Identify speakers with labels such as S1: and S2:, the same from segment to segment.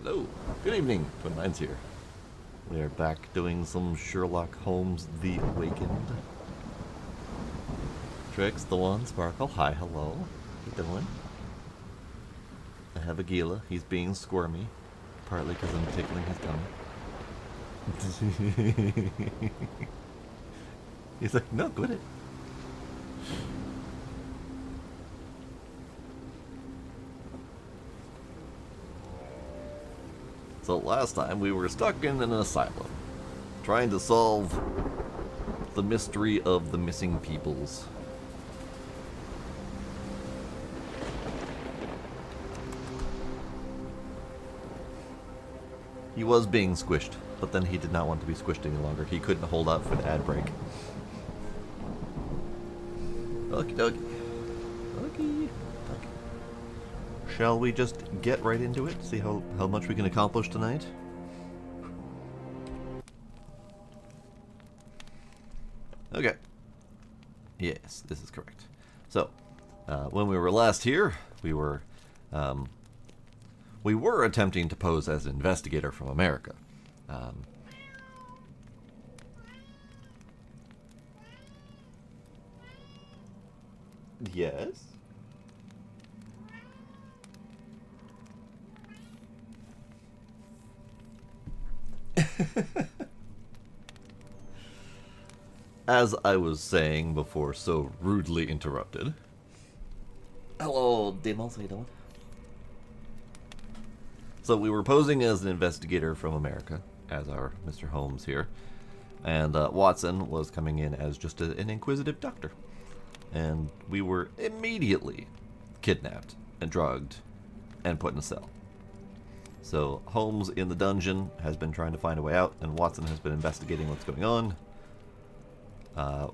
S1: Hello, good evening, Twin Minds here. We are back doing some Sherlock Holmes The Awakened. Trix, the one, Sparkle, hi, hello. How you doing? I have Aguila, he's being squirmy, partly because I'm tickling his tummy. He's like, no, quit it. So last time we were stuck in an asylum, trying to solve the mystery of the missing peoples. He was being squished, but then he did not want to be squished any longer. He couldn't hold out for the ad break. Okie dokie. Okie. Shall we just get right into it? See how much we can accomplish tonight? Okay. Yes, this is correct. So, when we were last here, we were attempting to pose as an investigator from America. Yes? As I was saying before so rudely interrupted. Hello, Demos, how you doing? So we were posing as an investigator from America, as our Mr. Holmes here, and Watson was coming in as just an inquisitive doctor. And we were immediately kidnapped and drugged and put in a cell. So Holmes in the dungeon has been trying to find a way out, and Watson has been investigating what's going on.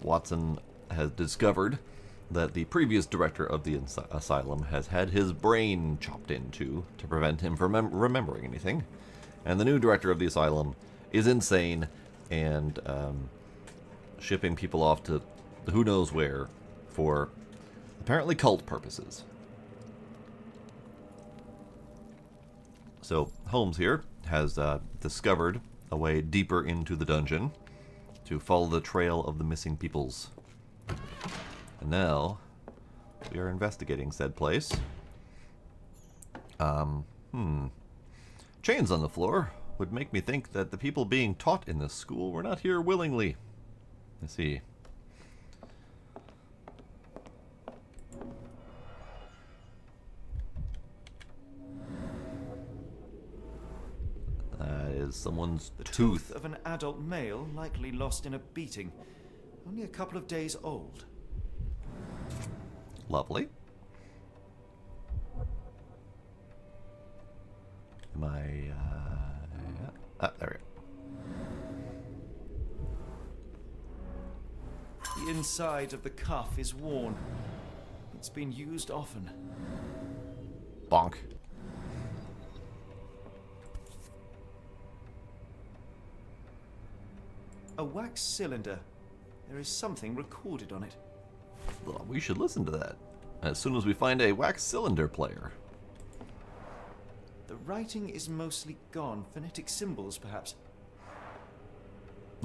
S1: Watson has discovered that the previous director of the asylum has had his brain chopped into to prevent him from remembering anything. And the new director of the asylum is insane and shipping people off to who knows where for apparently cult purposes. So Holmes here has discovered a way deeper into the dungeon to follow the trail of the missing peoples. And now we are investigating said place. Chains on the floor would make me think that the people being taught in this school were not here willingly. Let's see. That is someone's tooth.
S2: Of an adult male, likely lost in a beating. Only a couple of days old.
S1: Lovely. Am I, there we
S2: The inside of the cuff is worn. It's been used often.
S1: go. Bonk.
S2: A wax cylinder. There is something recorded on it.
S1: Well, we should listen to that as soon as we find a wax cylinder player.
S2: The writing is mostly gone. Phonetic symbols, perhaps.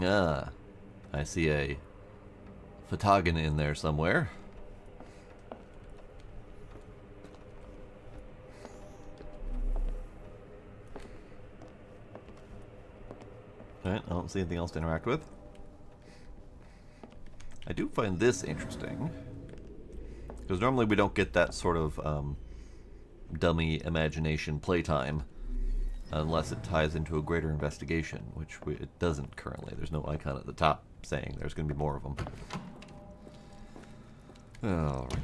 S1: Ah, I see a photogen in there somewhere. Alright, I don't see anything else to interact with. I do find this interesting, because normally we don't get that sort of dummy imagination playtime unless it ties into a greater investigation, which it doesn't currently. There's no icon at the top saying there's going to be more of them. Alright.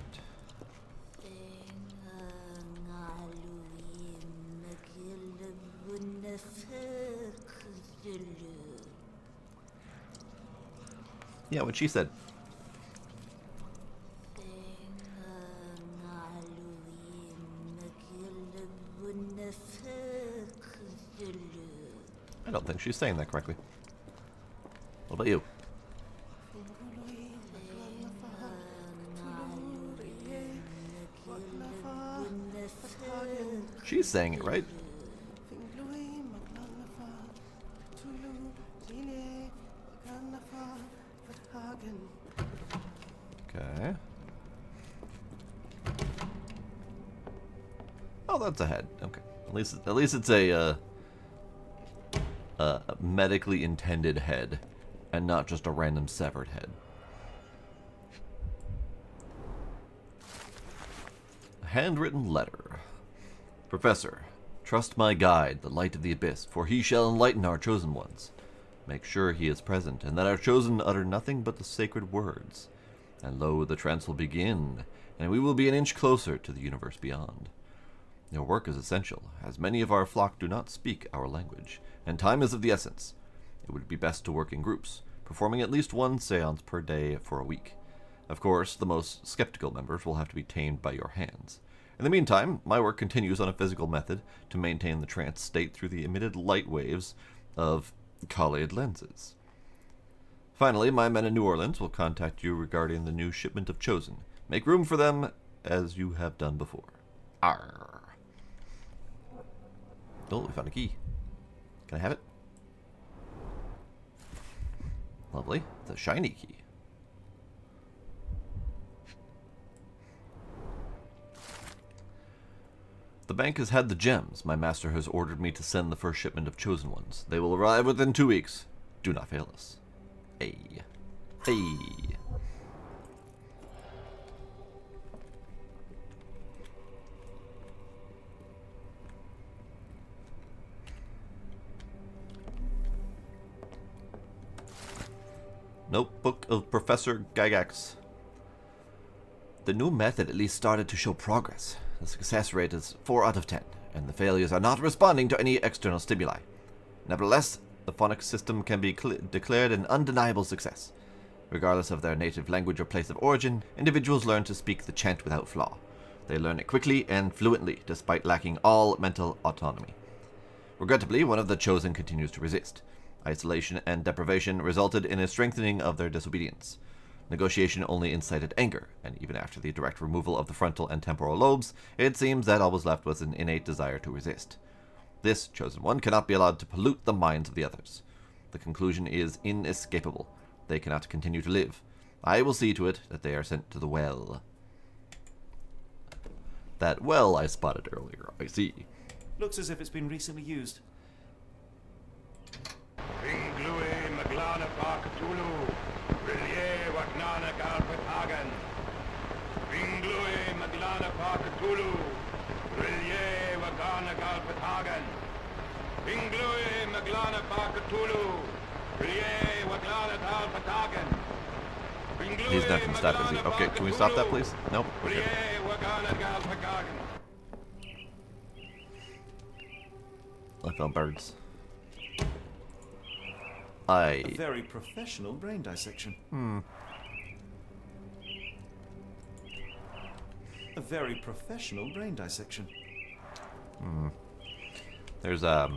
S1: Yeah, what she said. I don't think she's saying that correctly. What about you? She's saying it right. Oh, that's a head. Okay. At least it's a medically intended head, and not just a random severed head. A handwritten letter. Professor, trust my guide, the light of the abyss, for he shall enlighten our chosen ones. Make sure he is present, and that our chosen utter nothing but the sacred words. And lo, the trance will begin, and we will be an inch closer to the universe beyond. Your work is essential, as many of our flock do not speak our language, and time is of the essence. It would be best to work in groups, performing at least one seance per day for a week. Of course, the most skeptical members will have to be tamed by your hands. In the meantime, my work continues on a physical method to maintain the trance state through the emitted light waves of colloid lenses. Finally, my men in New Orleans will contact you regarding the new shipment of Chosen. Make room for them, as you have done before. Arr. Oh, we found a key. Can I have it? Lovely. It's a shiny key. The bank has had the gems. My master has ordered me to send the first shipment of chosen ones. They will arrive within 2 weeks. Do not fail us. Hey. Hey. Notebook of Professor Gygax. The new method at least started to show progress. The success rate is 4 out of 10, and the failures are not responding to any external stimuli. Nevertheless, the phonics system can be declared an undeniable success. Regardless of their native language or place of origin, individuals learn to speak the chant without flaw. They learn it quickly and fluently, despite lacking all mental autonomy. Regrettably, one of the chosen continues to resist. Isolation and deprivation resulted in a strengthening of their disobedience. Negotiation only incited anger, and even after the direct removal of the frontal and temporal lobes, it seems that all was left was an innate desire to resist. This chosen one cannot be allowed to pollute the minds of the others. The conclusion is inescapable. They cannot continue to live. I will see to it that they are sent to the well. That well I spotted earlier, I see.
S2: Looks as if it's been recently used.
S1: He's not going to stop, is he? Okay, can we stop that, please? Nope. Okay. I found birds.
S2: A very professional brain dissection. A very professional brain dissection.
S1: There's a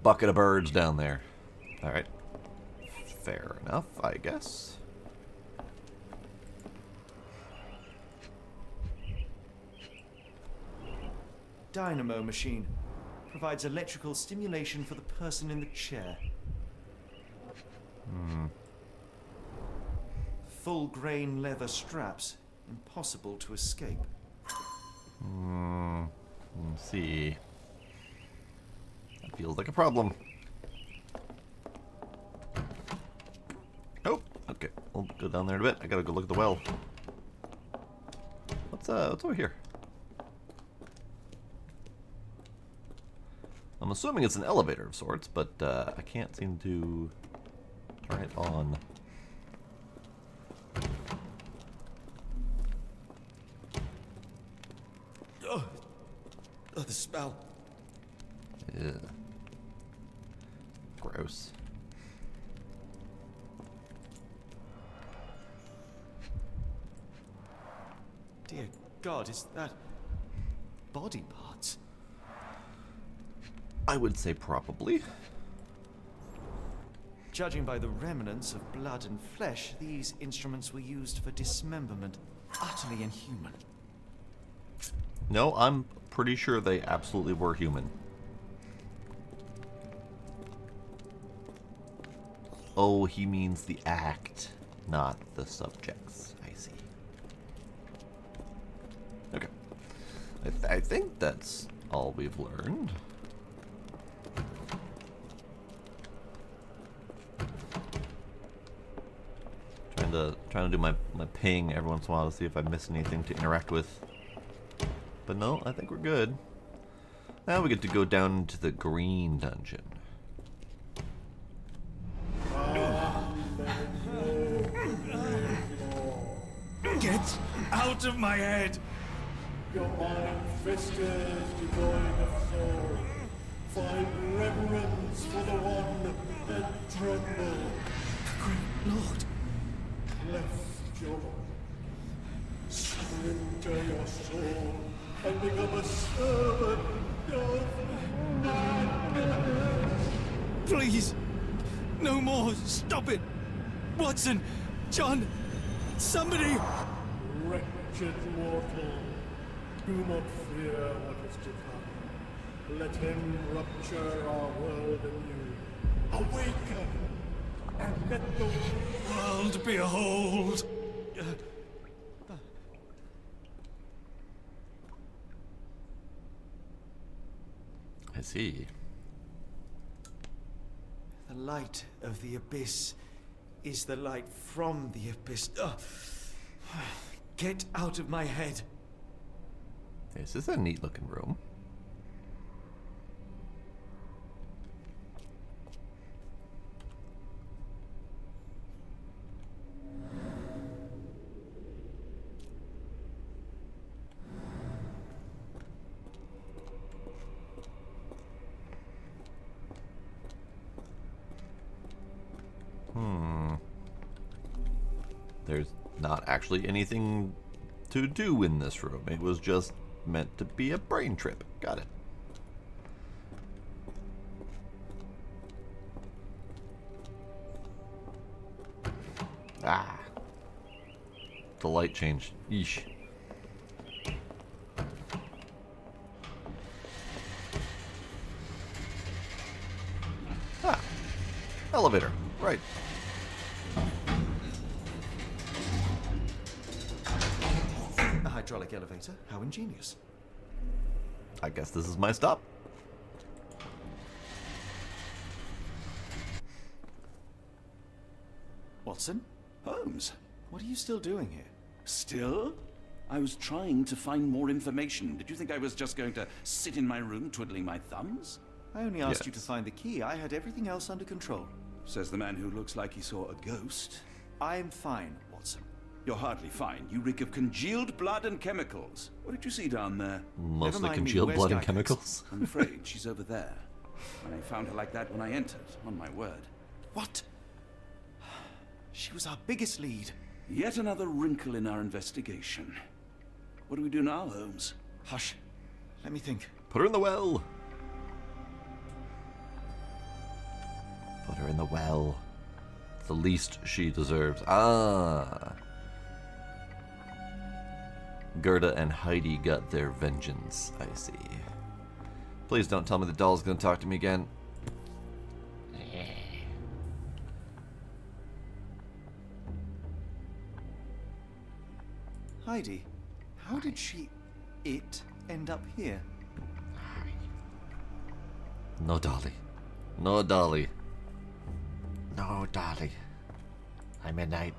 S1: bucket of birds down there. Alright. Fair enough, I guess.
S2: Dynamo machine. Provides electrical stimulation for the person in the chair. Full grain leather straps. Impossible to escape.
S1: Let's see. That feels like a problem. Oh, okay. We'll go down there in a bit. I gotta go look at the well. What's over here? I'm assuming it's an elevator of sorts, but I can't seem to turn it on.
S2: Oh, the smell.
S1: Yeah. Gross.
S2: Dear God, is that body parts?
S1: I would say probably.
S2: Judging by the remnants of blood and flesh, these instruments were used for dismemberment. Utterly inhuman.
S1: No, I'm pretty sure they absolutely were human. Oh, he means the act, not the subjects. I see. Okay. I think that's all we've learned. Trying to do my ping every once in a while to see if I miss anything to interact with. But no, I think we're good. Now we get to go down into the green dungeon.
S3: Get out of my head!
S4: Your mind festers, devoid of soul. Find reverence for the one that trembled.
S3: Great Lord!
S4: Cleft your surrender your soul and become a servant of madness.
S3: Please! No more! Stop it! Watson! John! Somebody!
S4: Wretched mortal, do not fear what is to come. Let him rupture our world anew. Awaken, and let the
S3: World behold!
S1: I see.
S2: The light of the abyss is the light from the abyss. Get out of my head.
S1: This is a neat looking room. There's not actually anything to do in this room. It was just meant to be a brain trip. Got it. Ah. The light changed. Yeesh. Ah. Elevator. Right.
S2: A hydraulic elevator? How ingenious.
S1: I guess this is my stop.
S2: Watson?
S5: Holmes,
S2: What are you still doing here?
S5: still? I was trying to find more information. Did you think I was just going to sit in my room twiddling my thumbs?
S2: I only asked you to
S1: Yes.
S2: find the key. I had everything else under control.
S5: Says the man who looks like he saw a ghost.
S2: I'm fine, Watson.
S5: You're hardly fine. You reek of congealed blood and chemicals. What did you see down there?
S1: Mostly
S2: mind me,
S1: congealed
S2: where's
S1: blood and
S2: Gygax?
S1: chemicals.
S5: I'm afraid she's over there. I found her like that when I entered, on my word.
S2: What? She was our biggest lead.
S5: Yet another wrinkle in our investigation. What do we do now, Holmes?
S2: Hush. Let me think.
S1: Put her in the well. Put her in the well. It's the least she deserves. Ah. Gerda and Heidi got their vengeance. I see. Please don't tell me the doll's gonna talk to me again.
S2: Heidi, how did it end up here?
S1: No, Dolly. No, Dolly. No, Dolly. I'm midnight.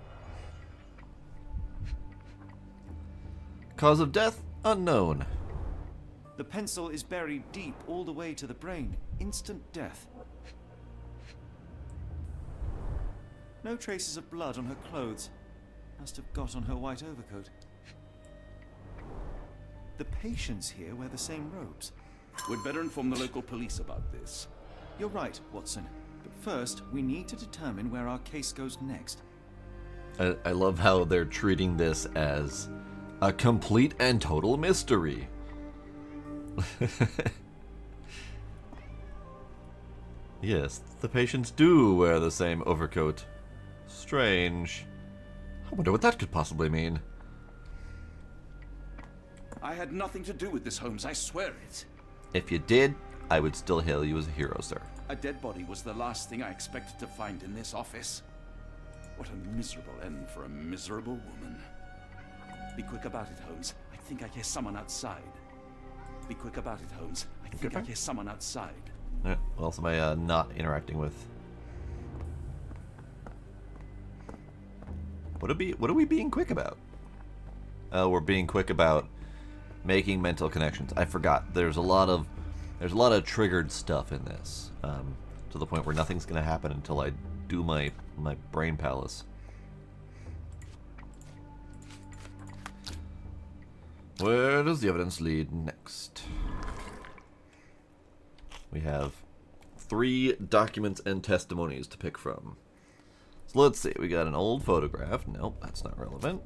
S1: Cause of death unknown.
S2: The pencil is buried deep all the way to the brain. Instant death. No traces of blood on her clothes. Must have got on her white overcoat. The patients here wear the same robes.
S5: We'd better inform the local police about this.
S2: You're right, Watson. But first, we need to determine where our case goes next.
S1: I love how they're treating this as a complete and total mystery. Yes, the patients do wear the same overcoat. Strange. I wonder what that could possibly mean.
S5: I had nothing to do with this, Holmes, I swear it.
S1: If you did, I would still hail you as a hero, sir.
S5: A dead body was the last thing I expected to find in this office. What a miserable end for a miserable woman. Be quick about it, Holmes. I think I hear someone outside. Be quick about it, Holmes. I think I hear someone outside.
S1: Alright, what else am I not interacting with? What are we being quick about? Oh, we're being quick about making mental connections. I forgot. There's a lot of triggered stuff in this, to the point where nothing's gonna happen until I do my brain palace. Where does the evidence lead next? We have 3 documents and testimonies to pick from. So let's see. We got an old photograph. Nope, that's not relevant.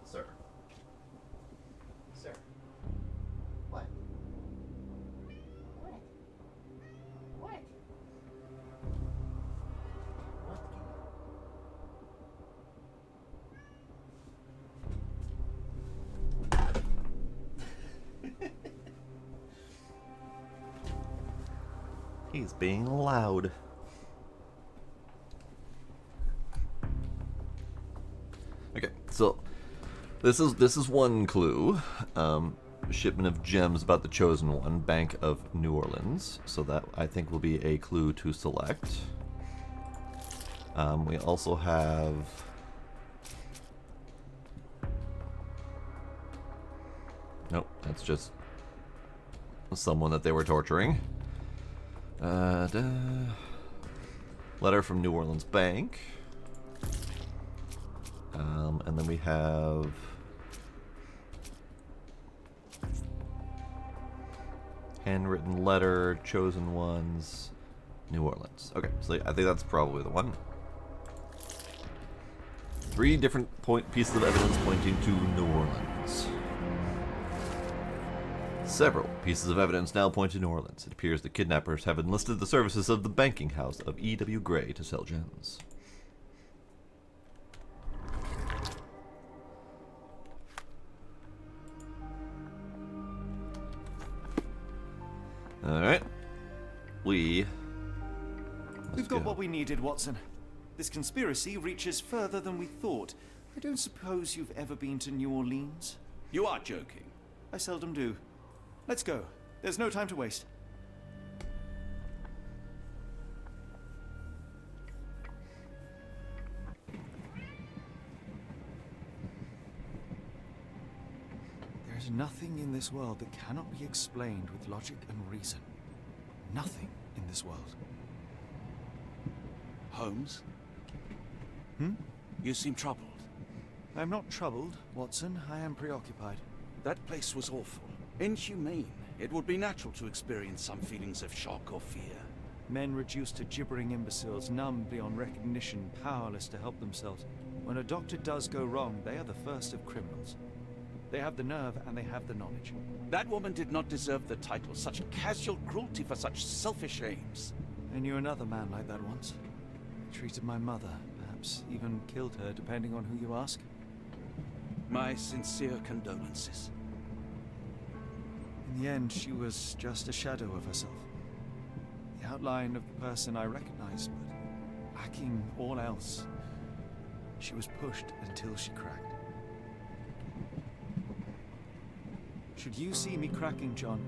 S1: Sir.
S6: Sir. What? What? What?
S1: He's being loud. Okay, so this is one clue. Shipment of gems about the Chosen One, Bank of New Orleans. So that, I think, will be a clue to select. We also have... Nope, that's just someone that they were torturing. Letter from New Orleans Bank. And then we have... handwritten letter, Chosen Ones, New Orleans. Okay, so I think that's probably the one. 3 different pieces of evidence pointing to New Orleans. Several pieces of evidence now point to New Orleans. It appears the kidnappers have enlisted the services of the banking house of E.W. Gray to sell gems. Alright. We've
S2: got what we needed, Watson. This conspiracy reaches further than we thought. I don't suppose you've ever been to New Orleans?
S5: You are joking.
S2: I seldom do. Let's go. There's no time to waste. There's nothing in this world that cannot be explained with logic and reason. Nothing in this world.
S5: Holmes?
S2: Hmm?
S5: You seem troubled.
S2: I'm not troubled, Watson. I am preoccupied.
S5: That place was awful. Inhumane. It would be natural to experience some feelings of shock or fear.
S2: Men reduced to gibbering imbeciles, numb beyond recognition, powerless to help themselves. When a doctor does go wrong, they are the first of criminals. They have the nerve and they have the knowledge.
S5: That woman did not deserve the title. Such casual cruelty for such selfish aims.
S2: I knew another man like that once. He treated my mother, perhaps even killed her, depending on who you ask.
S5: My sincere condolences.
S2: In the end, she was just a shadow of herself. The outline of the person I recognized, but lacking all else. She was pushed until she cracked. Should you see me cracking, John,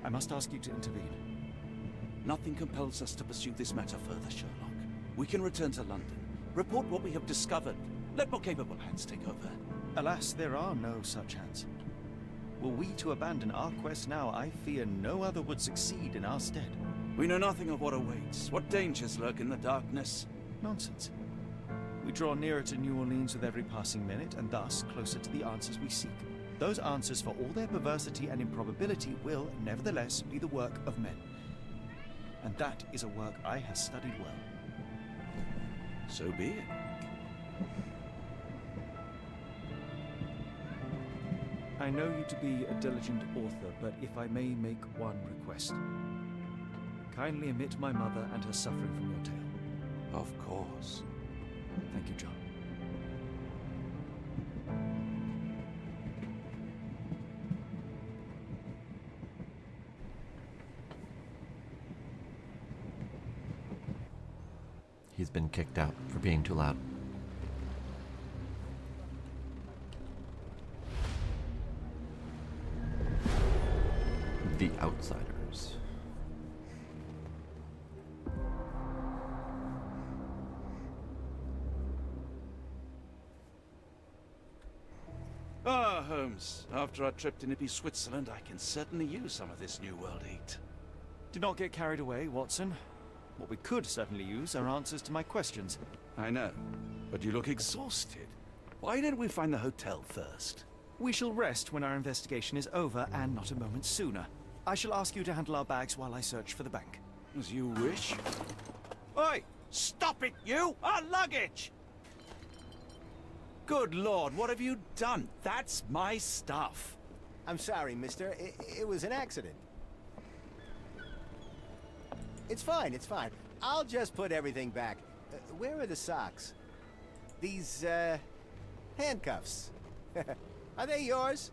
S2: I must ask you to intervene.
S5: Nothing compels us to pursue this matter further, Sherlock. We can return to London, report what we have discovered. Let more capable hands take over.
S2: Alas, there are no such hands. Were we to abandon our quest now, I fear no other would succeed in our stead.
S5: We know nothing of what awaits, what dangers lurk in the darkness.
S2: Nonsense. We draw nearer to New Orleans with every passing minute, and thus closer to the answers we seek. Those answers, for all their perversity and improbability, will, nevertheless, be the work of men. And that is a work I have studied well.
S5: So be it.
S2: I know you to be a diligent author, but if I may make one request. Kindly omit my mother and her suffering from your tale.
S5: Of course.
S2: Thank you, John.
S1: he's been kicked out for being too loud. The Outsiders.
S5: Ah, Holmes. After our trip to nippy Switzerland, I can certainly use some of this New World heat.
S2: Do not get carried away, Watson. What we could certainly use are answers to my questions.
S5: I know, but you look exhausted. Why didn't we find the hotel first?
S2: We shall rest when our investigation is over, and not a moment sooner. I shall ask you to handle our bags while I search for the bank.
S5: As you wish. Oi! Stop it, you! Our luggage! Good Lord, what have you done? That's my stuff.
S7: I'm sorry, mister. It was an accident. It's fine, it's fine. I'll just put everything back. Where are the socks? These, handcuffs. Are they yours?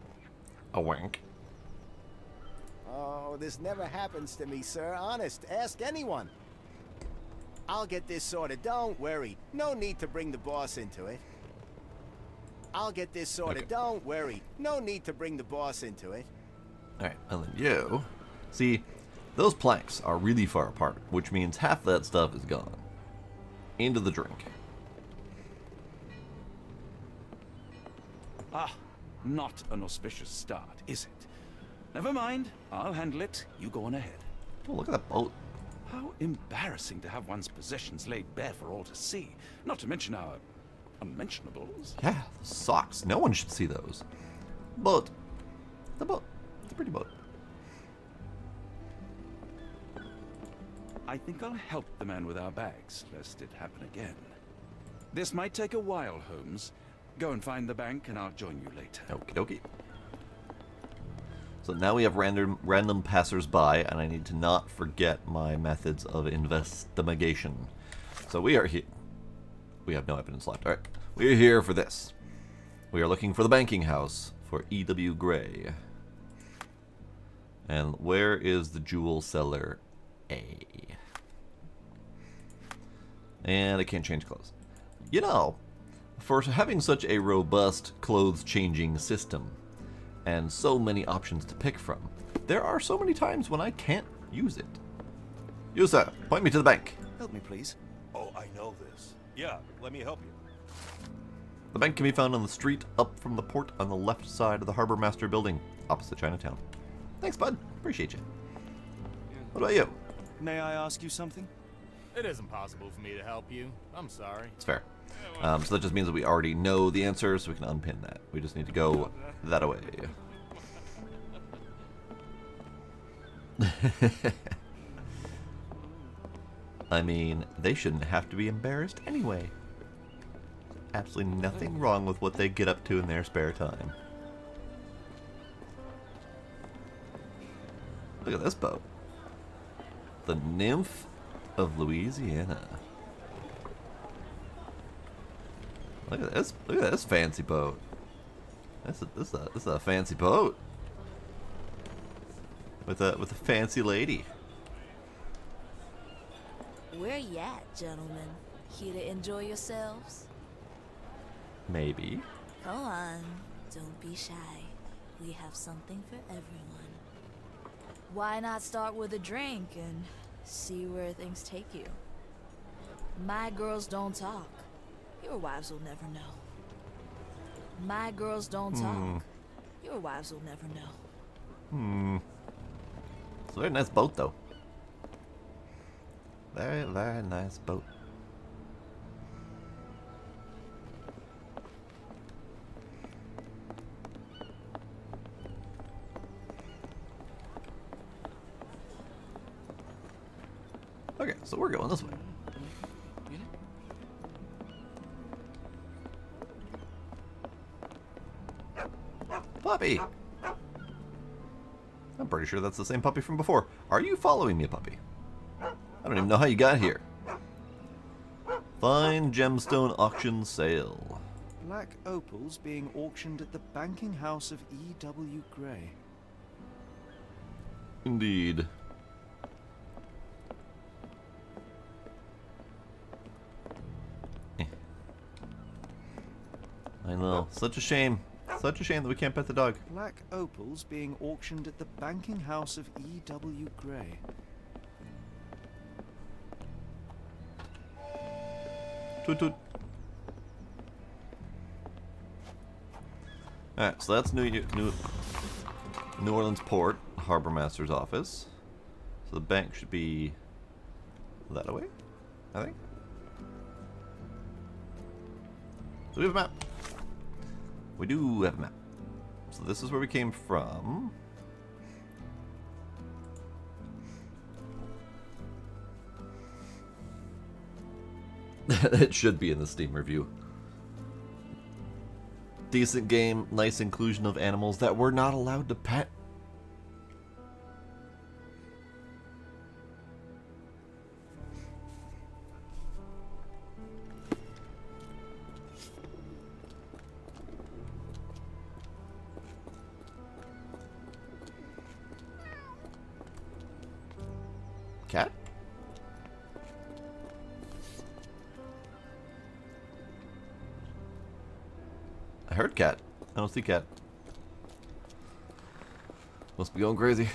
S1: A wink.
S7: Oh, this never happens to me, sir. Honest, ask anyone. I'll get this sorted. Don't worry. No need to bring the boss into it. I'll get this sorted.
S1: Okay.
S7: Don't worry. No need to bring the boss into it.
S1: Alright, and then you. See, those planks are really far apart, which means half that stuff is gone. Into the drink.
S5: Ah, not an auspicious start, is it? Never mind. I'll handle it. You go on ahead.
S1: Oh, look at that boat.
S5: How embarrassing to have one's possessions laid bare for all to see. Not to mention our unmentionables.
S1: Yeah, the socks. No one should see those. Boat. The boat. It's a pretty boat.
S5: I think I'll help the man with our bags, lest it happen again. This might take a while, Holmes. Go and find the bank, and I'll join you later.
S1: Okie dokie. So now we have random passers-by, and I need to not forget my methods of investigation. So we are here. We have no evidence left. Alright. We are here for this. We are looking for the banking house for E.W. Gray. And where is the jewel seller A? And I can't change clothes. You know, for having such a robust clothes-changing system, and so many options to pick from, there are so many times when I can't use it. You, sir, point me to the bank.
S2: Help me, please.
S3: Oh, I know this. Yeah, let me help you.
S1: The bank can be found on the street up from the port on the left side of the Harbor Master building, opposite Chinatown. Thanks, bud. Appreciate you. What about you?
S2: May I ask you something?
S8: It isn't possible for me to help you. I'm sorry.
S1: It's fair. So that just means that we already know the answer, so we can unpin that. We just need to go that away. I mean, they shouldn't have to be embarrassed anyway. Absolutely nothing wrong with what they get up to in their spare time. Look at this boat. The Nymph of Louisiana. Look at this! Look at this fancy boat. This is a fancy boat with a fancy lady.
S9: Where you at, gentlemen? Here to enjoy yourselves?
S1: Maybe.
S9: Go on, don't be shy. We have something for everyone. Why not start with a drink and see where things take you? My girls don't talk. Your wives will never know. My girls don't talk. Your wives will never know.
S1: It's a very nice boat, though. Very, very nice boat. Okay, so we're going this way. Puppy! I'm pretty sure that's the same puppy from before. Are you following me, puppy? I don't even know how you got here. Fine gemstone auction sale.
S2: Black opals being auctioned at the banking house of E.W. Gray.
S1: Indeed. I know. Such a shame. Such a shame that we can't pet the dog.
S2: Black opals being auctioned at the banking house of E.W. Gray.
S1: Toot toot. Alright, so that's New Orleans Port, Harbor Master's office. So the bank should be that way, I think. So we have a map. We do have a map. So this is where we came from. It should be in the Steam review. Decent game, nice inclusion of animals that we're not allowed to pet. Cat? I heard cat. I don't see cat. Must be going crazy.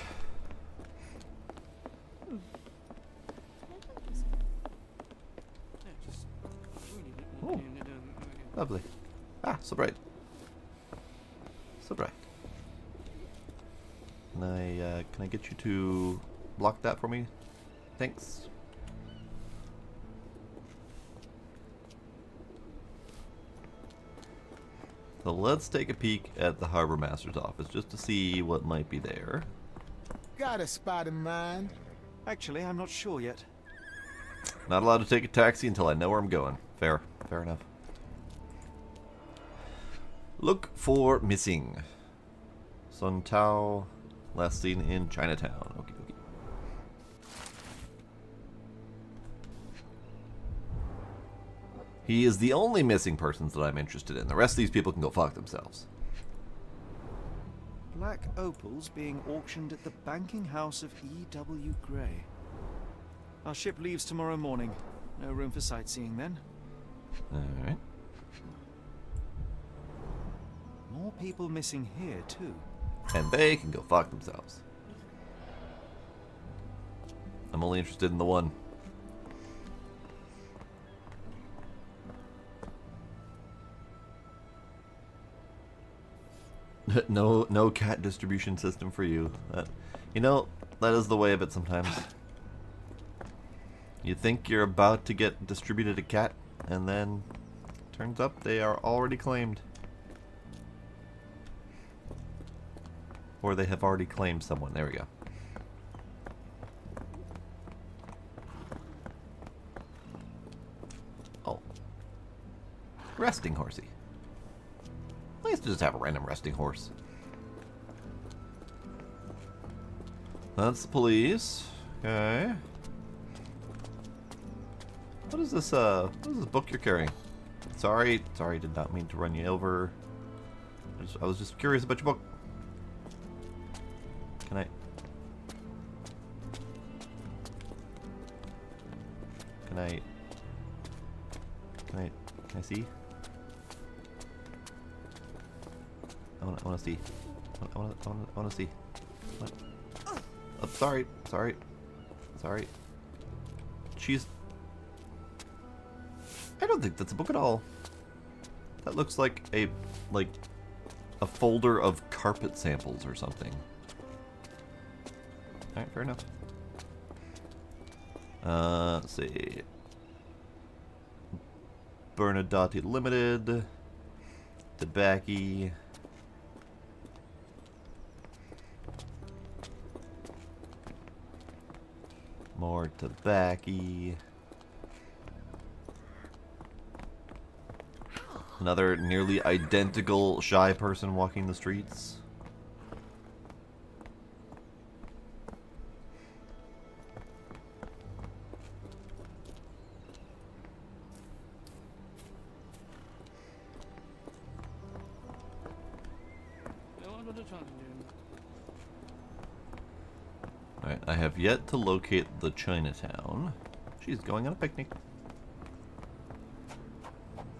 S1: Oh, lovely. Ah, so bright. So bright. Can I get you to block that for me? Thanks. So let's take a peek at the Harbor Master's office just to see what might be there.
S7: Got a spot in mind?
S2: Actually, I'm not sure yet.
S1: Not allowed to take a taxi until I know where I'm going. Fair. Fair enough. Look for missing. Sun Tao, last seen in Chinatown. Okay, okay. He is the only missing persons that I'm interested in. The rest of these people can go fuck themselves.
S2: Black opals being auctioned at the banking house of E.W. Gray. Our ship leaves tomorrow morning. No room for sightseeing then.
S1: Alright.
S2: More people missing here, too.
S1: And they can go fuck themselves. I'm only interested in the one. No cat distribution system for you. You know, that is the way of it sometimes. You think you're about to get distributed a cat, and then turns up they are already claimed. Or they have already claimed someone. There we go. Oh. Resting horsey. I used to just have a random resting horse. That's the police. Okay. What is this book you're carrying? Sorry, did not mean to run you over. I was just curious about your book. Can I see? I want to see. I want to see. What? Oh, sorry. She's. I don't think that's a book at all. That looks like a folder of carpet samples or something. All right, fair enough. Let's see. Bernadotte Limited. Tobacco. More tobacco. Another nearly identical shy person walking the streets. Alright, I have yet to locate the Chinatown. She's going on a picnic.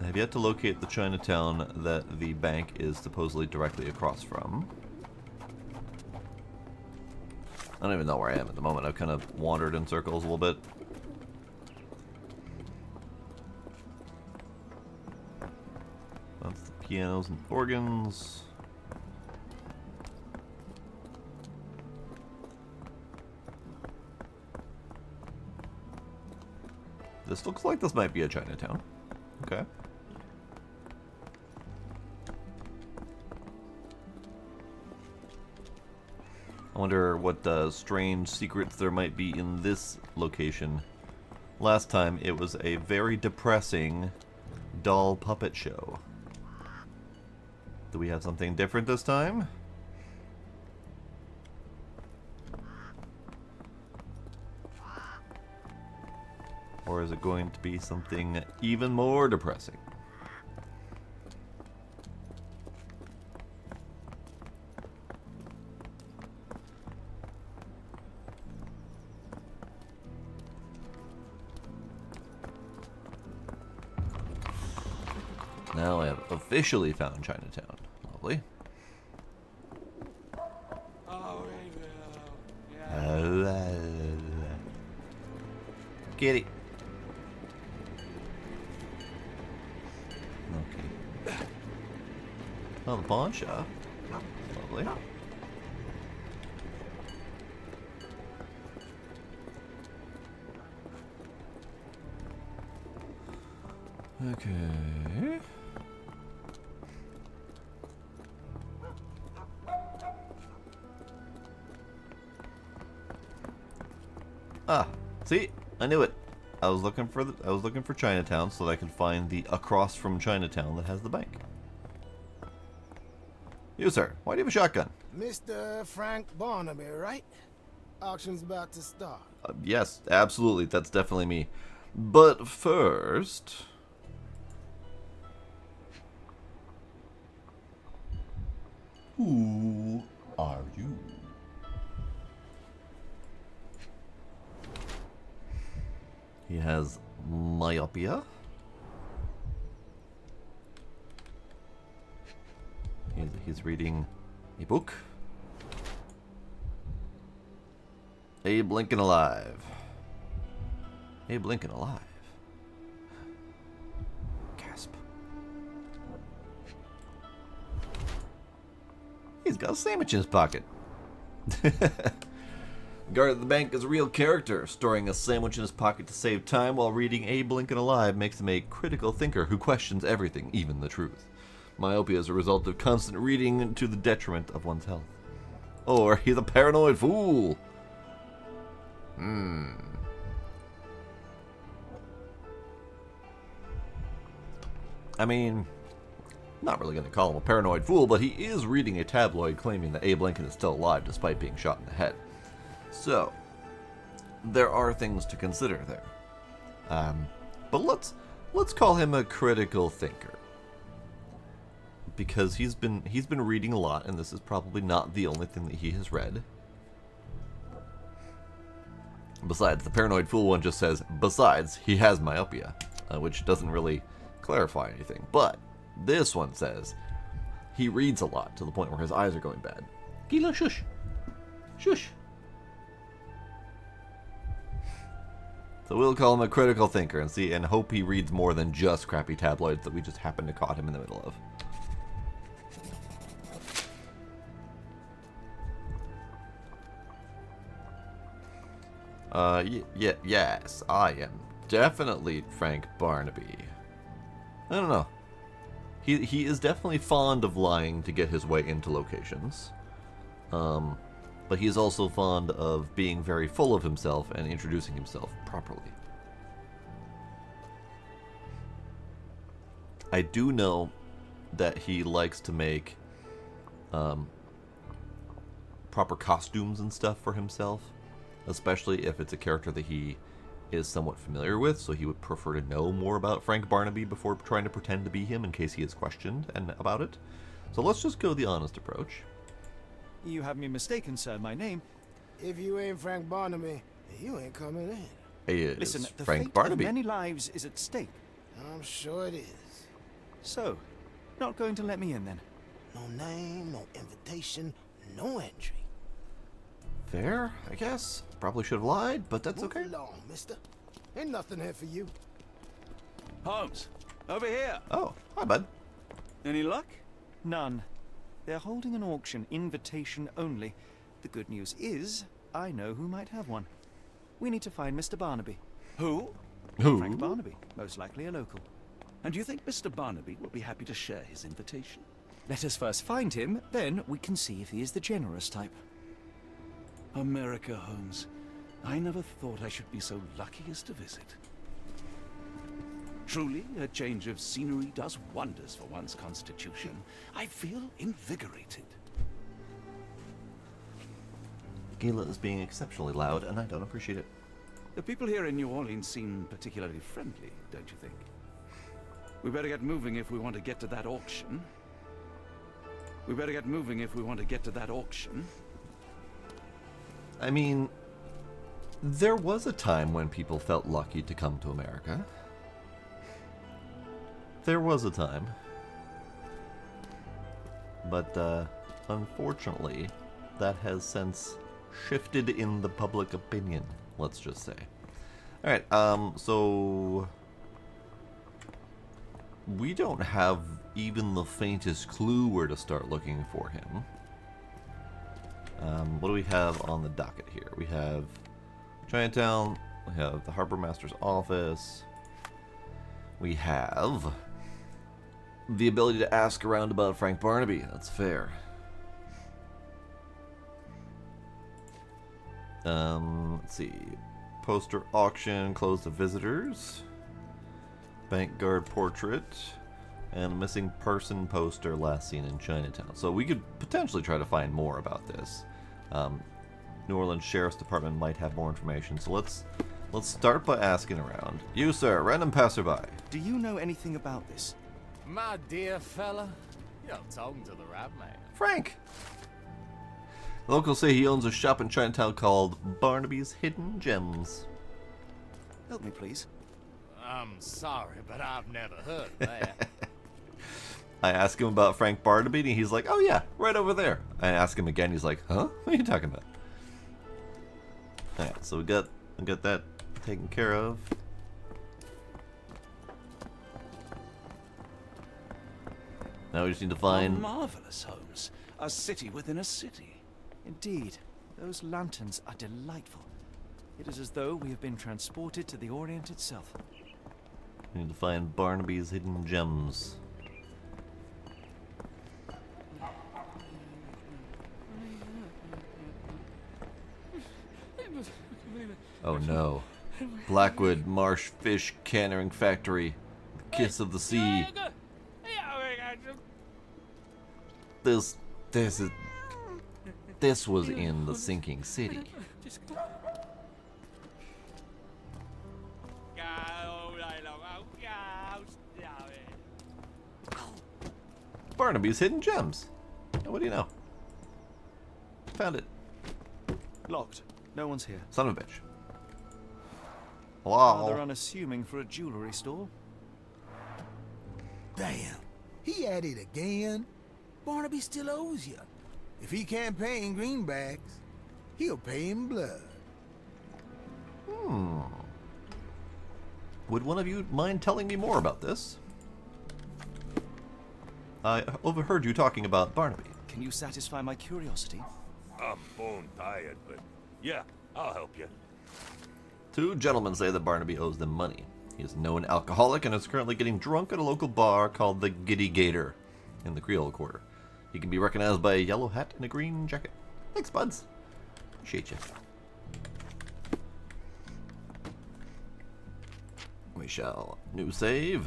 S1: I have yet to locate the Chinatown that the bank is supposedly directly across from. I don't even know where I am at the moment. I've kind of wandered in circles a little bit. That's the pianos and organs. This looks like this might be a Chinatown. Okay. I wonder what strange secrets there might be in this location. Last time it was a very depressing doll puppet show. Do we have something different this time? Or is it going to be something even more depressing? Now I have officially found Chinatown. Lovely. Kitty. Okay. Oh, the pawn shop. Lovely. Okay. Ah, see, I knew it. I was looking for Chinatown so that I could find the across from Chinatown that has the bank. You, sir, why do you have a shotgun?
S10: Mr. Frank Barnaby, right? Auction's about to start.
S1: Yes, absolutely. That's definitely me. But first, who are you? He has myopia. He's reading a book. Abe Lincoln Alive. Abe Lincoln Alive. Gasp. He's got a sandwich in his pocket. Guard at the bank is a real character. Storing a sandwich in his pocket to save time while reading Abe Lincoln Alive makes him a critical thinker who questions everything, even the truth. Myopia is a result of constant reading to the detriment of one's health. Or he's a paranoid fool. I mean, not really going to call him a paranoid fool, but he is reading a tabloid claiming that Abe Lincoln is still alive despite being shot in the head. So, there are things to consider there. But let's call him a critical thinker. Because he's been reading a lot, and this is probably not the only thing that he has read. Besides, the paranoid fool one just says, besides, he has myopia, which doesn't really clarify anything. But this one says, he reads a lot to the point where his eyes are going bad. Gila, shush. Shush. So we'll call him a critical thinker and hope he reads more than just crappy tabloids that we just happen to caught him in the middle of. Yes, I am definitely Frank Barnaby. I don't know. He is definitely fond of lying to get his way into locations. But he is also fond of being very full of himself and introducing himself properly. I do know that he likes to make proper costumes and stuff for himself, especially if it's a character that he is somewhat familiar with, so he would prefer to know more about Frank Barnaby before trying to pretend to be him in case he is questioned about it. So let's just go the honest approach.
S2: You have me mistaken, sir. My name...
S10: If you ain't Frank Barnaby, you ain't coming in.
S1: He is
S2: Listen, the
S1: Frank
S2: fate
S1: Barnaby.
S2: of many lives is at stake.
S10: I'm sure it is.
S2: So, not going to let me in then?
S10: No name, no invitation, no entry.
S1: Fair, I guess. Probably should have lied, but that's
S10: Move
S1: okay.
S10: along, mister. Ain't nothing here for you.
S5: Holmes, over here.
S1: Oh, hi, bud.
S5: Any luck?
S2: None. They're holding an auction, invitation only. The good news is, I know who might have one. We need to find Mr. Barnaby.
S5: Who?
S2: Frank Barnaby, most likely a local.
S5: And do you think Mr. Barnaby will be happy to share his invitation?
S2: Let us first find him, then we can see if he is the generous type.
S5: America, Holmes. I never thought I should be so lucky as to visit. Truly, a change of scenery does wonders for one's constitution. I feel invigorated.
S1: Gila is being exceptionally loud, and I don't appreciate it.
S5: The people here in New Orleans seem particularly friendly, don't you think? We better get moving if we want to get to that auction.
S1: I mean, there was a time when people felt lucky to come to America. There was a time. But, unfortunately, that has since shifted in the public opinion, let's just say. Alright, so... we don't have even the faintest clue where to start looking for him. What do we have on the docket here? We have Chinatown, we have the Harbor Master's office, we have the ability to ask around about Frank Barnaby. That's fair. Let's see. Poster auction, closed to visitors. Bank guard portrait. And missing person poster last seen in Chinatown. So we could potentially try to find more about this. New Orleans Sheriff's Department might have more information. So let's start by asking around. You, sir, random passerby.
S2: Do you know anything about this?
S8: My dear fella, you're talking to the right man.
S1: Frank! Locals say he owns a shop in Chinatown called Barnaby's Hidden Gems.
S2: Help me, please.
S8: I'm sorry, but I've never heard of that.
S1: I ask him about Frank Barnaby, and he's like, oh yeah, right over there. I ask him again, he's like, huh? What are you talking about? Alright, so we got that taken care of. Now we just need to find...
S5: Oh, marvelous, Holmes. A city within a city.
S2: Indeed. Those lanterns are delightful. It is as though we have been transported to the Orient itself.
S1: We need to find Barnaby's Hidden Gems. Oh no. Blackwood Marsh Fish Cannering Factory. The Kiss of the Sea. This was in the sinking city. Barnaby's Hidden Gems. What do you know? Found it.
S2: Locked. No one's here.
S1: Son of a bitch. Hello.
S2: Rather unassuming for a jewelry store.
S10: Damn, he at it again. Barnaby still owes you. If he can't pay in greenbacks, he'll pay in blood.
S1: Would one of you mind telling me more about this? I overheard you talking about Barnaby.
S2: Can you satisfy my curiosity?
S3: I'm bone tired, but yeah, I'll help you.
S1: Two gentlemen say that Barnaby owes them money. He is a known alcoholic and is currently getting drunk at a local bar called the Giddy Gator in the Creole Quarter. He can be recognized by a yellow hat and a green jacket. Thanks, buds. Appreciate you. We shall new save.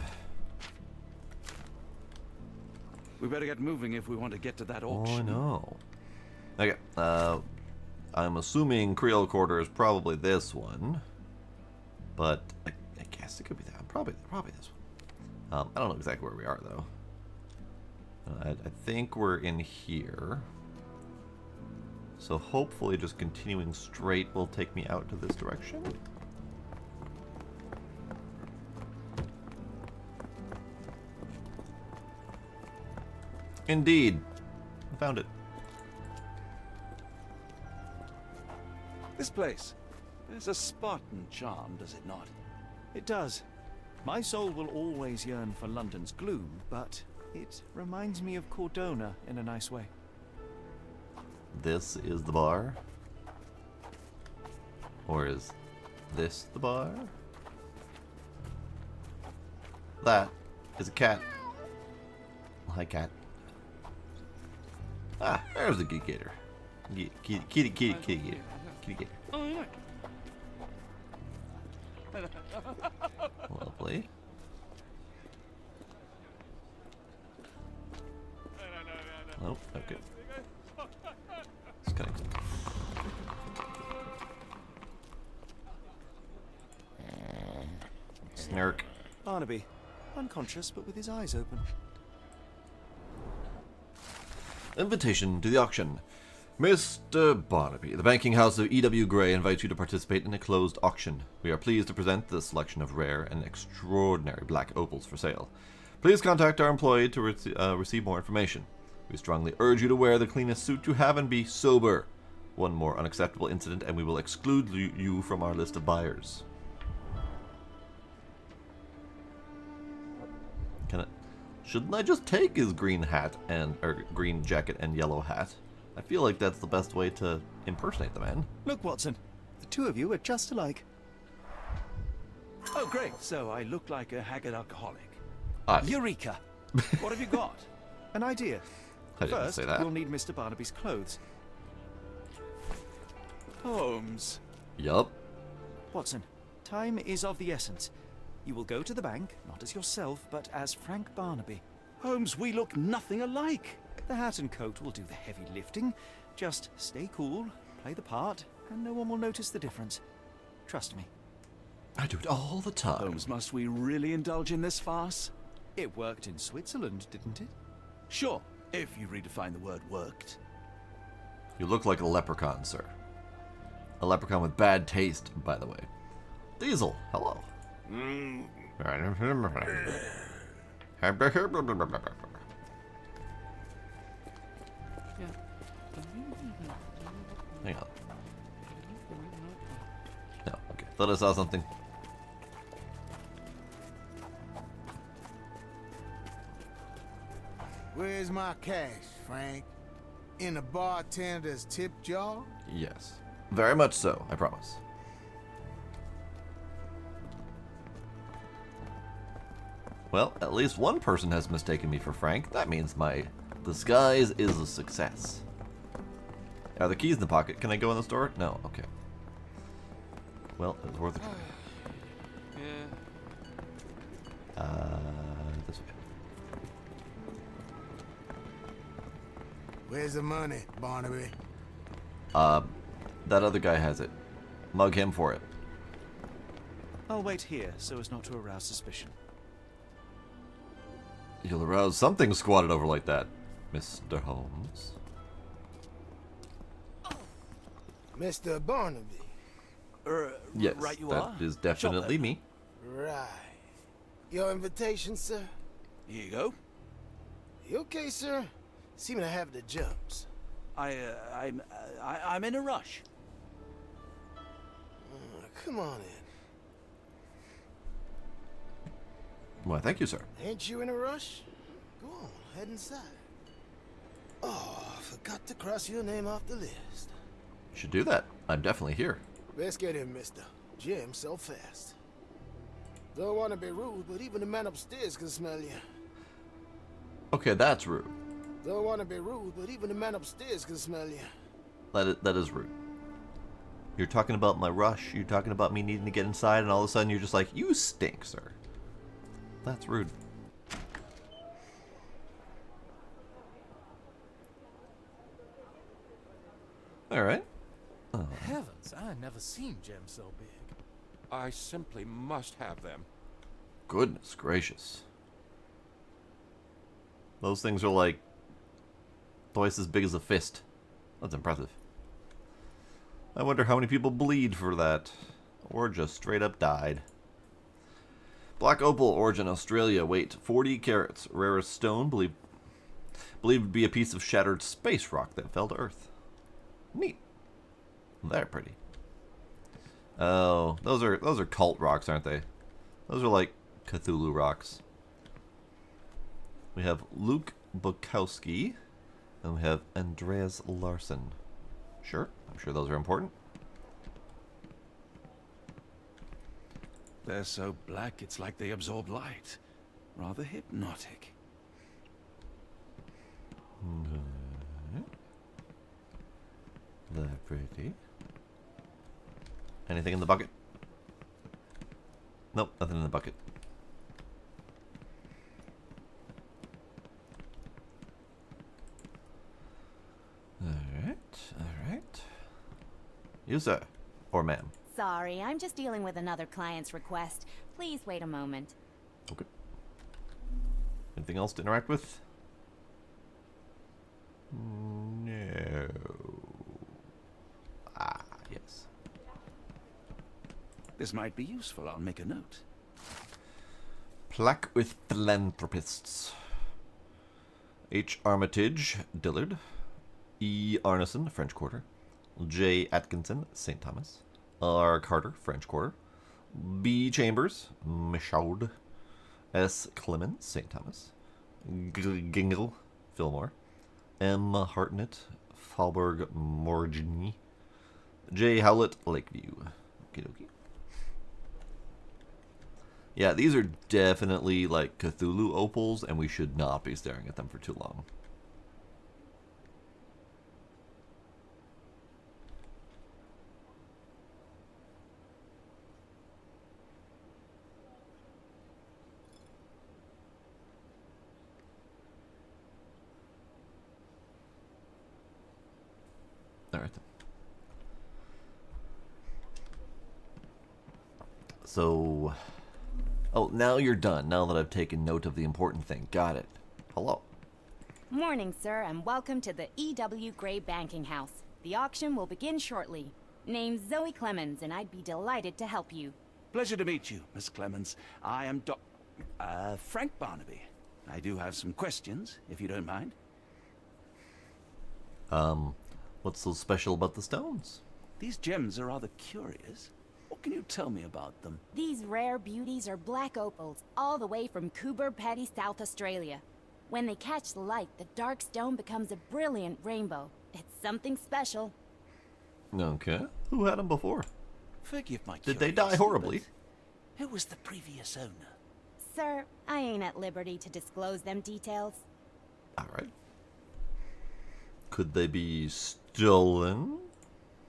S5: We better get moving if we want to get to that
S1: Oh,
S5: auction.
S1: I know. Okay, I'm assuming Creole Quarter is probably this one. But I guess it could be that one. Probably this one. I don't know exactly where we are, though. I think we're in here. So hopefully just continuing straight will take me out to this direction. Indeed. I found it.
S5: This place, there's a Spartan charm, does it not?
S2: It does. My soul will always yearn for London's gloom, but it reminds me of Cordona in a nice way.
S1: This is the bar? Or is this the bar? That is a cat. Hi, cat. Ah, there's the kitty gator. Kitty gator. Kitty gator. Lovely. Oh, okay. Disconnect. Snark.
S2: Barnaby, unconscious but with his eyes open.
S1: Invitation to the auction. Mr. Barnaby, the banking house of E.W. Gray invites you to participate in a closed auction. We are pleased to present the selection of rare and extraordinary black opals for sale. Please contact our employee to receive more information. We strongly urge you to wear the cleanest suit you have and be sober. One more unacceptable incident and we will exclude you from our list of buyers. Shouldn't I just take his green hat or green jacket and yellow hat? I feel like that's the best way to impersonate the man.
S2: Look, Watson, the two of you are just alike.
S5: Oh, great. So I look like a haggard alcoholic.
S2: Eureka!
S5: What have you got?
S2: An idea.
S1: I didn't
S2: First,
S1: say that.
S2: we'll need Mr. Barnaby's clothes.
S5: Holmes.
S1: Yup.
S2: Watson, time is of the essence. You will go to the bank, not as yourself, but as Frank Barnaby.
S5: Holmes, we look nothing alike.
S2: The hat and coat will do the heavy lifting. Just stay cool, play the part, and no one will notice the difference. Trust me.
S1: I do it all the time.
S5: Holmes, must we really indulge in this farce?
S2: It worked in Switzerland, didn't it?
S5: Sure, if you redefine the word worked.
S1: You look like a leprechaun, sir. A leprechaun with bad taste, by the way. Diesel, hello. Hang on. No, okay. Thought I saw something.
S10: Where's my cash, Frank? In the bartender's tip jar?
S1: Yes. Very much so, I promise. Well, at least one person has mistaken me for Frank. That means my disguise is a success. Are the keys in the pocket? Can I go in the store? No, okay. Well, it was worth a try. This way.
S10: Where's the money, Barnaby?
S1: That other guy has it. Mug him for it.
S2: I'll wait here so as not to arouse suspicion.
S1: You'll arouse something squatted over like that, Mr. Holmes.
S10: Mr. Barnaby.
S1: Yes,
S5: right you
S1: that
S5: are.
S1: is definitely me.
S10: Right. Your invitation, sir?
S5: Here you go.
S10: You okay, sir? Seem to have the jumps.
S5: I'm in a rush.
S10: Come on in.
S1: Why, thank you, sir.
S10: Ain't you in a rush? Go on, head inside. Oh, I forgot to cross your name off the list.
S1: You should do that. I'm definitely here.
S10: Let's get in, mister. Jim, so fast. Don't want to be rude, but even the man upstairs can smell you.
S1: Okay, that's rude.
S10: Don't want to be rude, but even the man upstairs can smell you.
S1: That is rude. You're talking about my rush. You're talking about me needing to get inside, and all of a sudden you're just like, you stink, sir. That's rude. Alright.
S3: Heavens, I never seen gems so big.
S11: I simply must have them.
S1: Goodness gracious. Those things are like twice as big as a fist. That's impressive. I wonder how many people bleed for that. Or just straight up died. Black opal, origin Australia, weight 40 carats, rarest stone, believed Believed to be a piece of shattered space rock that fell to Earth. Neat. They're pretty. Oh, those are cult rocks, aren't they? Those are like Cthulhu rocks. We have Luke Bukowski, and we have Andreas Larsen. Sure, I'm sure those are important.
S5: They're so black, it's like they absorb light. Rather hypnotic.
S1: Okay. They're pretty. Anything in the bucket? Nope, nothing in the bucket. Alright. You, sir. Or ma'am.
S12: Sorry, I'm just dealing with another client's request. Please wait a moment.
S1: Okay. Anything else to interact with? No. Ah, yes.
S5: This might be useful. I'll make a note.
S1: Plaque with philanthropists. H. Armitage, Dillard. E. Arneson, French Quarter. J. Atkinson, St. Thomas. R. Carter, French Quarter. B. Chambers, Michaud. S. Clemens, St. Thomas. Gingle, Fillmore. M. Hartnett, Faubourg Morgny. J. Howlett, Lakeview. Okie dokie. Yeah, these are definitely like Cthulhu opals, and we should not be staring at them for too long. Alright. So... Oh, now you're done, now that I've taken note of the important thing. Got it. Hello.
S12: Morning, sir, and welcome to the E.W. Gray Banking House. The auction will begin shortly. Name's Zoe Clemens, and I'd be delighted to help you.
S5: Pleasure to meet you, Miss Clemens. I am Frank Barnaby. I do have some questions, if you don't mind.
S1: What's so special about the stones?
S5: These gems are rather curious. What can you tell me about them?
S12: These rare beauties are black opals, all the way from Coober Pedy, South Australia. When they catch the light, the dark stone becomes a brilliant rainbow. It's something special.
S1: Okay. Who had them before?
S5: Forgive my
S1: Did they die horribly?
S5: Who was the previous owner?
S12: Sir, I ain't at liberty to disclose them details.
S1: Alright. Could they be stolen?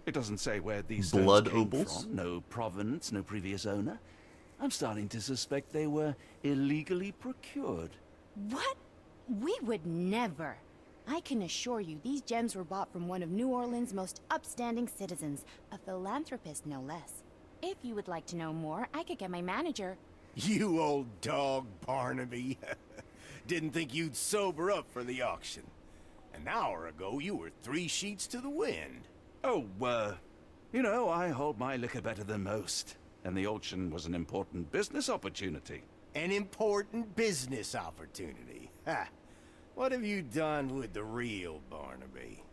S5: It doesn't say where these
S1: blood
S5: stones came
S1: opals?
S5: from. No provenance, no previous owner. I'm starting to suspect they were illegally procured.
S12: What? We would never. I can assure you these gems were bought from one of New Orleans' most upstanding citizens, a philanthropist no less. If you would like to know more, I could get my manager.
S7: You old dog, Barnaby. Didn't think you'd sober up for the auction. An hour ago, you were 3 sheets to the wind.
S5: Oh, you know, I hold my liquor better than most. And the auction was an important business opportunity.
S7: An important business opportunity. Ha! What have you done with the real Barnaby?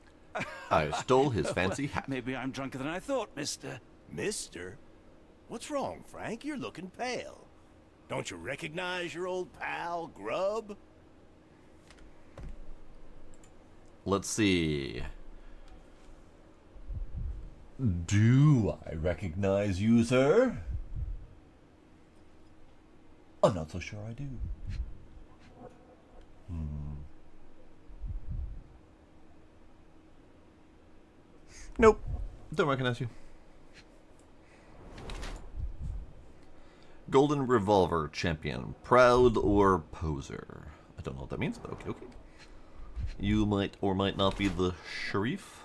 S1: I stole his fancy hat.
S5: Maybe I'm drunker than I thought, mister.
S7: Mister? What's wrong, Frank? You're looking pale. Don't you recognize your old pal, Grub?
S1: Let's see. Do I recognize you, sir? I'm not so sure I do. Nope. Don't recognize you. Golden Revolver Champion. Proud or poser? I don't know what that means, but okay. You might or might not be the Sharif.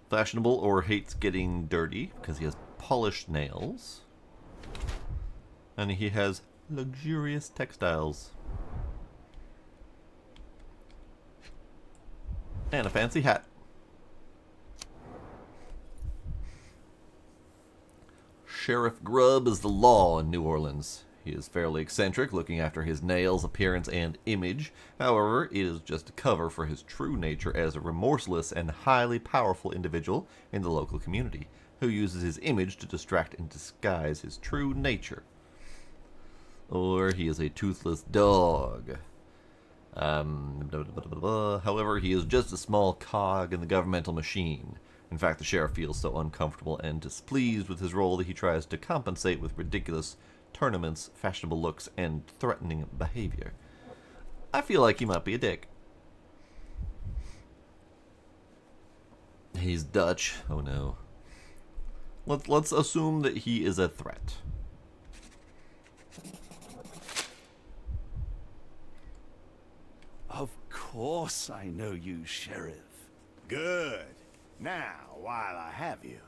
S1: Fashionable or hates getting dirty because he has polished nails. And he has luxurious textiles. And a fancy hat. Sheriff Grubb is the law in New Orleans. He is fairly eccentric, looking after his nails, appearance, and image. However, it is just a cover for his true nature as a remorseless and highly powerful individual in the local community, who uses his image to distract and disguise his true nature. Or he is a toothless dog. However, he is just a small cog in the governmental machine. In fact, the sheriff feels so uncomfortable and displeased with his role that he tries to compensate with ridiculous tournaments, fashionable looks, and threatening behavior. I feel like he might be a dick. He's Dutch. Oh no. Let's assume that he is a threat.
S5: Of course I know you, Sheriff.
S7: Good. Now, while I have you,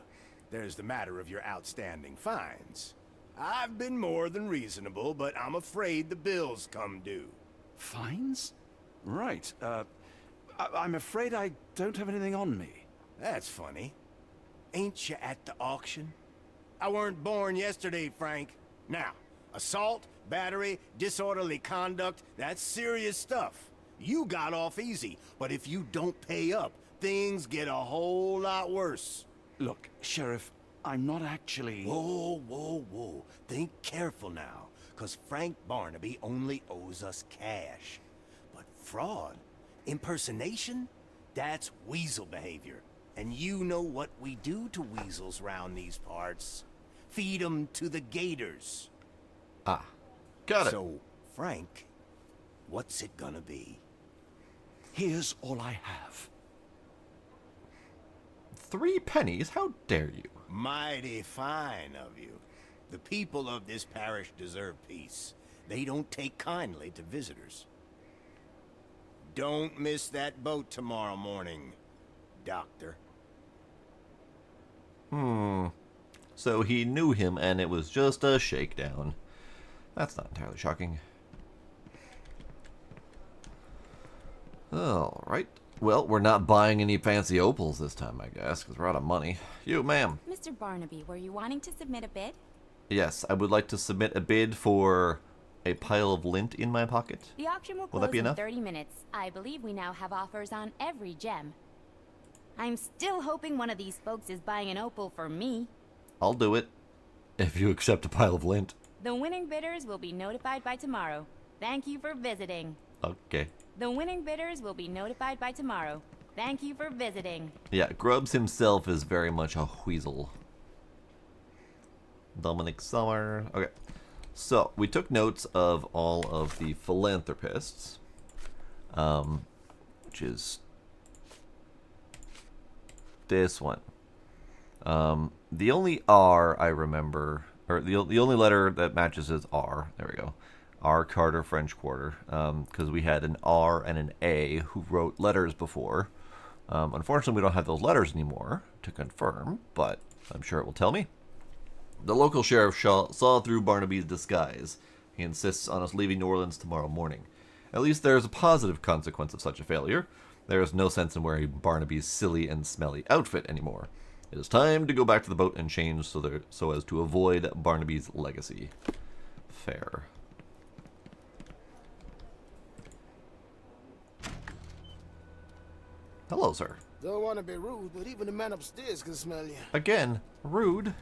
S7: there's the matter of your outstanding fines. I've been more than reasonable, but I'm afraid the bills come due.
S5: Fines? Right, I'm afraid I don't have anything on me.
S7: That's funny. Ain't you at the auction? I weren't born yesterday, Frank. Now, assault, battery, disorderly conduct, that's serious stuff. You got off easy, but if you don't pay up, things get a whole lot worse.
S5: Look, Sheriff, I'm not actually...
S7: Whoa, whoa, whoa. Think careful now, because Frank Barnaby only owes us cash. But fraud, impersonation, that's weasel behavior. And you know what we do to weasels round these parts. Feed them to the gators.
S1: Ah, got it.
S7: So, Frank, what's it gonna be?
S5: Here's all I have.
S1: 3 pennies? How dare you?
S7: Mighty fine of you. The people of this parish deserve peace. They don't take kindly to visitors. Don't miss that boat tomorrow morning, Doctor.
S1: So he knew him and it was just a shakedown. That's not entirely shocking. Alright. Well, we're not buying any fancy opals this time, I guess, because we're out of money. You, ma'am.
S12: Mr. Barnaby, were you wanting to submit a bid?
S1: Yes, I would like to submit a bid for a pile of lint in my pocket.
S12: The auction will
S1: Will that
S12: close
S1: be
S12: in
S1: enough?
S12: 30 minutes. I believe we now have offers on every gem. I'm still hoping one of these folks is buying an opal for me.
S1: I'll do it, if you accept a pile of lint.
S12: The winning bidders will be notified by tomorrow. Thank you for visiting.
S1: Okay.
S12: The winning bidders will be notified by tomorrow. Thank you for visiting.
S1: Yeah, Grubbs himself is very much a weasel. Dominic Summer. Okay. So, we took notes of all of the philanthropists. Which is this one. The only R I remember, or the only letter that matches is R. There we go. R. Carter French Quarter. Because we had an R and an A who wrote letters before. Unfortunately, we don't have those letters anymore to confirm, but I'm sure it will tell me. The local sheriff saw through Barnaby's disguise. He insists on us leaving New Orleans tomorrow morning. At least there is a positive consequence of such a failure. There is no sense in wearing Barnaby's silly and smelly outfit anymore. It is time to go back to the boat and change so as to avoid Barnaby's legacy. Fair. Hello, sir.
S10: Don't want to be rude, but even the man upstairs can smell you.
S1: Again, rude.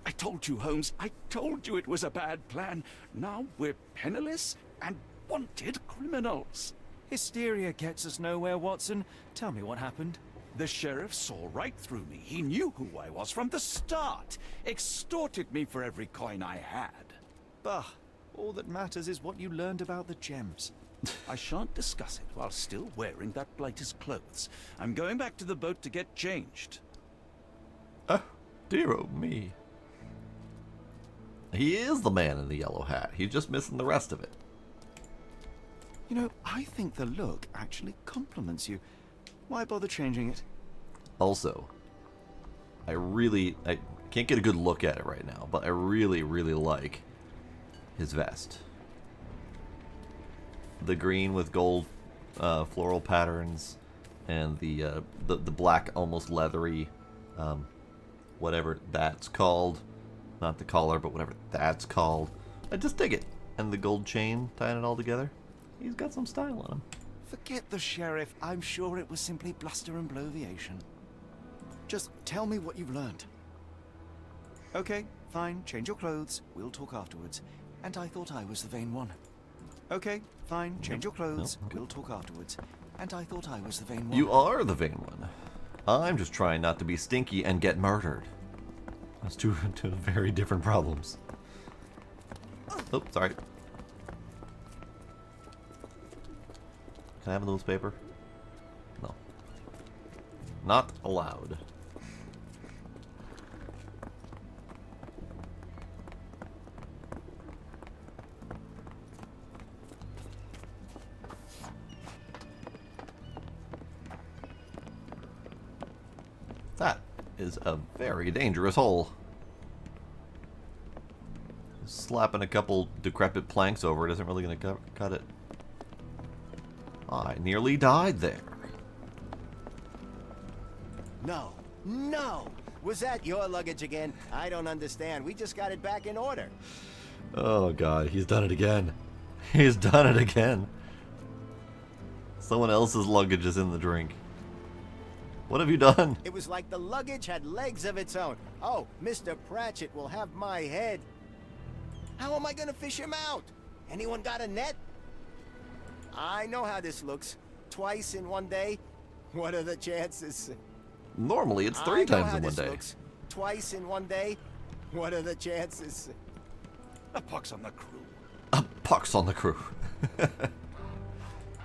S5: I told you, Holmes. I told you it was a bad plan. Now we're penniless and wanted criminals.
S2: Hysteria gets us nowhere, Watson. Tell me what happened.
S5: The sheriff saw right through me. He knew who I was from the start. Extorted me for every coin I had.
S2: Bah, all that matters is what you learned about the gems.
S5: I shan't discuss it while still wearing that blighter's clothes. I'm going back to the boat to get changed.
S1: Oh, dear oh me. He is the man in the yellow hat. He's just missing the rest of it.
S2: You know, I think the look actually compliments you. Why bother changing it?
S1: Also, I can't get a good look at it right now, but I really, really like his vest. The green with gold floral patterns, and the black, almost leathery, whatever that's called. Not the collar, but whatever that's called. I just dig it. And the gold chain tying it all together. He's got some style on him.
S2: Forget the sheriff. I'm sure it was simply bluster and bloviation. Just tell me what you've learned. Okay, fine. Change your clothes. We'll talk afterwards. And I thought I was the vain one. Okay, fine. Change your clothes.
S1: Okay.
S2: We'll talk afterwards. And I thought I was the vain one.
S1: You are the vain one. I'm just trying not to be stinky and get murdered. That's two very different problems. Oh, sorry. Can I have a newspaper? No. Not allowed. That is a very dangerous hole. Slapping a couple decrepit planks over it isn't really going to cut it. I nearly died there.
S7: No, no! Was that your luggage again? I don't understand. We just got it back in order.
S1: Oh god, he's done it again. He's done it again. Someone else's luggage is in the drink. What have you done?
S7: It was like the luggage had legs of its own. Oh, Mr. Pratchett will have my head. How am I gonna fish him out? Anyone got a net? I know how this looks. Twice in one day. What are the chances?
S1: Normally it's 3 times in one day.
S7: Looks. Twice in one day. What are the chances?
S5: A pox on the crew.
S1: A pox on the crew.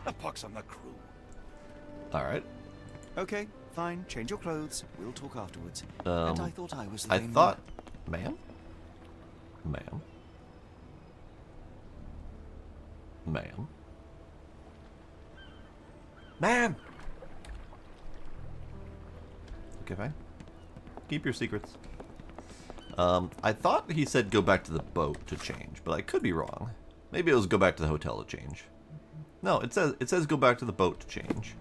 S5: A pox on the crew.
S1: Alright.
S2: Okay, fine. Change your clothes. We'll talk afterwards. And I thought I was the vain
S1: one.
S2: Ma'am?
S1: Ma'am? Ma'am? Ma'am! Okay, fine. Keep your secrets. I thought he said go back to the boat to change, but I could be wrong. Maybe it was go back to the hotel to change. No, it says go back to the boat to change.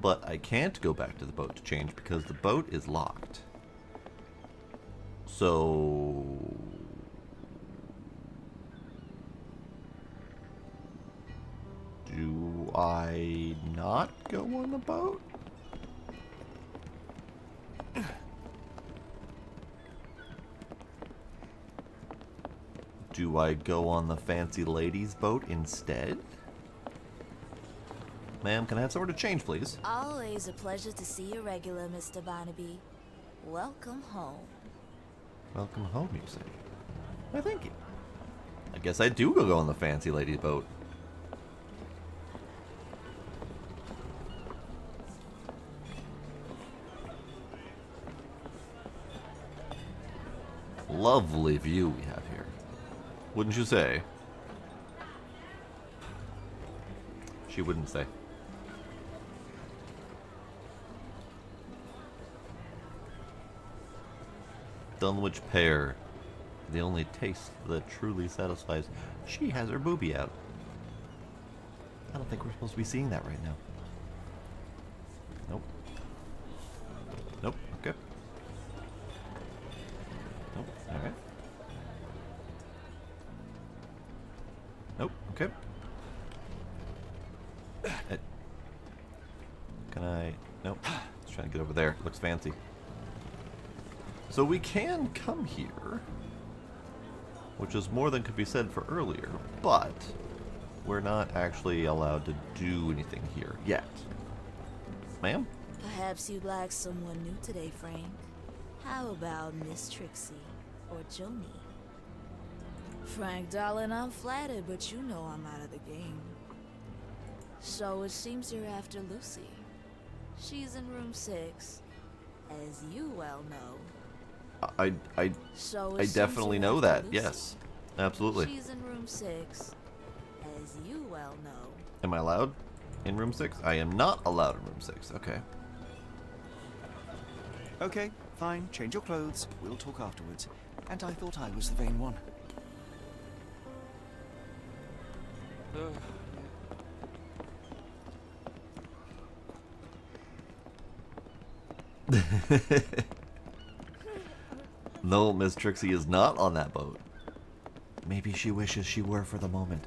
S1: But I can't go back to the boat to change because the boat is locked. So... do I not go on the boat? Do I go on the fancy ladies' boat instead? Ma'am, can I have somewhere to change, please?
S9: Always a pleasure to see you regular, Mr. Barnaby. Welcome home.
S1: Welcome home, you say? Why, thank you. I guess I do go on the fancy ladies' boat. Lovely view we have here. Wouldn't you say? She wouldn't say. Dunwich pear. The only taste that truly satisfies. She has her boobie out. I don't think we're supposed to be seeing that right now. Nope. Nope. Okay. Nope. Alright. Nope. Okay. Can I... Nope. Let's try to get over there. Looks fancy. So we can come here, which is more than could be said for earlier, but we're not actually allowed to do anything here yet. Ma'am?
S9: Perhaps you'd like someone new today, Frank. How about Miss Trixie or Joni? Frank, darling, I'm flattered, but you know I'm out of the game. So it seems you're after Lucy. She's in room 6, as you well know.
S1: I
S9: So
S1: definitely know that. Yes, absolutely.
S9: She's in room 6, as you well know.
S1: Am I allowed in room 6? I am not allowed in room 6. Okay.
S2: Okay, fine. Change your clothes. We'll talk afterwards. And I thought I was the vain one.
S1: No, Miss Trixie is not on that boat. Maybe she wishes she were for the moment.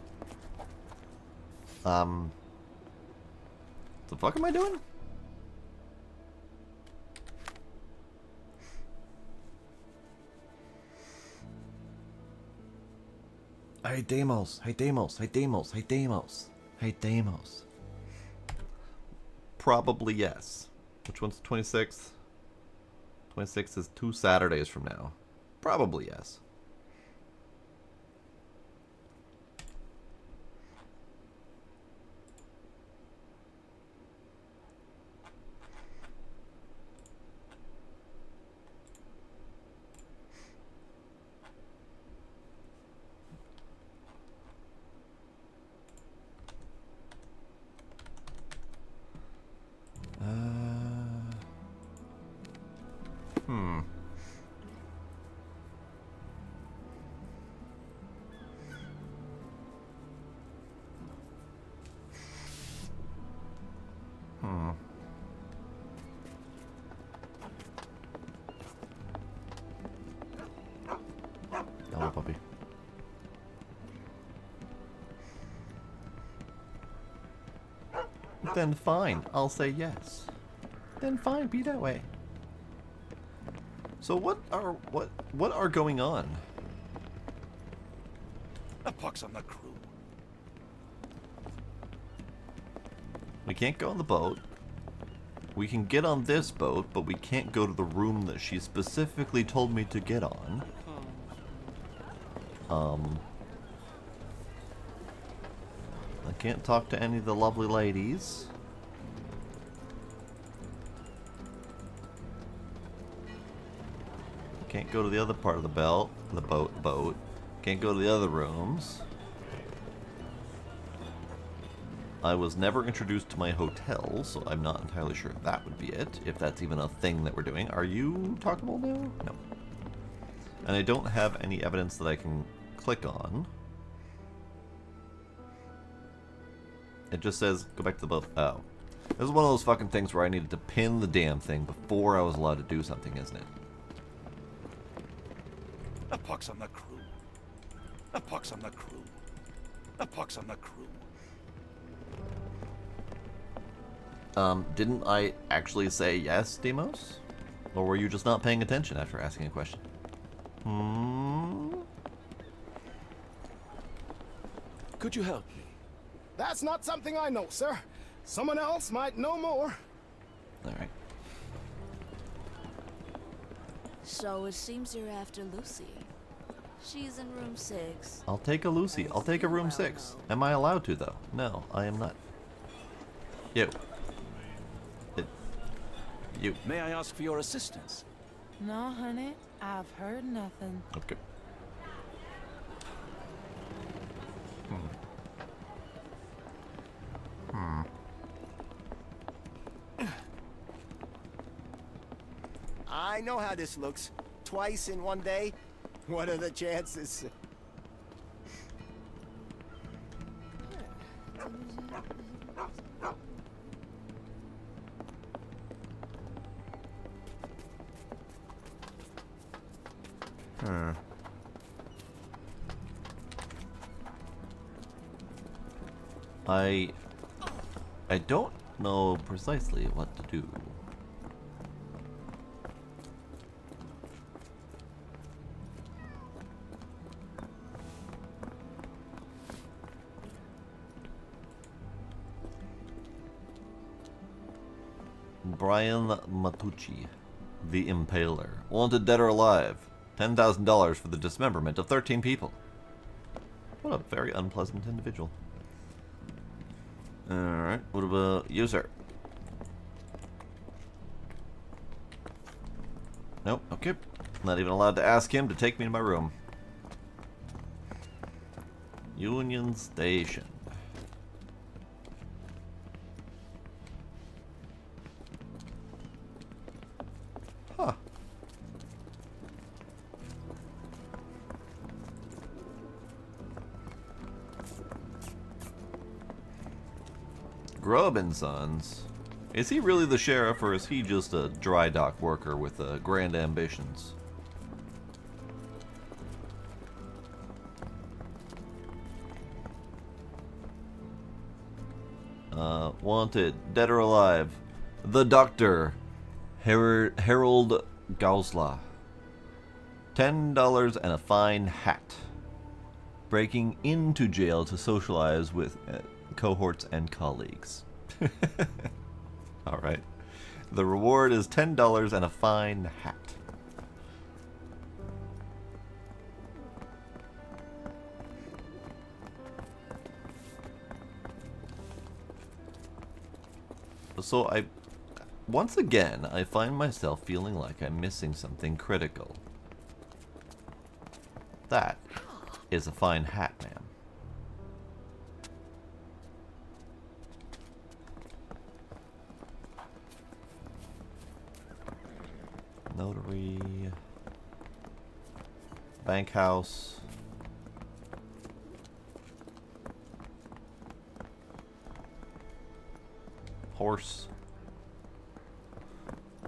S1: The fuck am I doing? Hey Deimos, hey Deimos, hey Deimos, hey Deimos, hey Deimos. Probably yes. Which one's 26th? 26th is 2 Saturdays from now. Probably yes. Hello, puppy. Then fine, I'll say yes. Then fine, be that way. So what are going on?
S5: A pox on the crew.
S1: We can't go on the boat. We can get on this boat, but we can't go to the room that she specifically told me to get on. I can't talk to any of the lovely ladies. Can't go to the other part of the boat. Can't go to the other rooms. I was never introduced to my hotel, so I'm not entirely sure if that would be it, if that's even a thing that we're doing. Are you talkable now? No. And I don't have any evidence that I can click on. It just says, go back to the boat. Oh. This is one of those fucking things where I needed to pin the damn thing before I was allowed to do something, isn't it?
S5: A pox on the crew. A pox on the crew. A pox on the crew.
S1: Didn't I actually say yes, Deimos? Or were you just not paying attention after asking a question?
S5: Could you help me?
S4: That's not something I know, sir. Someone else might know more.
S1: Alright.
S9: So it seems you're after Lucy. She's in room 6.
S1: I'll take a Lucy. I'll take a room 6. Am I allowed to, though? No, I am not. You. You.
S5: May I ask for your assistance?
S13: No, honey. I've heard nothing.
S1: Okay.
S7: I know how this looks. Twice in one day? What are the chances?
S1: I don't know precisely what to do. Brian Matucci, the Impaler. Wanted dead or alive. $10,000 for the dismemberment of 13 people. What a very unpleasant individual. Alright, what about you, sir? Nope, okay. Not even allowed to ask him to take me to my room. Union Station. Huh. Grubb and Sons. Is he really the sheriff, or is he just a dry dock worker with grand ambitions? Wanted, dead or alive. The Doctor, Harold Gausla. $10 and a fine hat. Breaking into jail to socialize with cohorts and colleagues. Alright. The reward is $10 and a fine hat. So once again, I find myself feeling like I'm missing something critical. That is a fine hat, ma'am. Notary. Bank house. Horse.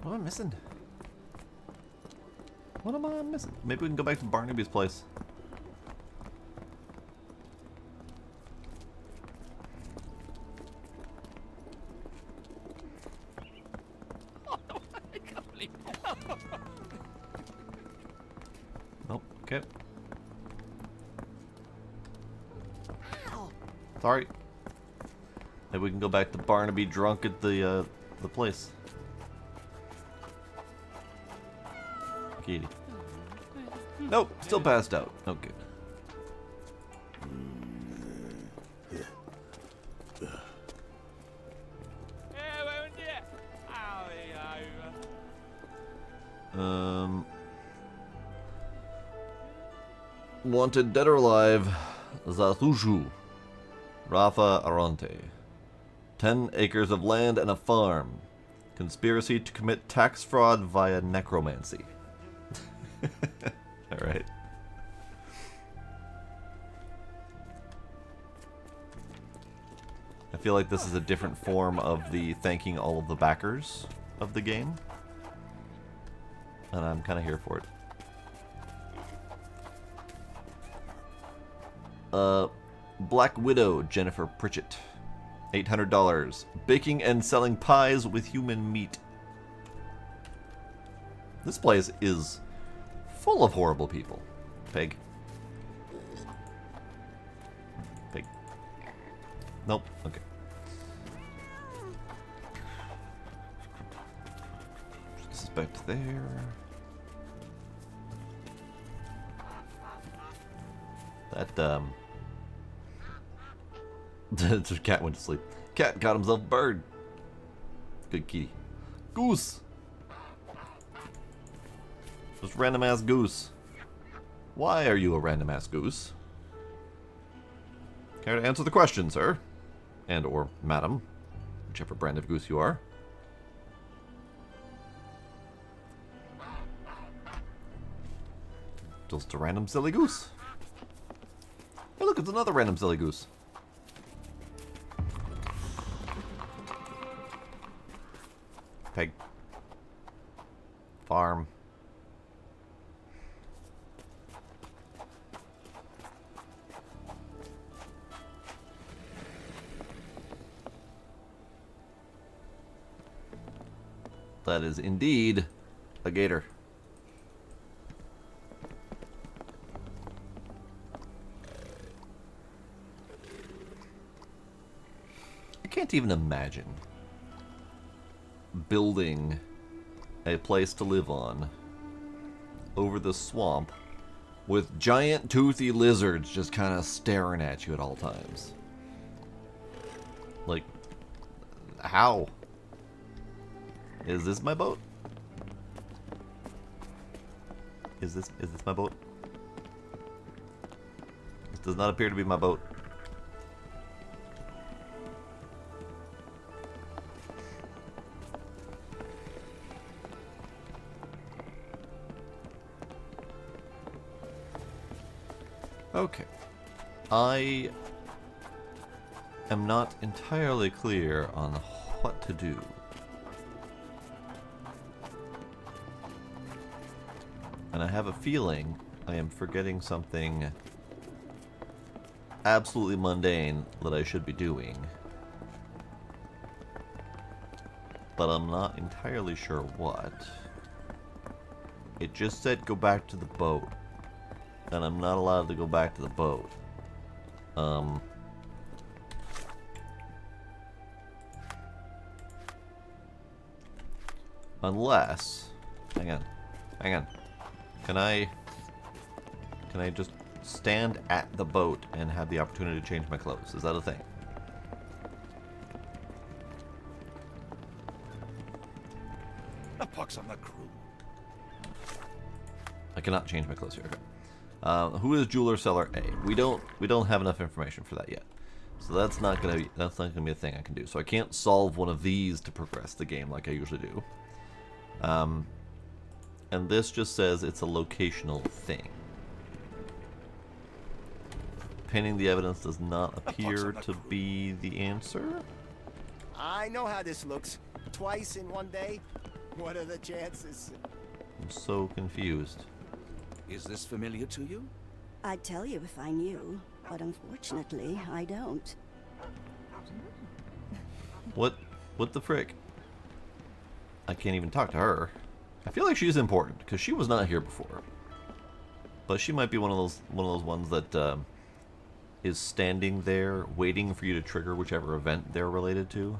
S1: What am I missing? What am I missing? Maybe we can go back to Barnaby's place. Nope. Okay. Sorry. Maybe we can go back to Barnaby drunk at the place. Kitty. Nope, still passed out. Okay. Wanted, dead or alive, Zathuju, Rafa Aronte. 10 acres of land and a farm. Conspiracy to commit tax fraud via necromancy. Alright. I feel like this is a different form of the thanking all of the backers of the game. And I'm kind of here for it. Black Widow, Jennifer Pritchett. $800. Baking and selling pies with human meat. This place is full of horrible people. Pig. Pig. Nope. Okay. Suspect there. That, the cat went to sleep. Cat got himself a bird. Good kitty. Goose. Just random ass goose. Why are you a random ass goose? Care to answer the question, sir? And or madam. Whichever brand of goose you are. Just a random silly goose. Hey look, it's another random silly goose. Pig. Farm. That is indeed a gator. I can't even imagine building a place to live on over the swamp with giant toothy lizards just kind of staring at you at all times. Like, how? Is this my boat? Is this my boat? This does not appear to be my boat. Okay. I am not entirely clear on what to do. And I have a feeling I am forgetting something absolutely mundane that I should be doing. but I'm not entirely sure what. It just said go back to the boat, and I'm not allowed to go back to the boat. Unless, hang on. Can I just stand at the boat and have the opportunity to change my clothes? Is that a thing?
S5: A pox on the crew.
S1: I cannot change my clothes here. Okay. Who is jeweler seller A? We don't have enough information for that yet, so that's not gonna be a thing I can do. So I can't solve one of these to progress the game like I usually do. And this just says it's a locational thing. Painting the evidence does not appear to be the answer.
S7: I know how this looks. Twice in one day? What are the chances?
S1: I'm so confused.
S5: Is this familiar to you?
S14: I'd tell you if I knew, but unfortunately, I don't.
S1: What the frick? I can't even talk to her. I feel like she's important because she was not here before. But she might be one of those ones that is standing there waiting for you to trigger whichever event they're related to.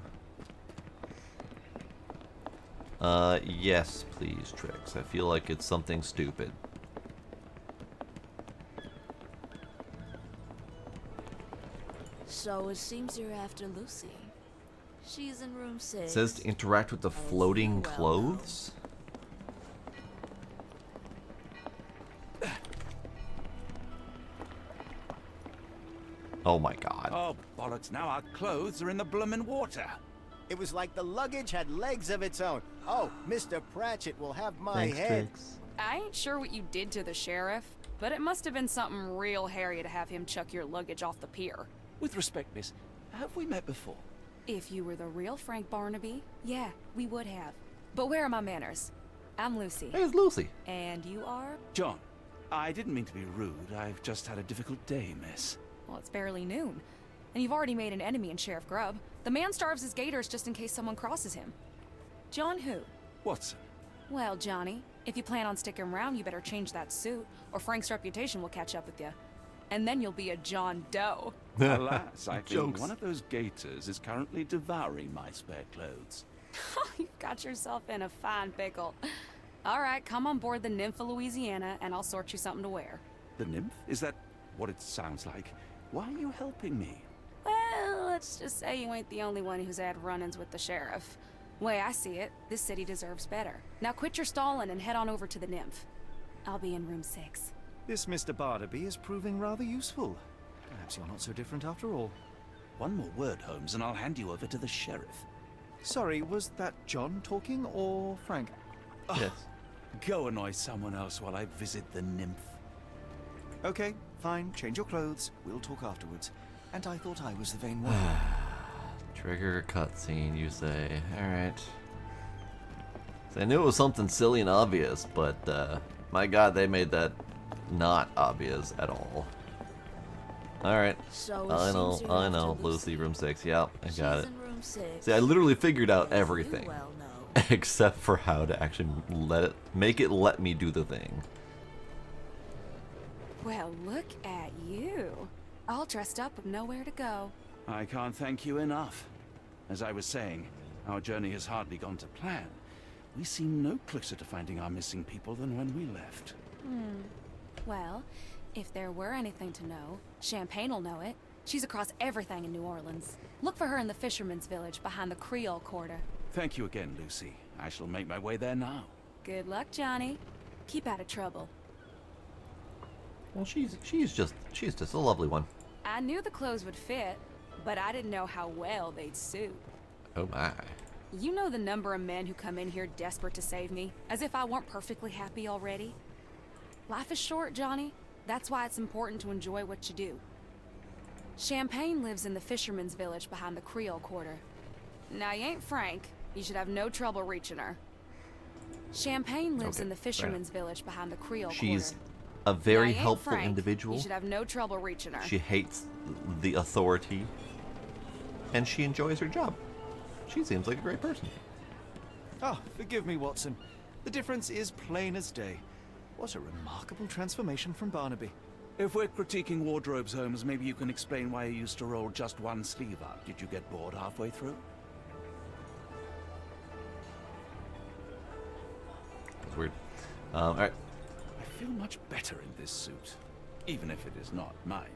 S1: Yes, please, Trix. I feel like it's something stupid.
S9: So it seems you're after Lucy. She's in room 6.
S1: It says to interact with the floating clothes? Oh my god.
S5: Oh, bollocks, now our clothes are in the bloomin' water.
S7: It was like the luggage had legs of its own. Oh, Mr. Pratchett will have my head.
S15: I ain't sure what you did to the sheriff, but it must have been something real hairy to have him chuck your luggage off the pier.
S5: With respect, miss, have we met before?
S15: If you were the real Frank Barnaby, yeah, we would have. But where are my manners? I'm Lucy.
S1: Hey, it's Lucy.
S15: And you are?
S5: John. I didn't mean to be rude. I've just had a difficult day, miss.
S15: Well, it's barely noon. And you've already made an enemy in Sheriff Grubb. The man starves his gators just in case someone crosses him. John who?
S5: Watson.
S15: Well, Johnny, if you plan on sticking around, you better change that suit, or Frank's reputation will catch up with you. And then you'll be a John Doe.
S5: Alas, I think one of those gators is currently devouring my spare clothes.
S15: You've got yourself in a fine pickle. All right, come on board the Nymph of Louisiana, and I'll sort you something to wear.
S5: The nymph? Is that what it sounds like? Why are you helping me?
S15: Well, let's just say you ain't the only one who's had run-ins with the sheriff. Way I see it, this city deserves better. Now quit your stalling and head on over to the Nymph. I'll be in room 6.
S2: This Mr. Barnaby is proving rather useful. Perhaps you're not so different after all.
S5: One more word, Holmes, and I'll hand you over to the sheriff.
S2: Sorry, was that John talking or Frank?
S1: Yes.
S5: Go annoy someone else while I visit the Nymph.
S2: Okay, fine. Change your clothes. We'll talk afterwards. And I thought I was the vain one.
S1: Trigger cutscene, you say. Alright. So I knew it was something silly and obvious, but my god, they made that not obvious at all. Alright.
S9: So
S1: I know. Lucy, room 6. Yep, I got it.
S9: In room 6.
S1: See, I literally figured out
S9: As
S1: everything.
S9: you well know.
S1: Except for how to actually let me do the thing.
S15: Well, look at you. All dressed up with nowhere to go.
S5: I can't thank you enough. As I was saying, our journey has hardly gone to plan. We seem no closer to finding our missing people than when we left.
S15: Well, if there were anything to know, Champagne'll know it. She's across everything in New Orleans. Look for her in the fisherman's village behind the Creole Quarter.
S5: Thank you again, Lucy. I shall make my way there now.
S15: Good luck, Johnny. Keep out of trouble.
S1: Well, she's just a lovely one.
S15: I knew the clothes would fit, but I didn't know how well they'd suit.
S1: Oh my.
S15: You know the number of men who come in here desperate to save me, as if I weren't perfectly happy already? Life is short, Johnny. That's why it's important to enjoy what you do. Champagne lives in the fisherman's village behind the Creole Quarter. Now, you ain't Frank. You should have no trouble reaching her. Champagne lives in the fisherman's village behind the Creole
S1: She's
S15: Quarter.
S1: a very
S15: Now, you ain't
S1: helpful
S15: Frank.
S1: individual.
S15: You should have no trouble reaching her.
S1: She hates the authority, and she enjoys her job. She seems like a great person.
S2: Ah, forgive me, Watson. The difference is plain as day. What a remarkable transformation from Barnaby.
S5: If we're critiquing wardrobes, Holmes, maybe you can explain why you used to roll just one sleeve up. Did you get bored halfway through?
S1: That's weird. Alright.
S5: I feel much better in this suit, even if it is not mine.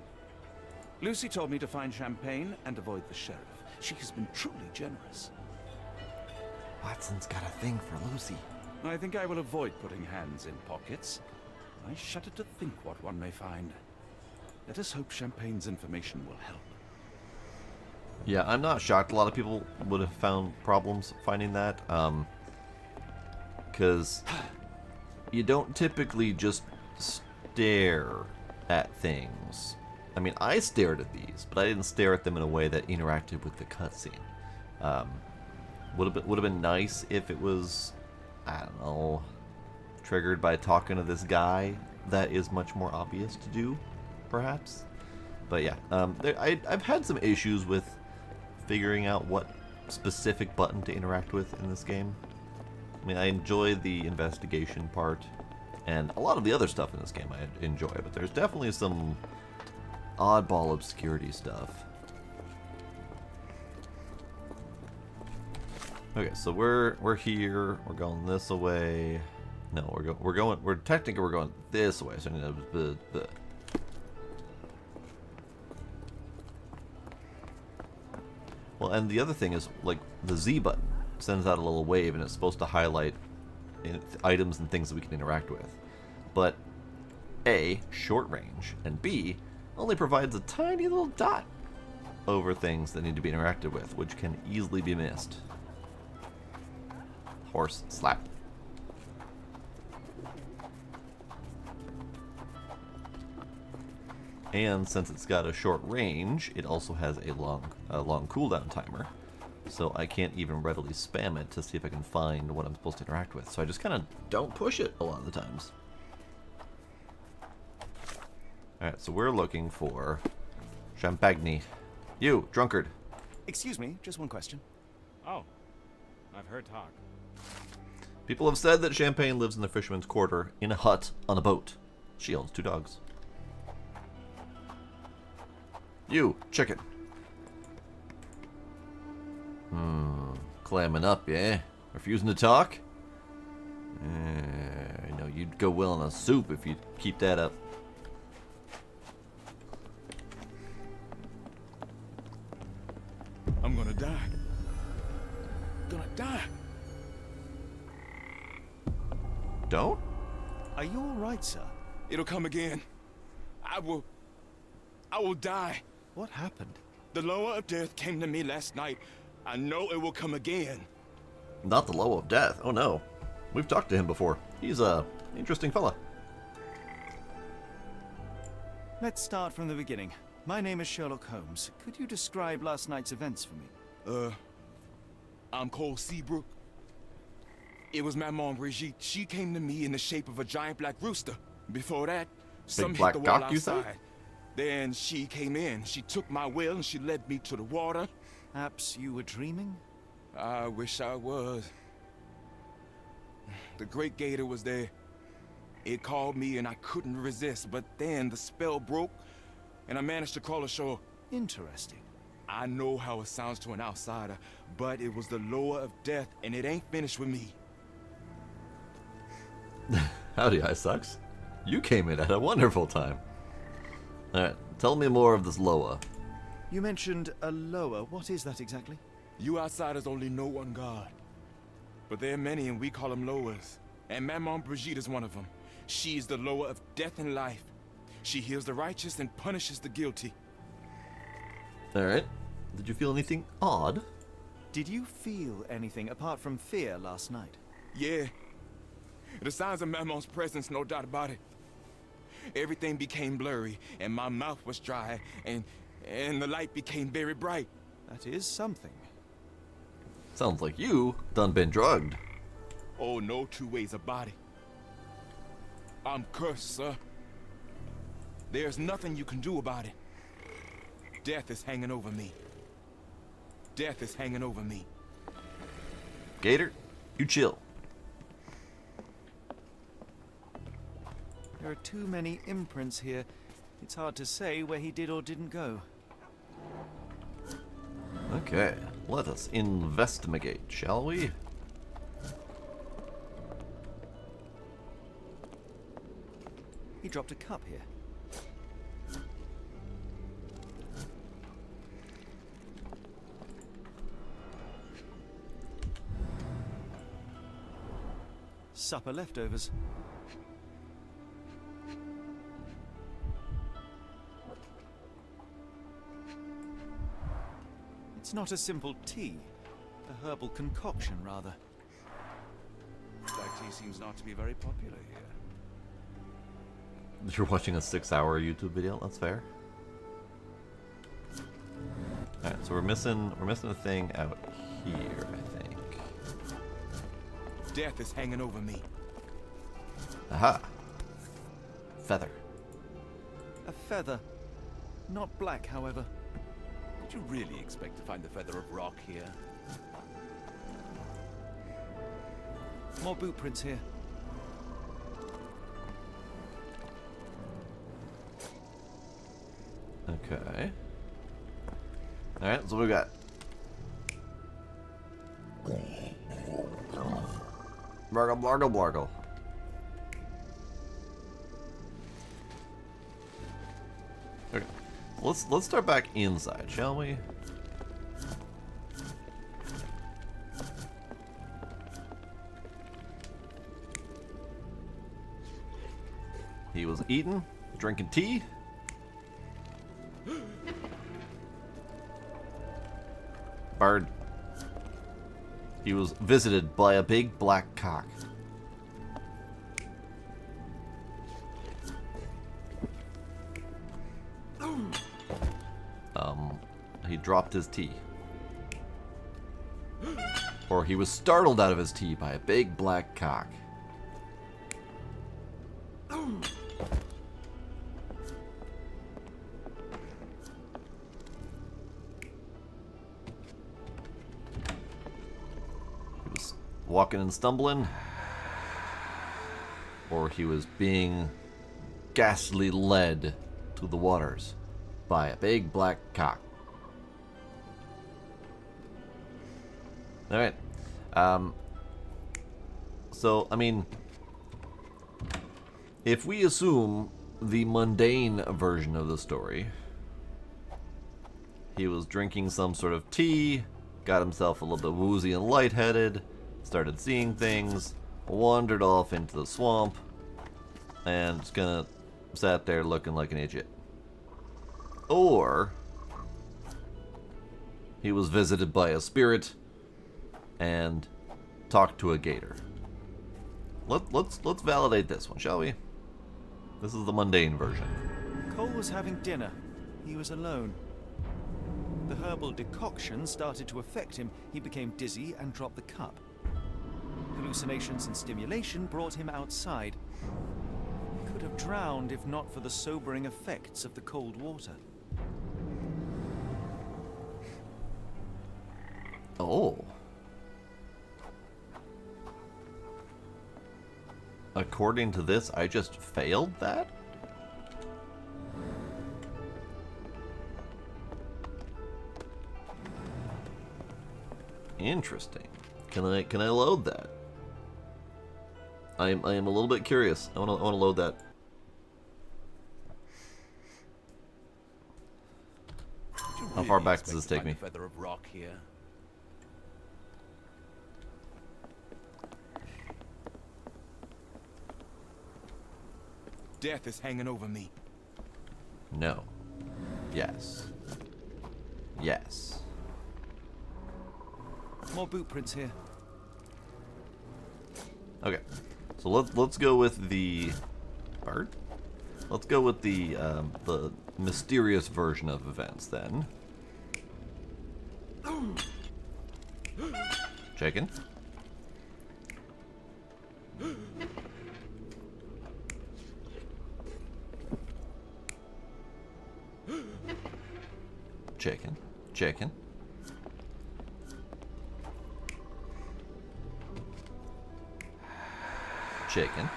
S5: Lucy told me to find champagne and avoid the sheriff. She has been truly generous.
S1: Watson's got a thing for Lucy.
S5: I think I will avoid putting hands in pockets. I shudder to think what one may find. Let us hope Champagne's information will help.
S1: Yeah, I'm not shocked a lot of people would have found problems finding that. Because you don't typically just stare at things. I mean, I stared at these, but I didn't stare at them in a way that interacted with the cutscene. Would have been nice if it was, I don't know, triggered by talking to this guy. That is much more obvious to do, perhaps. But yeah, I've had some issues with figuring out what specific button to interact with in this game. I mean, I enjoy the investigation part, and a lot of the other stuff in this game I enjoy, but there's definitely some oddball obscurity stuff. Okay, so we're here. We're going this way. No, we're going this way. So I need the. Well, and the other thing is, like, the Z button sends out a little wave, and it's supposed to highlight items and things that we can interact with. But A, short range, and B, only provides a tiny little dot over things that need to be interacted with, which can easily be missed. Horse slap. And since it's got a short range, it also has a long cooldown timer. So I can't even readily spam it to see if I can find what I'm supposed to interact with. So I just kind of don't push it a lot of the times. Alright, so we're looking for Champagne. You, drunkard.
S2: Excuse me, just one question.
S8: Oh, I've heard talk.
S1: People have said that Champagne lives in the fisherman's quarter in a hut on a boat. She owns 2 dogs. You, chicken. Clamming up, yeah? Refusing to talk? I know you'd go well in a soup if you'd keep that up.
S5: I'm gonna die. Gonna die.
S1: Don't?
S2: Are you alright, sir?
S16: It'll come again. I will die.
S2: What happened?
S16: The lower of death came to me last night. I know it will come again.
S1: Not the low of death. Oh no. We've talked to him before. He's a interesting fella.
S2: Let's start from the beginning. My name is Sherlock Holmes. Could you describe last night's events for me?
S16: I'm Cole Seabrook. It was Maman Brigitte. She came to me in the shape of a giant black rooster. Before that, some hit the wall outside. Then she came in. She took my will and she led me to the water.
S2: Perhaps you were dreaming?
S16: I wish I was. The Great Gator was there. It called me and I couldn't resist, but then the spell broke and I managed to crawl ashore.
S2: Interesting.
S16: I know how it sounds to an outsider, but it was the lower of death and it ain't finished with me.
S1: Howdy, Sucks. You came in at a wonderful time. Alright, tell me more of this Loa.
S2: You mentioned a Loa. What is that exactly?
S16: You outsiders only know one God. But there are many and we call them Loas. And Maman Brigitte is one of them. She is the Loa of death and life. She heals the righteous and punishes the guilty.
S1: Alright. Did you feel anything odd?
S2: Did you feel anything apart from fear last night?
S16: Yeah. The signs of Maman's presence, no doubt about it. Everything became blurry, and my mouth was dry, and the light became very bright.
S2: That is something.
S1: Sounds like you done been drugged.
S16: Oh, no 2 ways about it. I'm cursed, sir. There's nothing you can do about it. Death is hanging over me. Death is hanging over me.
S1: Gator, You chill.
S2: There are too many imprints here. It's hard to say where he did or didn't go.
S1: Okay, let us investigate, shall we?
S2: He dropped a cup here. Supper leftovers. It's not a simple tea. A herbal concoction, rather.
S5: Black tea seems not to be very popular here.
S1: You're watching a 6-hour YouTube video. That's fair. All right, so we're missing a thing out here, I think.
S16: Death is hanging over me.
S1: Aha. Feather.
S2: A feather. Not black, however.
S5: Did you really expect to find the feather of rock here?
S2: More boot prints here.
S1: Okay. Alright, so what we got? Blargle, blargle, blargle. Okay. Let's start back inside, shall we? He was eating, drinking tea. Bird. He was visited by a big black cock. He dropped his tea. Or he was startled out of his tea by a big black cock. Walking and stumbling, or he was being ghastly led to the waters by a big black cock. All right. So, I mean, if we assume the mundane version of the story, he was drinking some sort of tea, got himself a little bit woozy and lightheaded, started seeing things, wandered off into the swamp, and just kinda sat there looking like an idiot. Or he was visited by a spirit and talked to a gator. Let's validate this one, shall we? This is the mundane version.
S2: Cole was having dinner. He was alone. The herbal decoction started to affect him. He became dizzy and dropped the cup. Hallucinations and stimulation brought him outside. He could have drowned if not for the sobering effects of the cold water.
S1: Oh. According to this, I just failed that? Interesting. Can I load that? I am a little bit curious. I wanna load that. How far back does this take me?
S5: Feather of rock here.
S16: Death is hanging over me.
S1: No. Yes. Yes.
S2: More boot prints here.
S1: Okay. So let's go with the bird. Let's go with the mysterious version of events then. Chicken. Chicken. Chicken. chicken.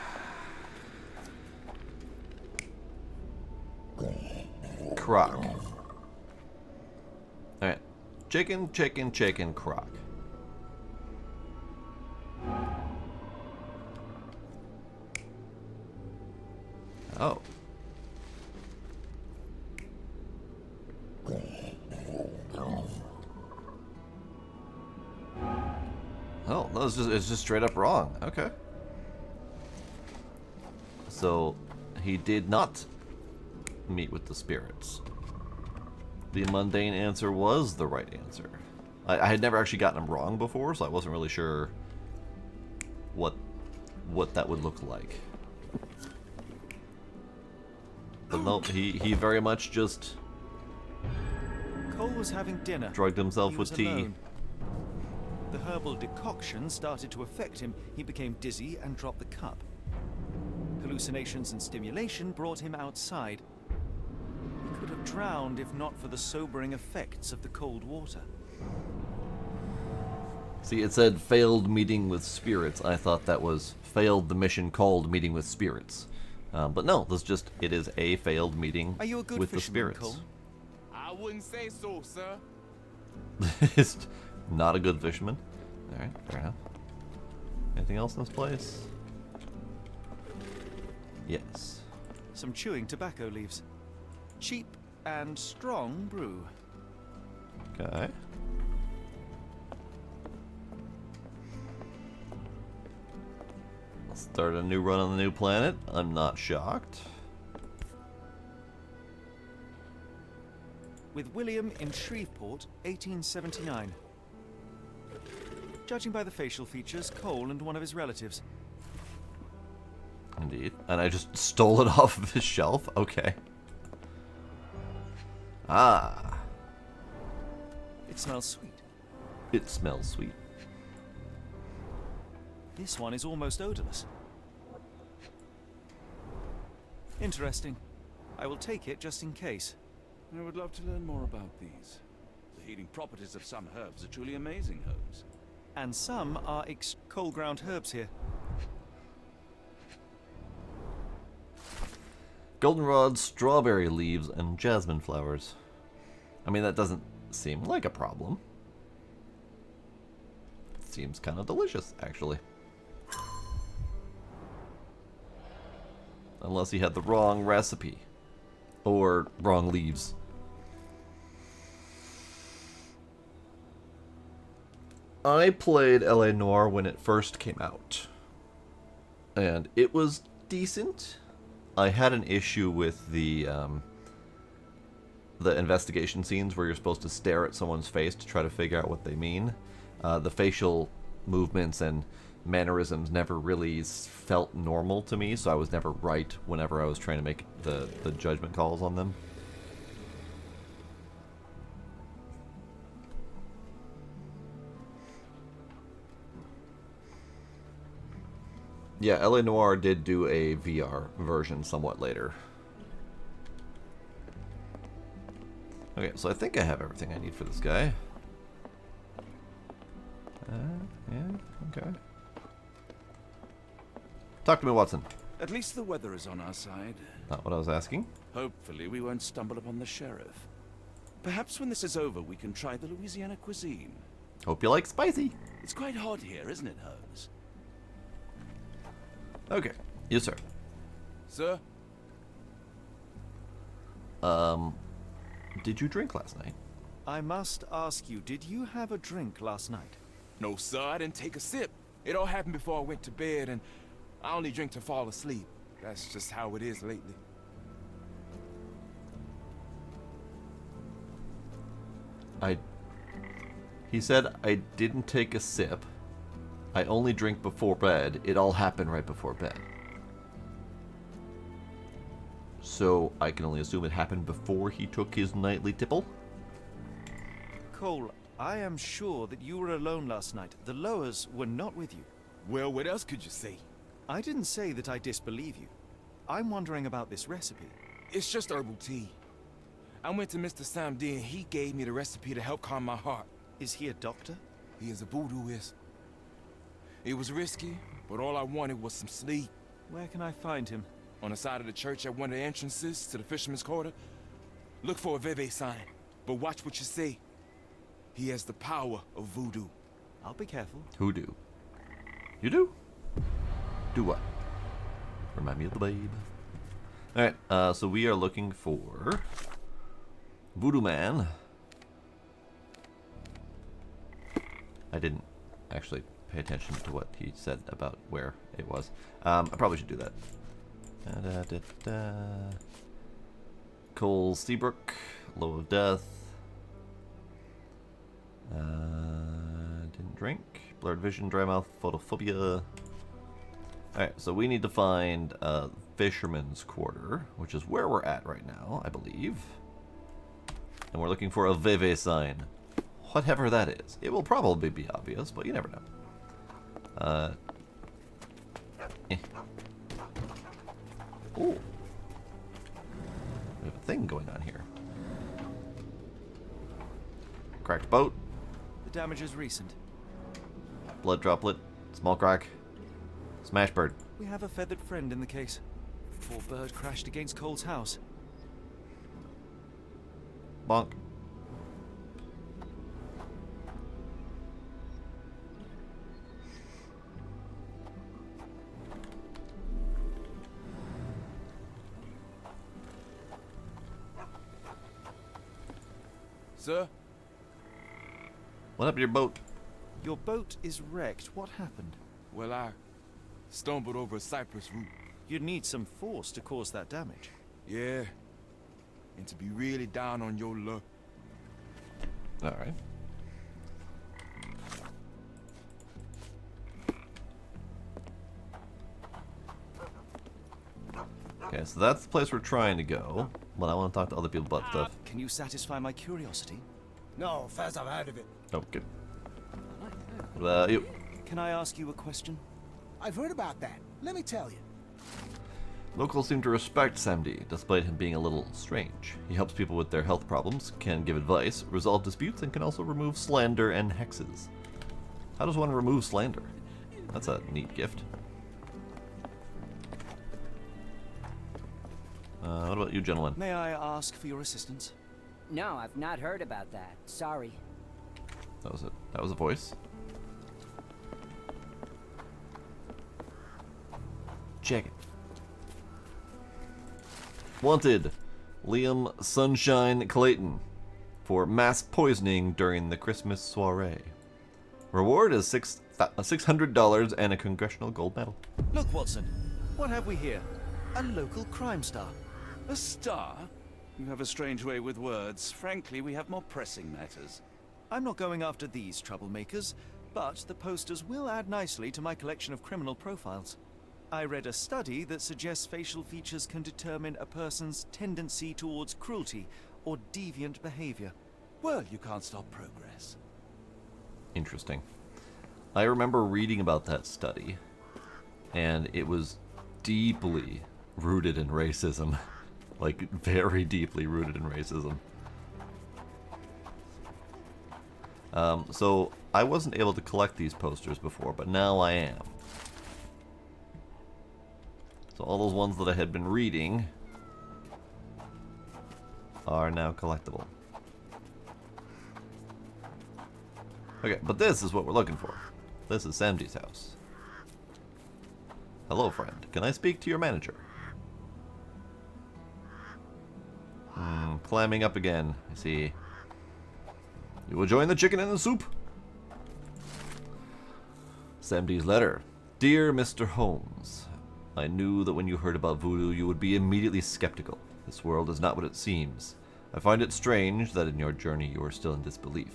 S1: Croc. Alright. Chicken, chicken, chicken, croc. Oh. Oh, no, it's just straight up wrong. Okay. So, he did not meet with the spirits. The mundane answer was the right answer. I had never actually gotten him wrong before, so I wasn't really sure what that would look like. But no, he very much just
S2: Cole was having dinner.
S1: Drugged himself
S2: He
S1: with
S2: was
S1: tea.
S2: alone. The herbal decoction started to affect him. He became dizzy and dropped the cup. Hallucinations and stimulation brought him outside. He could have drowned if not for the sobering effects of the cold water.
S1: See, it said failed meeting with spirits. I thought that was failed the mission called meeting with spirits. But no, this just, it is a failed meeting
S2: Are you a good
S1: with the
S2: fisherman,
S1: spirits.
S2: Cole?
S16: I wouldn't say so, sir.
S1: It's not a good fisherman. Alright, fair enough. Anything else in this place? Yes.
S2: Some chewing tobacco leaves. Cheap and strong brew.
S1: Okay. Start a new run on the new planet. I'm not shocked.
S2: With William in Shreveport, 1879. Judging by the facial features, Cole and one of his relatives.
S1: Indeed. And I just stole it off of his shelf? Okay. Ah.
S2: It smells sweet.
S1: It smells sweet.
S2: This one is almost odorless. Interesting. I will take it just in case.
S5: I would love to learn more about these. The healing properties of some herbs are truly amazing, Holmes.
S2: And some are cold ground herbs here.
S1: Goldenrod, strawberry leaves, and jasmine flowers. I mean, that doesn't seem like a problem. It seems kind of delicious, actually. Unless he had the wrong recipe. Or wrong leaves. I played L.A. Noire when it first came out. And it was decent. I had an issue with the investigation scenes where you're supposed to stare at someone's face to try to figure out what they mean. The facial movements and mannerisms never really felt normal to me, so I was never right whenever I was trying to make the judgment calls on them. Yeah, L.A. Noire did do a VR version somewhat later. Okay, so I think I have everything I need for this guy. Yeah, okay. Talk to me, Watson.
S5: At least the weather is on our side.
S1: Not what I was asking.
S5: Hopefully we won't stumble upon the sheriff. Perhaps when this is over we can try the Louisiana cuisine.
S1: Hope you like spicy.
S5: It's quite hot here, isn't it, Holmes?
S1: Okay. Yes, sir.
S5: Sir?
S1: Did you drink last night?
S2: I must ask you, did you have a drink last night?
S16: No, sir, I didn't take a sip. It all happened before I went to bed, and I only drink to fall asleep. That's just how it is lately.
S1: He said I didn't take a sip. I only drink before bed. It all happened right before bed. So I can only assume it happened before he took his nightly tipple?
S2: Cole, I am sure that you were alone last night. The Lowers were not with you.
S16: Well, what else could you say?
S2: I didn't say that I disbelieve you. I'm wondering about this recipe.
S16: It's just herbal tea. I went to Mr. Samdi and he gave me the recipe to help calm my heart.
S2: Is he a doctor?
S16: He is a voodooist. It was risky, but all I wanted was some sleep.
S2: Where can I find him?
S16: On the side of the church at one of the entrances to the Fisherman's Quarter. Look for a Veve sign, but watch what you say. He has the power of voodoo.
S2: I'll be careful.
S1: Hoodoo. You do? Do what? Remind me of the babe. Alright, so we are looking for Voodoo Man. I didn't actually pay attention to what he said about where it was. I probably should do that. Cole Seabrook, Low of Death. Didn't drink. Blurred vision, dry mouth, photophobia. Alright, so we need to find Fisherman's Quarter, which is where we're at right now, I believe. And we're looking for a Veve sign. Whatever that is. It will probably be obvious, but you never know. Ooh. We have a thing going on here. Cracked boat.
S2: The damage is recent.
S1: Blood droplet. Small crack. Smash bird.
S2: We have a feathered friend in the case. Poor bird crashed against Cole's house.
S1: Bonk.
S16: Sir?
S1: What happened to your boat?
S2: Your boat is wrecked. What happened?
S16: Well, I stumbled over a cypress root.
S2: You'd need some force to cause that damage.
S16: Yeah. And to be really down on your luck.
S1: Alright. Okay, so that's the place we're trying to go, but I want to talk to other people about stuff.
S2: Can you satisfy my curiosity?
S7: No, first I've heard of it.
S1: Okay. What about you?
S2: Can I ask you a question?
S10: I've heard about that. Let me tell you.
S1: Locals seem to respect Samdi, despite him being a little strange. He helps people with their health problems, can give advice, resolve disputes, and can also remove slander and hexes. How does one remove slander? That's a neat gift. What about you, gentlemen?
S2: May I ask for your assistance?
S17: No, I've not heard about that. Sorry.
S1: That was a voice. Check it. Wanted, Liam Sunshine Clayton for mass poisoning during the Christmas soiree. Reward is $600 and a Congressional Gold Medal.
S2: Look, Watson. What have we here? A local crime star.
S5: A star? You have a strange way with words. Frankly, we have more pressing matters.
S2: I'm not going after these troublemakers, but the posters will add nicely to my collection of criminal profiles. I read a study that suggests facial features can determine a person's tendency towards cruelty or deviant behavior.
S5: Well, you can't stop progress.
S1: Interesting. I remember reading about that study, and it was deeply rooted in racism. Like, very deeply rooted in racism. So, I wasn't able to collect these posters before, but now I am. So all those ones that I had been reading are now collectible. Okay, but this is what we're looking for. This is Samdi's house. Hello, friend. Can I speak to your manager? Clamming up again. I see. You will join the chicken in the soup? Samdi's letter. Dear Mr. Holmes, I knew that when you heard about voodoo you would be immediately skeptical. This world is not what it seems. I find it strange that in your journey you are still in disbelief.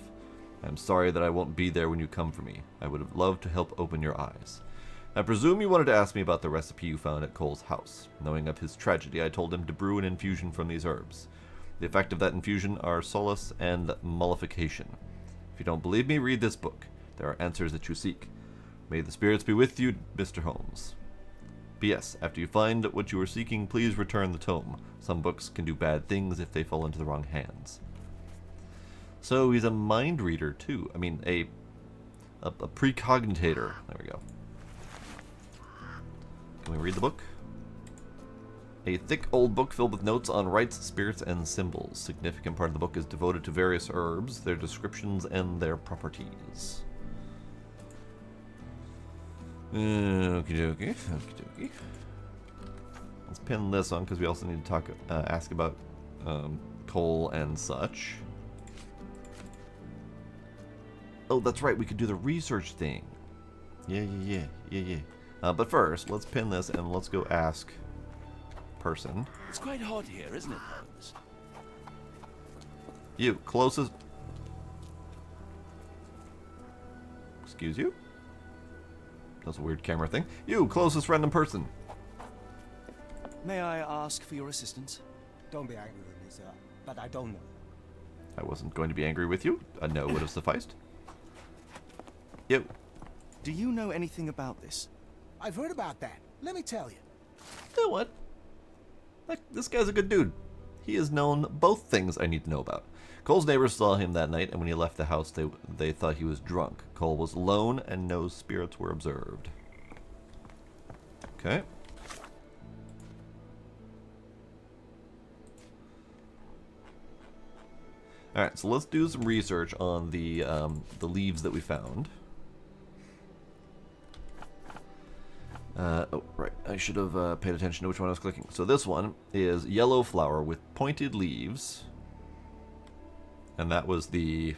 S1: I am sorry that I won't be there when you come for me. I would have loved to help open your eyes. I presume you wanted to ask me about the recipe you found at Cole's house. Knowing of his tragedy, I told him to brew an infusion from these herbs. The effect of that infusion are solace and mollification. If you don't believe me, read this book. There are answers that you seek. May the spirits be with you, Mr. Holmes. P.S. After you find what you are seeking, please return the tome. Some books can do bad things if they fall into the wrong hands. So he's a mind reader too. I mean, a precogitator. There we go. Can we read the book? A thick old book filled with notes on rites, spirits, and symbols. Significant part of the book is devoted to various herbs, their descriptions, and their properties. Okie dokie, okie dokie. Let's pin this on because we also need to talk, ask about coal and such. Oh, that's right, we could do the research thing. Yeah. But first, let's pin this and let's go ask person.
S5: It's quite hot here, isn't it, Holmes?
S1: You, closest... Excuse you? That's a weird camera thing. You, closest friend in person.
S2: May I ask for your assistance?
S18: Don't be angry with me, sir, but I don't know.
S1: I wasn't going to be angry with you. A no would have sufficed. You.
S2: Do you know anything about this?
S10: I've heard about that. Let me tell you.
S1: You know what? This guy's a good dude. He has known both things I need to know about. Cole's neighbors saw him that night, and when he left the house, they thought he was drunk. Cole was alone, and no spirits were observed. Okay. Alright, so let's do some research on the leaves that we found. Oh, right. I should have paid attention to which one I was clicking. So this one is yellow flower with pointed leaves. And that was the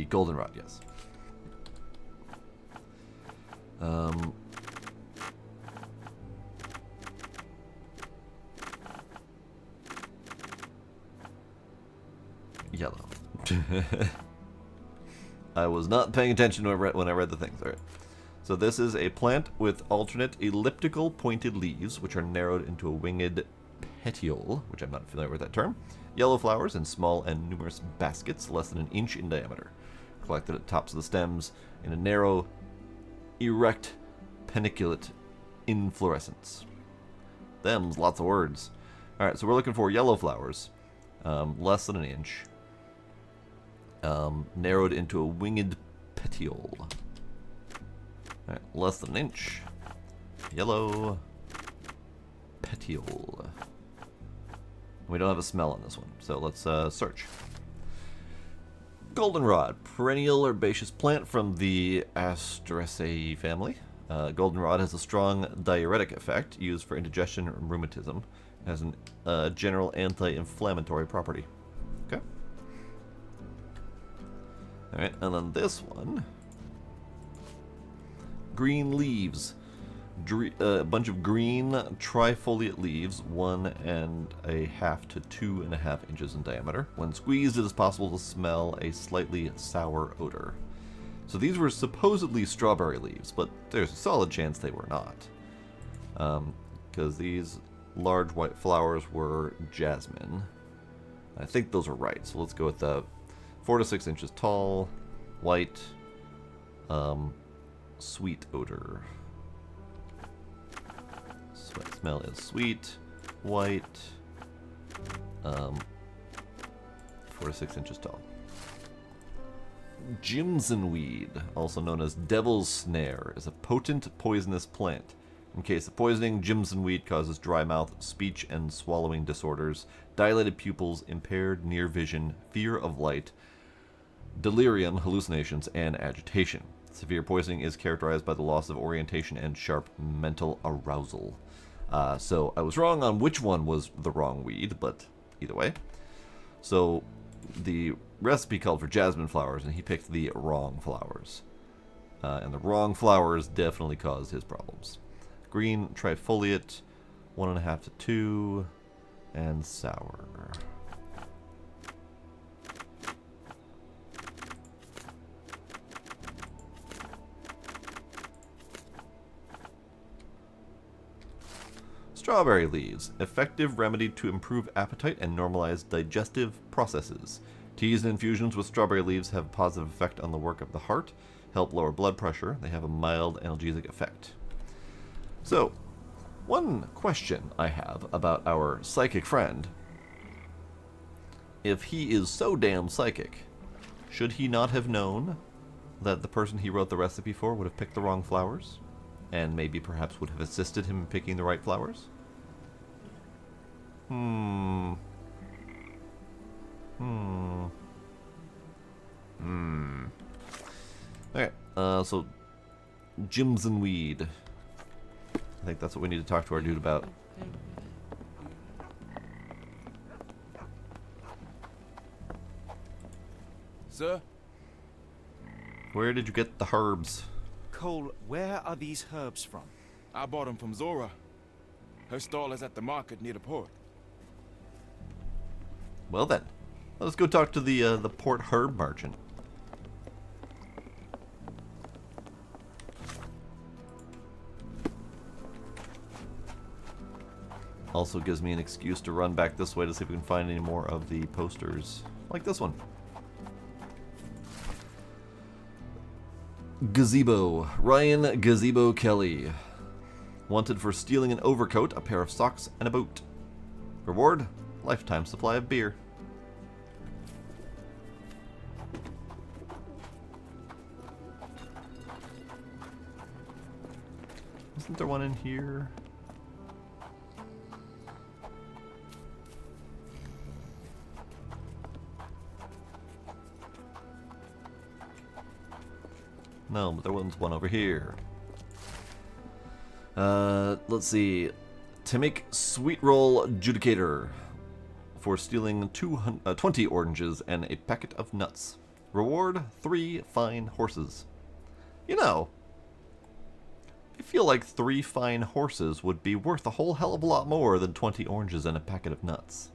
S1: goldenrod, yes. Yellow. I was not paying attention when I read the things. All right. So this is a plant with alternate elliptical pointed leaves, which are narrowed into a winged petiole, which I'm not familiar with that term. Yellow flowers in small and numerous baskets, less than an inch in diameter, collected at the tops of the stems in a narrow, erect, paniculate inflorescence. Them's lots of words. All right, so we're looking for yellow flowers, less than an inch. Narrowed into a winged petiole. Alright, less than an inch. Yellow petiole. We don't have a smell on this one, so let's search. Goldenrod, perennial herbaceous plant from the Asteraceae family. Goldenrod has a strong diuretic effect, used for indigestion and rheumatism. It has a general anti-inflammatory property. Okay. Alright, and then this one. Green leaves. A bunch of green trifoliate leaves, 1.5 to 2.5 inches in diameter. When squeezed, it is possible to smell a slightly sour odor. So these were supposedly strawberry leaves, but there's a solid chance they were not. Because these large white flowers were jasmine. I think those are right, so let's go with the 4 to 6 inches tall, white, sweet odor. Smell is sweet, white, 4 to 6 inches tall. Jimsonweed, also known as devil's snare, is a potent poisonous plant. In case of poisoning, Jimsonweed causes dry mouth, speech and swallowing disorders, dilated pupils, impaired near vision, fear of light, delirium, hallucinations, and agitation. Severe poisoning is characterized by the loss of orientation and sharp mental arousal. So I was wrong on which one was the wrong weed, but either way. So the recipe called for jasmine flowers, and he picked the wrong flowers. And the wrong flowers definitely caused his problems. Green trifoliate, 1.5 to 2, and sour. Strawberry leaves, effective remedy to improve appetite and normalize digestive processes. Teas and infusions with strawberry leaves have a positive effect on the work of the heart, help lower blood pressure, they have a mild analgesic effect. So, one question I have about our psychic friend. If he is so damn psychic, should he not have known that the person he wrote the recipe for would have picked the wrong flowers, and maybe perhaps would have assisted him in picking the right flowers? Okay, so Jimson weed. I think that's what we need to talk to our dude about.
S16: Sir?
S1: Where did you get the herbs?
S2: Cole, where are these herbs from?
S16: I bought them from Zora. Her stall is at the market near the port.
S1: Well then, let's go talk to the port herb merchant. Also gives me an excuse to run back this way to see if we can find any more of the posters, like this one. Gazebo. Ryan Gazebo Kelly. Wanted for stealing an overcoat, a pair of socks, and a boot. Reward? Lifetime supply of beer. Isn't there one in here? No, but there was one over here. Let's see. Timmick Sweet Roll Judicator for stealing 20 oranges and a packet of nuts. Reward, 3 fine horses. You know, I feel like 3 fine horses would be worth a whole hell of a lot more than 20 oranges and a packet of nuts.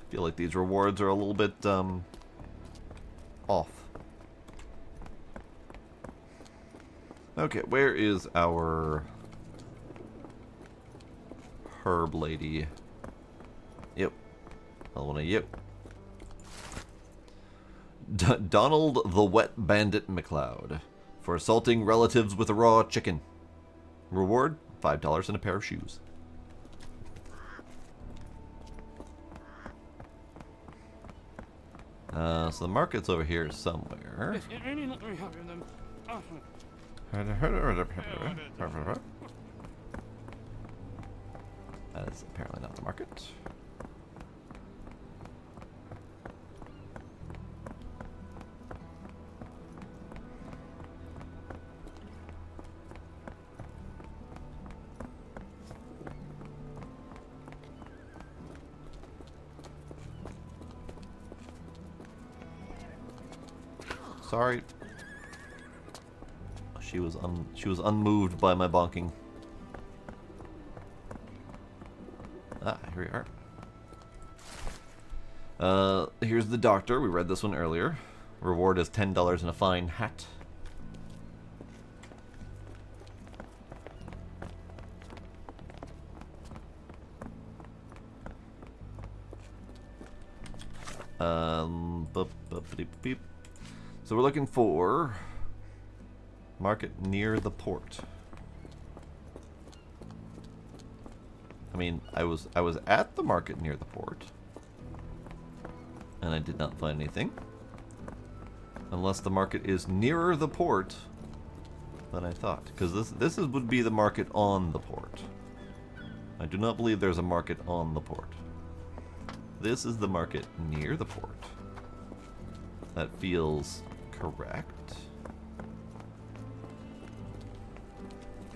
S1: I feel like these rewards are a little bit, off. Okay, where is our herb lady? Yep. I want to yep. Donald the Wet Bandit McLeod for assaulting relatives with a raw chicken. Reward, $5 and a pair of shoes. So the market's over here somewhere. That is apparently not the market. Sorry. She was unmoved by my bonking. Ah, here we are. Here's the doctor. We read this one earlier. Reward is $10 and a fine hat. So we're looking for market near the port. I mean, I was at the market near the port, and I did not find anything. Unless the market is nearer the port than I thought, because this would be the market on the port. I do not believe there's a market on the port. This is the market near the port. That feels correct.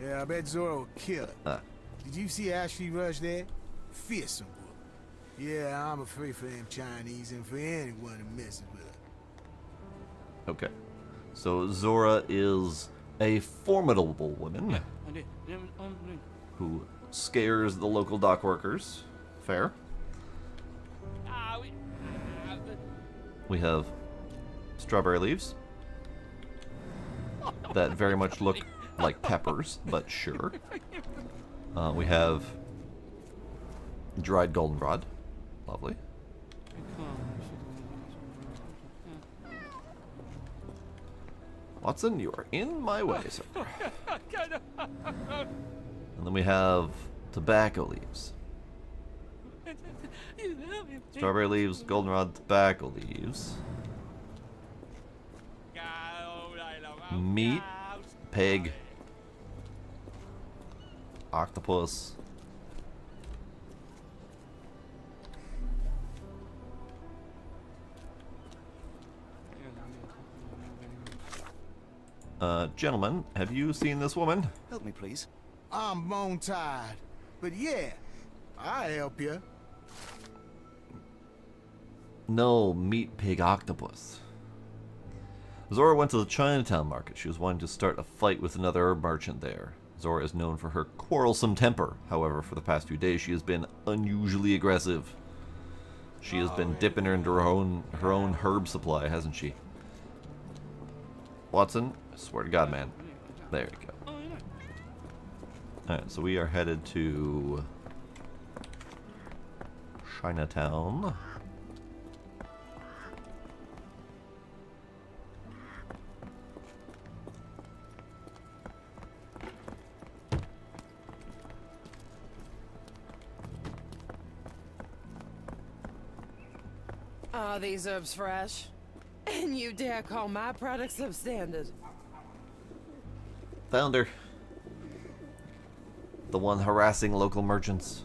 S10: Yeah, I bet Zora will kill it. Did you see Ashley Rush there? Fearsome woman. Yeah, I'm afraid for them Chinese and for anyone who messes with her.
S1: Okay. So Zora is a formidable woman who scares the local dock workers. Fair. We have strawberry leaves that very much look like peppers, but sure. We have dried goldenrod. Lovely. Watson, you are in my way, sir. And then we have tobacco leaves. Strawberry leaves, goldenrod, tobacco leaves. Meat, pig, octopus. Gentlemen, have you seen this woman?
S2: Help me, please.
S10: I'm bone tired, but yeah, I'll help you.
S1: No, meat, pig, octopus. Zora went to the Chinatown market. She was wanting to start a fight with another herb merchant there. Zora is known for her quarrelsome temper. However, for the past few days, she has been unusually aggressive. She has been dipping into her own herb supply, hasn't she? Watson, I swear to God, man. There you go. Alright, so we are headed to Chinatown.
S13: Are these herbs fresh? And you dare call my products substandard?
S1: Found her. The one harassing local merchants.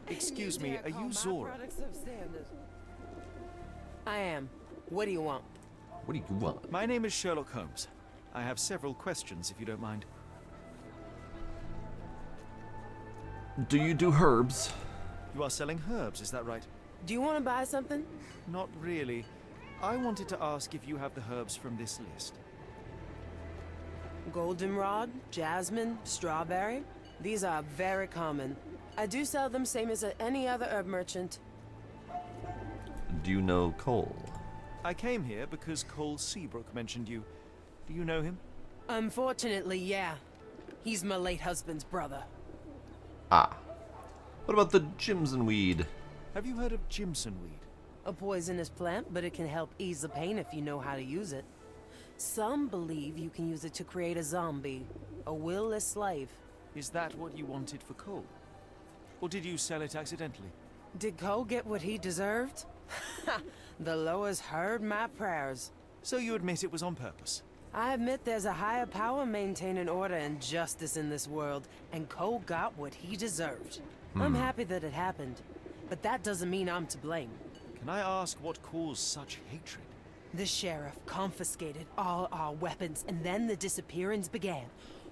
S2: Excuse me, are you Zora?
S13: I am. What do you want?
S1: What do you want?
S2: My name is Sherlock Holmes. I have several questions, if you don't mind.
S1: Do you do herbs?
S2: You are selling herbs, is that right?
S13: Do you want to buy something?
S2: Not really. I wanted to ask if you have the herbs from this list.
S13: Goldenrod, jasmine, strawberry. These are very common. I do sell them same as any other herb merchant.
S1: Do you know Cole?
S2: I came here because Cole Seabrook mentioned you. Do you know him?
S13: Unfortunately, yeah. He's my late husband's brother.
S1: Ah. What about the Jimson weed?
S2: Have you heard of Jimson weed?
S13: A poisonous plant, but it can help ease the pain if you know how to use it. Some believe you can use it to create a zombie, a willless slave.
S2: Is that what you wanted for Cole? Or did you sell it accidentally?
S13: Did Cole get what he deserved? The Loas heard my prayers.
S2: So you admit it was on purpose?
S13: I admit there's a higher power maintaining order and justice in this world, and Cole got what he deserved. I'm happy that it happened, but that doesn't mean I'm to blame.
S2: Can I ask what caused such hatred?
S13: The sheriff confiscated all our weapons, and then the disappearance began.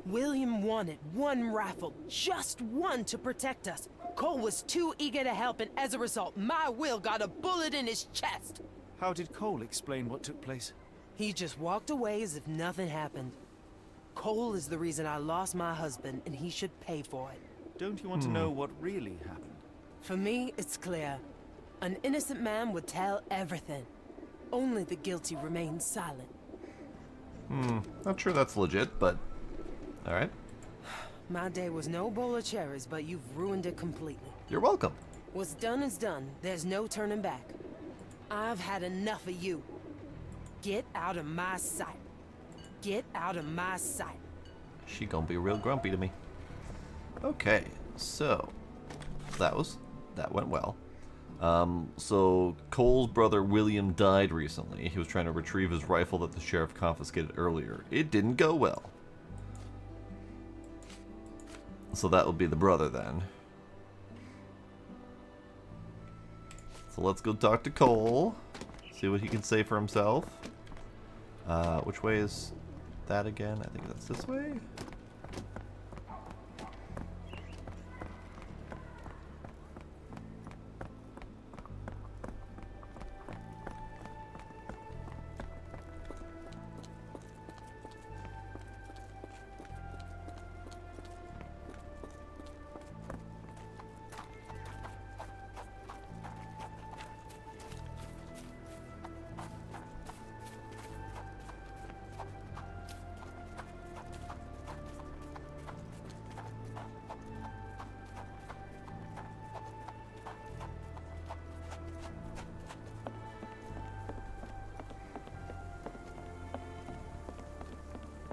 S13: William wanted one rifle, just one, to protect us. Cole was too eager to help, and as a result, my Will got a bullet in his chest.
S2: How did Cole explain what took place?
S13: He just walked away as if nothing happened. Cole is the reason I lost my husband, and he should pay for it.
S2: Don't you want to know what really happened?
S13: For me, it's clear. An innocent man would tell everything. Only the guilty remain silent.
S1: Not sure that's legit, but alright.
S13: My day was no bowl of cherries, but you've ruined it completely.
S1: You're welcome.
S13: What's done is done. There's no turning back. I've had enough of you. Get out of my sight. Get out of my sight.
S1: She gonna be real grumpy to me. Okay, so that went well. So Cole's brother William died recently. He was trying to retrieve his rifle that the sheriff confiscated earlier. It didn't go well. So that would be the brother then. So let's go talk to Cole. See what he can say for himself. Which way is that again? I think that's this way.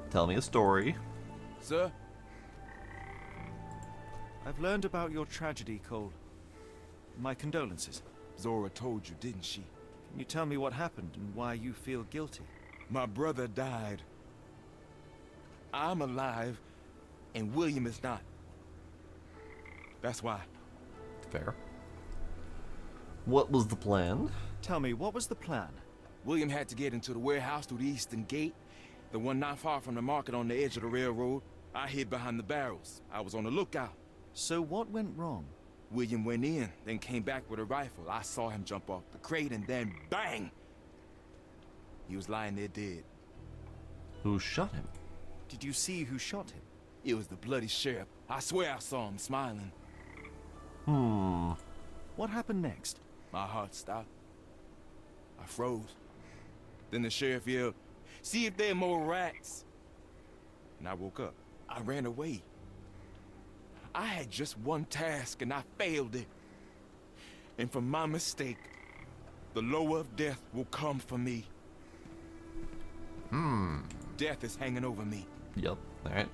S1: Tell me a story.
S16: Sir?
S2: I've learned about your tragedy, Cole. My condolences.
S16: Zora told you, didn't she?
S2: Can you tell me what happened and why you feel guilty?
S16: My brother died. I'm alive, and William is not. That's why.
S1: Fair. What was the plan?
S2: Tell me, what was the plan?
S16: William had to get into the warehouse through the eastern gate, the one not far from the market on the edge of the railroad. I hid behind the barrels. I was on the lookout.
S2: So what went wrong?
S16: William went in, then came back with a rifle. I saw him jump off the crate, and then bang! He was lying there dead.
S1: Who shot him?
S2: Did you see who shot him?
S16: It was the bloody sheriff. I swear I saw him smiling.
S2: What happened next?
S16: My heart stopped. I froze. Then the sheriff yelled, "See if there are more rats." And I woke up. I ran away. I had just one task and I failed it. And for my mistake, the lower of death will come for me. Death is hanging over me.
S1: Yep, alright.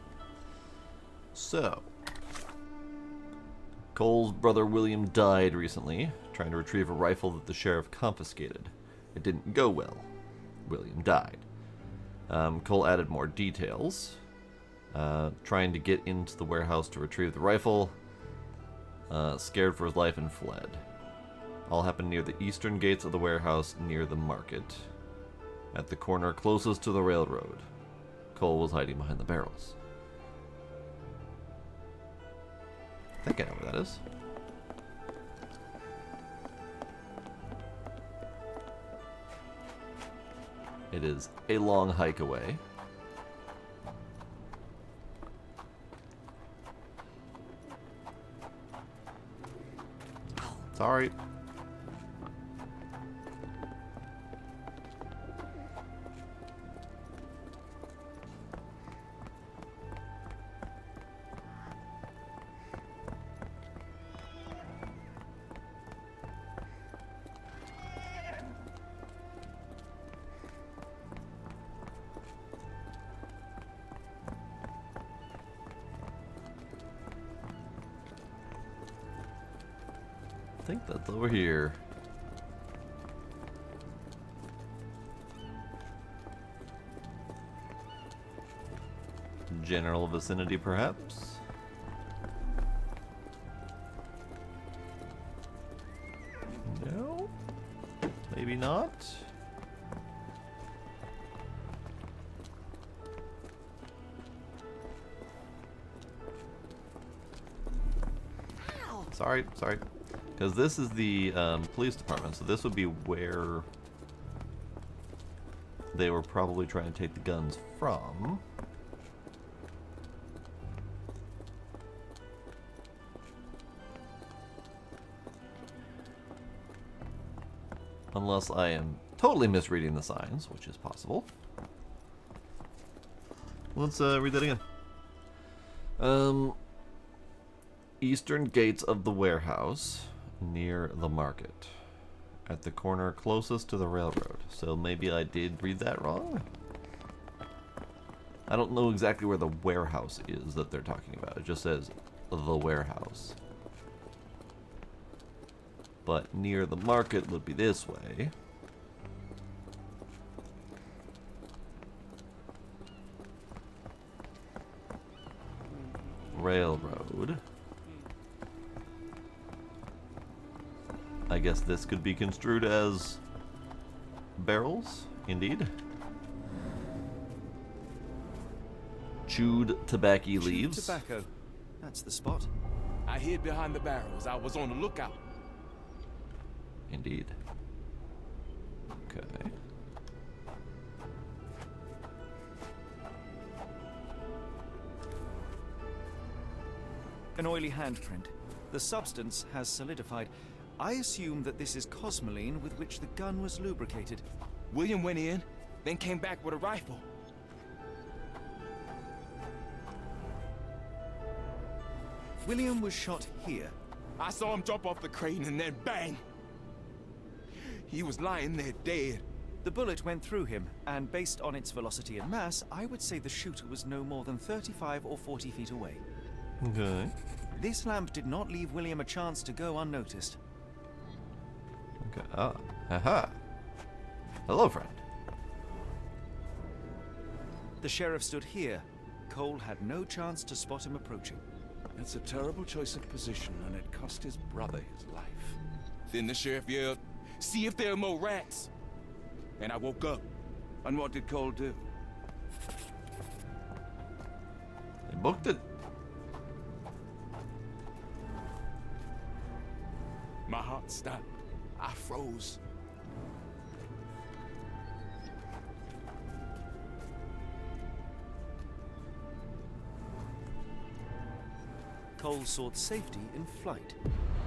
S1: So, Cole's brother William died recently, trying to retrieve a rifle that the sheriff confiscated. It didn't go well. William died. Cole added more details. Trying to get into the warehouse to retrieve the rifle. Scared for his life and fled. All happened near the eastern gates of the warehouse near the market. At the corner closest to the railroad. Cole was hiding behind the barrels. I think I know where that is. It is a long hike away. Sorry. I think that's over here. General vicinity, perhaps? No? Maybe not? Sorry. Because this is the police department, so this would be where they were probably trying to take the guns from. Unless I am totally misreading the signs, which is possible. Let's read that again. Eastern gates of the warehouse near the market. At the corner closest to the railroad. So maybe I did read that wrong? I don't know exactly where the warehouse is that they're talking about. It just says the warehouse. But near the market would be this way. Railroad. I guess this could be construed as barrels, indeed. Chewed tobacco leaves.
S2: Chewed tobacco. That's the spot.
S16: I hid behind the barrels. I was on the lookout.
S1: Indeed. Okay.
S2: An oily handprint. The substance has solidified. I assume that this is cosmoline with which the gun was lubricated.
S16: William went in, then came back with a rifle.
S2: William was shot here.
S16: I saw him jump off the crate and then bang! He was lying there dead.
S2: The bullet went through him, and based on its velocity and mass, I would say the shooter was no more than 35 or 40 feet away.
S1: Okay.
S2: This lamp did not leave William a chance to go unnoticed.
S1: Okay. Ah. Haha. Hello, friend.
S2: The sheriff stood here, Cole had no chance to spot him approaching.
S5: That's a terrible choice of position, and it cost his brother his life. Then the sheriff yelled, "See if there are more rats!" And I woke up. And what did Cole do?
S1: They booked it.
S5: My heart stopped. I froze.
S2: Cole sought safety in flight.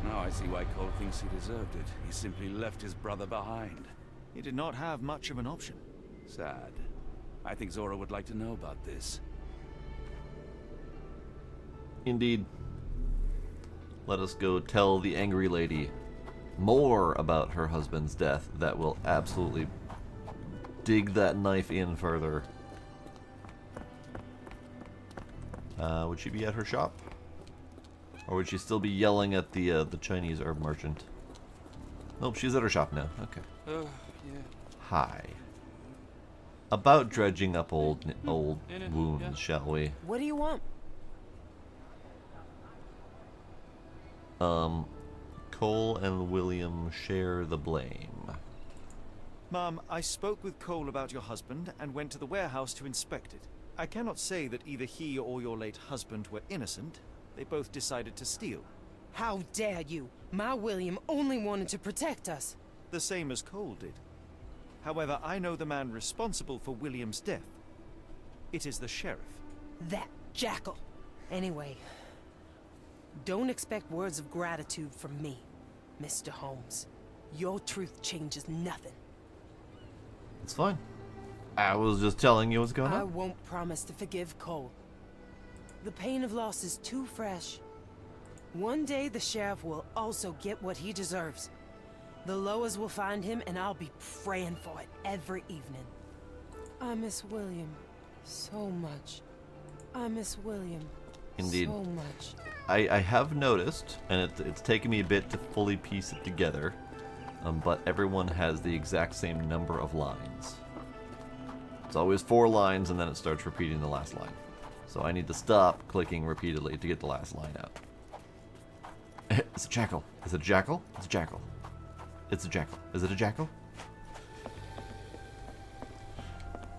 S5: Now I see why Cole thinks he deserved it. He simply left his brother behind.
S2: He did not have much of an option.
S5: Sad. I think Zora would like to know about this.
S1: Indeed. Let us go tell the angry lady more about her husband's death that will absolutely dig that knife in further. Would she be at her shop? Or would she still be yelling at the Chinese herb merchant? Nope, she's at her shop now. Okay.
S11: Yeah.
S1: Hi. About dredging up old wounds, shall we?
S13: What do you want?
S1: Cole and William share the blame.
S2: Ma'am, I spoke with Cole about your husband and went to the warehouse to inspect it. I cannot say that either he or your late husband were innocent. They both decided to steal.
S13: How dare you? My William only wanted to protect us.
S2: The same as Cole did. However, I know the man responsible for William's death. It is the sheriff.
S13: That jackal. Anyway, don't expect words of gratitude from me, Mr. Holmes. Your truth changes nothing.
S1: It's fine. I was just telling you what's going on.
S13: I won't promise to forgive Cole. The pain of loss is too fresh. One day the sheriff will also get what he deserves. The Loas will find him, and I'll be praying for it every evening. I miss William so much. I miss William.
S1: Indeed.
S13: So much.
S1: I have noticed, and it's taken me a bit to fully piece it together, but everyone has the exact same number of lines. It's always 4 lines, and then it starts repeating the last line. So I need to stop clicking repeatedly to get the last line out. It's a jackal. Is it a jackal? It's a jackal. It's a jackal. Is it a jackal?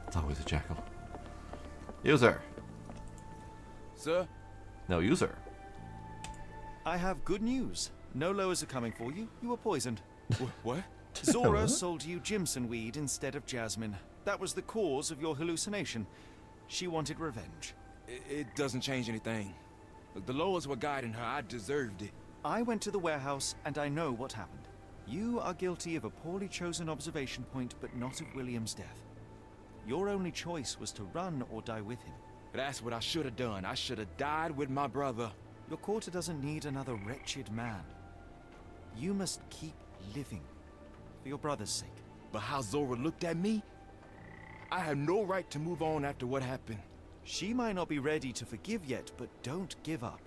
S1: It's always a jackal. You, sir.
S5: Sir?
S1: No, you, sir.
S2: I have good news. No Loas are coming for you. You were poisoned.
S5: What?
S2: Zora sold you Jimson weed instead of jasmine. That was the cause of your hallucination. She wanted revenge.
S16: It doesn't change anything. Look, the Loas were guiding her. I deserved it.
S2: I went to the warehouse, and I know what happened. You are guilty of a poorly chosen observation point, but not of William's death. Your only choice was to run or die with him.
S16: That's what I should have done. I should have died with my brother.
S2: Your quarter doesn't need another wretched man. You must keep living, for your brother's sake.
S16: But how Zora looked at me? I have no right to move on after what happened.
S2: She might not be ready to forgive yet, but don't give up.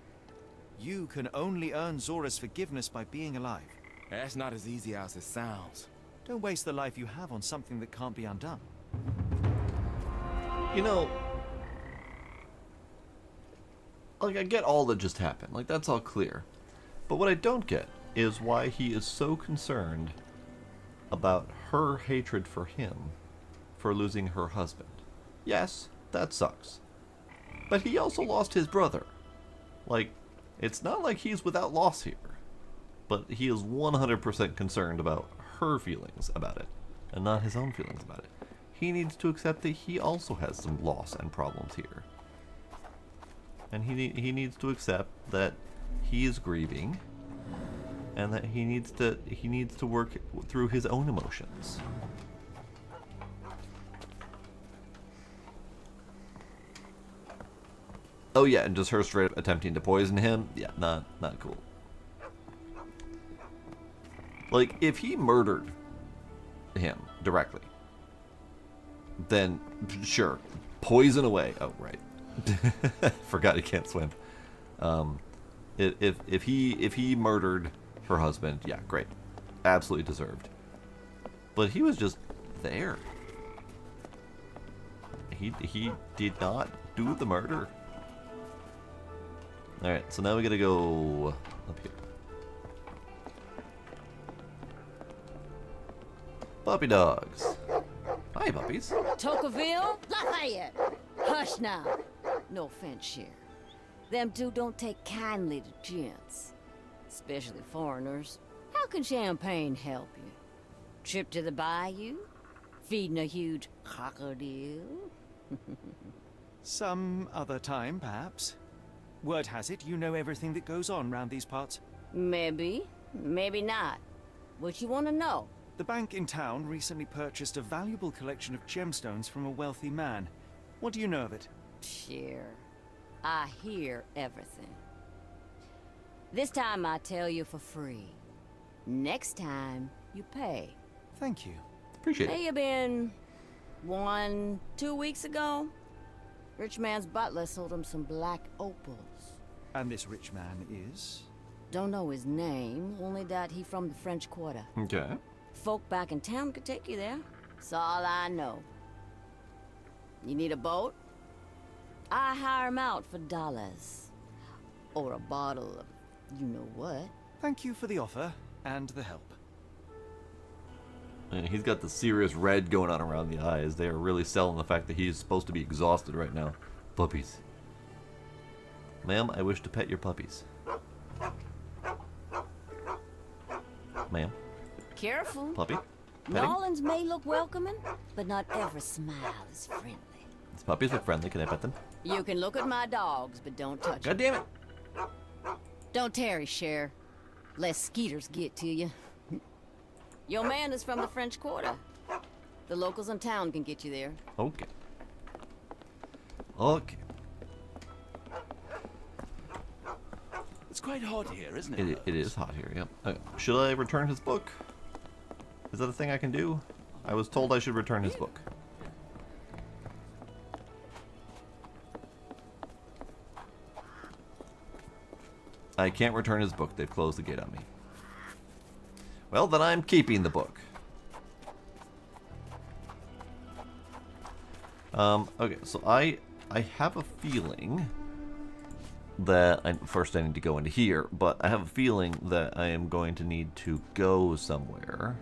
S2: You can only earn Zora's forgiveness by being alive.
S16: That's not as easy as it sounds.
S2: Don't waste the life you have on something that can't be undone.
S1: You know, like, I get all that just happened. Like, that's all clear. But what I don't get is why he is so concerned about her hatred for him for losing her husband. Yes, that sucks. But he also lost his brother. Like, it's not like he's without loss here. But he is 100% concerned about her feelings about it, and not his own feelings about it. He needs to accept that he also has some loss and problems here. And he needs to accept that he is grieving, and that he needs to work through his own emotions. Oh yeah, and just her straight up attempting to poison him, yeah, not cool. Like, if he murdered him directly, then sure, poison away. Oh right, forgot he can't swim. If he murdered her husband, yeah, great, absolutely deserved. But he was just there. he did not do the murder. Alright, so now we gotta go up here. Puppy dogs. Hi, puppies.
S19: Tocqueville? Lafayette. Hush now. No offense, Sheriff. Them two don't take kindly to gents. Especially foreigners. How can champagne help you? Trip to the bayou? Feeding a huge crocodile?
S2: Some other time, perhaps. Word has it, you know everything that goes on round these parts.
S19: Maybe. Maybe not. What you want to know?
S2: The bank in town recently purchased a valuable collection of gemstones from a wealthy man. What do you know of it?
S19: Sure. I hear everything. This time I tell you for free. Next time, you pay.
S2: Thank you.
S1: Appreciate it.
S19: May have been 2 weeks ago. Rich man's butler sold him some black opals.
S2: And this rich man is?
S19: Don't know his name, only that he from the French Quarter.
S1: Okay.
S19: Folk back in town could take you there. That's all I know. You need a boat? I hire him out for dollars. Or a bottle of you-know-what.
S2: Thank you for the offer and the help.
S1: And he's got the serious red going on around the eyes. They are really selling the fact that he is supposed to be exhausted right now. Puppies. Ma'am, I wish to pet your puppies. Ma'am.
S19: Careful.
S1: Puppy.
S19: Nolans may look welcoming, but not every smile is friendly.
S1: These puppies look friendly. Can I pet them?
S19: You can look at my dogs, but don't touch
S1: God
S19: them.
S1: damn it.
S19: Don't tarry, Cher. Lest skeeters get to you. Your man is from the French Quarter. The locals in town can get you there.
S1: Okay. Okay.
S5: It's quite hot here, isn't it?
S1: It is hot here, yep. Should I return his book? Is that a thing I can do? I was told I should return his book. I can't return his book. They've closed the gate on me. Well, then I'm keeping the book. Okay, so I have a feeling that first I need to go into here, but I have a feeling that I am going to need to go somewhere,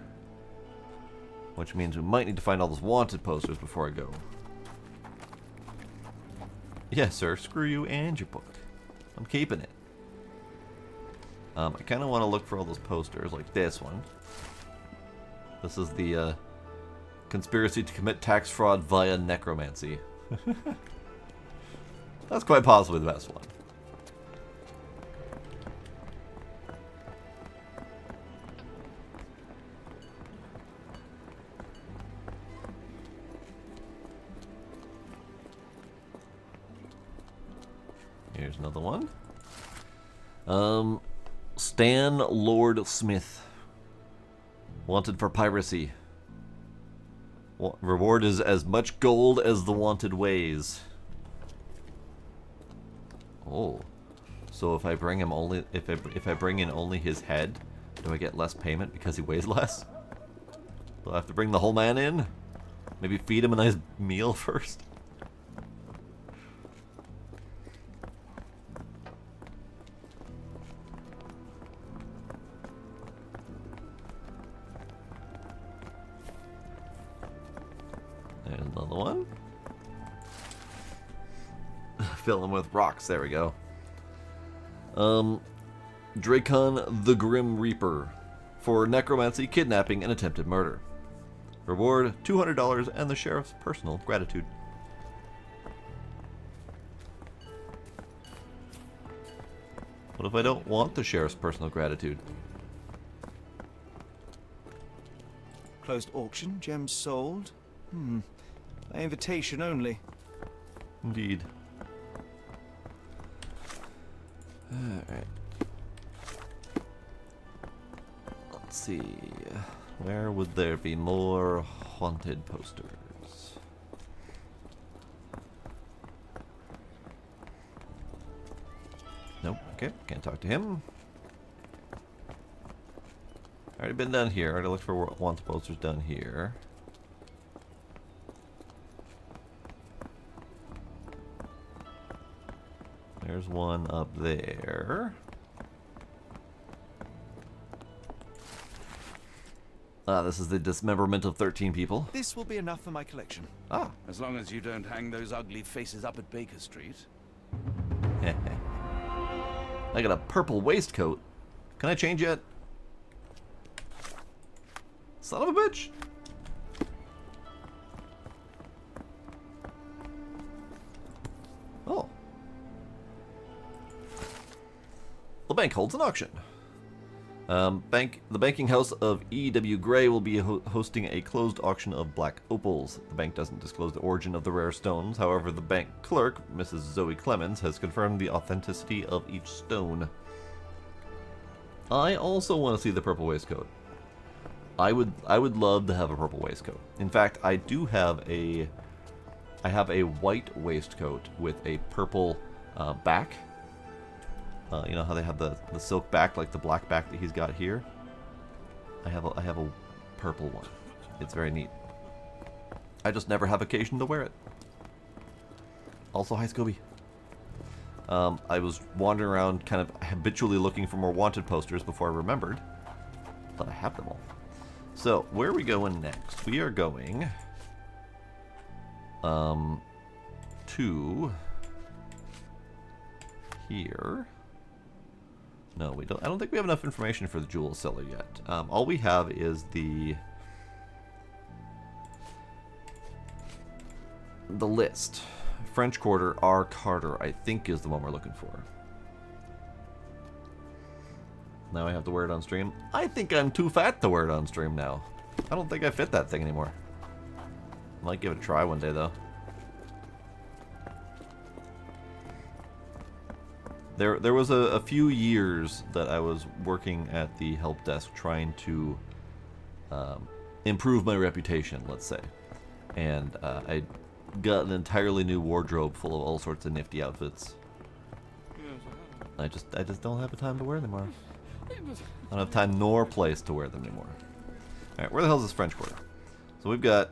S1: which means we might need to find all those wanted posters before I go. Yes, sir. Screw you and your book. I'm keeping it. I kind of want to look for all those posters, like this one. This is the conspiracy to commit tax fraud via necromancy. That's quite possibly the best one. Here's another one. Stan Lord Smith. Wanted for piracy. Reward is as much gold as the wanted weighs. Oh. So if I bring him only if I bring in only his head, do I get less payment because he weighs less? Do I have to bring the whole man in? Maybe feed him a nice meal first? There's another one. Fill him with rocks. There we go. Dracon the Grim Reaper for necromancy, kidnapping, and attempted murder. Reward $200 and the sheriff's personal gratitude. What if I don't want the sheriff's personal gratitude?
S2: Closed auction, gems sold. By invitation only.
S1: Indeed. Alright. Let's see. Where would there be more haunted posters? Nope. Okay, can't talk to him. Already been down here. Already looked for wanted posters down here. There's one up there. This is the dismemberment of 13 people.
S2: This will be enough for my collection.
S1: Ah.
S5: As long as you don't hang those ugly faces up at Baker Street.
S1: I got a purple waistcoat. Can I change it? Son of a bitch. Oh. The bank holds an auction. The banking house of E.W. Gray will be hosting a closed auction of black opals. The bank doesn't disclose the origin of the rare stones. However, the bank clerk, Mrs. Zoe Clemens, has confirmed the authenticity of each stone. I also want to see the purple waistcoat. I would love to have a purple waistcoat. In fact, I have a white waistcoat with a purple back. You know how they have the silk back, like the black back that he's got here? I have a purple one. It's very neat. I just never have occasion to wear it. Also, hi Scooby. I was wandering around kind of habitually looking for more wanted posters before I remembered. But I have them all. So, where are we going next? We are going to here. No, we don't. I don't think we have enough information for the jewel seller yet. All we have is the list. French Quarter R. Carter, I think, is the one we're looking for. Now I have to wear it on stream. I think I'm too fat to wear it on stream now. I don't think I fit that thing anymore. Might give it a try one day, though. There was a few years that I was working at the help desk trying to improve my reputation, let's say. And I got an entirely new wardrobe full of all sorts of nifty outfits. I just don't have the time to wear them anymore. I don't have time nor place to wear them anymore. Alright, where the hell is this French Quarter? So we've got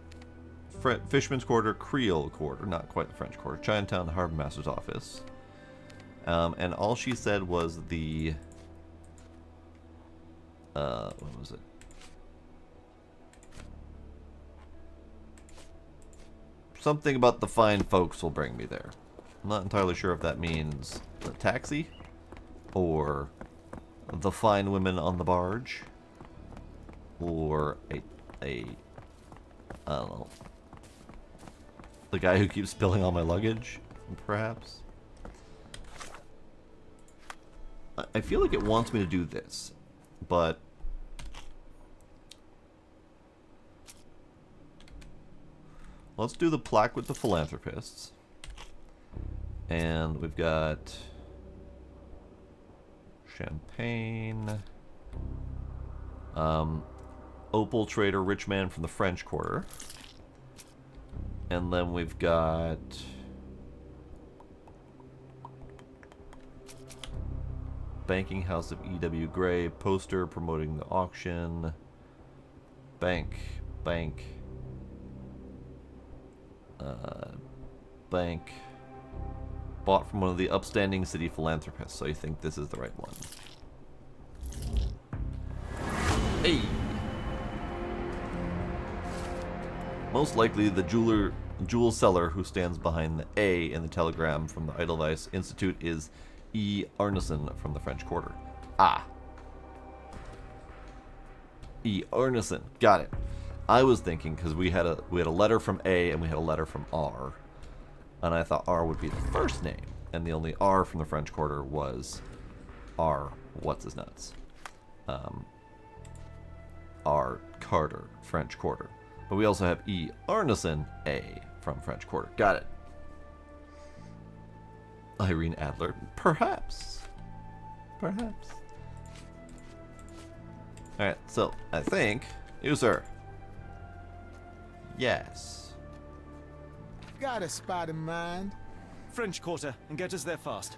S1: Fisherman's Quarter, Creole Quarter, not quite the French Quarter, Chinatown Harbor Master's Office. And all she said was the what was it? Something about the fine folks will bring me there. I'm not entirely sure if that means a taxi or the fine women on the barge or a I don't know, the guy who keeps spilling all my luggage, perhaps. I feel like it wants me to do this, but let's do the plaque with the philanthropists. And we've got champagne, opal trader, rich man from the French Quarter, and then we've got banking house of E.W. Gray, poster promoting the auction, bank, bought from one of the upstanding city philanthropists, so you think this is the right one. Hey! Most likely the jewel seller who stands behind the A in the telegram from the Edelweiss Institute is E. Arneson from the French Quarter. Ah. E. Arneson. Got it. I was thinking, because we had a letter from A and we had a letter from R. And I thought R would be the first name. And the only R from the French Quarter was R. What's-his-nuts. R. Carter, French Quarter. But we also have E. Arneson, A. from French Quarter. Got it. Irene Adler. Perhaps. Perhaps. Alright, so I think you, sir. Yes.
S10: Got a spot in mind.
S2: French Quarter, and get us there fast.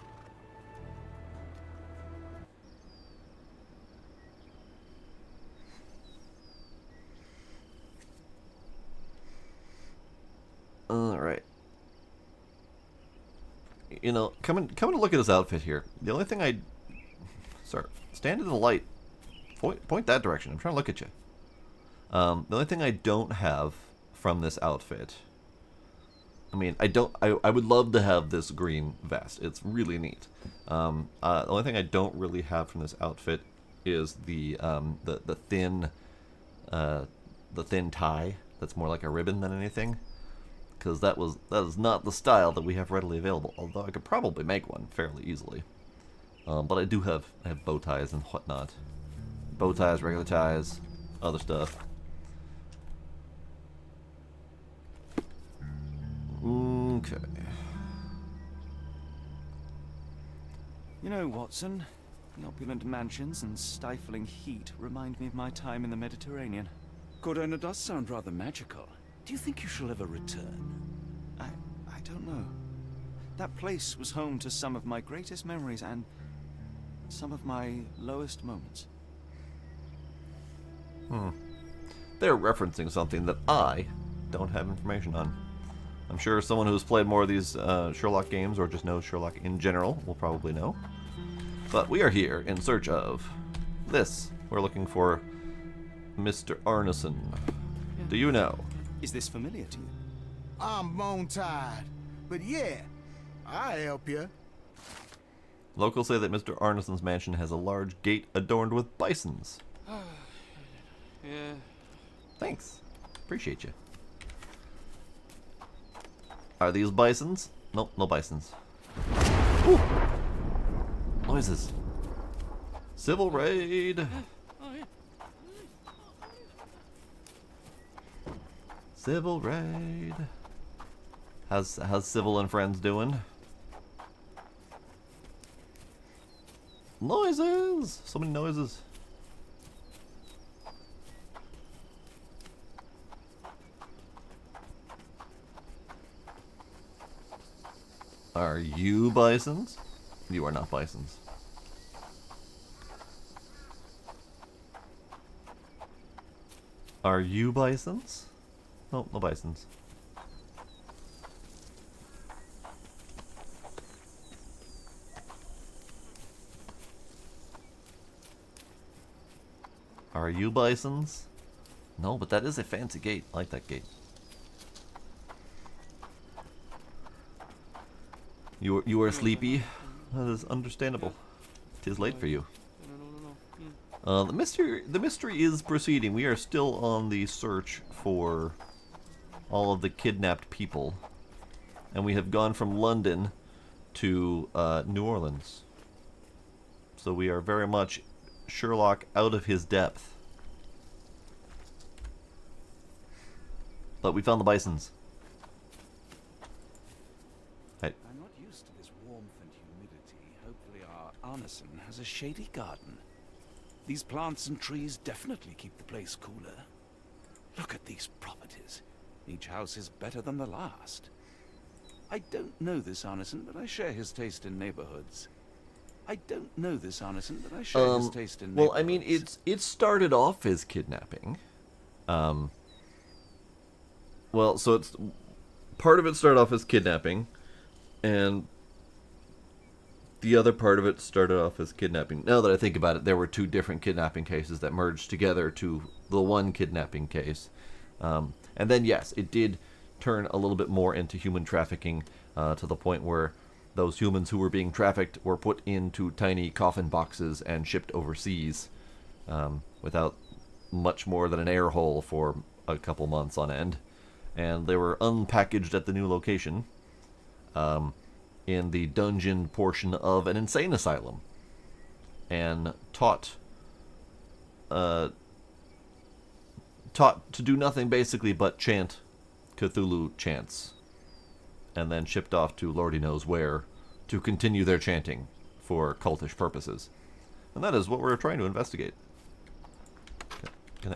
S1: Alright. you know, coming to look at this outfit here, the only thing sorry, stand in the light. Point that direction. I'm trying to look at you. The only thing I don't have from this outfit, I mean, I would love to have this green vest. It's really neat. The only thing I don't really have from this outfit is the thin tie that's more like a ribbon than anything, because that is not the style that we have readily available. Although I could probably make one fairly easily. But I have bow ties and whatnot. Bow ties, regular ties, other stuff. Okay.
S2: You know, Watson, the opulent mansions and stifling heat remind me of my time in the Mediterranean.
S5: Cordona does sound rather magical. Do you think you shall ever return?
S2: I don't know. That place was home to some of my greatest memories and some of my lowest moments.
S1: They're referencing something that I don't have information on. I'm sure someone who's played more of these Sherlock games or just knows Sherlock in general will probably know. But we are here in search of this. We're looking for Mr. Arneson. Do you know?
S2: Is this familiar to you?
S10: I'm bone-tied, but yeah, I'll help you.
S1: Locals say that Mr. Arneson's mansion has a large gate adorned with bisons.
S11: Yeah.
S1: Thanks. Appreciate you. Are these bisons? Nope, no bisons. Ooh. Noises. Civil raid. Civil raid. How's Civil and friends doing? Noises! So many noises. Are you bisons? You are not bisons. Are you bisons? Nope, no bisons. Are you bisons? No, but that is a fancy gate. I like that gate. You are sleepy. That is understandable. 'Tis late for you. The mystery is proceeding. We are still on the search for all of the kidnapped people, and we have gone from London to New Orleans. So we are very much Sherlock out of his depth. But we found the bisons.
S5: I'm not used to this warmth and humidity. Hopefully our Arneson has a shady garden. These plants and trees definitely keep the place cooler. Look at these properties. Each house is better than the last. I don't know this Arneson, but I share his taste in neighborhoods.
S1: Well, I mean, it started off as kidnapping. Well, so it's part of it started off as kidnapping, and the other part of it started off as kidnapping. Now that I think about it, there were two different kidnapping cases that merged together to the one kidnapping case. And then, yes, it did turn a little bit more into human trafficking to the point where those humans who were being trafficked were put into tiny coffin boxes and shipped overseas without much more than an air hole for a couple months on end. And they were unpackaged at the new location in the dungeon portion of an insane asylum and taught to do nothing basically but chant Cthulhu chants, and then shipped off to Lordy knows where to continue their chanting for cultish purposes. And that is what we're trying to investigate. Can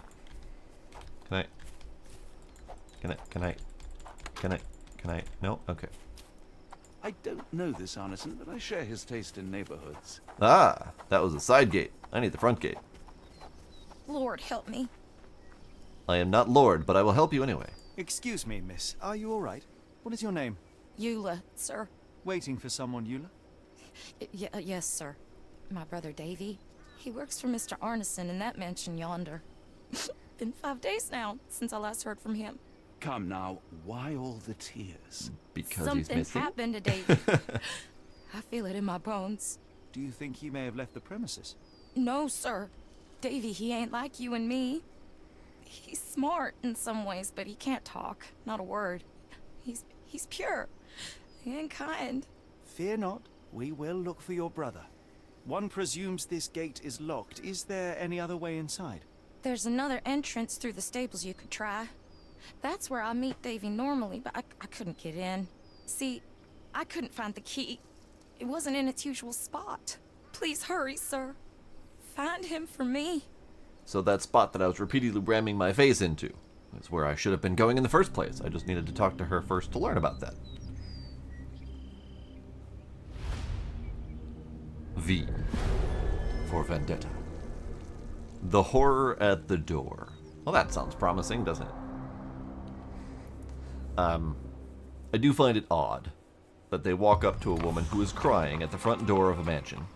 S1: I? No? Okay.
S5: I don't know this Arneson, but I share his taste in neighborhoods.
S1: Ah, that was the side gate. I need the front gate.
S9: Lord, help me.
S1: I am not Lord, but I will help you anyway.
S2: Excuse me, miss. Are you all right? What is your name?
S9: Eula, sir.
S2: Waiting for someone, Eula?
S20: Yes, sir. My brother Davy. He works for Mr. Arneson in that mansion yonder. Been 5 days now since I last heard from him.
S5: Come now, why all the tears?
S1: Because
S20: something's happened to Davy. I feel it in my bones.
S2: Do you think he may have left the premises?
S20: No, sir. Davy, he ain't like you and me. He's smart in some ways, but he can't talk. Not a word. He's pure and kind.
S2: Fear not. We will look for your brother. One presumes this gate is locked. Is there any other way inside?
S20: There's another entrance through the stables you could try. That's where I meet Davy normally, but I couldn't get in. See, I couldn't find the key. It wasn't in its usual spot. Please hurry, sir. Find him for me.
S1: So that spot that I was repeatedly ramming my face into is where I should have been going in the first place. I just needed to talk to her first to learn about that. V for Vendetta. The horror at the door. Well, that sounds promising, doesn't it? I do find it odd that they walk up to a woman who is crying at the front door of a mansion.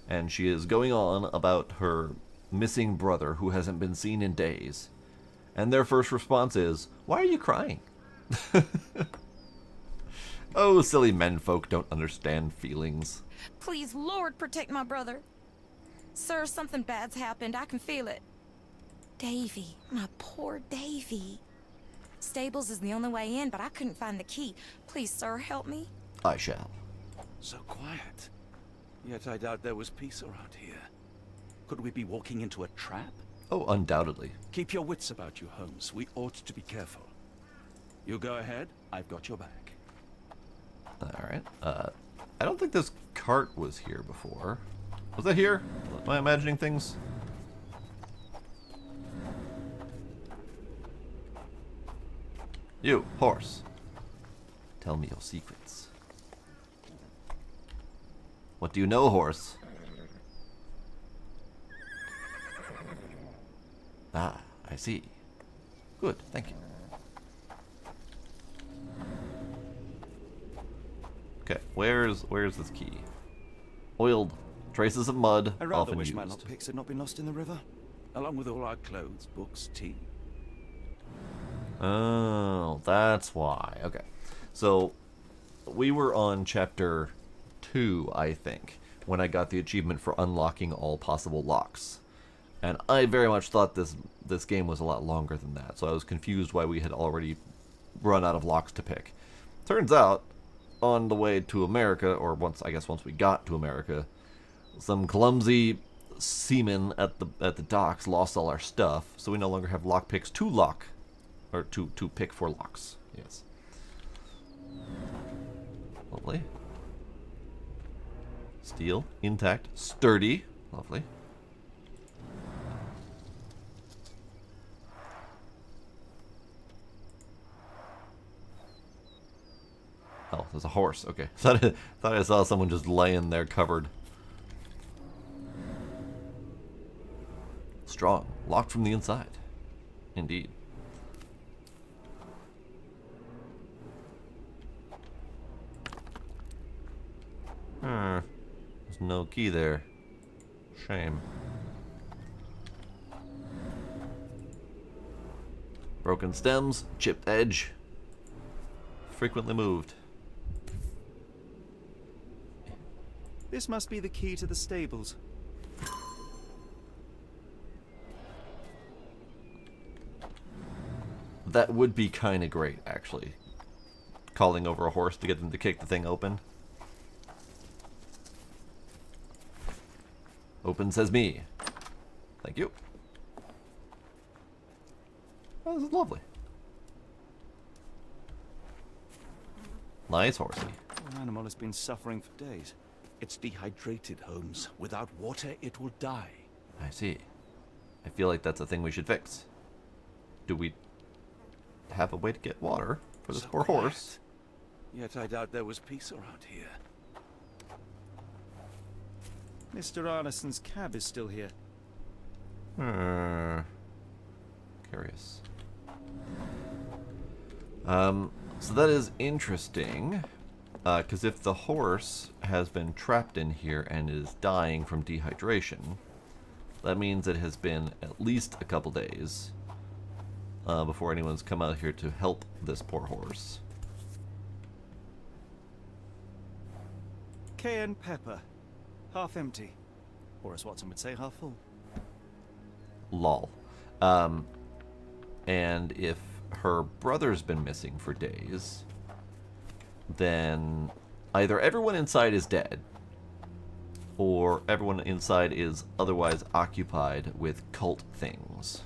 S1: And she is going on about her missing brother who hasn't been seen in days. And their first response is, "Why are you crying?" Oh, silly menfolk don't understand feelings.
S20: Please, Lord, protect my brother. Sir, something bad's happened. I can feel it. Davy, my poor Davy. Stables is the only way in, but I couldn't find the key. Please, sir, help me.
S1: I shall.
S5: So quiet. Yet I doubt there was peace around here. Could we be walking into a trap?
S1: Oh, undoubtedly.
S5: Keep your wits about you, Holmes. We ought to be careful. You go ahead. I've got your back.
S1: Alright. I don't think this cart was here before. Was that here? Am I imagining things? You, horse. Tell me your secrets. What do you know, horse? Ah, I see. Good, thank you. Okay, where's this key? Oiled. Traces of mud,
S2: I rather
S1: often
S2: wish
S1: used.
S2: my lockpicks had not been lost in the river.
S5: Along with all our clothes, books, tea.
S1: Oh, that's why. Okay. So, we were on chapter 2, I think, when I got the achievement for unlocking all possible locks. And I very much thought this game was a lot longer than that, so I was confused why we had already run out of locks to pick. Turns out, on the way to America, or once we got to America, some clumsy seamen at the docks lost all our stuff, so we no longer have lock picks to lock, or to pick for locks. Yes. Lovely. Steel, intact, sturdy. Lovely. Oh, there's a horse. Okay. Thought I saw someone just laying there covered. Strong. Locked from the inside. Indeed. There's no key there. Shame. Broken stems, chipped edge. Frequently moved.
S2: This must be the key to the stables.
S1: That would be kind of great, actually. Calling over a horse to get them to kick the thing open. Open says me. Thank you. Oh, this is lovely. Nice horsey.
S2: Poor animal has been suffering for days.
S5: It's dehydrated, Holmes. Without water, it will die.
S1: I see. I feel like that's a thing we should fix. Do we have a way to get water for this poor horse?
S5: Yet I doubt there was peace around here.
S2: Mr. Arneson's cab is still here.
S1: Curious. So that is interesting. Because if the horse has been trapped in here and is dying from dehydration, that means it has been at least a couple days before anyone's come out here to help this poor horse.
S2: Cayenne pepper. Half empty. Or as Watson would say, half full.
S1: Lol. And if her brother's been missing for days, then either everyone inside is dead, or everyone inside is otherwise occupied with cult things.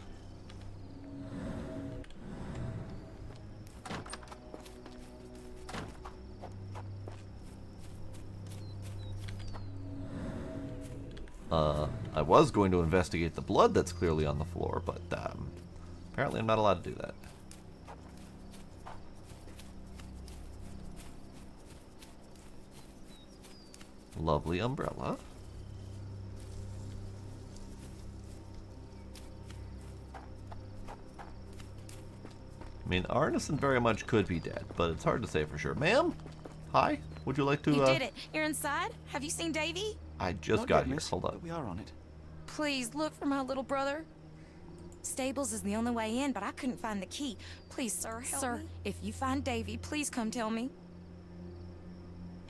S1: I was going to investigate the blood that's clearly on the floor, but apparently I'm not allowed to do that. Lovely umbrella. I mean, Arneson very much could be dead, but it's hard to say for sure. Ma'am? Hi? Would you like to,
S20: You did it. You're inside? Have you seen Davy?
S1: I just got here. Hold on.
S2: We are on it.
S20: Please look for my little brother. Stables is the only way in, but I couldn't find the key. Please, sir, help me. If you find Davy, please come tell me.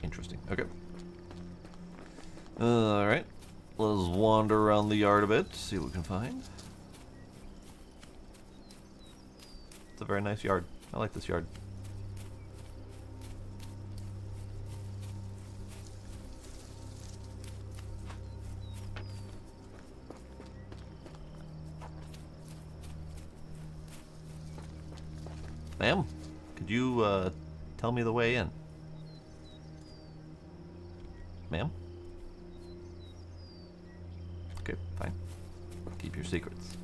S1: Interesting. Okay. Alright. Let's wander around the yard a bit, see what we can find. It's a very nice yard. I like this yard. Ma'am, could you tell me the way in? Ma'am? Okay, fine. Keep your secrets.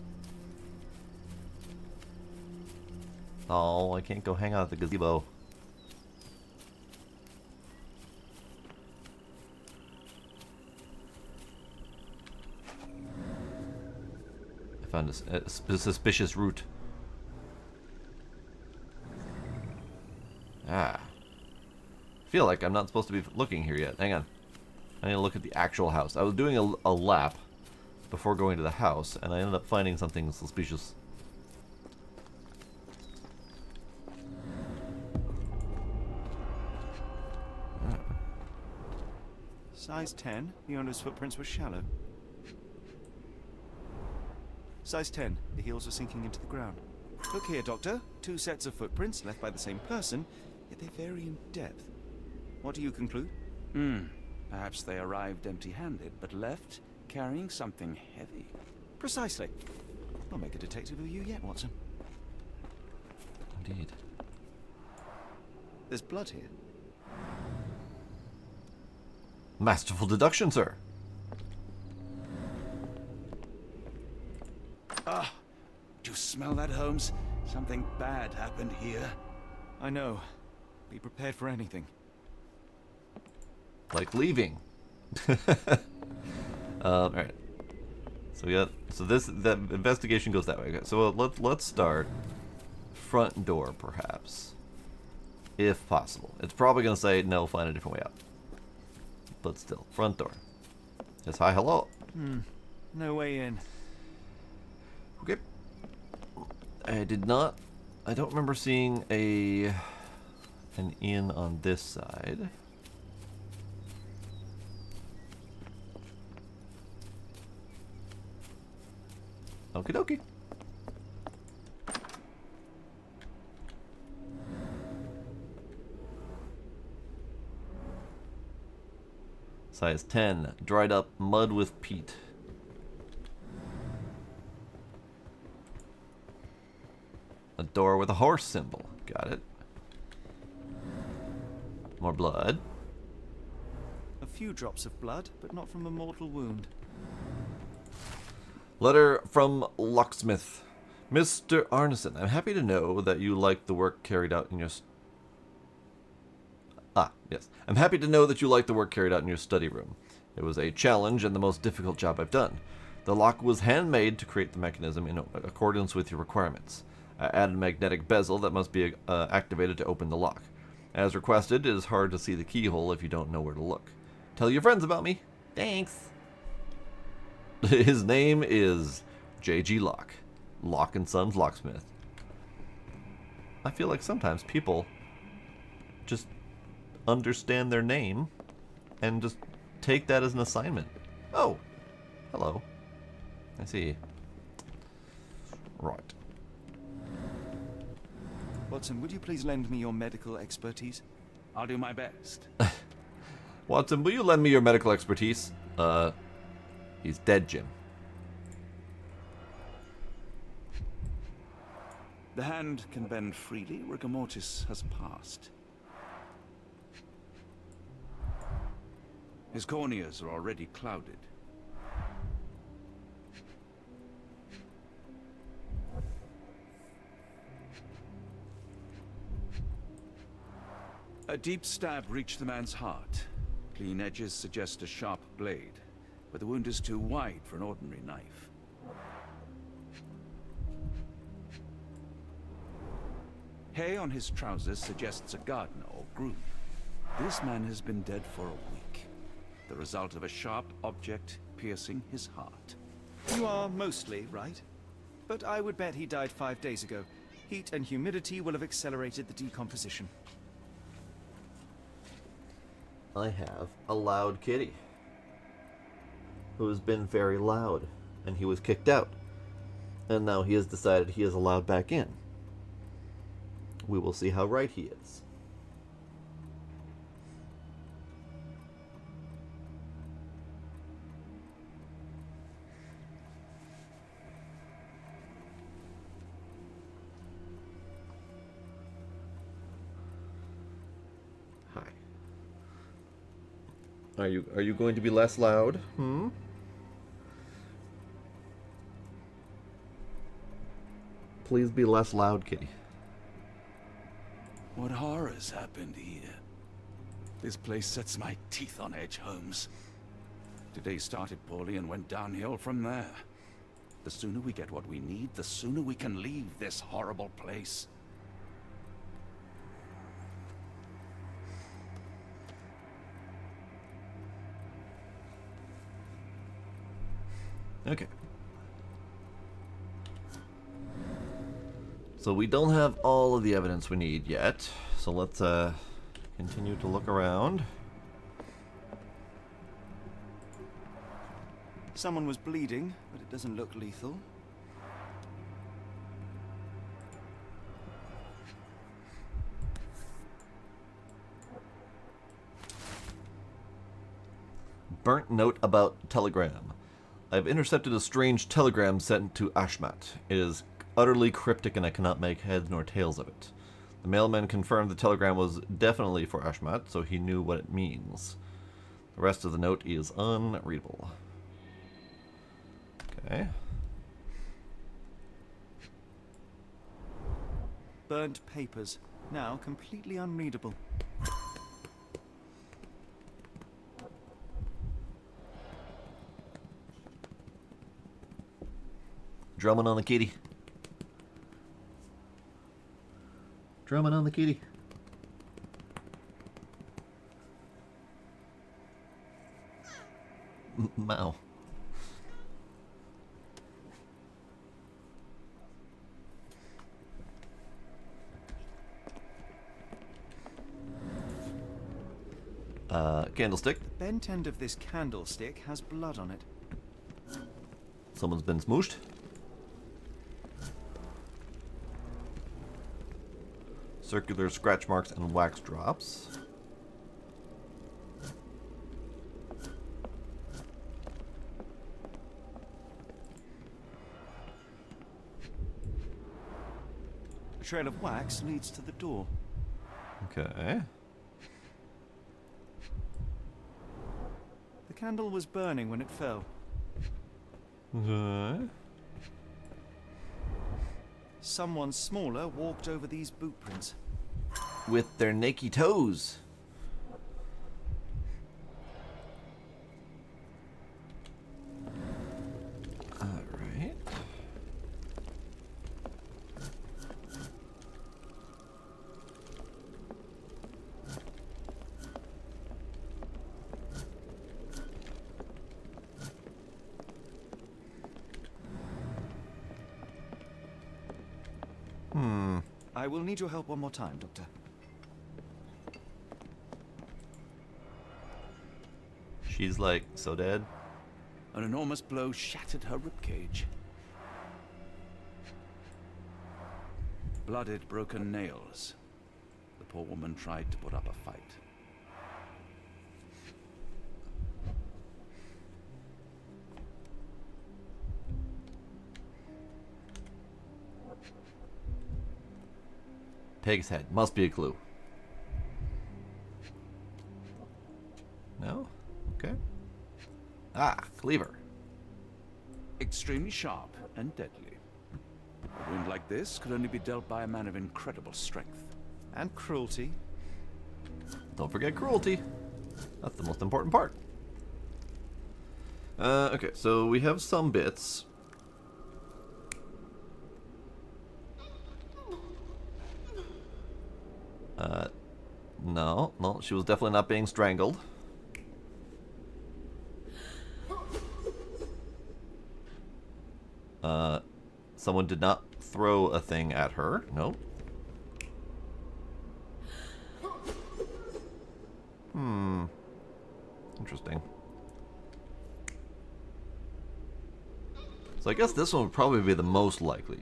S1: Oh, I can't go hang out at the gazebo. I found a suspicious route. Ah. I feel like I'm not supposed to be looking here yet. Hang on. I need to look at the actual house. I was doing a lap before going to the house, and I ended up finding something suspicious.
S2: Size 10. The owner's footprints were shallow. Size 10. The heels were sinking into the ground. Look here, Doctor. 2 sets of footprints left by the same person, yet they vary in depth. What do you conclude?
S5: Perhaps they arrived empty-handed, but left carrying something heavy.
S2: Precisely. I'll make a detective of you yet, Watson.
S1: Indeed.
S2: There's blood here.
S1: Masterful deduction, sir.
S5: Ah, do you smell that, Holmes? Something bad happened here.
S2: I know. Be prepared for anything.
S1: Like leaving. Alright. So we got that investigation goes that way. Okay, so let's start front door, perhaps. If possible. It's probably gonna say no, find a different way out. But still, front door. Yes, hi, hello.
S2: No way in.
S1: Okay. I don't remember seeing an inn on this side. Okie dokie. Size 10, dried up mud with peat. A door with a horse symbol. Got it. More blood.
S2: A few drops of blood, but not from a mortal wound.
S1: Letter from Locksmith. Mr. Arneson, I'm happy to know that you like the work carried out in your... yes. I'm happy to know that you like the work carried out in your study room. It was a challenge and the most difficult job I've done. The lock was handmade to create the mechanism in accordance with your requirements. I added a magnetic bezel that must be activated to open the lock. As requested, it is hard to see the keyhole if you don't know where to look. Tell your friends about me. Thanks. His name is J.G. Locke. Locke & Sons Locksmith. I feel like sometimes people just understand their name and just take that as an assignment. Oh, hello. I see. Right.
S2: Watson, would you please lend me your medical expertise?
S5: I'll do my best.
S1: Watson, will you lend me your medical expertise? He's dead, Jim.
S5: The hand can bend freely. Rigor mortis has passed. His corneas are already clouded. A deep stab reached the man's heart. Clean edges suggest a sharp blade, but the wound is too wide for an ordinary knife. Hay on his trousers suggests a gardener or groom. This man has been dead for a week. The result of a sharp object piercing his heart.
S2: You are mostly right, but I would bet he died 5 days ago. Heat and humidity will have accelerated the decomposition.
S1: I have a loud kitty who has been very loud, and he was kicked out, and now he has decided he is allowed back in. We will see how right he is. Hi. Are you going to be less loud? Please be less loud, kitty.
S5: What horrors happened here? This place sets my teeth on edge, Holmes. Today started poorly and went downhill from there. The sooner we get what we need, the sooner we can leave this horrible place.
S1: Okay. So we don't have all of the evidence we need yet. So let's continue to look around.
S2: Someone was bleeding, but it doesn't look lethal.
S1: Burnt note about telegram. I've intercepted a strange telegram sent to Ashmat. It is utterly cryptic and I cannot make heads nor tails of it. The mailman confirmed the telegram was definitely for Ashmat, so he knew what it means. The rest of the note is unreadable. Okay.
S2: Burnt papers, now completely unreadable.
S1: Drumming on the kitty. Drumming on the kitty. Mow. Candlestick.
S2: The bent end of this candlestick has blood on it.
S1: Someone's been smooshed. Circular scratch marks and wax drops.
S2: A trail of wax leads to the door.
S1: Okay.
S2: The candle was burning when it fell. Someone smaller walked over these boot prints.
S1: With their naked toes. Alright.
S2: I will need your help one more time, Doctor.
S1: She's like, so dead?
S5: An enormous blow shattered her ribcage. Blooded, broken nails. The poor woman tried to put up a fight.
S1: Pig's head. Must be a clue. No? Okay. Ah, cleaver.
S5: Extremely sharp and deadly. A wound like this could only be dealt by a man of incredible strength.
S2: And cruelty.
S1: Don't forget cruelty. That's the most important part. Okay, so we have some bits. No, she was definitely not being strangled. Someone did not throw a thing at her. Nope. Interesting. So I guess this one would probably be the most likely.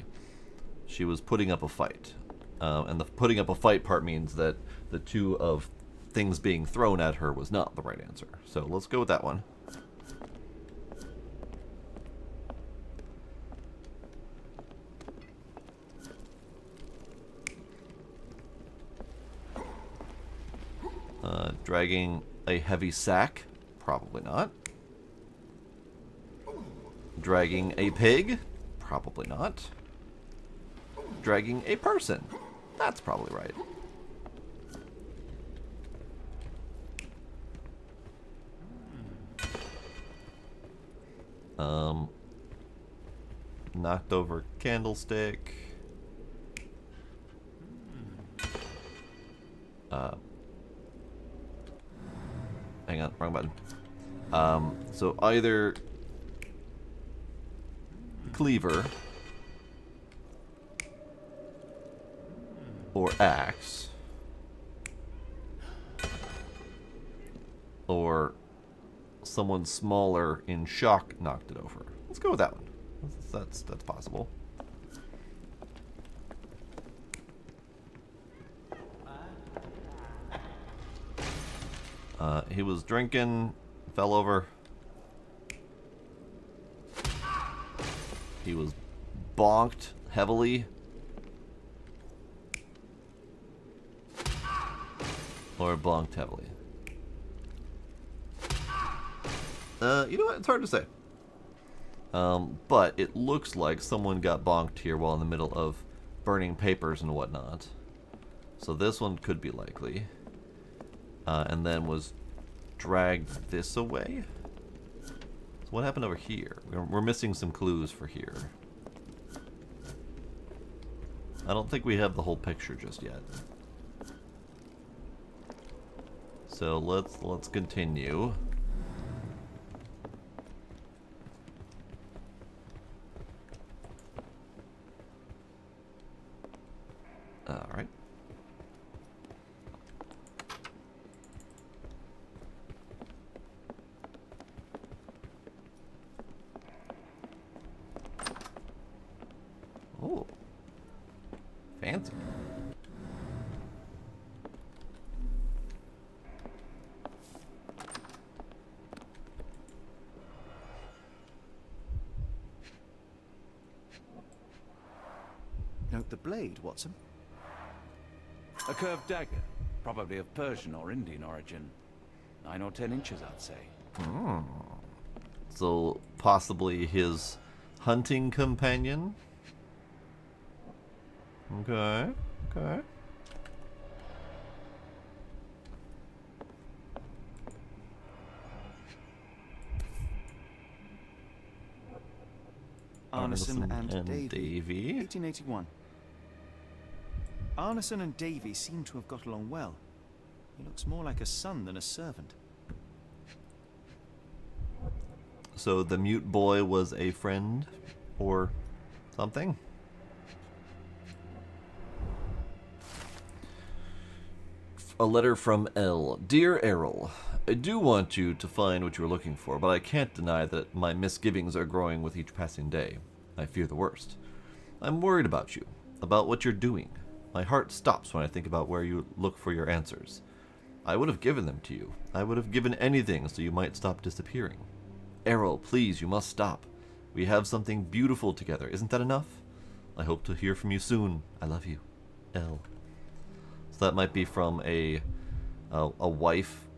S1: She was putting up a fight. And the putting up a fight part means that the two of things being thrown at her was not the right answer. So let's go with that one. Dragging a heavy sack? Probably not. Dragging a pig? Probably not. Dragging a person? That's probably right. Knocked over candlestick. Hang on, wrong button. So either cleaver or axe or someone smaller in shock knocked it over. Let's go with that one. That's possible. He was drinking, fell over. He was bonked heavily. Or bonked heavily. You know what? It's hard to say. But it looks like someone got bonked here while in the middle of burning papers and whatnot. So this one could be likely. And then was dragged this away. So what happened over here? We're missing some clues for here. I don't think we have the whole picture just yet. So let's continue. All right. Oh, fancy.
S2: Note the blade, Watson.
S5: A curved dagger, probably of Persian or Indian origin. 9 or 10 inches, I'd say.
S1: So possibly his hunting companion? Okay, okay.
S2: Arneson and Davy. 1881. Arneson and Davy seem to have got along well. He looks more like a son than a servant.
S1: So the mute boy was a friend or something? A letter from L. Dear Errol, I do want you to find what you are looking for, but I can't deny that my misgivings are growing with each passing day. I fear the worst. I'm worried about you, about what you're doing. My heart stops when I think about where you look for your answers. I would have given them to you. I would have given anything so you might stop disappearing. Errol, please, you must stop. We have something beautiful together. Isn't that enough? I hope to hear from you soon. I love you. L. So that might be from a wife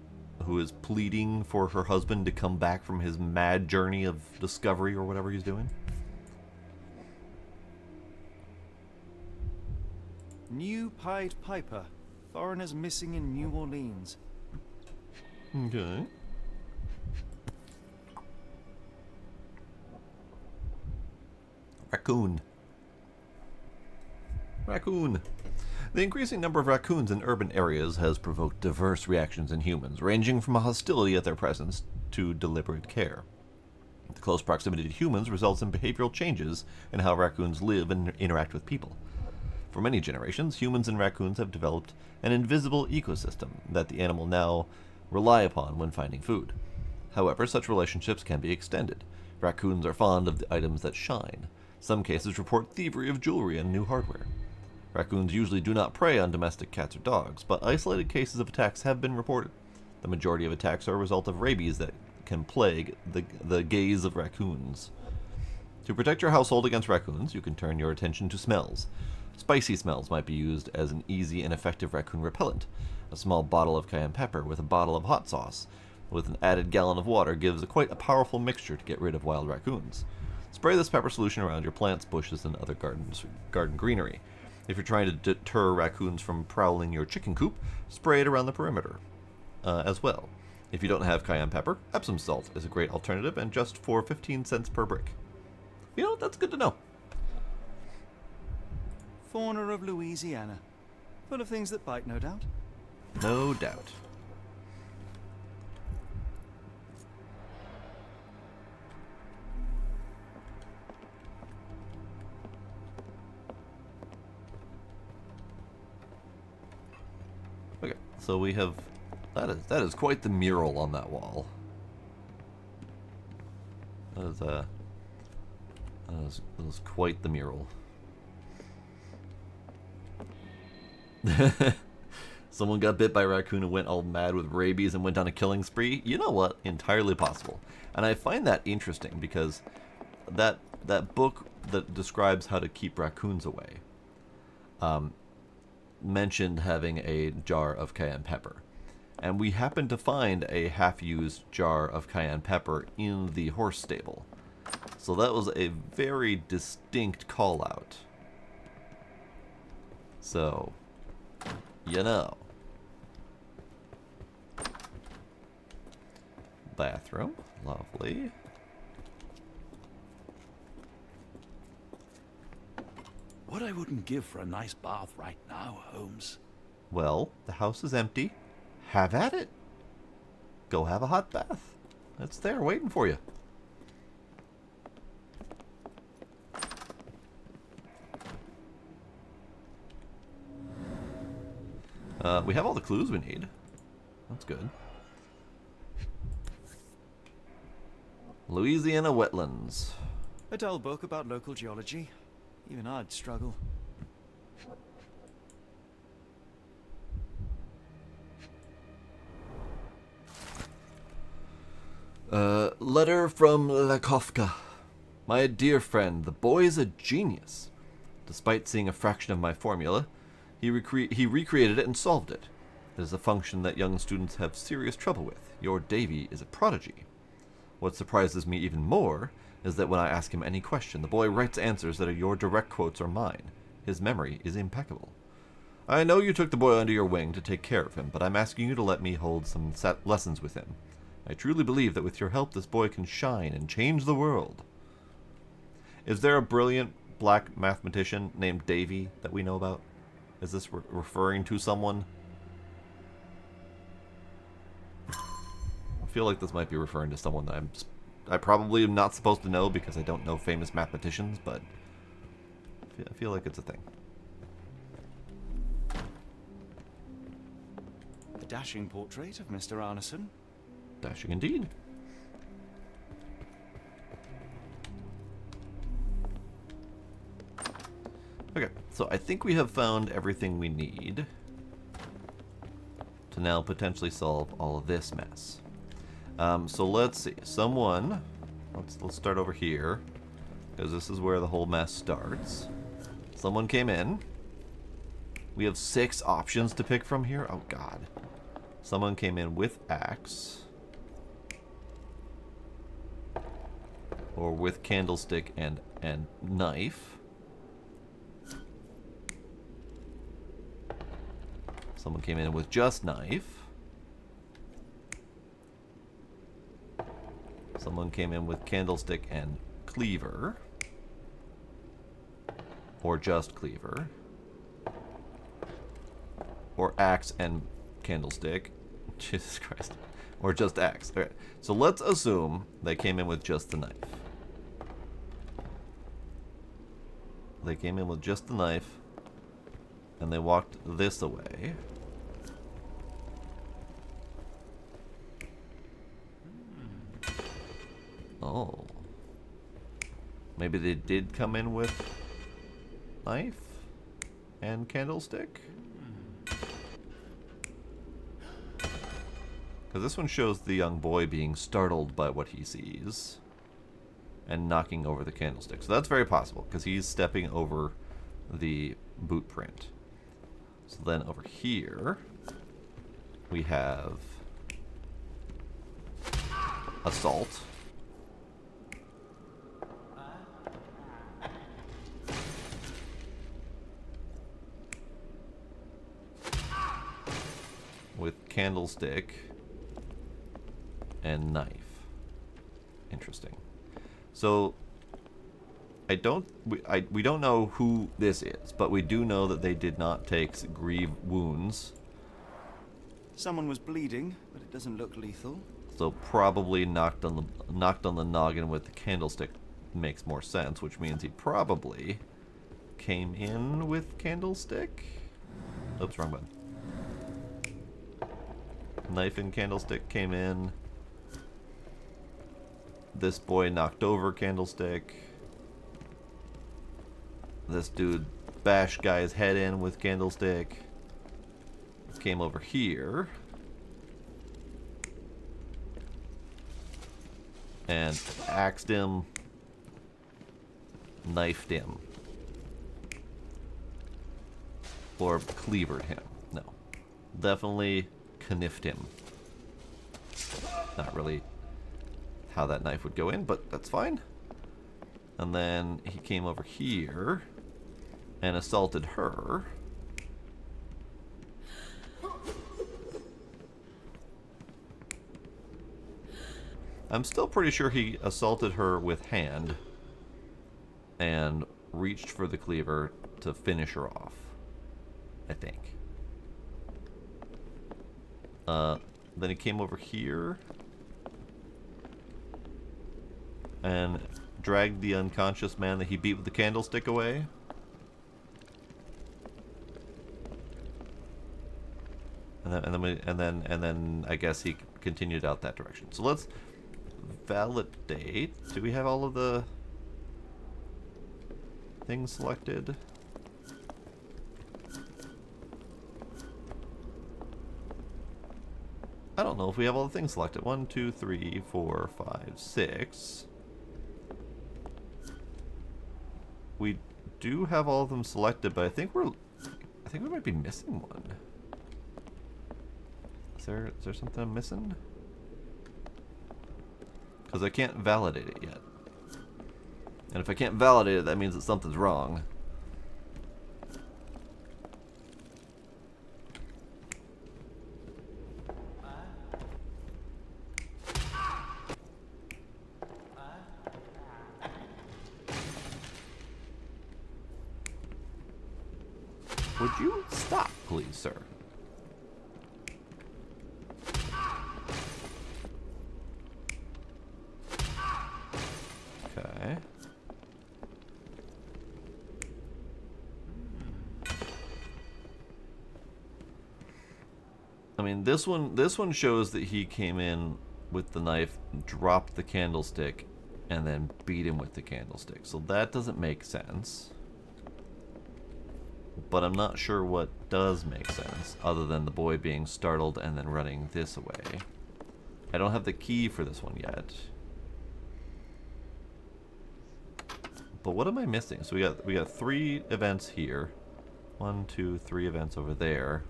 S1: who is pleading for her husband to come back from his mad journey of discovery or whatever he's doing.
S2: New Pied Piper. Foreigners missing in New Orleans.
S1: Okay. Raccoon. Raccoon. The increasing number of raccoons in urban areas has provoked diverse reactions in humans, ranging from hostility at their presence to deliberate care. The close proximity to humans results in behavioral changes in how raccoons live and interact with people. For many generations, humans and raccoons have developed an invisible ecosystem that the animal now rely upon when finding food. However, such relationships can be extended. Raccoons are fond of the items that shine. Some cases report thievery of jewelry and new hardware. Raccoons usually do not prey on domestic cats or dogs, but isolated cases of attacks have been reported. The majority of attacks are a result of rabies that can plague the gaze of raccoons. To protect your household against raccoons, you can turn your attention to smells. Spicy smells might be used as an easy and effective raccoon repellent. A small bottle of cayenne pepper with a bottle of hot sauce with an added gallon of water gives quite a powerful mixture to get rid of wild raccoons. Spray this pepper solution around your plants, bushes, and other garden greenery. If you're trying to deter raccoons from prowling your chicken coop, spray it around the perimeter as well. If you don't have cayenne pepper, Epsom salt is a great alternative and just for 15 cents per brick. You know, that's good to know.
S2: Fauna of Louisiana. Full of things that bite, no doubt.
S1: No doubt. Okay, so we have that is quite the mural on that wall. That is quite the mural. Someone got bit by a raccoon and went all mad with rabies and went on a killing spree. You know what? Entirely possible. And I find that interesting because that book that describes how to keep raccoons away mentioned having a jar of cayenne pepper. And we happened to find a half-used jar of cayenne pepper in the horse stable. So that was a very distinct call-out. So, you know. Bathroom. Lovely.
S5: What I wouldn't give for a nice bath right now, Holmes.
S1: Well, the house is empty. Have at it. Go have a hot bath. It's there waiting for you. We have all the clues we need. That's good. Louisiana wetlands.
S2: A dull book about local geology. Even I'd struggle.
S1: Letter from Lakofka. My dear friend, the boy's a genius. Despite seeing a fraction of my formula, he recreated it and solved it. It is a function that young students have serious trouble with. Your Davy is a prodigy. What surprises me even more is that when I ask him any question, the boy writes answers that are your direct quotes or mine. His memory is impeccable. I know you took the boy under your wing to take care of him, but I'm asking you to let me hold some lessons with him. I truly believe that with your help, this boy can shine and change the world. Is there a brilliant black mathematician named Davy that we know about? Is this referring to someone? I feel like this might be referring to someone that I probably am not supposed to know because I don't know famous mathematicians, but I feel like it's a thing.
S2: A dashing portrait of Mr. Arneson.
S1: Dashing indeed. Okay, so I think we have found everything we need to now potentially solve all of this mess. So let's see. Let's start over here, because this is where the whole mess starts. Someone came in. We have 6 options to pick from here. Oh God. Someone came in with axe, or with candlestick and knife. Someone came in with just knife. Someone came in with candlestick and cleaver. Or just cleaver. Or axe and candlestick. Jesus Christ. Or just axe. Okay. So let's assume they came in with just the knife. They came in with just the knife. And they walked this away. Oh. Maybe they did come in with knife and candlestick? Because this one shows the young boy being startled by what he sees and knocking over the candlestick. So that's very possible, because he's stepping over the boot print. So then over here, we have assault. With candlestick and knife. Interesting. So we don't know who this is, but we do know that they did not take grieve wounds.
S2: Someone was bleeding, but it doesn't look lethal.
S1: So probably knocked on the noggin with the candlestick makes more sense, which means he probably came in with candlestick. Oops, wrong button. Knife and candlestick came in. This boy knocked over candlestick. This dude bashed guy's head in with candlestick. Came over here. And axed him. Knifed him. Or cleavered him. No. Definitely kniffed him. Not really how that knife would go in, but that's fine. And then he came over here and assaulted her. I'm still pretty sure he assaulted her with hand and reached for the cleaver to finish her off, I think. Then he came over here and dragged the unconscious man that he beat with the candlestick away. And then I guess he continued out that direction. So let's validate. Do we have all of the things selected? I don't know if we have all the things selected. 1, 2, 3, 4, 5, 6. We do have all of them selected, but I think we might be missing one. Is there something I'm missing? Because I can't validate it yet. And if I can't validate it, that means that something's wrong. Would you stop, please, sir? Okay. I mean, this one shows that he came in with the knife, dropped the candlestick, and then beat him with the candlestick. So that doesn't make sense. But I'm not sure what does make sense, other than the boy being startled and then running this way. I don't have the key for this one yet. But what am I missing? So we got 3 events here. 1, 2, 3 events over there.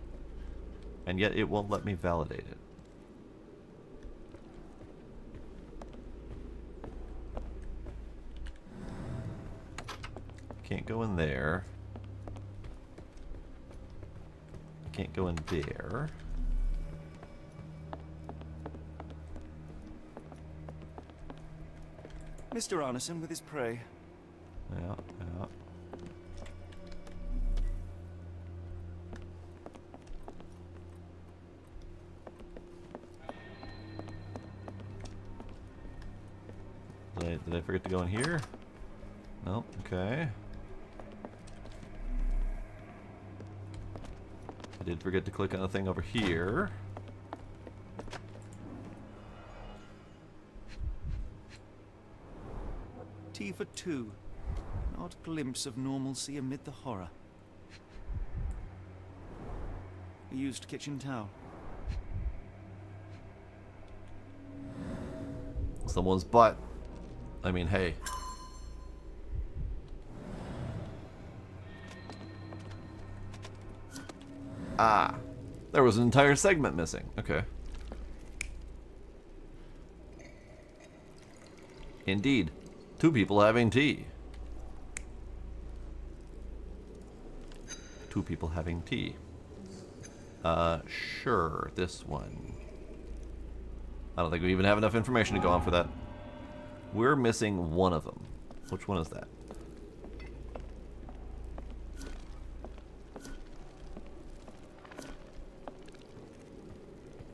S1: And yet it won't let me validate it. Can't go in there. Can't go in there.
S2: Mr. Arneson with his prey.
S1: Yeah, yeah. Did I forget to go in here? Nope, okay. I did forget to click on the thing over here.
S2: Tea for 2. An odd glimpse of normalcy amid the horror. A used kitchen towel.
S1: Someone's butt. I mean, hey. Ah. There was an entire segment missing. Okay. Indeed. 2 people having tea. 2 people having tea. Sure. This one. I don't think we even have enough information to go on for that. We're missing one of them. Which one is that?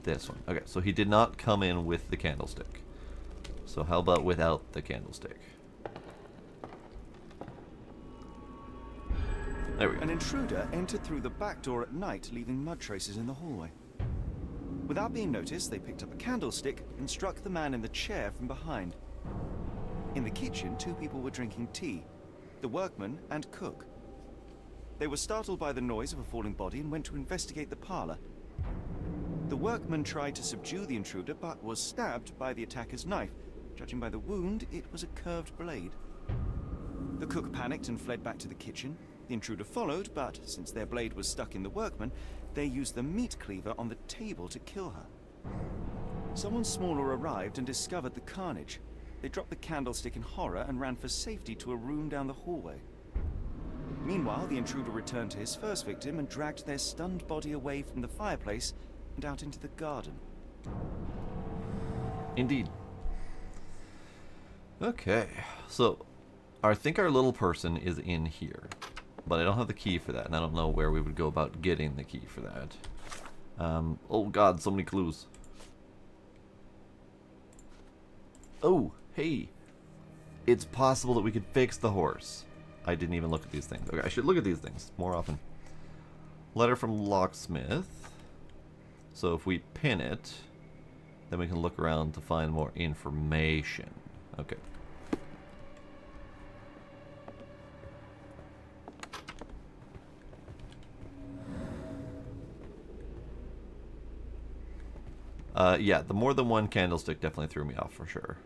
S1: This one. Okay, so he did not come in with the candlestick. So how about without the candlestick? There we go.
S2: An intruder entered through the back door at night, leaving mud traces in the hallway. Without being noticed, they picked up a candlestick and struck the man in the chair from behind. In the kitchen, 2 people were drinking tea, the workman and cook. They were startled by the noise of a falling body and went to investigate the parlor. The workman tried to subdue the intruder, but was stabbed by the attacker's knife. Judging by the wound, it was a curved blade. The cook panicked and fled back to the kitchen. The intruder followed, but since their blade was stuck in the workman, they used the meat cleaver on the table to kill her. Someone smaller arrived and discovered the carnage. They dropped the candlestick in horror and ran for safety to a room down the hallway. Meanwhile, the intruder returned to his first victim and dragged their stunned body away from the fireplace and out into the garden.
S1: Indeed. Okay, so I think our little person is in here, but I don't have the key for that, and I don't know where we would go about getting the key for that. Oh god, so many clues. Oh, hey, it's possible that we could fix the horse. I didn't even look at these things. Okay, I should look at these things more often. Letter from locksmith. So if we pin it, then we can look around to find more information. Okay. Yeah, the more than one candlestick definitely threw me off for sure.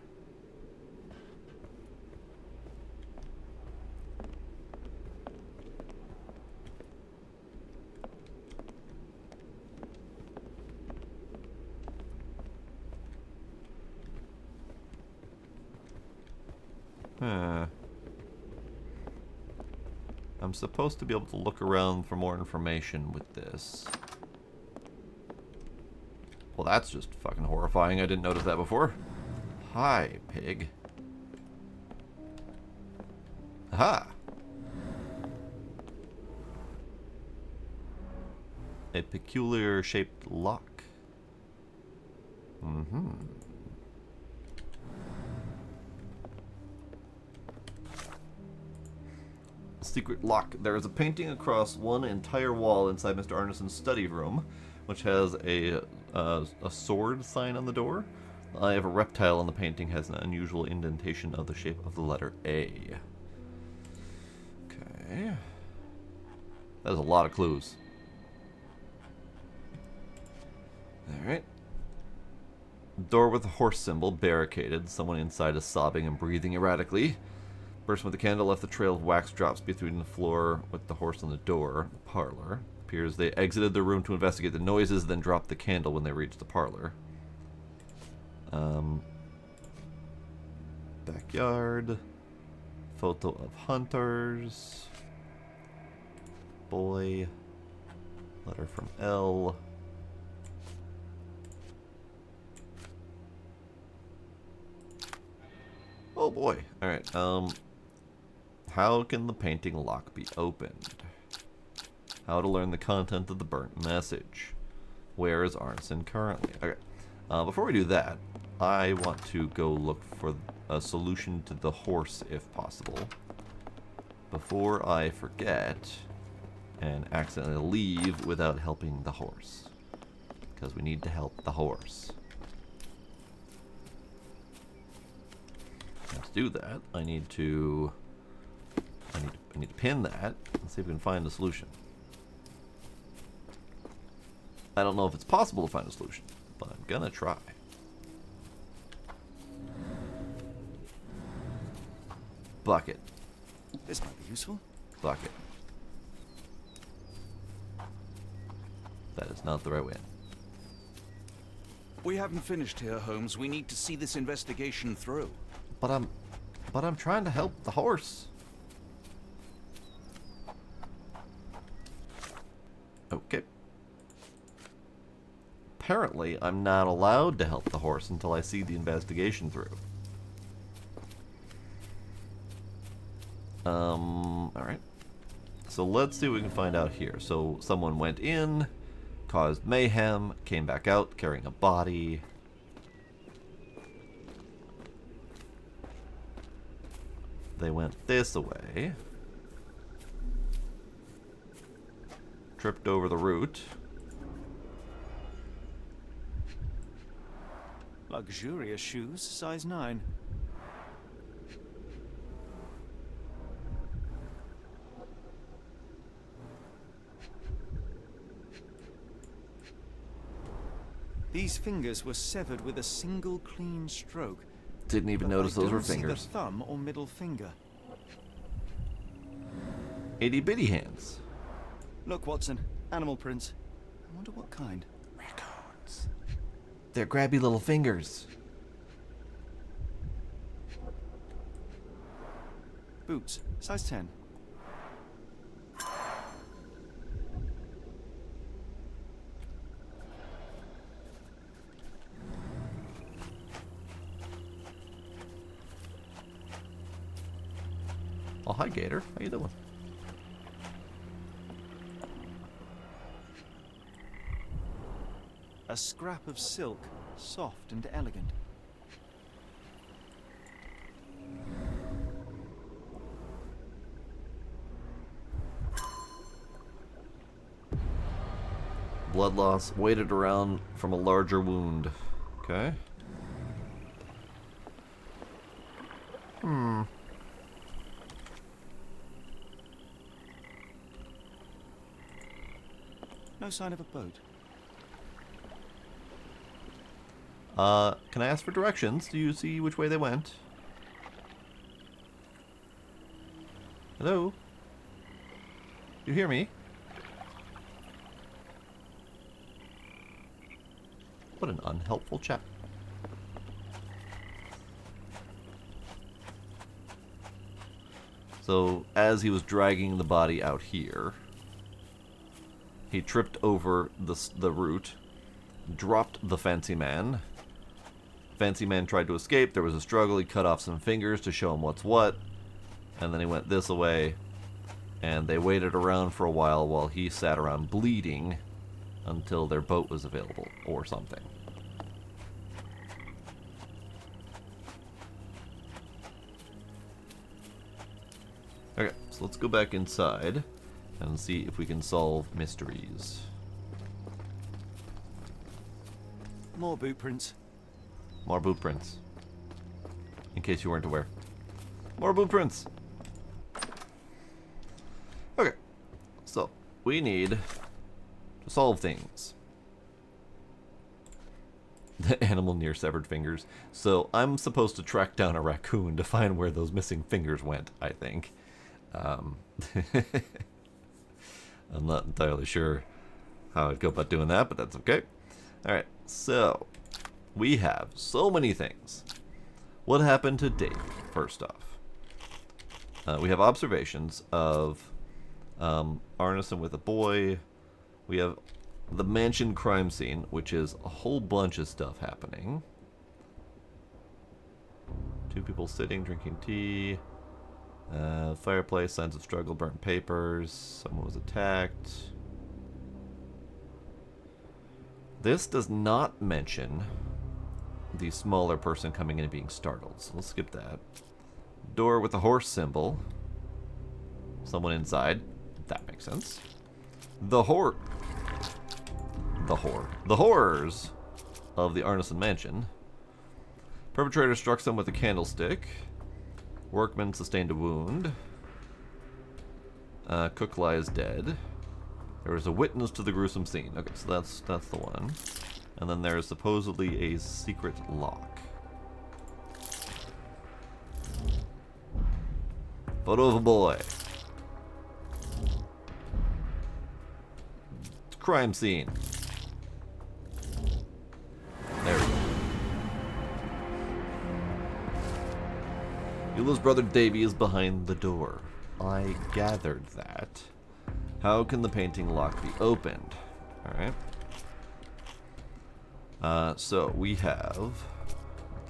S1: I'm supposed to be able to look around for more information with this. Well, that's just fucking horrifying. I didn't notice that before. Hi, pig. Aha! A peculiar shaped lock. Mm-hmm. Secret lock. There is a painting across one entire wall inside Mr. Arneson's study room, which has a sword sign on the door. I have a reptile on the painting, has an unusual indentation of the shape of the letter A. Okay. That is a lot of clues. Alright. Door with a horse symbol, barricaded. Someone inside is sobbing and breathing erratically. Person with the candle left the trail of wax drops between the floor with the horse on the door. The parlor. Appears they exited the room to investigate the noises, then dropped the candle when they reached the parlor. Backyard. Photo of hunters. Boy. Letter from L. Oh boy. Alright, how can the painting lock be opened? How to learn the content of the burnt message. Where is Arneson currently? Okay. Before we do that, I want to go look for a solution to the horse if possible. Before I forget and accidentally leave without helping the horse. Because we need to help the horse. Now to do that, I need to pin that and see if we can find a solution. I don't know if it's possible to find a solution, but I'm gonna try. Bucket.
S2: This might be useful.
S1: Bucket. That is not the right way.
S5: We haven't finished here, Holmes. We need to see this investigation through.
S1: But I'm trying to help the horse. Okay. Apparently, I'm not allowed to help the horse until I see the investigation through. Alright. So let's see what we can find out here. So someone went in, caused mayhem, came back out carrying a body. They went this way. Tripped over the root.
S2: Luxurious shoes, size 9. These fingers were severed with a single clean stroke.
S1: Didn't even notice those were fingers.
S2: See the thumb or middle finger.
S1: Itty bitty hands.
S2: Look, Watson. Animal prints. I wonder what kind.
S1: Raccoons. They're grabby little fingers.
S2: Boots. Size 10.
S1: Oh, hi, Gator. How you doing?
S2: A scrap of silk, soft and elegant.
S1: Blood loss, weighted around from a larger wound. Okay.
S2: No sign of a boat.
S1: Can I ask for directions? Do you see which way they went? Hello? You hear me? What an unhelpful chap. So, as he was dragging the body out here, he tripped over the root, dropped the fancy man. Fancy man tried to escape. There was a struggle. He cut off some fingers to show him what's what. And then he went this way. And they waited around for a while he sat around bleeding until their boat was available or something. Okay, so let's go back inside and see if we can solve mysteries.
S2: More boot prints.
S1: More boot prints. In case you weren't aware. More boot prints. Okay. So, we need to solve things. The animal near severed fingers. So, I'm supposed to track down a raccoon to find where those missing fingers went, I think. I'm not entirely sure how I'd go about doing that, but that's okay. Alright, so we have so many things. What happened to Dave, first off? We have observations of Arneson with a boy. We have the mansion crime scene, which is a whole bunch of stuff happening. 2 people sitting, drinking tea. Fireplace, signs of struggle, burnt papers. Someone was attacked. This does not mention the smaller person coming in and being startled, so let's skip that. Door with a horse symbol. Someone inside. That makes sense. The horrors of the Arneson mansion. Perpetrator struck them with a candlestick. Workman sustained a wound. Cook lies dead. There was a witness to the gruesome scene. Okay, so that's the one. And then there is supposedly a secret lock. Photo of a boy. Crime scene. There we go. Eula's brother Davy is behind the door. I gathered that. How can the painting lock be opened? Alright. So we have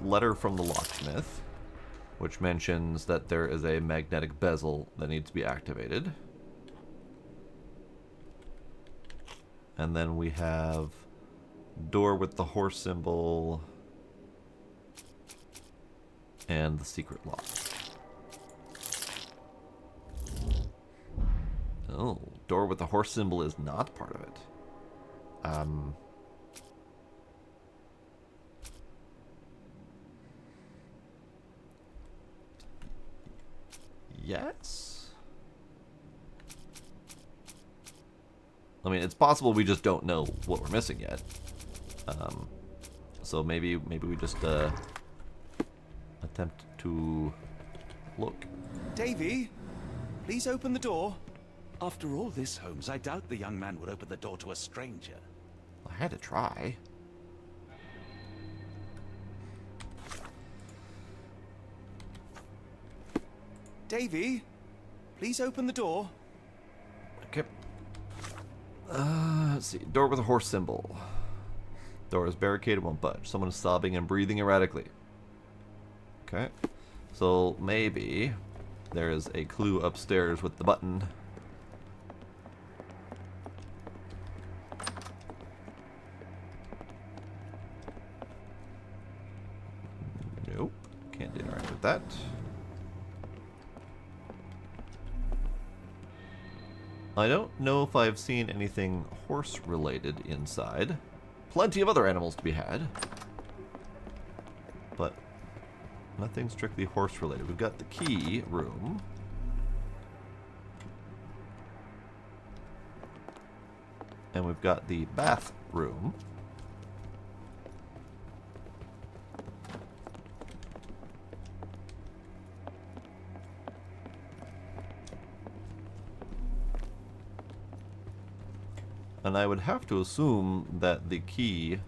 S1: letter from the locksmith, which mentions that there is a magnetic bezel that needs to be activated. And then we have door with the horse symbol and the secret lock. Oh, door with the horse symbol is not part of it. Yes? I mean, it's possible we just don't know what we're missing yet. So maybe we just attempt to look.
S2: Davy, please open the door.
S5: After all this, Holmes, I doubt the young man would open the door to a stranger.
S1: I had to try.
S2: Davy, please open the door.
S1: Okay. Let's see. Door with a horse symbol. Door is barricaded, won't budge. Someone is sobbing and breathing erratically. Okay. So maybe there is a clue upstairs with the button. Nope. Can't interact with that. I don't know if I've seen anything horse-related inside. Plenty of other animals to be had. But nothing strictly horse-related. We've got the key room. And we've got the bathroom. And I would have to assume that the key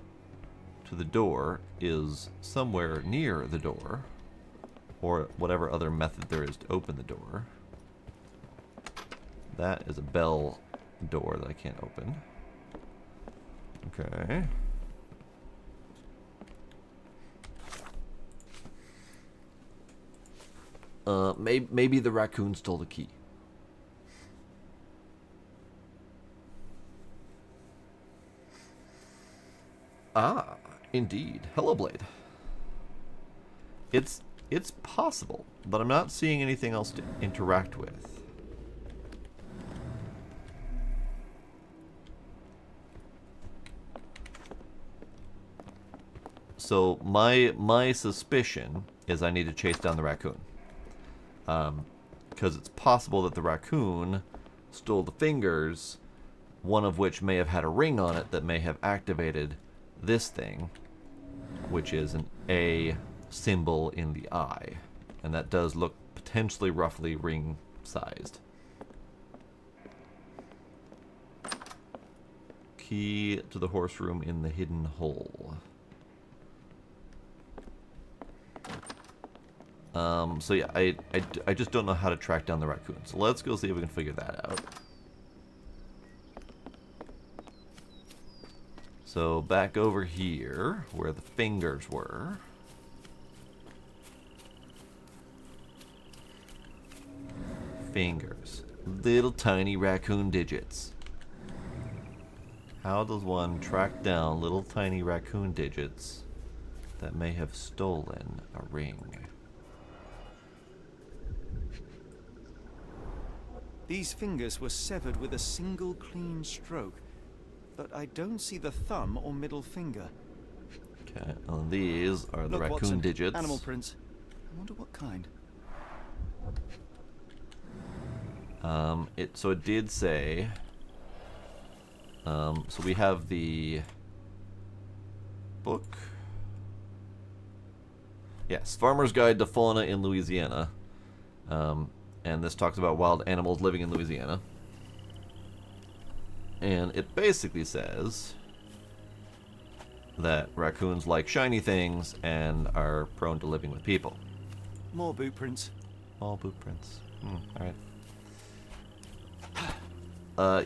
S1: to the door is somewhere near the door, or whatever other method there is to open the door. That is a bell door that I can't open. Okay. Maybe the raccoon stole the key. Ah, indeed. Hello, Blade. It's possible, but I'm not seeing anything else to interact with. So my suspicion is I need to chase down the raccoon. Because it's possible that the raccoon stole the fingers, one of which may have had a ring on it that may have activated this thing, which is an A symbol in the eye. And that does look potentially roughly ring-sized. Key to the horse room in the hidden hole. So yeah, I just don't know how to track down the raccoon. So let's go see if we can figure that out. So back over here, where the fingers were. Fingers. Little tiny raccoon digits. How does one track down little tiny raccoon digits that may have stolen a ring?
S2: These fingers were severed with a single clean stroke, but I don't see the thumb or middle finger.
S1: Okay, well, these are the
S2: Look,
S1: raccoon
S2: Watson,
S1: digits.
S2: Animal prints. I wonder what kind.
S1: So it did say. So we have the book. Yes, Farmer's Guide to Fauna in Louisiana. And this talks about wild animals living in Louisiana. And it basically says that raccoons like shiny things and are prone to living with people.
S2: More boot prints.
S1: All boot prints. Alright.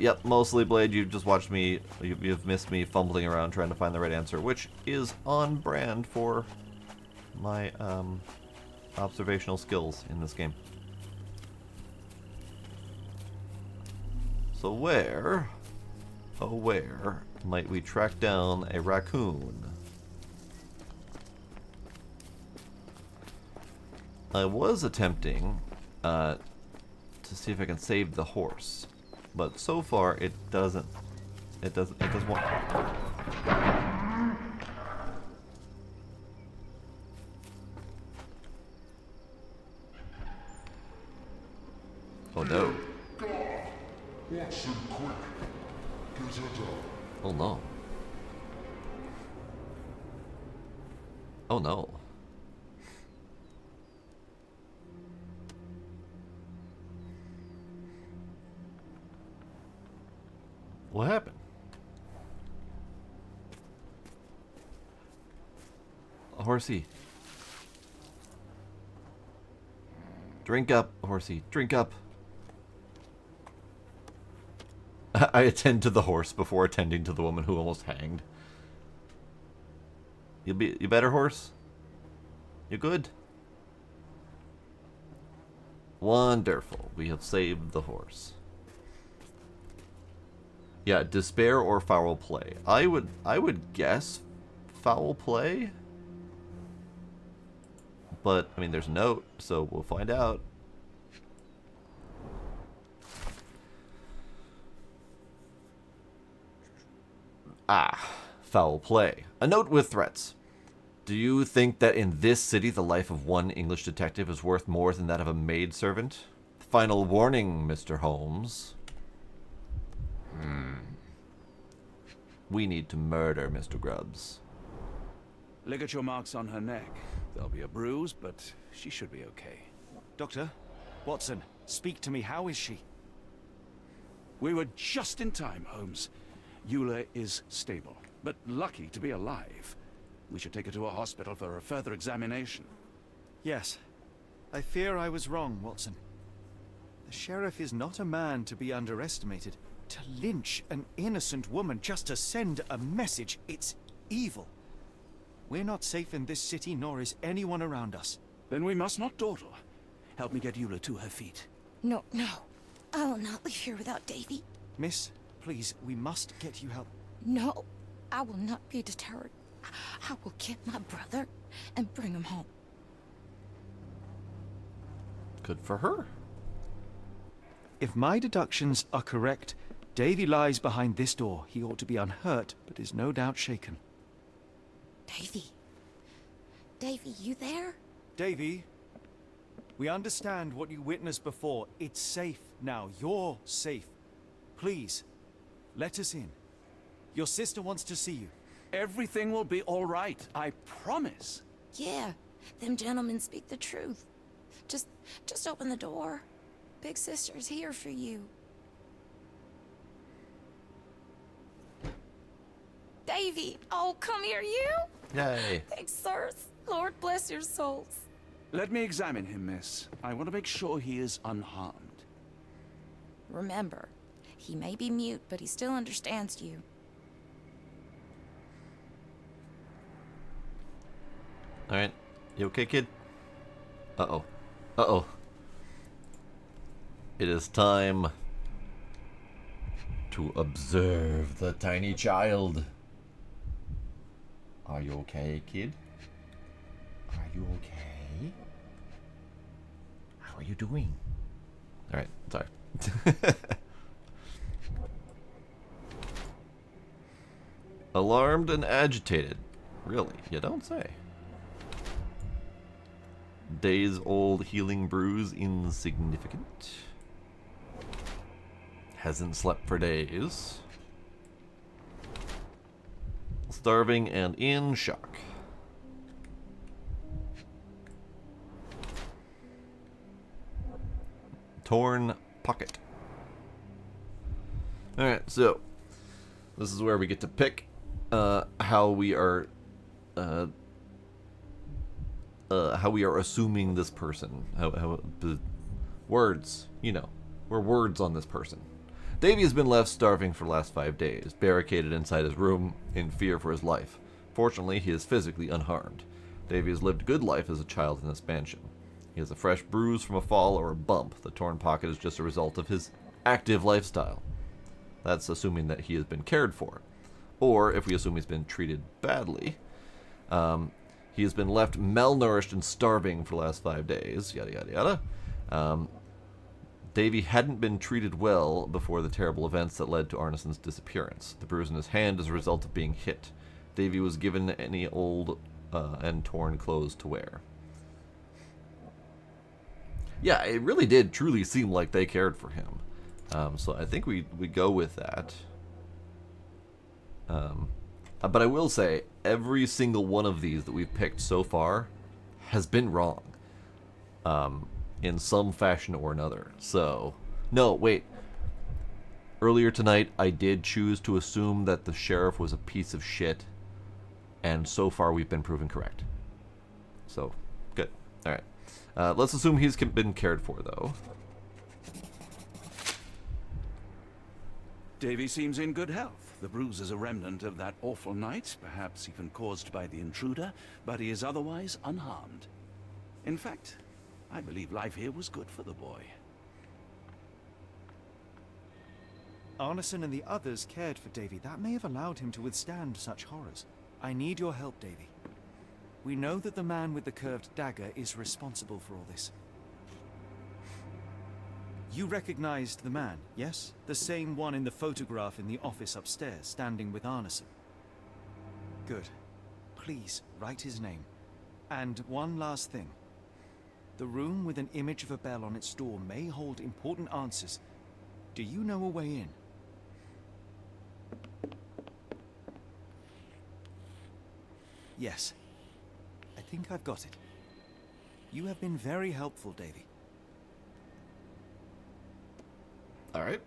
S1: Yep, mostly, Blade, you've just watched me, you've missed me fumbling around trying to find the right answer, which is on brand for my observational skills in this game. So where, oh where, might we track down a raccoon? I was attempting to see if I can save the horse, but so far it doesn't want. Oh no.
S4: Watson, quick. Get it up.
S1: Oh no. Oh no. What happened? A horsey. Drink up, horsey. Drink up. I attend to the horse before attending to the woman who almost hanged. You better, horse? You good? Wonderful. We have saved the horse. Yeah, despair or foul play. I would guess foul play. But I mean there's a note, so we'll find out. Ah, foul play. A note with threats. Do you think that in this city the life of one English detective is worth more than that of a maidservant? Final warning, Mr. Holmes. We need to murder Mr. Grubbs.
S5: Look at your marks on her neck. There'll be a bruise, but she should be okay.
S2: Doctor, Watson, speak to me. How is she?
S5: We were just in time, Holmes. Eula is stable, but lucky to be alive. We should take her to a hospital for a further examination.
S2: Yes. I fear I was wrong, Watson. The sheriff is not a man to be underestimated. To lynch an innocent woman just to send a message, it's evil. We're not safe in this city, nor is anyone around us.
S5: Then we must not dawdle. Help me get Eula to her feet.
S20: No, no. I will not leave here without Davy.
S2: Miss, please, we must get you help.
S20: No, I will not be deterred. I will get my brother and bring him home.
S1: Good for her.
S2: If my deductions are correct, Davy lies behind this door. He ought to be unhurt, but is no doubt shaken.
S20: Davy, Davy, you there?
S2: Davy, we understand what you witnessed before. It's safe now. You're safe. Please, let us in. Your sister wants to see you.
S5: Everything will be all right, I promise.
S20: Yeah, them gentlemen speak the truth. Just open the door. Big sister's here for you. Davy, oh, come here, you.
S1: Yay.
S20: Thanks, sirs. Lord bless your souls.
S5: Let me examine him, miss. I want to make sure he is unharmed.
S20: Remember, he may be mute, but he still understands you.
S1: Alright. You okay, kid? Uh-oh. Uh-oh. It is time to observe the tiny child. Are you okay, kid? Are you okay? How are you doing? Alright, sorry. Alarmed and agitated. Really? You don't say. Days-old healing bruise insignificant. Hasn't slept for days. Starving and in shock. Torn pocket. Alright, so this is where we get to pick how we are assuming this person. How the words, you know, we're words on this person. Davy has been left starving for the last 5 days, barricaded inside his room in fear for his life. Fortunately, he is physically unharmed. Davy has lived a good life as a child in this mansion. He has a fresh bruise from a fall or a bump. The torn pocket is just a result of his active lifestyle. That's assuming that he has been cared for. Or, if we assume he's been treated badly, he has been left malnourished and starving for the last 5 days, yada yada yada. Davy hadn't been treated well before the terrible events that led to Arneson's disappearance. The bruise in his hand is a result of being hit. Davy was given any old and torn clothes to wear. Yeah, it really did truly seem like they cared for him. So I think we go with that. But I will say, every single one of these that we've picked so far has been wrong. In some fashion or another. So, no, wait. Earlier tonight, I did choose to assume that the sheriff was a piece of shit. And so far, we've been proven correct. So, good. Alright. Let's assume he's been cared for, though.
S5: Davy seems in good health. The bruise is a remnant of that awful night, perhaps even caused by the intruder, but he is otherwise unharmed. In fact, I believe life here was good for the boy.
S2: Arneson and the others cared for Davy. That may have allowed him to withstand such horrors. I need your help, Davy. We know that the man with the curved dagger is responsible for all this. You recognized the man, yes? The same one in the photograph in the office upstairs, standing with Arneson. Good. Please, write his name. And one last thing. The room with an image of a bell on its door may hold important answers. Do you know a way in? Yes. I think I've got it. You have been very helpful, Davy.
S1: Alright.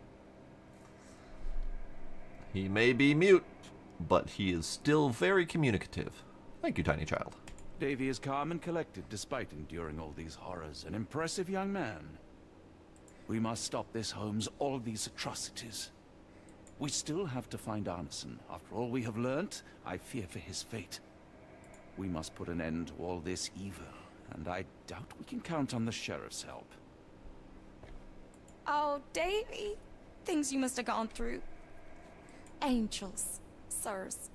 S1: He may be mute, but he is still very communicative. Thank you, tiny child.
S5: Davy is calm and collected despite enduring all these horrors. An impressive young man. We must stop this, Holmes, all these atrocities. We still have to find Arneson. After all we have learnt, I fear for his fate. We must put an end to all this evil, and I doubt we can count on the sheriff's help.
S20: Oh, Davy. Things you must have gone through. Angels, sirs.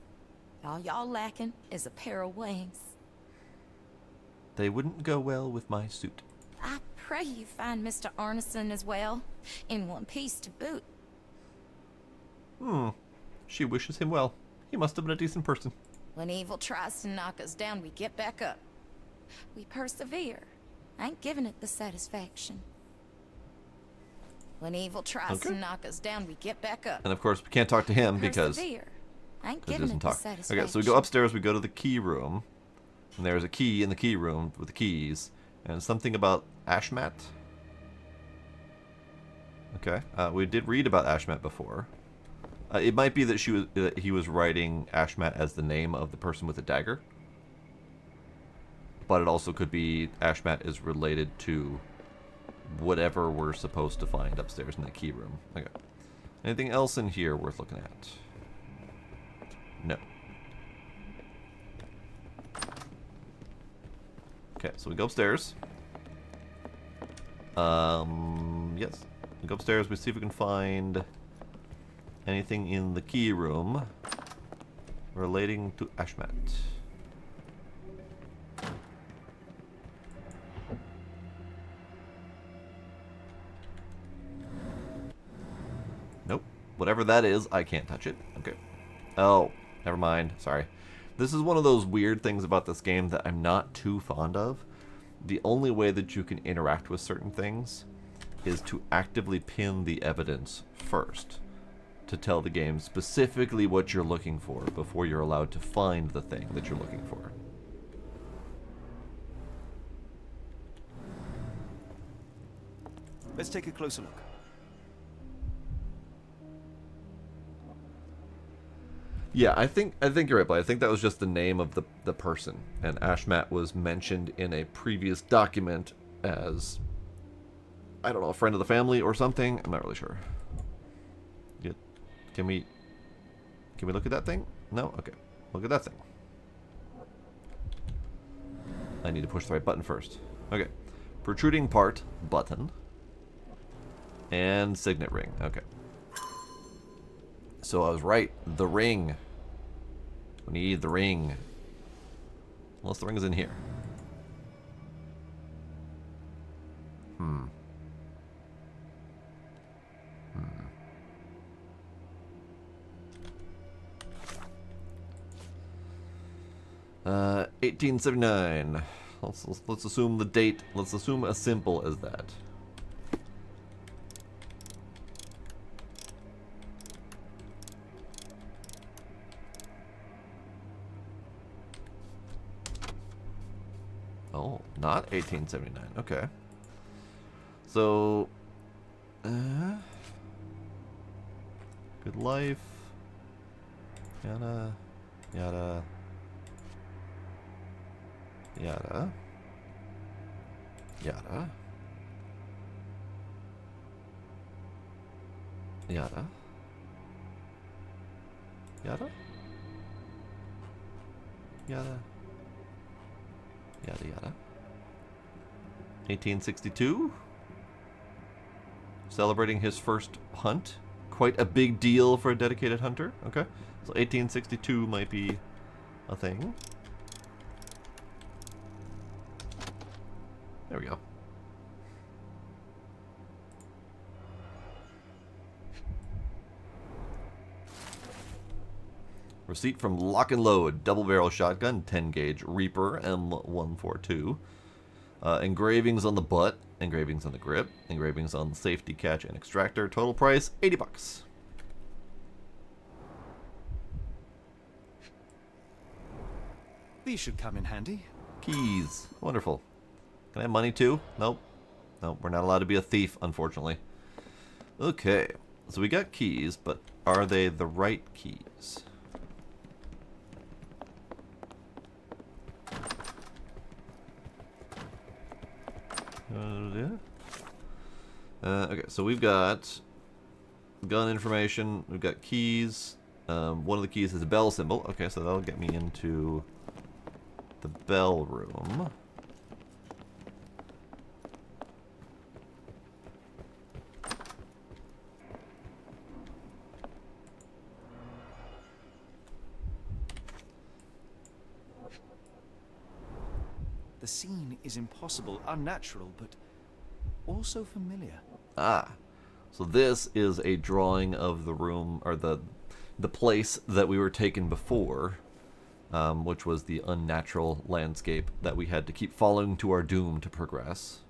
S20: All y'all lacking is a pair of wings.
S1: They wouldn't go well with my suit.
S20: I pray you find Mr. Arneson as well, in one piece to boot.
S1: She wishes him well. He must have been a decent person.
S20: When evil tries to knock us down, we get back up. We persevere. I ain't giving it the satisfaction. When evil tries to knock us down, we get back up.
S1: And of course, we can't talk to him because
S20: Persevere. I ain't
S1: he
S20: giving
S1: doesn't
S20: it the
S1: talk.
S20: satisfaction.
S1: Okay, so we go upstairs, we go to the key room, and there's a key in the key room with the keys, and something about Ashmat. Okay, we did read about Ashmat before. It might be that he was writing Ashmat as the name of the person with the dagger, but it also could be Ashmat is related to whatever we're supposed to find upstairs in that key room. Okay. Anything else in here worth looking at? No. Okay, so we go upstairs. Yes. We go upstairs, we see if we can find anything in the key room relating to Ashmat. Nope. Whatever that is, I can't touch it. Okay. Oh, never mind. Sorry. This is one of those weird things about this game that I'm not too fond of. The only way that you can interact with certain things is to actively pin the evidence first, to tell the game specifically what you're looking for before you're allowed to find the thing that you're looking for.
S2: Let's take a closer look.
S1: Yeah, I think you're right, but I think that was just the name of the person, and Ashmat was mentioned in a previous document as, I don't know, a friend of the family or something. I'm not really sure. Can we look at that thing? No? Okay. Look at that thing. I need to push the right button first. Okay. Protruding part, button. And signet ring. Okay. So I was right. The ring. We need the ring. Unless the ring is in here. Hmm. 1879. Let's assume the date. Let's assume as simple as that. Oh, not 1879. Okay. So, good life. Yada, yada, yada, yada, yada, yada, yada. Yada yada. 1862. Celebrating his first hunt. Quite a big deal for a dedicated hunter. Okay. So 1862 might be a thing. There we go. Receipt from Lock and Load, double barrel shotgun, 10 gauge Reaper M142. Engravings on the butt, engravings on the grip, engravings on the safety catch and extractor. Total price, $80.
S2: These should come in handy.
S1: Keys, wonderful. Can I have money too? Nope. Nope, we're not allowed to be a thief, unfortunately. Okay, so we got keys, but are they the right keys? Okay, so we've got gun information, we've got keys. One of the keys is a bell symbol. Okay, so that'll get me into the bell room.
S2: The scene is impossible, unnatural, but also familiar.
S1: Ah, so this is a drawing of the room, or the place that we were taken before, which was the unnatural landscape that we had to keep following to our doom to progress.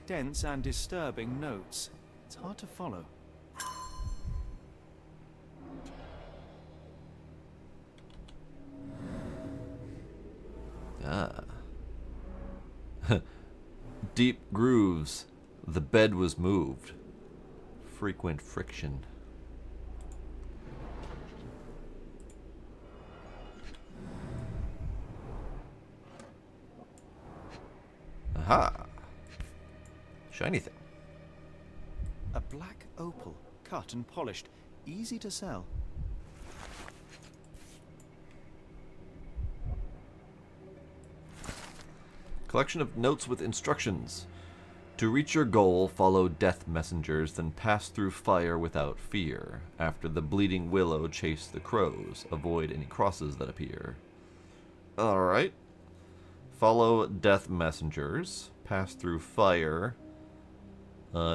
S2: Dense and disturbing notes. It's hard to follow.
S1: Ah. Deep grooves. The bed was moved. Frequent friction. Aha. Shiny thing.
S2: A black opal, cut and polished, easy to sell.
S1: Collection of notes with instructions. To reach your goal, follow death messengers, then pass through fire without fear. After the bleeding willow, chase the crows. Avoid any crosses that appear. Alright. Follow death messengers. Pass through fire.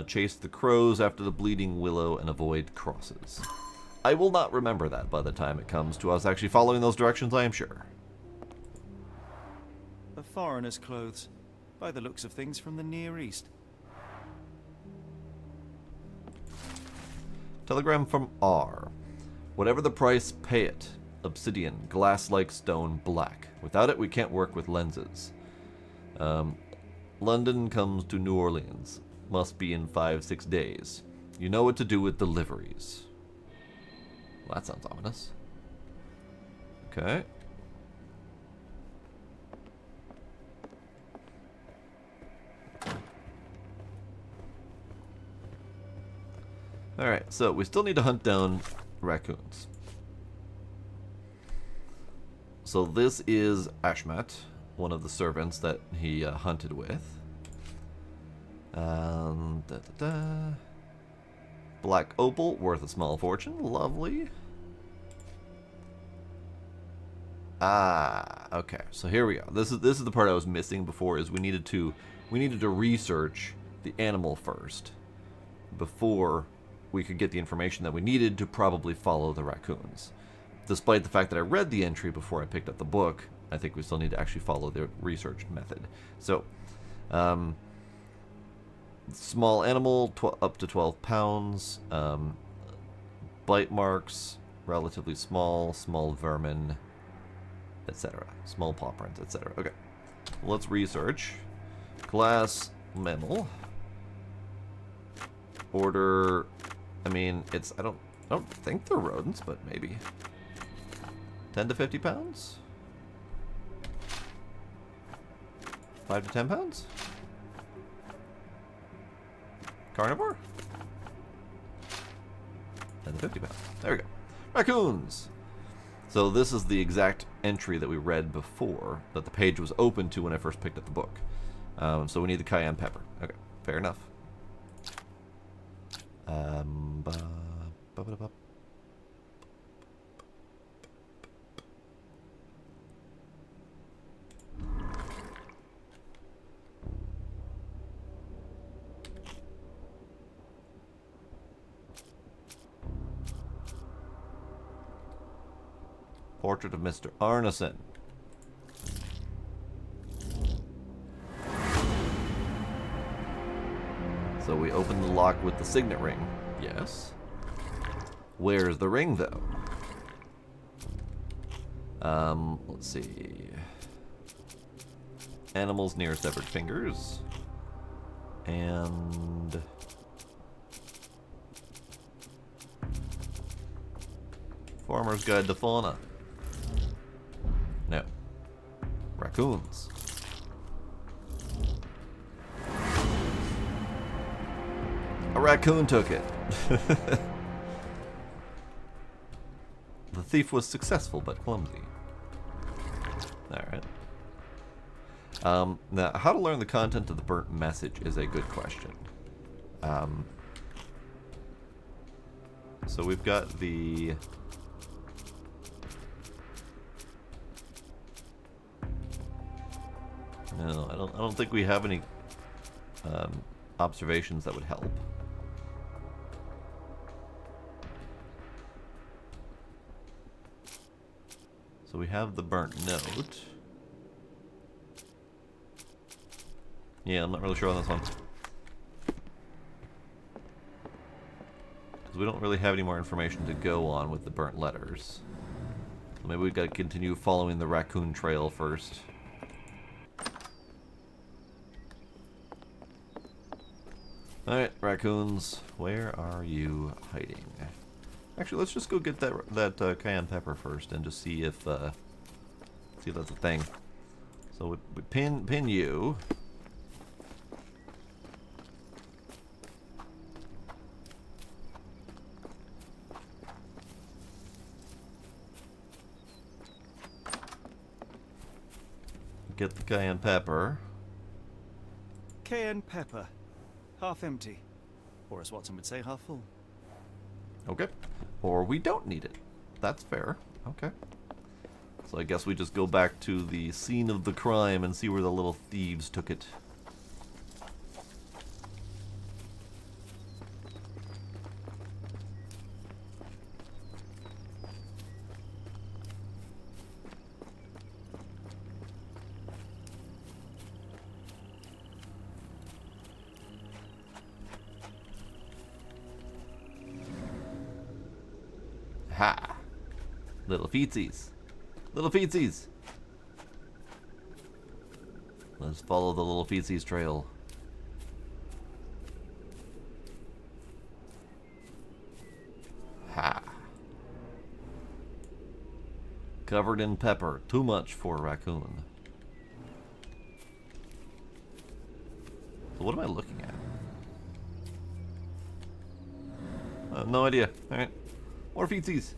S1: Chase the crows after the bleeding willow, and avoid crosses. I will not remember that by the time it comes to us actually following those directions, I am sure.
S2: A foreigner's clothes, by the looks of things from the Near East.
S1: Telegram from R. Whatever the price, pay it. Obsidian, glass-like stone, black. Without it, we can't work with lenses. London comes to New Orleans. Must be in 5-6 days. You know what to do with deliveries. Well, that sounds ominous. Okay. Alright, so we still need to hunt down raccoons. So this is Ashmat, one of the servants that he hunted with. Black opal, worth a small fortune. Lovely. Ah, okay. So here we go. This is the part I was missing before. Is we needed to research the animal first before we could get the information that we needed to probably follow the raccoons. Despite the fact that I read the entry before I picked up the book, I think we still need to actually follow the research method. So, small animal, up to 12 pounds. Bite marks, relatively small vermin, etc. Small paw prints, etc. Okay, let's research. Glass mammal. Order. I mean, I don't think they're rodents, but maybe. 10 to 50 pounds? 5 to 10 pounds? Carnivore? 10 to 50 pounds. There we go. Raccoons! So this is the exact entry that we read before, that the page was open to when I first picked up the book. So we need the cayenne pepper. Okay, fair enough. Portrait of Mr. Arneson. So we open the lock with the signet ring. Yes. Where's the ring, though? Let's see. Animals near severed fingers. And... Farmer's Guide to Fauna. No. Raccoons. A raccoon took it. The thief was successful but clumsy. Alright. Now, how to learn the content of the burnt message is a good question. So we've got the... No, I don't think we have any observations that would help. So we have the burnt note. Yeah, I'm not really sure on this one. Because we don't really have any more information to go on with the burnt letters. So maybe we've got to continue following the raccoon trail first. Alright, raccoons, where are you hiding? Actually, let's just go get that cayenne pepper first and just see if that's a thing. So we pin you. Get the cayenne pepper.
S2: Cayenne pepper. Half empty. Or as Watson would say, half full.
S1: Okay. Or we don't need it. That's fair. Okay. So I guess we just go back to the scene of the crime and see where the little thieves took it. Ha! Little feetsies. Little feetsies! Let's follow the little feetsies trail. Ha! Covered in pepper. Too much for a raccoon. So what am I looking at? I have no idea. Alright. More feetsies.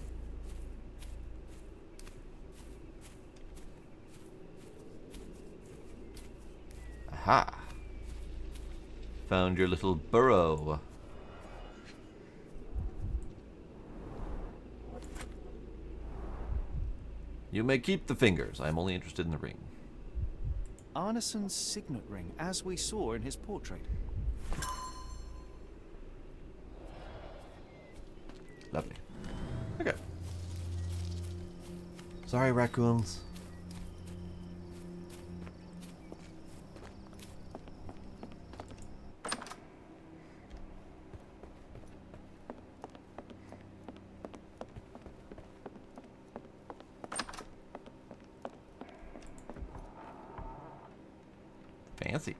S1: Aha. Found your little burrow. You may keep the fingers. I am only interested in the ring.
S2: Arneson's signet ring, as we saw in his portrait.
S1: Lovely. Okay. Sorry, raccoons. Fancy.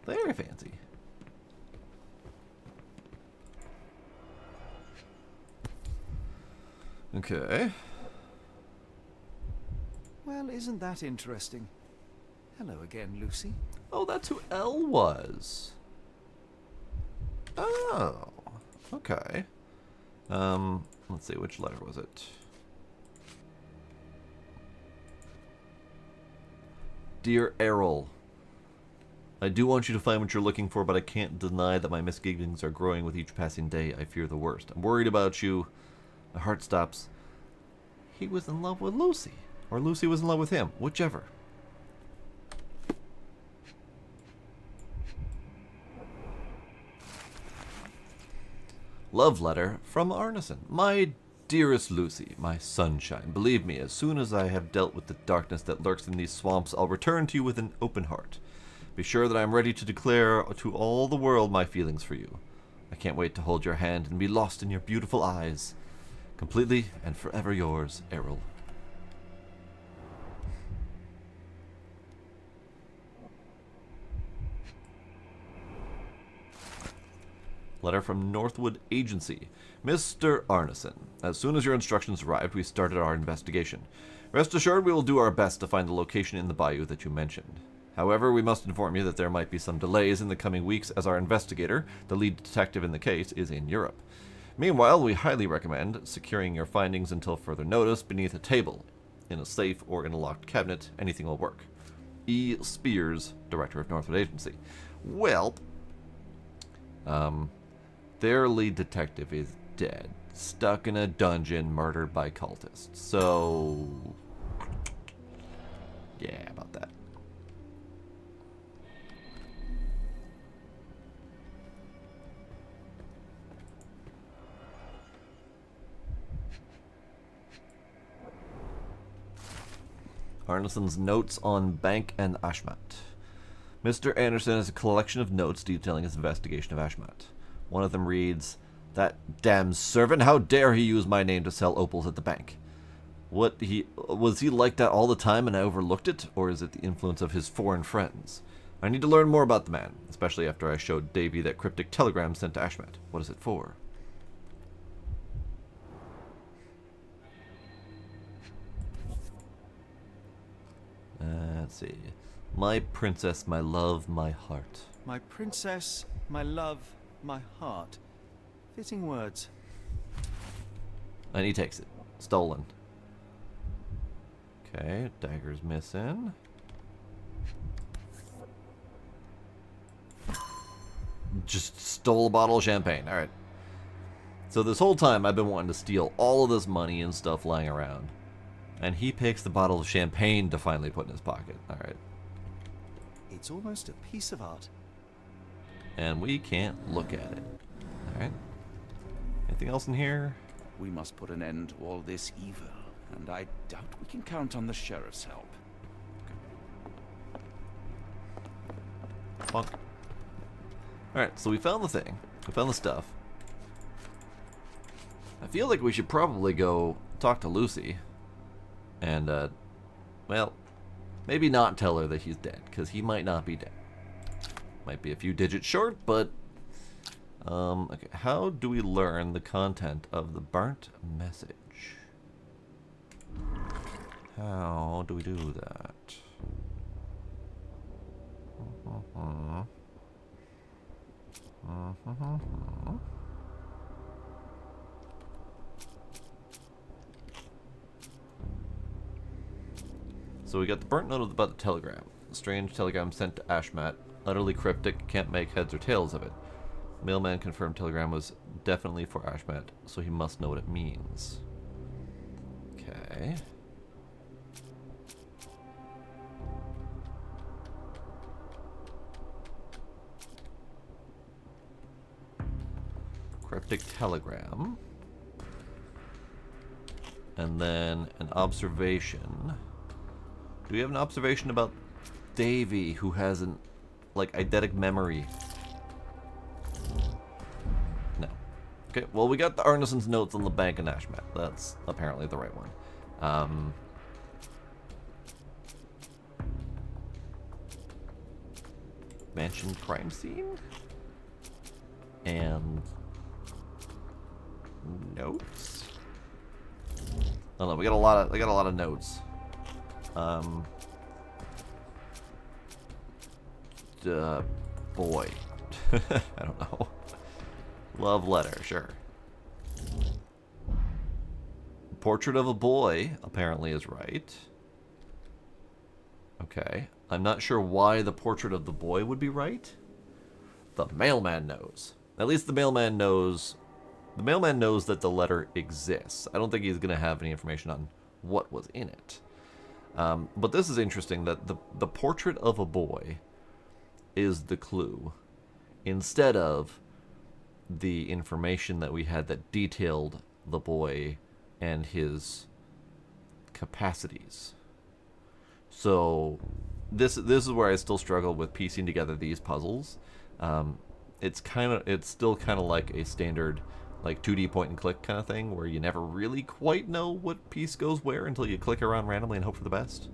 S1: Very fancy. Okay.
S2: Well, isn't that interesting? Hello again, Lucy.
S1: Oh, that's who Elle was. Oh. Okay. Let's see, which letter was it? Dear Errol, I do want you to find what you're looking for, but I can't deny that my misgivings are growing with each passing day. I fear the worst. I'm worried about you. My heart stops. He was in love with Lucy. Or Lucy was in love with him. Whichever. Love letter from Arneson. My dearest Lucy, my sunshine, believe me, as soon as I have dealt with the darkness that lurks in these swamps, I'll return to you with an open heart. Be sure that I am ready to declare to all the world my feelings for you. I can't wait to hold your hand and be lost in your beautiful eyes. Completely and forever yours, Errol. Letter from Northwood Agency. Mr. Arneson, as soon as your instructions arrived, we started our investigation. Rest assured we will do our best to find the location in the bayou that you mentioned. However, we must inform you that there might be some delays in the coming weeks as our investigator, the lead detective in the case, is in Europe. Meanwhile, we highly recommend securing your findings until further notice beneath a table, in a safe or in a locked cabinet. Anything will work. E. Spears, Director of Northwood Agency. Well, their lead detective is dead, stuck in a dungeon, murdered by cultists. So, yeah, about that. Arneson's notes on Bank and Ashmat. Mr. Anderson has a collection of notes detailing his investigation of Ashmat. One of them reads, "That damn servant, how dare he use my name to sell opals at the bank? Was he like that all the time and I overlooked it, or is it the influence of his foreign friends? I need to learn more about the man, especially after I showed Davy that cryptic telegram sent to Ashmat. What is it for?" Let's see. My princess, my love, my heart.
S2: My princess, my love, my heart. Fitting words.
S1: And he takes it. Stolen. Okay, dagger's missing. Just stole a bottle of champagne. Alright. So this whole time I've been wanting to steal all of this money and stuff lying around. And he picks the bottle of champagne to finally put in his pocket. Alright.
S2: It's almost a piece of art.
S1: And we can't look at it. Alright. Anything else in here?
S5: We must put an end to all this evil, and I doubt we can count on the sheriff's help.
S1: Funk. Alright, so we found the thing. We found the stuff. I feel like we should probably go talk to Lucy. And, well, maybe not tell her that he's dead, because he might not be dead. Might be a few digits short, but... okay, how do we learn the content of the burnt message? How do we do that? So we got the burnt note about the telegram. A strange telegram sent to Ashmat. Utterly cryptic, can't make heads or tails of it. Mailman confirmed telegram was definitely for Ashmat, so he must know what it means. Okay. Cryptic telegram. And then an observation. Do we have an observation about Davy, who has an, like, eidetic memory? No. Okay, well, we got the Arneson's notes on the bank and Ashmat. That's apparently the right one. Mansion crime scene? And... notes? I don't know, we got a lot of notes. Boy. I don't know. Love letter, sure. Portrait of a boy, apparently, is right. Okay. I'm not sure why the portrait of the boy would be right. The mailman knows. At least the mailman knows... The mailman knows that the letter exists. I don't think he's going to have any information on what was in it. But this is interesting, that the portrait of a boy is the clue, instead of the information that we had that detailed the boy and his capacities. So this is where I still struggle with piecing together these puzzles. It's still kind of like a standard, like 2D point and click kind of thing, where you never really quite know what piece goes where until you click around randomly and hope for the best.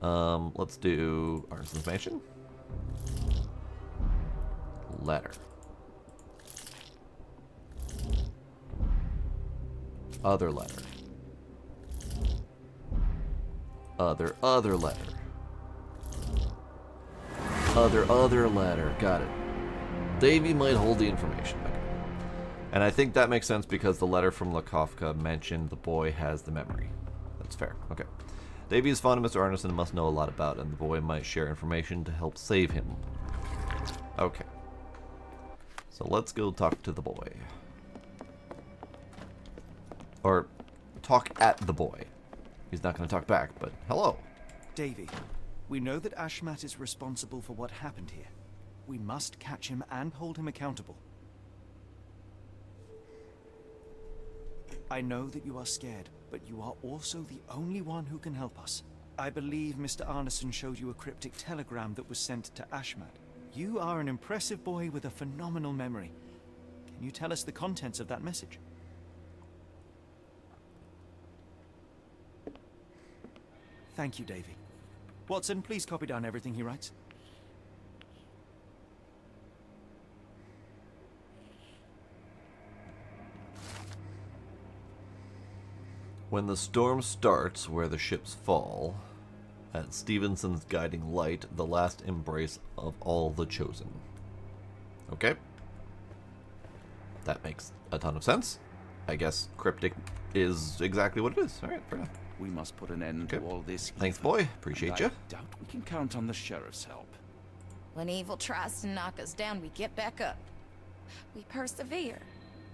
S1: Let's do Arneson's Mansion. Letter. Other letter. Other letter. Other letter. Got it. Davy might hold the information. Okay. And I think that makes sense because the letter from Lakovka mentioned the boy has the memory. That's fair. Okay. Davy is fond of Mr. Arneson and must know a lot about it, and the boy might share information to help save him. Okay. So let's go talk to the boy. Or talk at the boy. He's not going to talk back, but hello.
S2: Davy, we know that Ashmat is responsible for what happened here. We must catch him and hold him accountable. I know that you are scared, but you are also the only one who can help us. I believe Mr. Arneson showed you a cryptic telegram that was sent to Ashmat. You are an impressive boy with a phenomenal memory. Can you tell us the contents of that message? Thank you, Davy. Watson, please copy down everything he writes.
S1: When the storm starts where the ships fall, at Stevenson's guiding light, the last embrace of all the chosen. Okay. That makes a ton of sense. I guess cryptic is exactly what it is. Alright, fair enough.
S5: We must put an end to all this.
S1: Thanks, boy. Appreciate you.
S5: I doubt we can count on the sheriff's help.
S20: When evil tries to knock us down, we get back up. We persevere.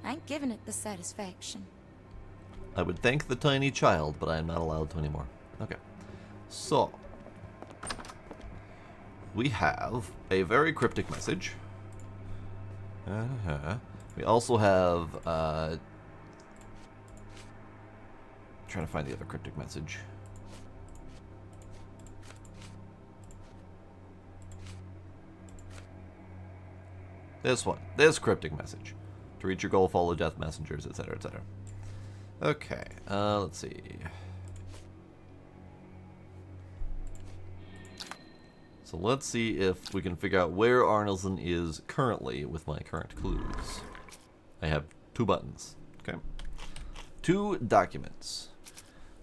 S20: I ain't giving it the satisfaction.
S1: I would thank the tiny child, but I am not allowed to anymore. Okay. So, we have a very cryptic message. We also have, trying to find the other cryptic message. This one. This cryptic message. To reach your goal, follow death messengers, etc., etc. Okay, let's see. So let's see if we can figure out where Arneson is currently with my current clues. I have 2 buttons. Okay. 2 documents.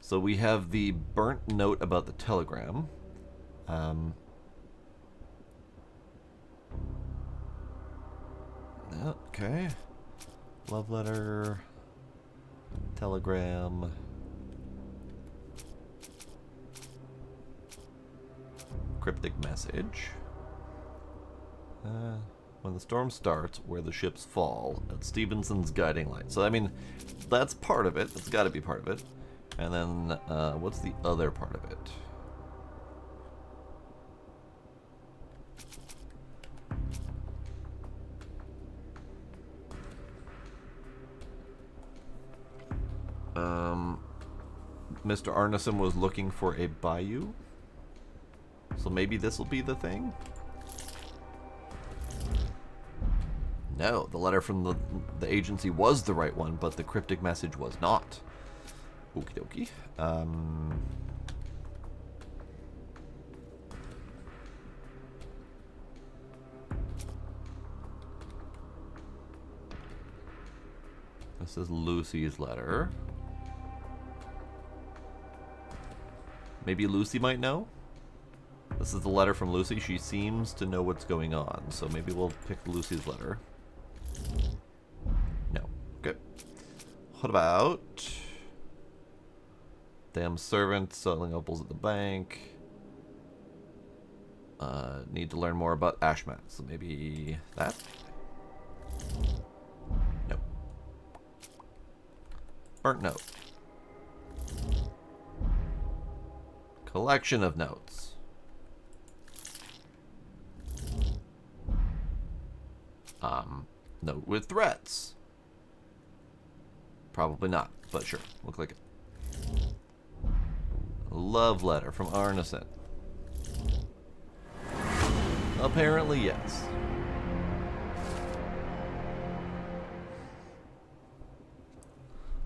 S1: So we have the burnt note about the telegram. Okay. Love letter. Telegram. Cryptic message. When the storm starts, where the ships fall, at Stevenson's guiding light. So, I mean, that's part of it. That's got to be part of it. And then, what's the other part of it? Mr. Arneson was looking for a Bayou. So maybe this will be the thing? No, the letter from the agency was the right one, but the cryptic message was not. Okie dokie. This is Lucy's letter. Maybe Lucy might know? This is the letter from Lucy. She seems to know what's going on, so maybe we'll pick Lucy's letter. No. Okay. What about... Damn servant selling opals at the bank. Need to learn more about Ashmat, so maybe that? No. Burnt note. Collection of notes. Note with threats. Probably not, but sure, we'll click it. Love letter from Arneson. Apparently, yes.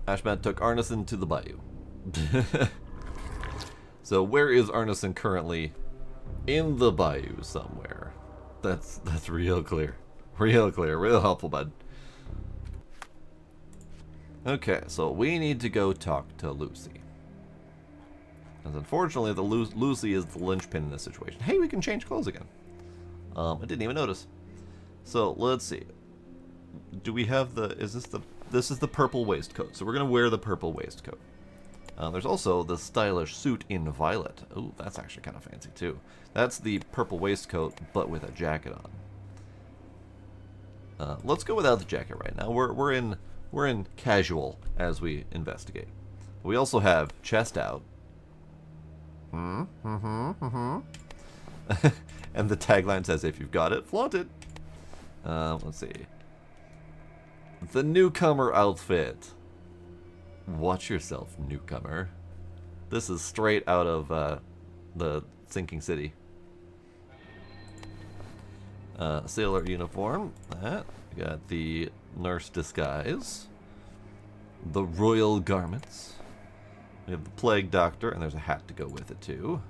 S1: Ashmat took Arneson to the Bayou. So where is Arneson currently? In the Bayou somewhere. That's real clear. Real clear. Real helpful, bud. Okay, so we need to go talk to Lucy. As unfortunately, Lucy is the linchpin in this situation. Hey, we can change clothes again. I didn't even notice. So let's see. Do we have the? This is the purple waistcoat. So we're gonna wear the purple waistcoat. There's also the stylish suit in violet. Ooh, that's actually kind of fancy too. That's the purple waistcoat, but with a jacket on. Let's go without the jacket right now. We're in casual as we investigate. We also have chest out. And the tagline says, "If you've got it, flaunt it." Let's see. The newcomer outfit. Watch yourself, newcomer. This is straight out of the Sinking City. Sailor uniform. That. We got the nurse disguise. The royal garments. We have the plague doctor, and there's a hat to go with it too.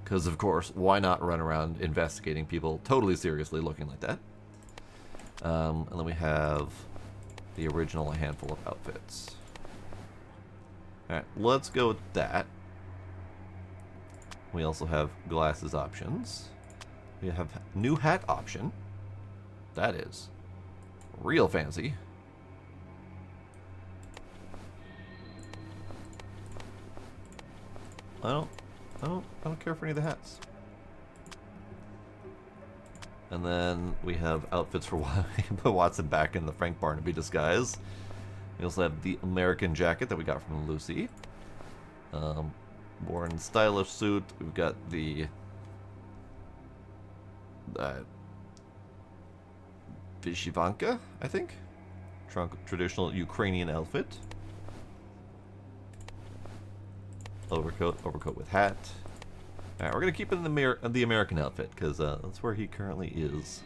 S1: Because, of course, why not run around investigating people totally seriously looking like that? And then we have the original handful of outfits. Alright, let's go with that. We also have glasses options. We have new hat option. That is real fancy. I don't care for any of the hats. And then we have outfits for Watson back in the Frank Barnaby disguise. We also have the American jacket that we got from Lucy. More in stylish suit. We've got the Vishivanka, I think. Traditional Ukrainian outfit. Overcoat with hat. Alright, we're gonna keep it in the American outfit, because that's where he currently is.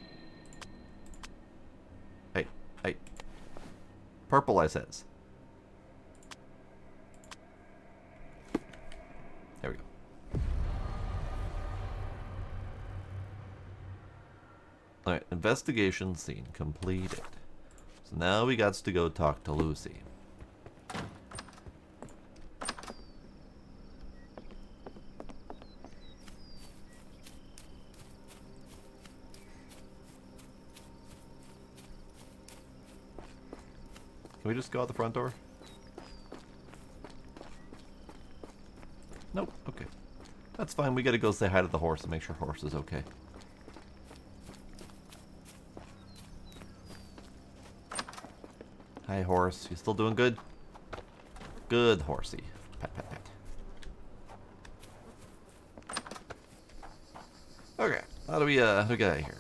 S1: Hey. Purple, I says. There we go. Alright, investigation scene completed. So now we got to go talk to Lucy. Can we just go out the front door? Nope, okay. That's fine, we gotta go say hi to the horse and make sure horse is okay. Hi horse, you still doing good? Good horsey. Pat, pat, pat. Okay, how do we get out of here?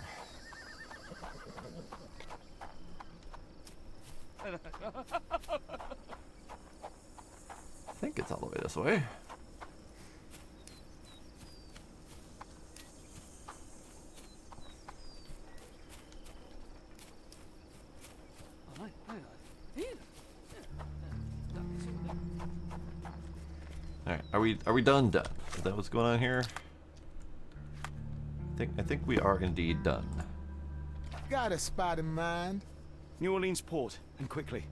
S1: I think it's all the way this way. Alright, are we done? Is that what's going on here? I think we are indeed done.
S10: Got a spot in mind.
S2: New Orleans port, and quickly.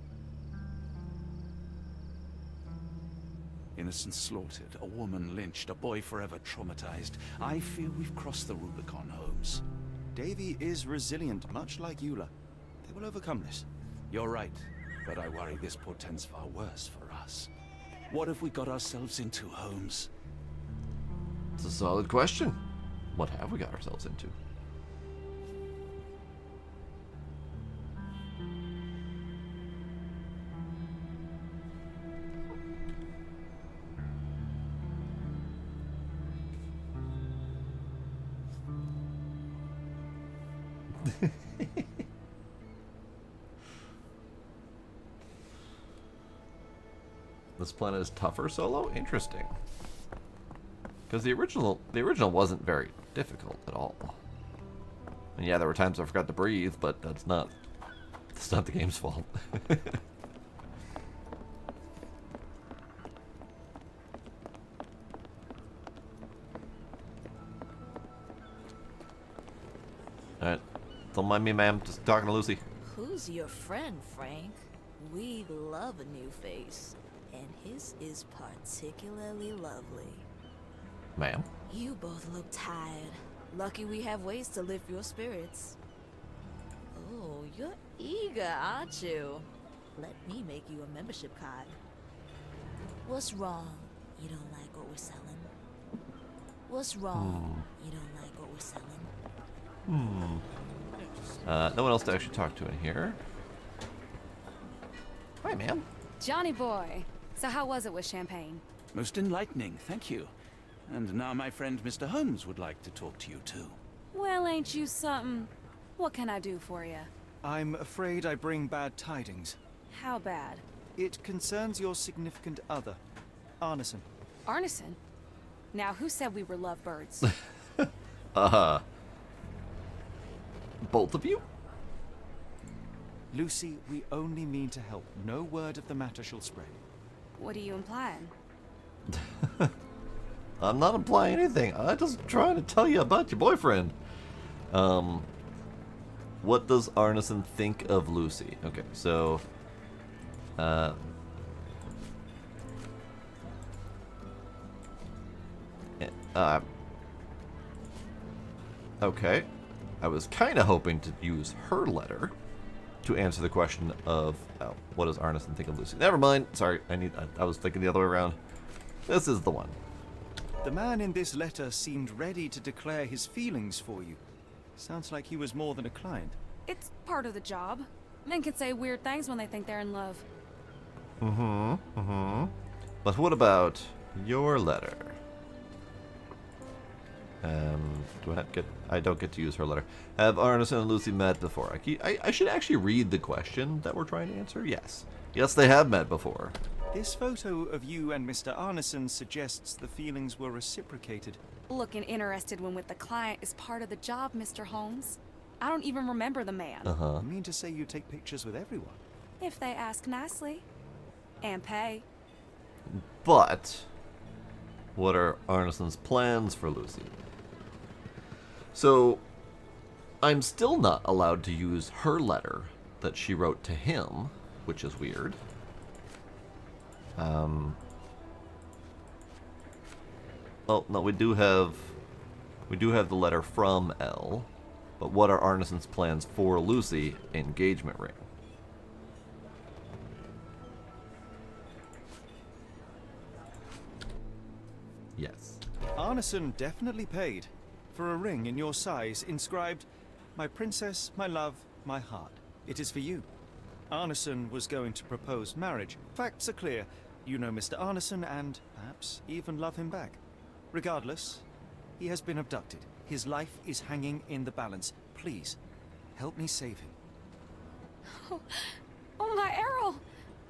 S5: Innocents slaughtered, a woman lynched, a boy forever traumatized. I feel we've crossed the Rubicon, Holmes.
S2: Davy is resilient, much like Eula. They will overcome this.
S5: You're right, but I worry this portends far worse for us. What have we got ourselves into, Holmes?
S1: It's a solid question. What have we got ourselves into? This planet is tougher solo? Interesting. Because the original wasn't very difficult at all. And yeah, there were times I forgot to breathe, but that's not the game's fault. Alright. Don't mind me, ma'am. Just talking to Lucy.
S9: Who's your friend, Frank? We love a new face, and his is particularly lovely.
S1: Ma'am?
S9: You both look tired. Lucky we have ways to lift your spirits. Oh, you're eager, aren't you? Let me make you a membership card. What's wrong? You don't like what we're selling? What's wrong? You don't like what we're selling?
S1: No one else to actually talk to in here. Hi, ma'am.
S15: Johnny boy. So how was it with Champagne?
S5: Most enlightening, thank you. And now my friend Mr. Holmes would like to talk to you too.
S15: Well, ain't you something? What can I do for you?
S2: I'm afraid I bring bad tidings.
S15: How bad?
S2: It concerns your significant other, Arneson.
S15: Arneson? Now, who said we were lovebirds?
S1: Both of you?
S2: Lucy, we only mean to help. No word of the matter shall spread.
S15: What are you implying?
S1: I'm not implying anything. I'm just trying to tell you about your boyfriend. What does Arneson think of Lucy? Okay, so... okay. I was kind of hoping to use her letter to answer the question of what does Arneson think of Lucy. Never mind. Sorry, I was thinking the other way around. This is the one.
S2: The man in this letter seemed ready to declare his feelings for you. Sounds like he was more than a client.
S15: It's part of the job. Men can say weird things when they think they're in love.
S1: But what about your letter? I don't get to use her letter. Have Arneson and Lucy met before? I should actually read the question that we're trying to answer. Yes. Yes, they have met before.
S2: This photo of you and Mr. Arneson suggests the feelings were reciprocated.
S15: Looking interested when with the client is part of the job, Mr. Holmes. I don't even remember the man.
S2: You mean to say you take pictures with everyone?
S15: If they ask nicely. And pay.
S1: But what are Arneson's plans for Lucy? So, I'm still not allowed to use her letter that she wrote to him, which is weird. Oh, no, we do have the letter from Elle, but what are Arneson's plans for Lucy? Engagement ring. Yes.
S2: Arneson definitely paid for a ring in your size inscribed, "My princess, my love, my heart." It is for you. Arneson was going to propose marriage. Facts are clear. You know Mr. Arneson and perhaps even love him back. Regardless, he has been abducted. His life is hanging in the balance. Please, help me save him.
S15: Oh my Errol!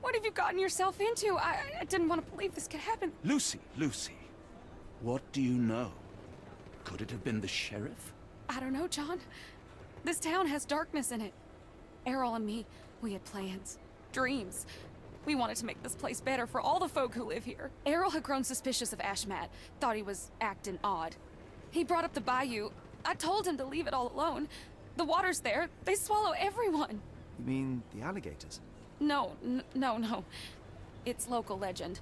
S15: What have you gotten yourself into? I didn't want to believe this could happen.
S5: Lucy, what do you know? Could it have been the sheriff?
S15: I don't know, John. This town has darkness in it. Errol and me, we had plans, dreams. We wanted to make this place better for all the folk who live here. Errol had grown suspicious of Ashmat, thought he was acting odd. He brought up the Bayou. I told him to leave it all alone. The water's there. They swallow everyone.
S2: You mean the alligators?
S15: No. It's local legend.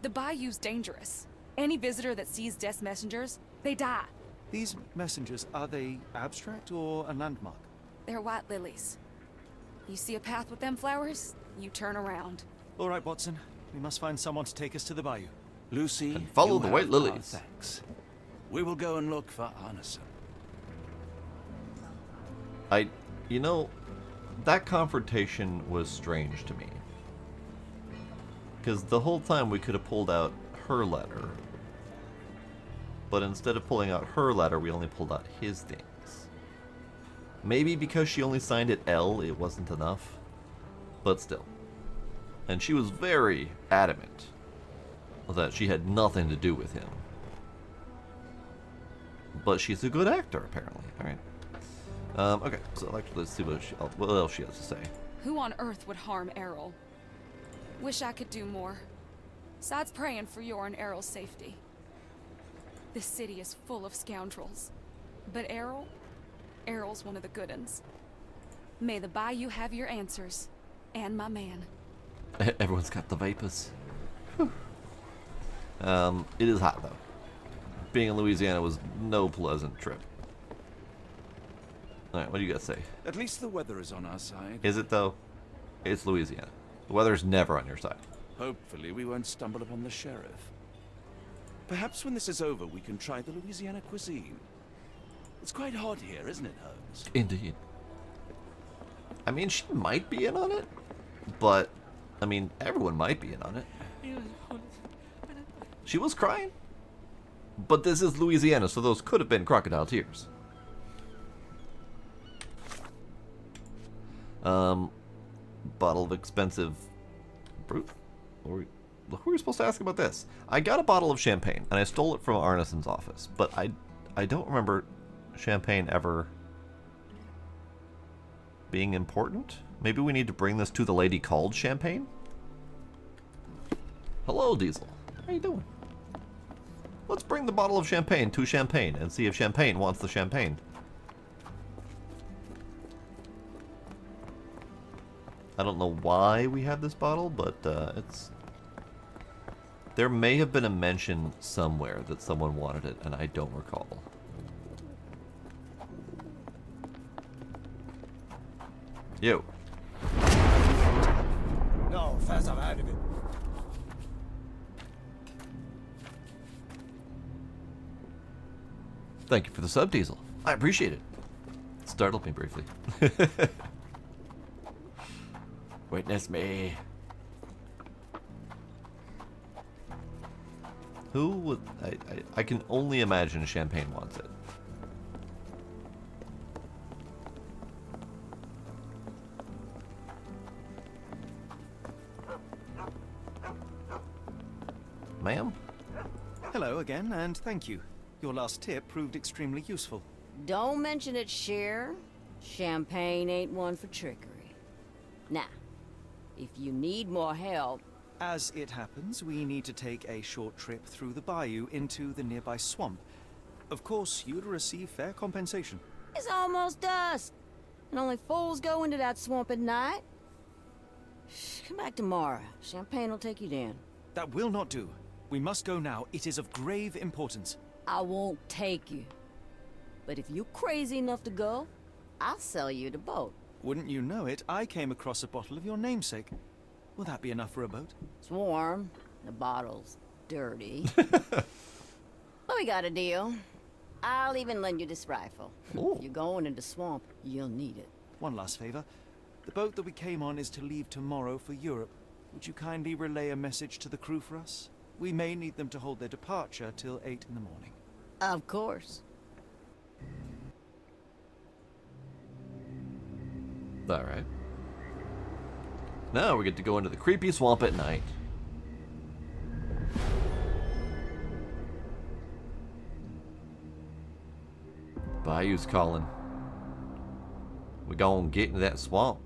S15: The Bayou's dangerous. Any visitor that sees Death's messengers, they die.
S2: These messengers, are they abstract or a landmark?
S15: They're white lilies. You see a path with them flowers, you turn around.
S2: All right, Watson. We must find someone to take us to the Bayou.
S5: Lucy,
S1: and follow the white lilies.
S5: Thanks. We will go and look for Arneson.
S1: You know, that confrontation was strange to me. Because the whole time we could have pulled out her letter. But instead of pulling out her letter, we only pulled out his things. Maybe because she only signed it L, it wasn't enough. But still. And she was very adamant that she had nothing to do with him. But she's a good actor, apparently. Alright. Okay, so let's see what else she has to say.
S15: Who on earth would harm Errol? Wish I could do more. Besides praying for your and Errol's safety. This city is full of scoundrels. But Errol's one of the good uns. May the Bayou have your answers. And my man.
S1: Everyone's got the vapors. Whew. It is hot, though. Being in Louisiana was no pleasant trip. Alright, what do you guys say?
S5: At least the weather is on our side.
S1: Is it, though? It's Louisiana. The weather's never on your side.
S5: Hopefully we won't stumble upon the sheriff. Perhaps when this is over, we can try the Louisiana cuisine. It's quite hot here, isn't it, Holmes?
S1: Indeed. I mean, she might be in on it, but, I mean, everyone might be in on it. She was crying. But this is Louisiana, so those could have been crocodile tears. Bottle of expensive Brute? Who were we supposed to ask about this? I got a bottle of champagne, and I stole it from Arneson's office, but I don't remember champagne ever being important. Maybe we need to bring this to the lady called Champagne? Hello, Diesel. How you doing? Let's bring the bottle of champagne to Champagne and see if Champagne wants the champagne. I don't know why we have this bottle, but it's... There may have been a mention somewhere that someone wanted it, and I don't recall. Yo.
S18: No, fast, I'm out of it.
S1: Thank you for the sub, Diesel. I appreciate it. It startled me briefly. Witness me. Who would... I can only imagine Champagne wants it. Ma'am?
S2: Hello again, and thank you. Your last tip proved extremely useful.
S19: Don't mention it, Cher. Champagne ain't one for trickery. Now, if you need more help...
S2: As it happens, we need to take a short trip through the bayou into the nearby swamp. Of course, you'd receive fair compensation.
S19: It's almost dusk, and only fools go into that swamp at night. Come back tomorrow. Champagne will take you down.
S2: That will not do. We must go now. It is of grave importance.
S19: I won't take you. But if you're crazy enough to go, I'll sell you the boat.
S2: Wouldn't you know it, I came across a bottle of your namesake. Will that be enough for a boat?
S19: It's warm. The bottle's dirty. But we got a deal. I'll even lend you this rifle.
S1: Ooh.
S19: If you're going into the swamp, you'll need it.
S2: One last favor. The boat that we came on is to leave tomorrow for Europe. Would you kindly relay a message to the crew for us? We may need them to hold their departure till 8 in the morning.
S19: Of course.
S1: Alright. Now we get to go into the creepy swamp at night. Bayou's calling. We gonna get into that swamp.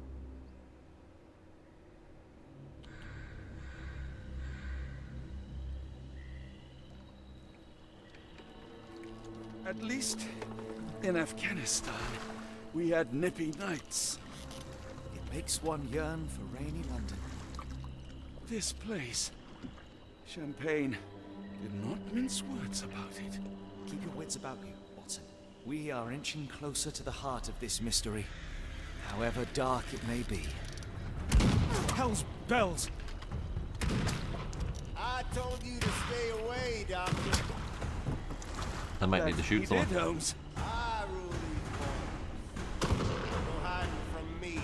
S16: At least in Afghanistan, we had nippy nights.
S2: It makes one yearn for rainy London.
S16: This place, Champagne, did not mince words about it.
S2: Keep your wits about you, Watson. We are inching closer to the heart of this mystery, however dark it may be. Hell's bells!
S7: I told you to stay away, Doctor.
S1: I might need to shoot someone.
S16: Holmes.
S7: I rule these parts. No hiding from me here.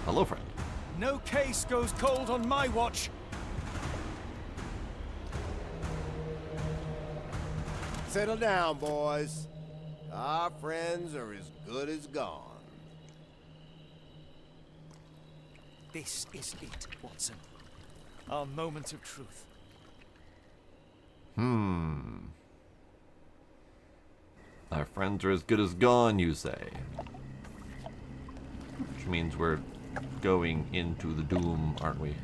S1: Hello, friend.
S2: No case goes cold on my watch!
S7: Settle down, boys. Our friends are as good as gone.
S2: This is it, Watson. Our moment of truth.
S1: Our friends are as good as gone, you say. Which means we're going into the doom, aren't we?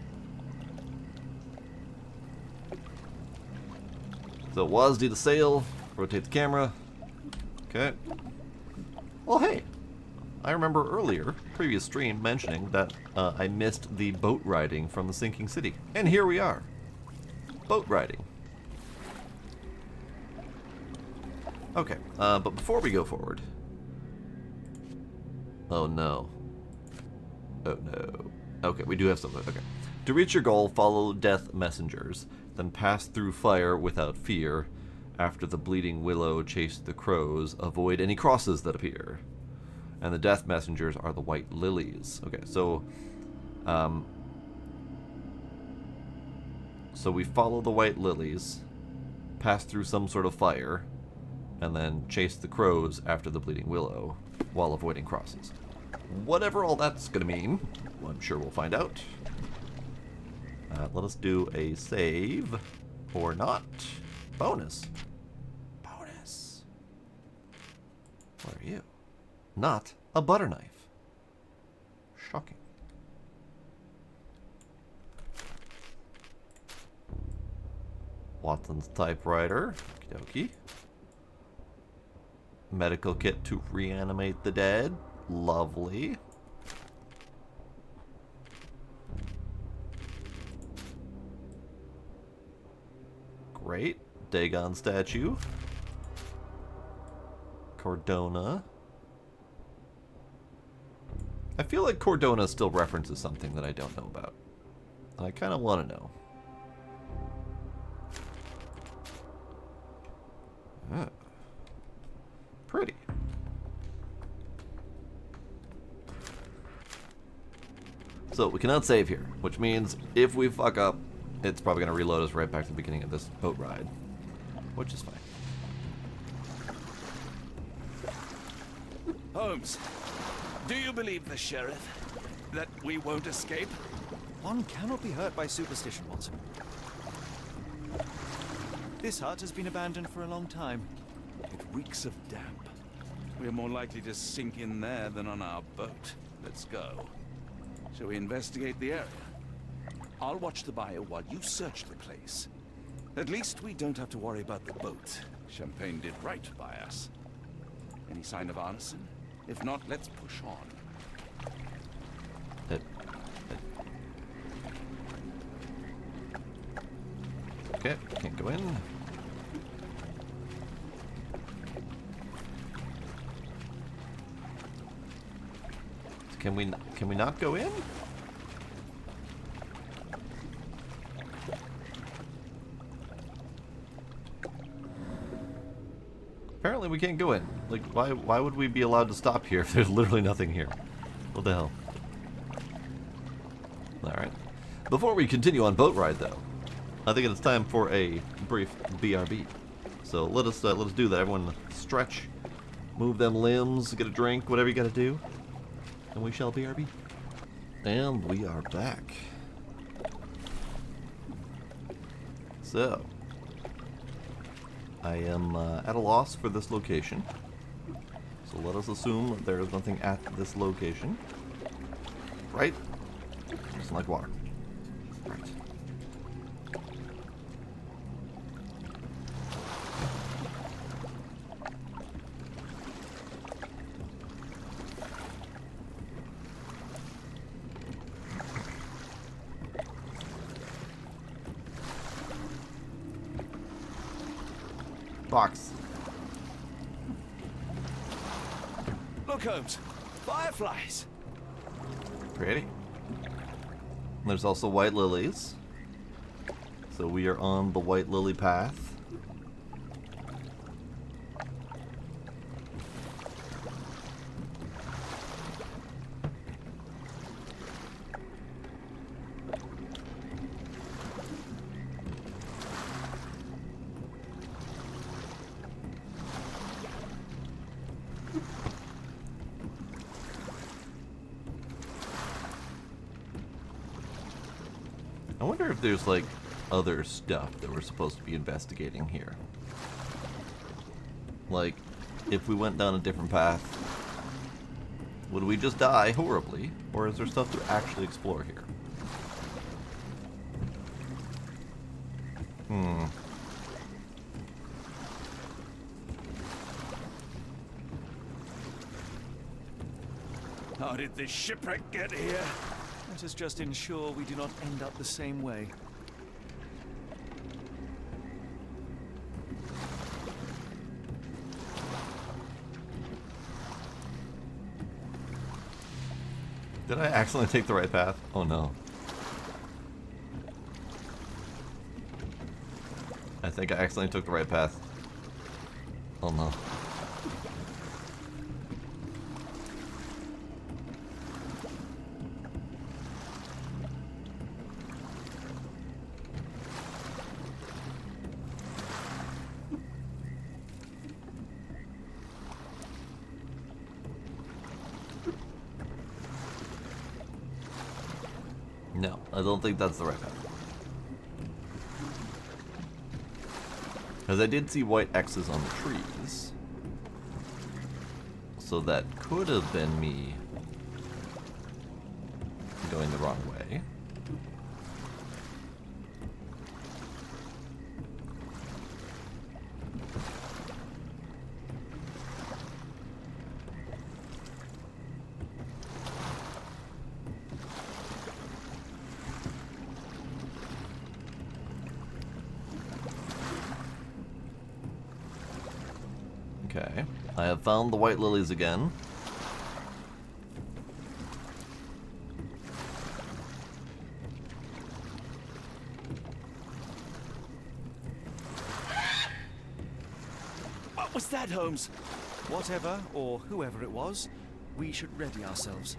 S1: So WASD to sail, rotate the camera. Okay. Well, hey, I remember earlier, previous stream, mentioning that I missed the boat riding from the sinking city. And here we are. Boat riding. Okay, but before we go forward... Oh no. Oh no. Okay, we do have something. Okay. To reach your goal, follow death messengers, then pass through fire without fear. After the bleeding willow chase the crows, avoid any crosses that appear. And the death messengers are the white lilies. Okay, so we follow the white lilies, pass through some sort of fire, and then chase the crows after the bleeding willow while avoiding crosses. whatever all that's gonna mean, I'm sure we'll find out. Let us do a save, or not. Bonus. Bonus. What are you? Not a butter knife. Shocking. Watson's typewriter. Okie dokie. Medical kit to reanimate the dead. Lovely. Great. Dagon statue. Cordona. I feel like Cordona still references something that I don't know about. And I kind of want to know. Ah. Pretty. So we cannot save here, which means if we fuck up, it's probably going to reload us right back to the beginning of this boat ride, which is fine.
S5: Holmes, do you believe the sheriff that we won't escape?
S2: One cannot be hurt by superstition, Watson. This hut has been abandoned for a long time.
S5: It reeks of damp. We're more likely to sink in there than on our boat. Let's go. Shall we investigate the area? I'll watch the Bayou while you search the place. At least we don't have to worry about the boat. Champagne did right by us. Any sign of arson? If not, let's push on.
S1: Okay, can't go in. Can we not go in? Apparently we can't go in. Like, why would we be allowed to stop here if there's literally nothing here? What the hell? Alright. Before we continue on boat ride though, I think it's time for a brief BRB. So let us do that. Everyone stretch, move them limbs, get a drink, whatever you gotta do. And we shall BRB. And we are back. So, I am at a loss for this location. So let us assume that there is nothing at this location. Right? Just like water. Right. Box.
S5: Look, Holmes. Fireflies.
S1: Pretty. There's also white lilies. So we are on the white lily path. I wonder if there's like other stuff that we're supposed to be investigating here. Like, if we went down a different path, would we just die horribly? Or is there stuff to actually explore here?
S5: How did this shipwreck get here?
S2: Let us just ensure we do not end up the same way.
S1: Did I accidentally take the right path? Oh no. I think I accidentally took the right path. Oh no. No, I don't think that's the right path. Because I did see white X's on the trees. So that could have been me going the wrong way. Okay, I have found the white lilies again.
S5: What was that, Holmes?
S2: Whatever, or whoever it was, we should ready ourselves.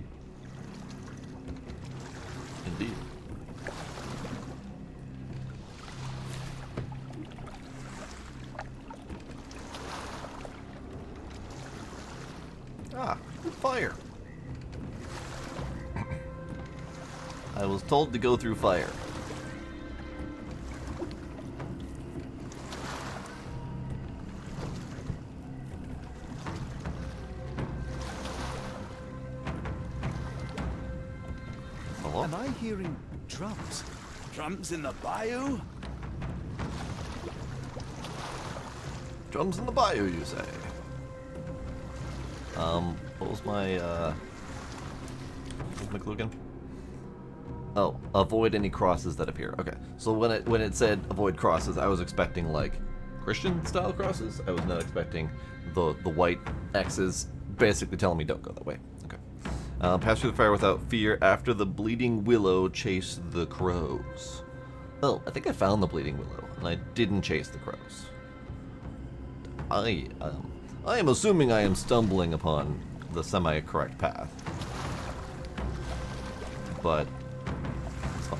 S1: Indeed. Ah, fire. I was told to go through fire. Hello?
S2: Am I hearing drums?
S5: Drums in the bayou?
S1: Drums in the bayou, you say? What was my, clue again? Oh, avoid any crosses that appear. Okay, so when it said avoid crosses, I was expecting, like, Christian-style crosses. I was not expecting the white X's basically telling me don't go that way. Okay. Pass through the fire without fear. After the bleeding willow, chase the crows. Oh, I think I found the bleeding willow, and I didn't chase the crows. I am assuming I am stumbling upon the semi-correct path. But it's fine.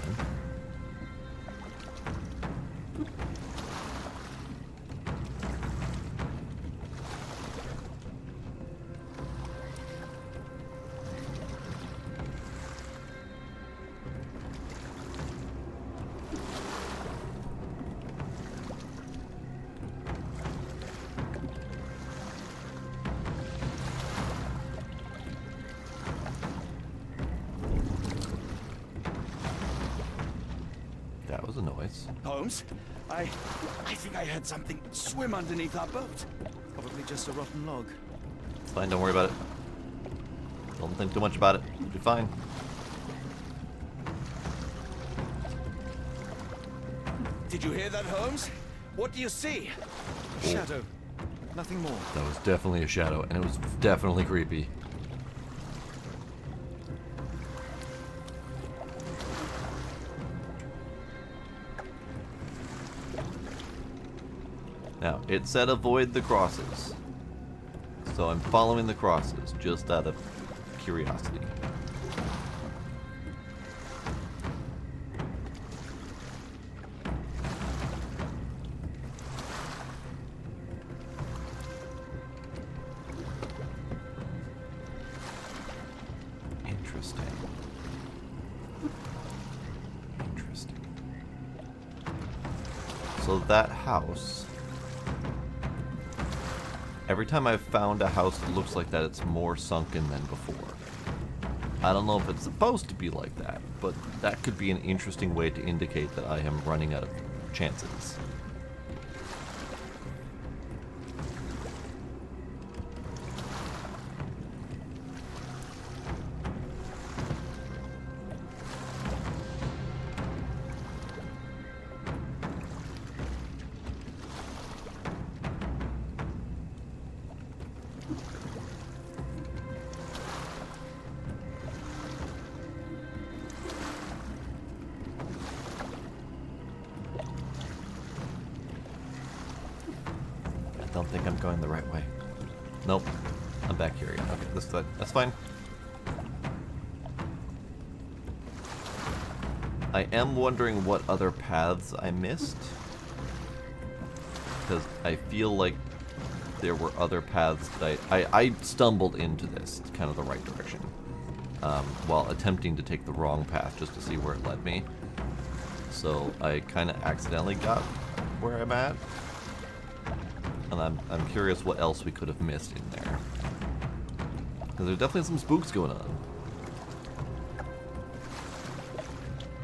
S1: That was a noise.
S5: Holmes, I think I heard something swim underneath our boat.
S2: Probably just a rotten log.
S1: It's fine, don't worry about it. Don't think too much about it. You'll be fine.
S5: Did you hear that, Holmes? What do you see?
S2: Shadow. Nothing more.
S1: That was definitely a shadow, and it was definitely creepy. Now, it said avoid the crosses. So I'm following the crosses, just out of curiosity. Interesting. Interesting. So that house... Every time I've found a house that looks like that, it's more sunken than before. I don't know if it's supposed to be like that, but that could be an interesting way to indicate that I am running out of chances. I don't think I'm going the right way. Nope. I'm back here again. Okay, this side. That's fine. I am wondering what other paths I missed. Because I feel like there were other paths that I stumbled into this kind of the right direction. while attempting to take the wrong path just to see where it led me. So I kind of accidentally got where I'm at. And I'm curious what else we could have missed in there. Because there's definitely some spooks going on.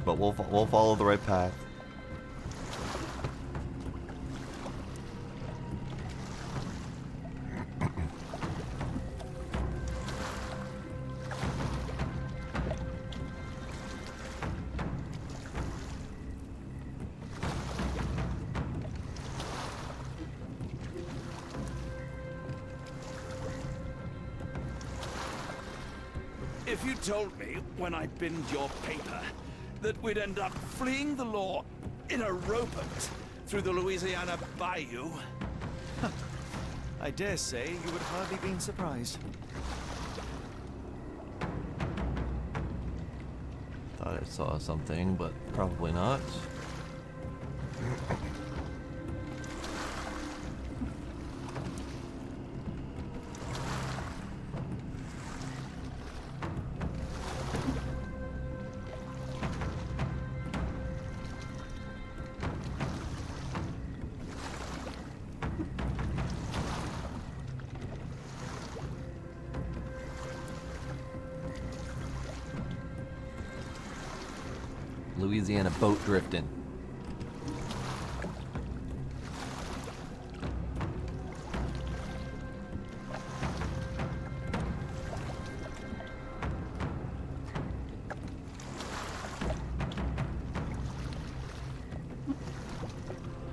S1: But we'll follow the right path.
S5: If you told me when I binned your paper that we'd end up fleeing the law in a rowboat through the Louisiana Bayou...
S2: I dare say you would hardly been surprised.
S1: Thought I saw something, but probably not. Louisiana boat drifting.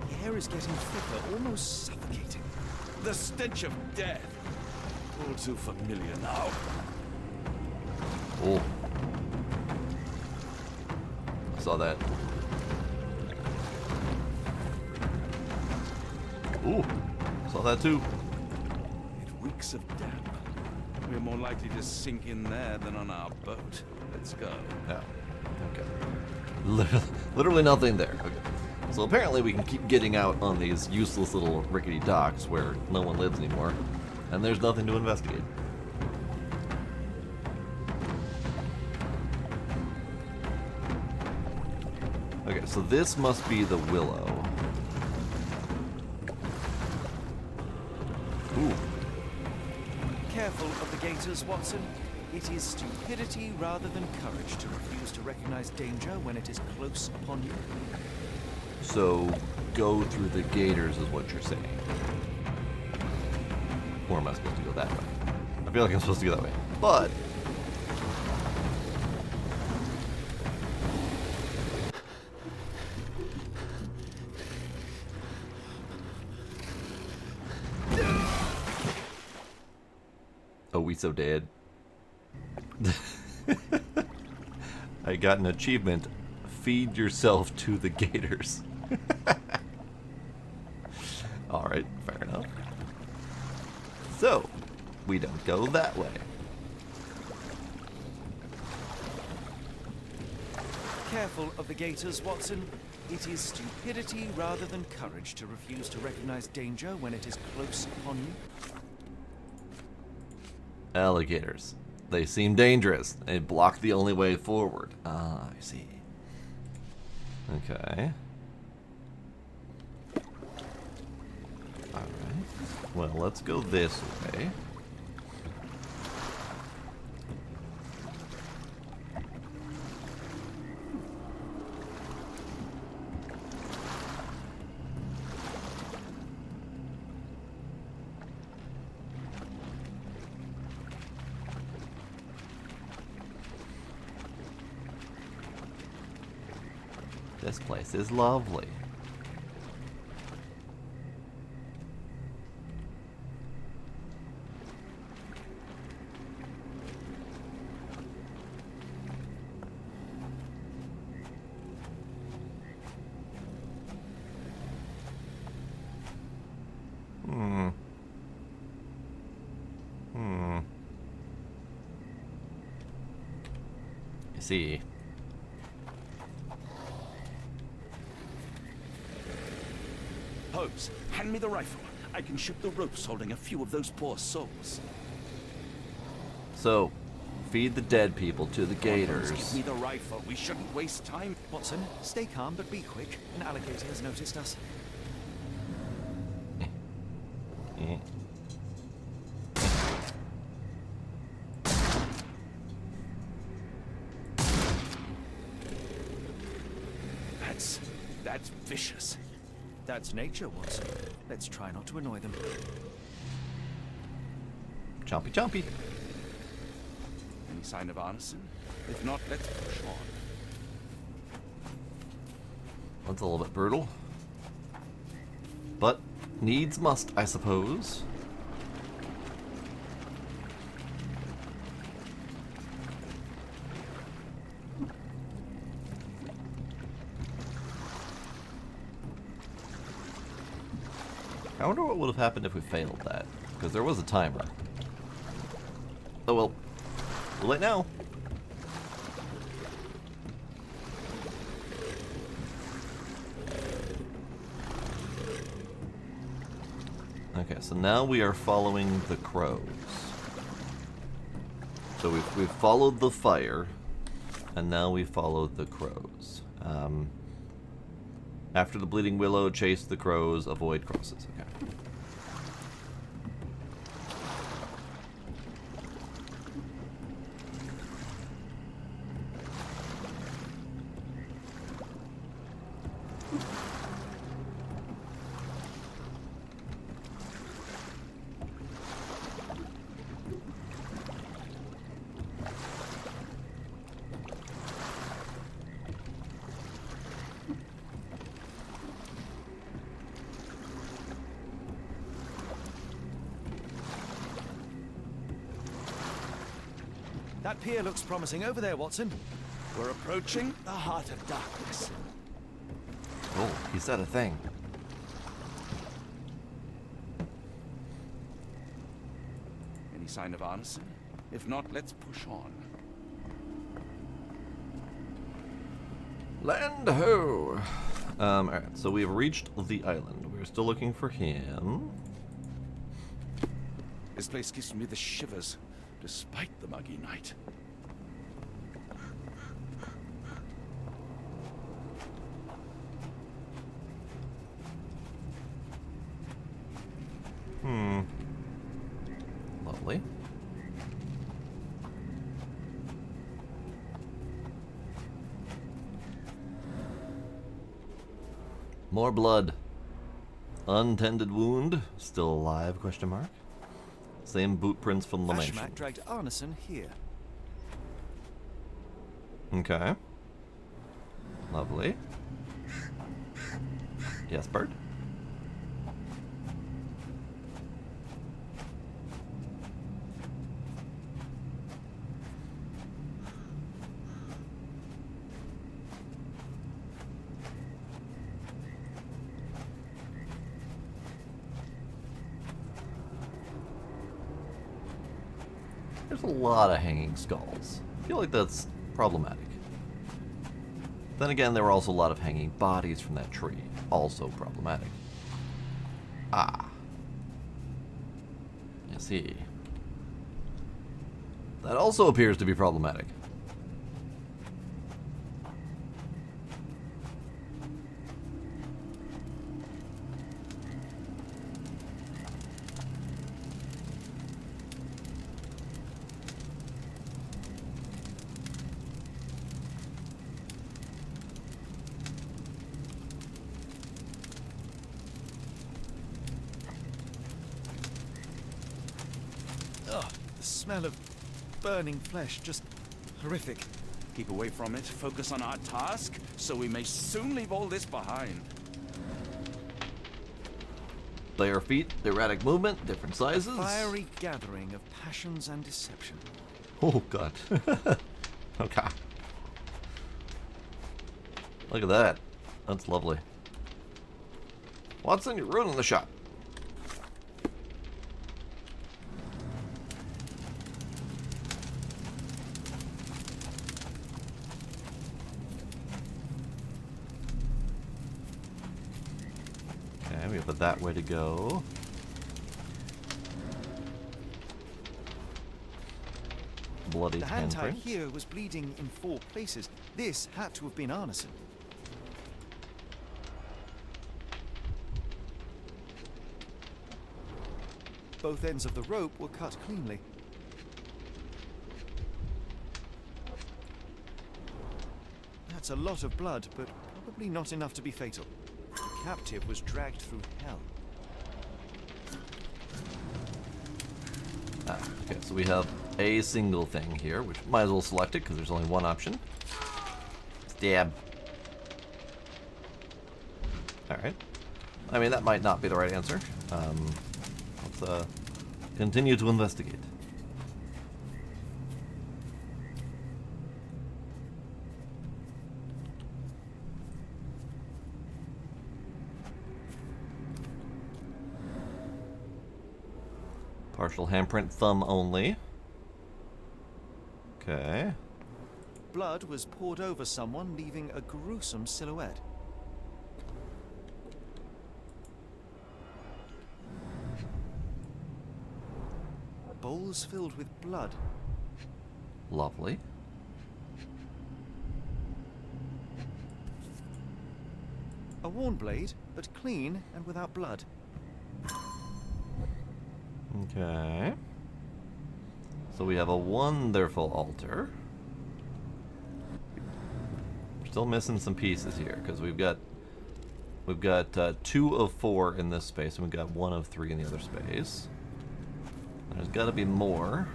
S2: The air is getting thicker, almost suffocating.
S5: The stench of death. All too familiar now.
S1: Oh. Saw that. Ooh, saw that too.
S5: It reeks of damp. We're more likely to sink in there than on our boat. Let's go.
S1: Yeah. Okay. Literally nothing there. Okay. So apparently we can keep getting out on these useless little rickety docks where no one lives anymore, and there's nothing to investigate. Okay, so this must be the Willow. Ooh.
S2: Careful of the gators, Watson. It is stupidity rather than courage to refuse to recognize danger when it is close upon you.
S1: So, go through the gators is what you're saying. Or am I supposed to go that way? I feel like I'm supposed to go that way. But... oh, we so dead. I got an achievement. Feed yourself to the gators. Alright, fair enough. So, we don't go that way.
S2: Careful of the gators, Watson. It is stupidity rather than courage to refuse to recognize danger when it is close upon you.
S1: Alligators. They seem dangerous. They block the only way forward. Ah, I see. Okay. Alright. Well, let's go this way. This place is lovely. You see.
S5: Holmes, hand me the rifle. I can shoot the ropes holding a few of those poor souls.
S1: So, Feed the dead people to the
S5: Give
S1: gators.
S5: me the rifle. We shouldn't waste time.
S2: Watson, stay calm, but be quick. An alligator has noticed us.
S5: That's vicious.
S2: That's nature, Watson. Let's try not to annoy them.
S1: Chompy chompy.
S5: Any sign of arson? If not, let's push on.
S1: That's a little bit brutal. But needs must, I suppose. I wonder what would have happened if we failed that, because there was a timer. Oh well, too late now. Okay, so now we are following the crows. So we've followed the fire, and now we follow the crows. After the bleeding willow, chase the crows, avoid crosses. Okay.
S2: That pier looks promising over there, Watson.
S5: We're approaching the heart of darkness.
S1: Oh, he said a thing.
S5: Any sign of arson? If not, let's push on.
S1: Land ho! Alright, so we have reached the island. We're still looking for him.
S5: This place gives me the shivers, despite the muggy night.
S1: Lovely. More blood. Untended wound. Still alive? Question mark. Same boot prints from the mansion.
S2: Ashmak dragged Arneson here.
S1: Okay. Lovely. Yes, bird. There's a lot of hanging skulls. I feel like that's problematic. Then again, there were also a lot of hanging bodies from that tree. Also problematic. Ah. I see. That also appears to be problematic.
S2: The smell of burning flesh, just horrific.
S5: Keep away from it, focus on our task, so we may soon leave all this behind.
S1: Bare feet, erratic movement, different sizes.
S2: A fiery gathering of passions and deception.
S1: Oh god. Okay. Look at that. That's lovely. Watson, you're ruining the shot. Okay, we have that way to go. bloodied
S2: The hand tied
S1: handprint.
S2: here was bleeding in 4 places. This had to have been arneson. Both ends of the rope were cut cleanly. That's a lot of blood, but probably not enough to be fatal. The captive was dragged through hell.
S1: Okay, so we have a single thing here, which might as well select it because there's only one option. Stab. Alright. I mean, that might not be the right answer. Let's continue to investigate. Partial handprint, thumb only. Okay.
S2: Blood was poured over someone, leaving a gruesome silhouette. Bowls filled with blood.
S1: Lovely.
S2: A worn blade, but clean and without blood.
S1: Okay. So we have a wonderful altar. We're still missing some pieces here because we've got 2 of 4 in this space and we've got 1 of 3 in the other space. There's got to be more.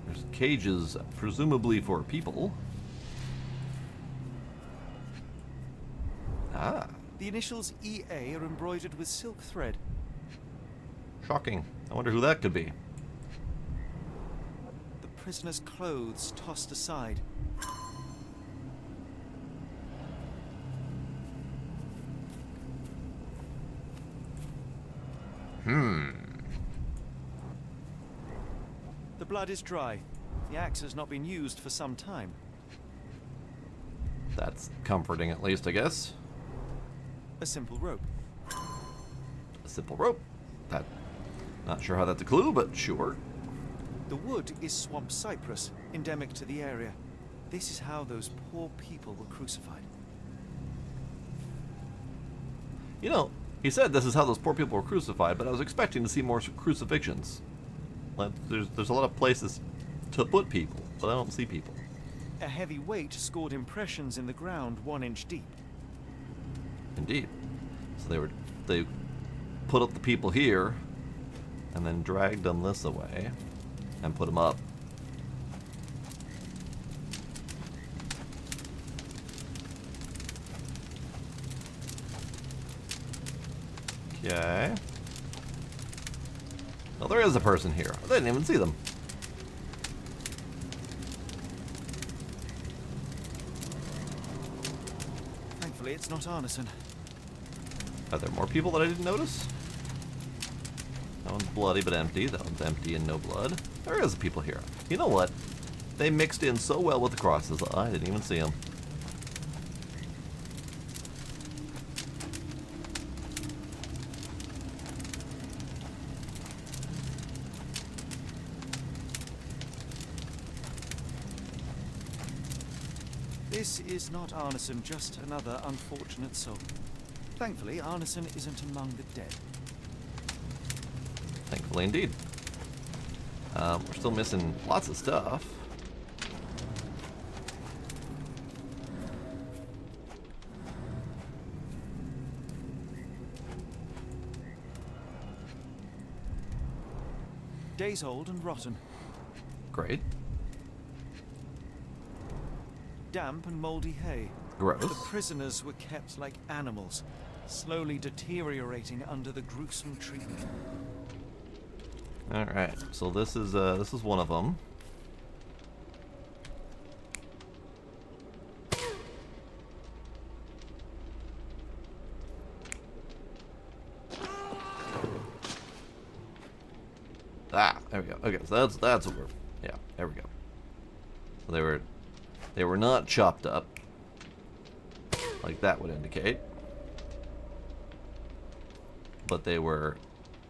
S1: There's cages, presumably for people. Ah.
S2: The initials EA are embroidered with silk thread.
S1: Shocking. I wonder who that could be.
S2: The prisoner's clothes tossed aside. The blood is dry. The axe has not been used for some time.
S1: That's comforting, at least, I guess.
S2: A simple rope.
S1: A simple rope. Not sure how that's a clue, but sure.
S2: The wood is swamp cypress, endemic to the area. This is how those poor people were crucified.
S1: You know, he said this is how those poor people were crucified, but I was expecting to see more crucifixions. Like, there's a lot of places to put people, but I don't see people.
S2: A heavy weight scored impressions in the ground 1 inch deep.
S1: Indeed. So they put up the people here, and then dragged them this away, and put them up. Okay. Well, there is a person here. I didn't even see them.
S2: Thankfully, it's not arneson.
S1: Are there more people that I didn't notice? That one's bloody but empty. That one's empty and no blood. There is people here. You know what? They mixed in so well with the crosses, I didn't even see them.
S2: This is not arneson, just another unfortunate soul. Thankfully, arneson isn't among the dead.
S1: Thankfully indeed. We're still missing lots of stuff.
S2: Days old and rotten.
S1: Great.
S2: Damp and moldy hay.
S1: Gross.
S2: The prisoners were kept like animals, slowly deteriorating under the gruesome treatment.
S1: All right. So this is one of them. Ah, there we go. Okay, so that's what we're. Yeah, there we go. So they were not chopped up, like that would indicate, but they were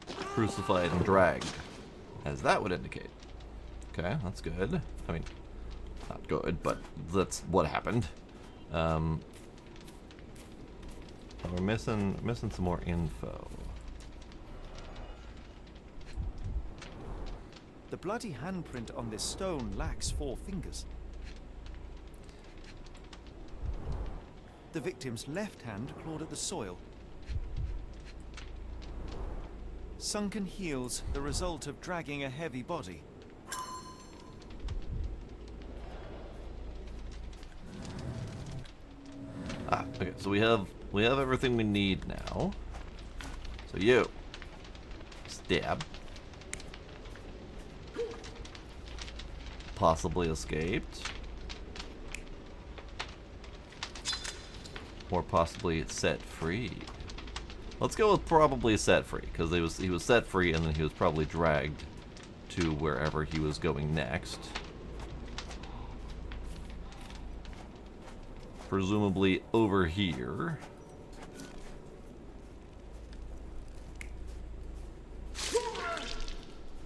S1: crucified and dragged, as that would indicate. Okay, that's good. I mean, not good, but that's what happened. We're missing some more info.
S2: The bloody handprint on this stone lacks 4 fingers. The victim's left hand clawed at the soil. Sunken heels, the result of dragging a heavy body.
S1: Okay, so we have everything we need now. So you stab. Possibly escaped. Or possibly set free. Let's go with probably set free, because he was set free and then he was probably dragged to wherever he was going next. Presumably over here.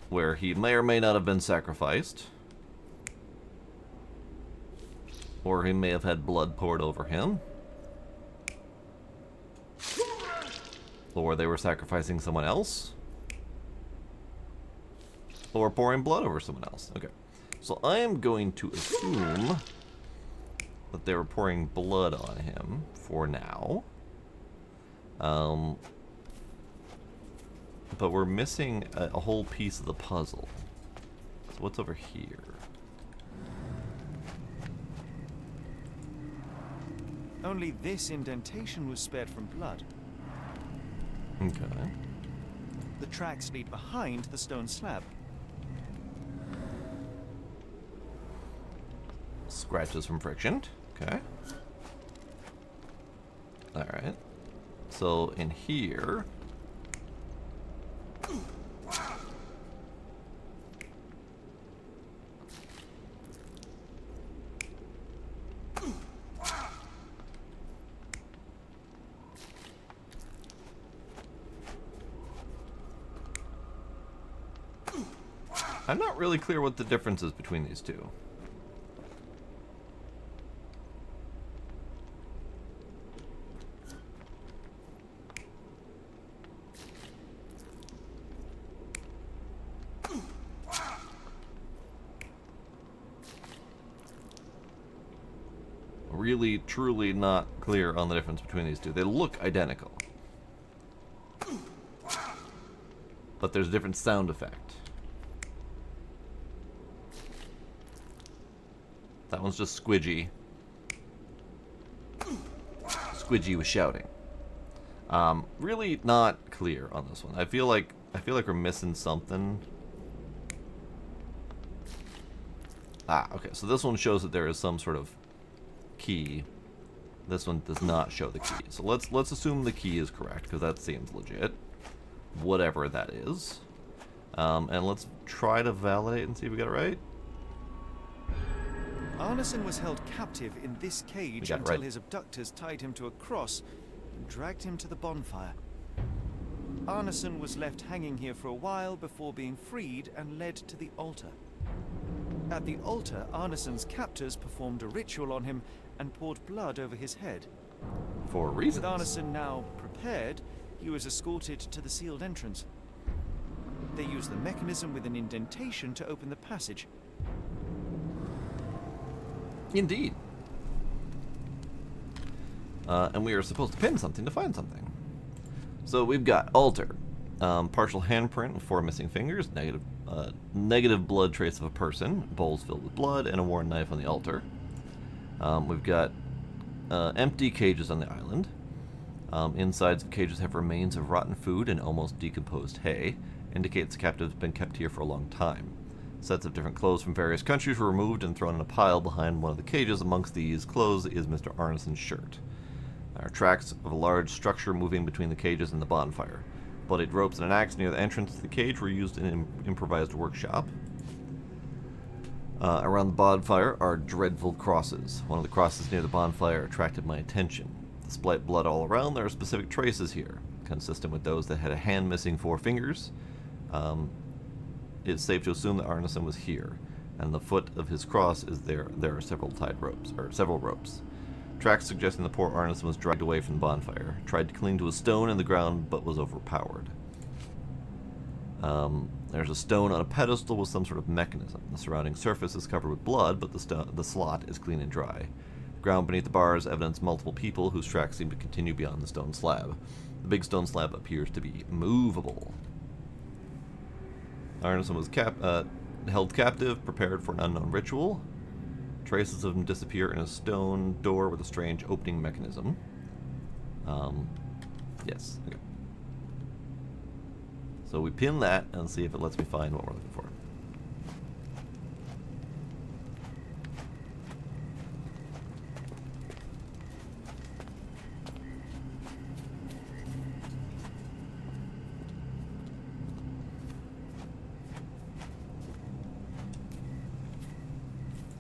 S1: Where he may or may not have been sacrificed. Or he may have had blood poured over him. Or they were sacrificing someone else. Or pouring blood over someone else. Okay. So I am going to assume that they were pouring blood on him for now. But we're missing a whole piece of the puzzle. So what's over here?
S2: Only this indentation was spared from blood.
S1: Okay.
S2: The tracks lead behind the stone slab.
S1: Scratches from friction. Okay. Alright. So in here. I'm not really clear what the difference is between these two. Really, truly not clear on the difference between these two. They look identical. But there's a different sound effect. That one's just Squidgy. Squidgy was shouting. Really not clear on this one. I feel like we're missing something. Okay. So this one shows that there is some sort of key. This one does not show the key. So let's assume the key is correct, because that seems legit. Whatever that is. And let's try to validate and see if we got it right.
S2: Arneson was held captive in this cage until his abductors tied him to a cross and dragged him to the bonfire. Arneson was left hanging here for a while before being freed and led to the altar. At the altar, Arneson's captors performed a ritual on him and poured blood over his head.
S1: For reasons.
S2: With Arneson now prepared, he was escorted to the sealed entrance. They used the mechanism with an indentation to open the passage.
S1: Indeed. And we are supposed to pin something to find something. So we've got altar. Partial handprint with 4 missing fingers. Negative blood trace of a person. Bowls filled with blood and a worn knife on the altar. We've got empty cages on the island. Insides of cages have remains of rotten food and almost decomposed hay. Indicates the captive has been kept here for a long time. Sets of different clothes from various countries were removed and thrown in a pile behind one of the cages. Amongst these clothes is Mr. Arneson's shirt. There are tracks of a large structure moving between the cages and the bonfire. Bloodied ropes and an axe near the entrance to the cage were used in an improvised workshop. Around the bonfire are dreadful crosses. One of the crosses near the bonfire attracted my attention. Despite blood all around, there are specific traces here, consistent with those that had a hand missing 4 fingers. it's safe to assume that Arneson was here, and the foot of his cross is there. There are several ropes. Tracks suggesting the poor Arneson was dragged away from the bonfire, tried to cling to a stone in the ground, but was overpowered. There's a stone on a pedestal with some sort of mechanism. The surrounding surface is covered with blood, but the slot is clean and dry. The ground beneath the bars evidence multiple people whose tracks seem to continue beyond the stone slab. The big stone slab appears to be movable. Arneson was held captive, prepared for an unknown ritual. Traces of him disappear in a stone door with a strange opening mechanism. Yes. Okay. So we pin that and see if it lets me find what we're looking for.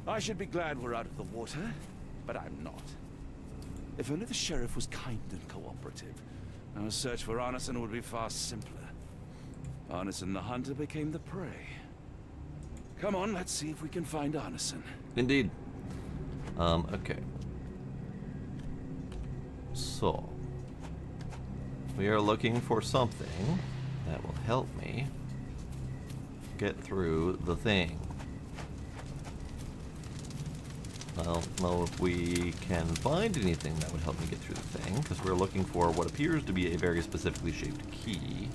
S5: I should be glad we're out of the water, but I'm not. If only the sheriff was kind and cooperative, our search for Arneson would be far simpler. Arneson the hunter became the prey. Come on, let's see if we can find Arneson.
S1: Indeed. Okay. So, we are looking for something that will help me get through the thing. I don't know if we can find anything that would help me get through the thing, because we're looking for what appears to be a very specifically shaped key.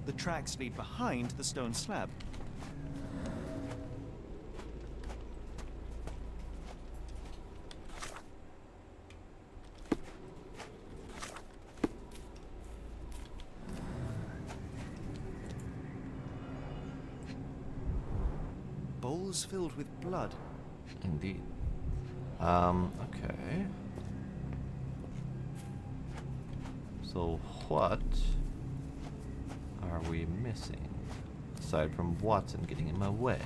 S2: The tracks lead behind the stone slab. Bowls filled with blood.
S1: Indeed. Okay. So what are we missing, aside from Watson getting in my way?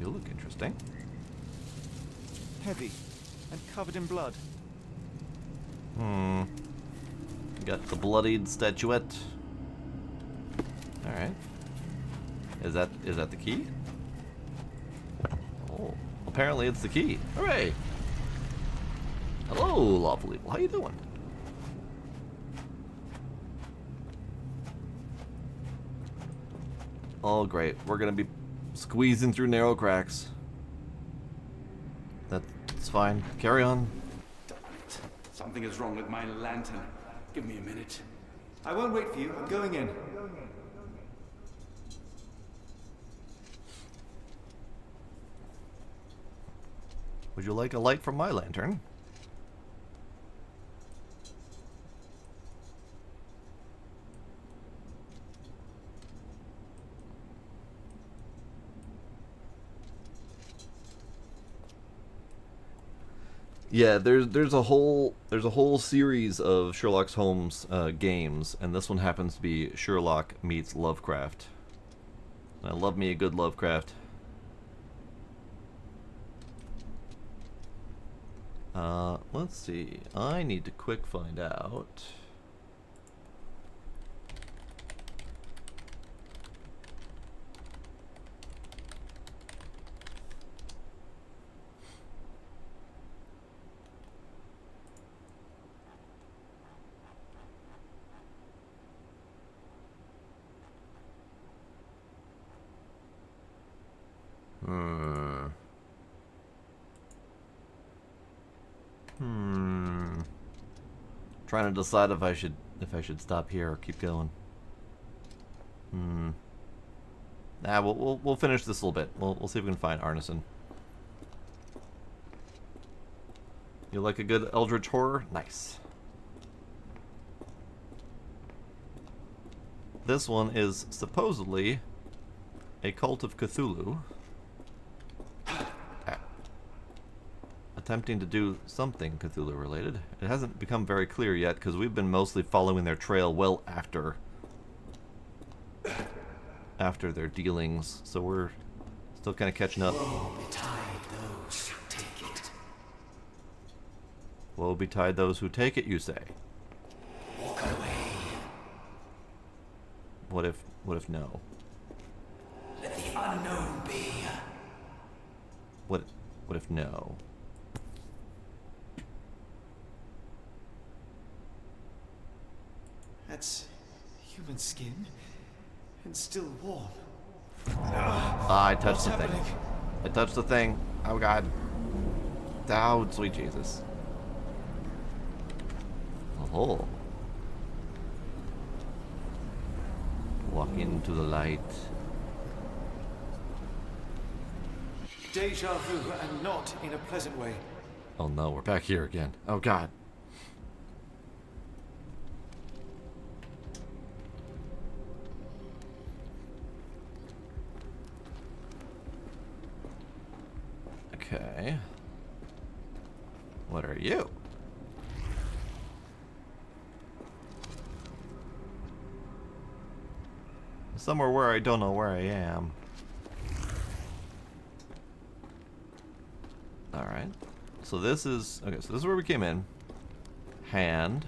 S1: You look interesting.
S2: Heavy and covered in blood.
S1: Got the bloodied statuette. Alright. Is that the key? Oh, apparently it's the key. Hooray! Hello, lawful evil. How you doing? Oh, great. We're gonna be squeezing through narrow cracks. That's fine. Carry on.
S5: Something is wrong with my lantern. Give me a minute.
S2: I won't wait for you. I'm going in.
S1: Would you like a light from my lantern? Yeah, there's a whole series of Sherlock Holmes games, and this one happens to be Sherlock meets Lovecraft. I love me a good Lovecraft. Let's see. I need to quick find out. Trying to decide if I should stop here or keep going. Nah, we'll finish this a little bit. We'll see if we can find Arneson. You like a good Eldritch horror? Nice. This one is supposedly a cult of Cthulhu. Attempting to do something Cthulhu related. It hasn't become very clear yet because we've been mostly following their trail well after their dealings, so we're still kind of catching up.
S3: Woe betide those who take it.
S1: Woe betide those who take it, you say?
S3: Walk away.
S1: What if no?
S3: Let the unknown be.
S1: What if no?
S2: That's human skin and still warm.
S1: I touched the thing. I touched the thing. Oh god. Oh, sweet Jesus. Oh. Walk into the light.
S2: Deja vu, and not in a pleasant way.
S1: Oh no, we're back here again. Oh god. Okay. What are you? Somewhere where I don't know where I am. Alright. So this is... Okay, so this is where we came in. Hand.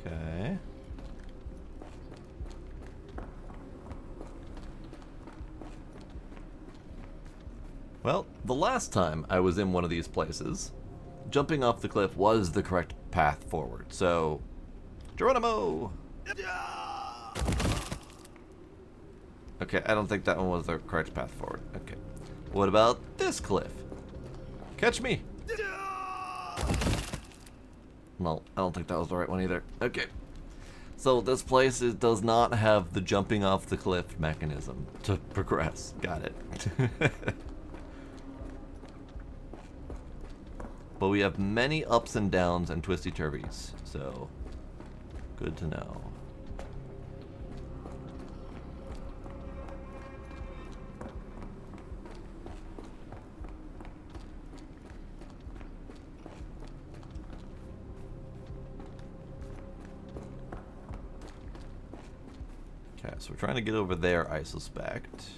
S1: Okay. Well, the last time I was in one of these places, jumping off the cliff was the correct path forward. So, Geronimo! Okay, I don't think that one was the correct path forward. Okay. What about this cliff? Catch me! Well, I don't think that was the right one either. Okay. So this place does not have the jumping off the cliff mechanism to progress. Got it. But we have many ups and downs and twisty-turvies, so good to know. Okay, so we're trying to get over there, I suspect.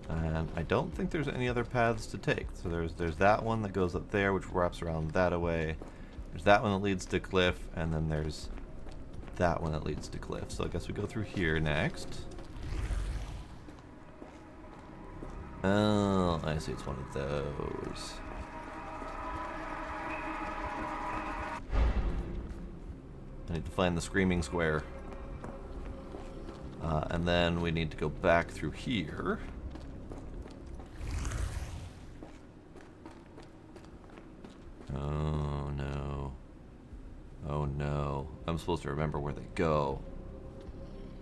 S1: And I don't think there's any other paths to take. So there's that one that goes up there, which wraps around that away. There's that one that leads to cliff, and then there's that one that leads to cliff. So I guess we go through here next. Oh, I see, it's one of those. I need to find the screaming square. And then we need to go back through here. Oh no. Oh no. I'm supposed to remember where they go.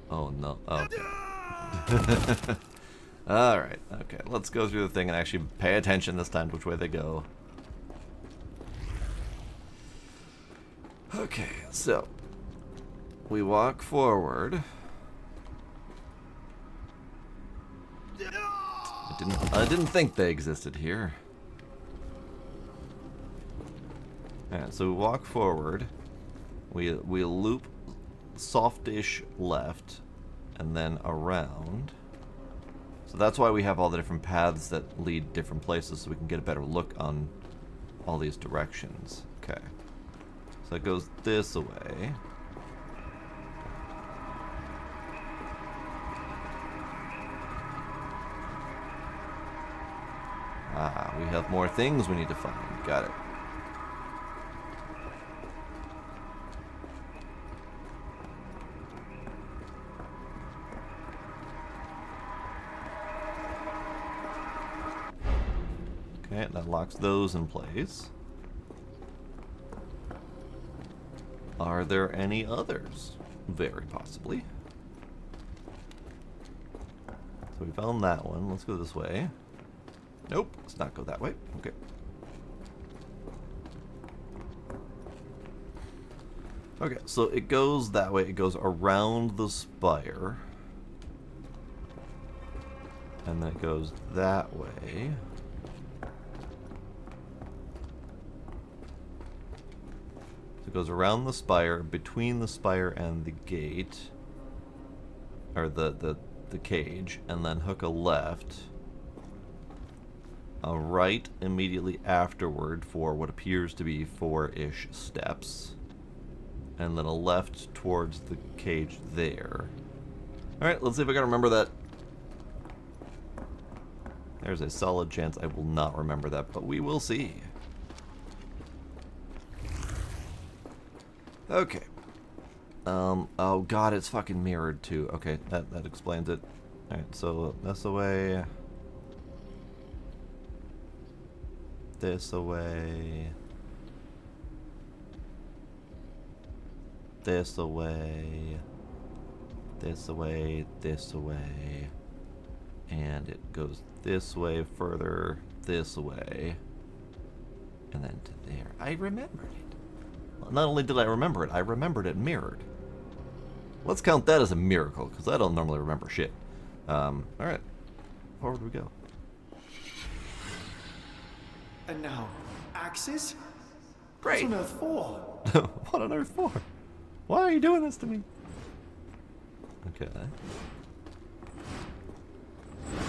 S1: Oh no. Oh. Alright, okay. Let's go through the thing and actually pay attention this time to which way they go. Okay, so we walk forward. I didn't think they existed here. Alright, so we walk forward, we loop softish left, and then around. So that's why we have all the different paths that lead different places, so we can get a better look on all these directions. Okay. So it goes this way. Ah, we have more things we need to find. Got it. Okay, that locks those in place. Are there any others? Very possibly. So we found that one. Let's go this way. Nope, let's not go that way. Okay. Okay, so it goes that way. It goes around the spire. And then it goes that way. So it goes around the spire, between the spire and the gate. Or the cage. And then hook a left. A right immediately afterward for what appears to be 4-ish steps. And then a left towards the cage there. Alright, let's see if I can remember that. There's a solid chance I will not remember that, but we will see. Okay. Oh god, it's fucking mirrored too. Okay, that explains it. Alright, so this away. This away. This away. This away. This away. And it goes this way further, this way. And then to there. I remembered it. Well, not only did I remember it, I remembered it mirrored. Let's count that as a miracle, because I don't normally remember shit. Alright. Forward we go.
S2: And now, axes?
S1: Great.
S2: What on earth for?
S1: What on earth for? Why are you doing this to me? Okay.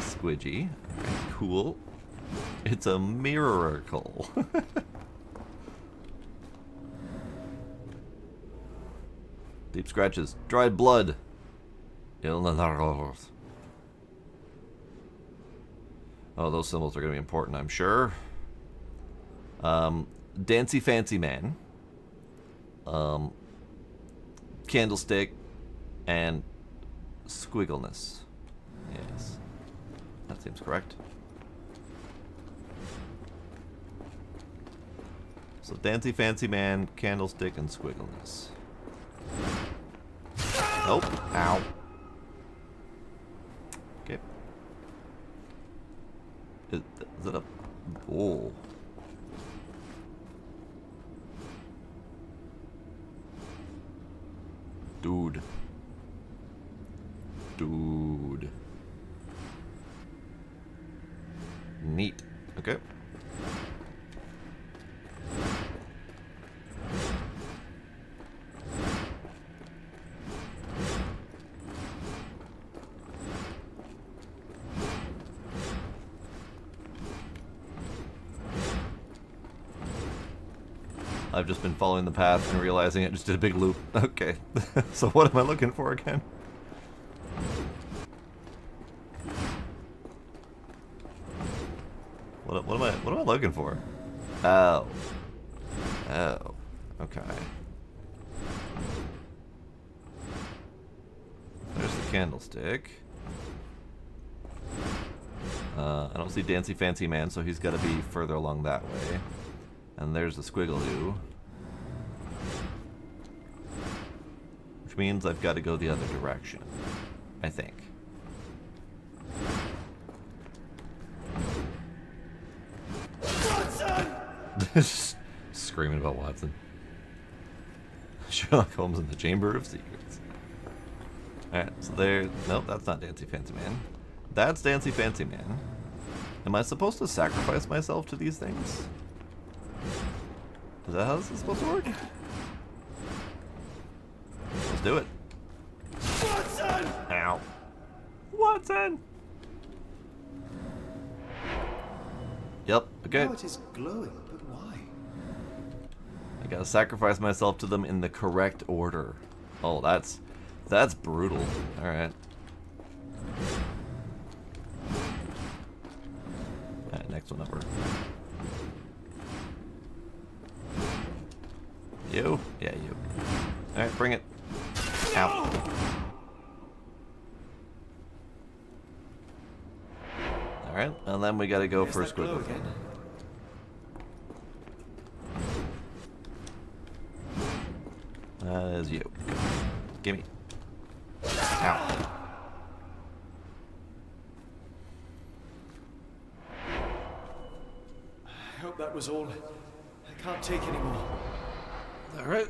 S1: Squidgy. Okay, cool. It's a miracle. Deep scratches. Dried blood. Oh, those symbols are going to be important, I'm sure. Dancy Fancy Man. Candlestick. And squiggleness. Yes. That seems correct. So Dancy Fancy Man, Candlestick, and squiggleness. Nope. Ow. Okay. Is it a... Oh. Dude. Dude. Neat. Okay. I've just been following the path and realizing it just did a big loop. Okay. So what am I looking for again? What am I looking for? Oh. Oh. Okay. There's the candlestick. I don't see Dancy Fancy Man, so he's got to be further along that way. And there's the squiggle-doo. Which means I've got to go the other direction. I think. Watson! Screaming about Watson. Sherlock Holmes in the Chamber of Secrets. Alright, so there... Nope, that's not Dancy Fancy Man. That's Dancy Fancy Man. Am I supposed to sacrifice myself to these things? Is that how this is supposed to work? Let's do it.
S3: Watson!
S1: Ow. Watson! Yep, okay.
S2: Now it is glowing, but why?
S1: I gotta sacrifice myself to them in the correct order. Oh, that's brutal. Alright. Alright, next one over. You? Yeah, you. Alright, bring it. Ow. Alright, and then we gotta go for a squiggle. That is you. Gimme. Ow.
S2: I hope that was all. I can't take any more.
S1: Alright.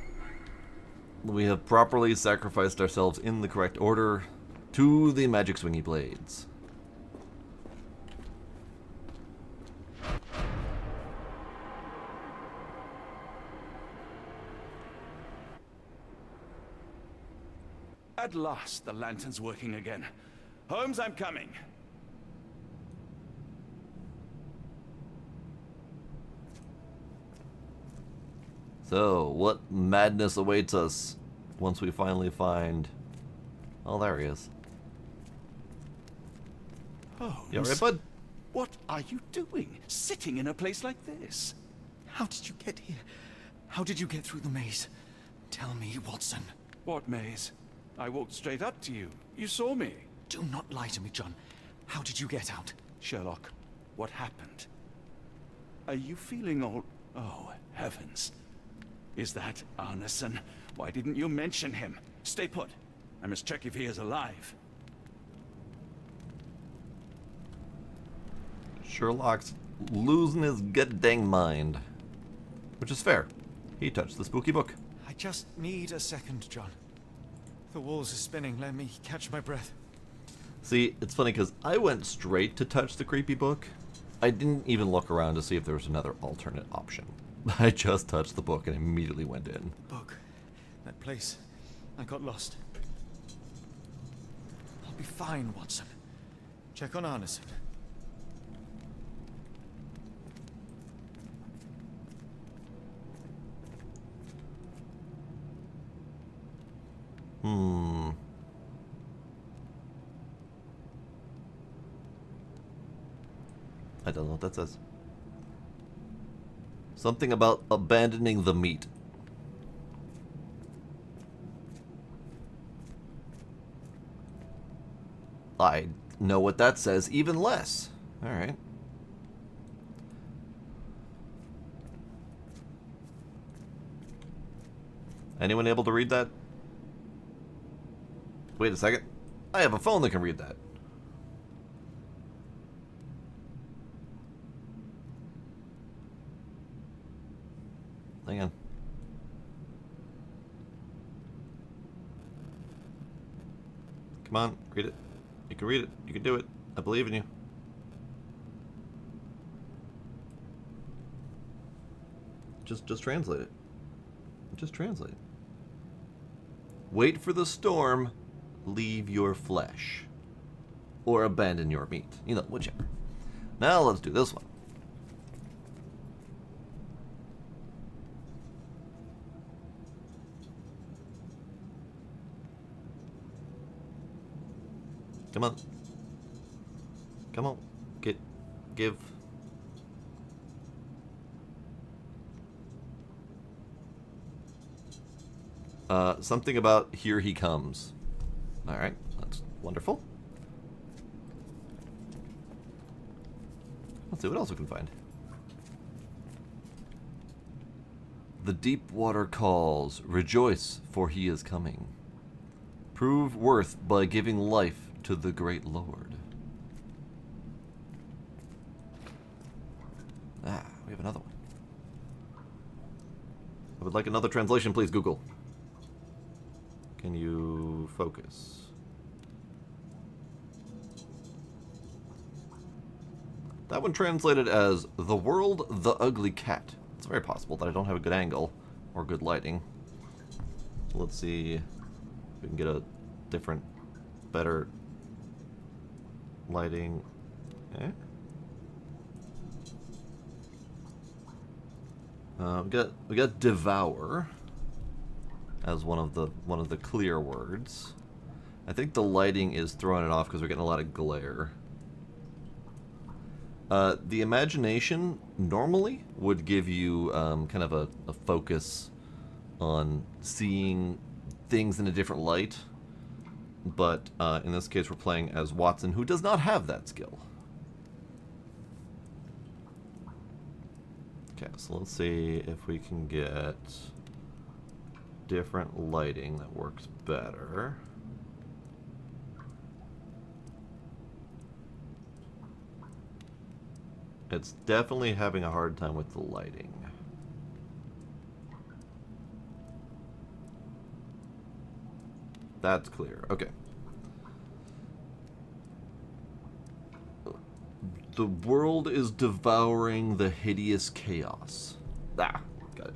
S1: We have properly sacrificed ourselves in the correct order to the magic swingy blades.
S5: At last, the lantern's working again. Holmes, I'm coming.
S1: So, what madness awaits us once we finally find... Oh, there he is.
S5: Holmes,
S1: You alright, bud?
S5: what are you doing, sitting in a place like this?
S2: How did you get here? How did you get through the maze? Tell me, Watson.
S5: What maze? I walked straight up to you. You saw me.
S2: Do not lie to me, John. How did you get out?
S5: Sherlock, what happened? Are you feeling all... Oh, heavens. Is that Arneson? Why didn't you mention him? Stay put. I must check if he is alive.
S1: Sherlock's losing his goddamn mind. Which is fair. He touched the spooky book.
S2: I just need a second, John. The walls are spinning. Let me catch my breath.
S1: See, it's funny because I went straight to touch the creepy book. I didn't even look around to see if there was another alternate option. I just touched the book and immediately went in.
S2: Book. That place. I got lost. I'll be fine, Watson. Check on Arneson.
S1: I don't know what that says. Something about abandoning the meat. I know what that says even less. Alright. Anyone able to read that? Wait a second. I have a phone that can read that. Hang on. Come on, read it. You can read it. You can do it. I believe in you. Just translate it. Just translate it. Wait for the storm. Leave your flesh. Or abandon your meat. You know, whichever. Now let's do this one. Come on. Come on. Give. Something about here he comes. Alright, that's wonderful. Let's see what else we can find. The deep water calls. Rejoice, for he is coming. Prove worth by giving life to the great Lord. Ah, we have another one. I would like another translation, please, Google. Can you focus? That one translated as The World, the Ugly Cat. It's very possible that I don't have a good angle or good lighting. Let's see if we can get a different, better lighting. We got devour as one of the clear words. I think the lighting is throwing it off because we're getting a lot of glare. The imagination normally would give you kind of a focus on seeing things in a different light, but in this case we're playing as Watson, who does not have that skill. Okay, so let's see if we can get different lighting that works better. It's definitely having a hard time with the lighting. That's clear. Okay. The world is devouring the hideous chaos. Ah, got it.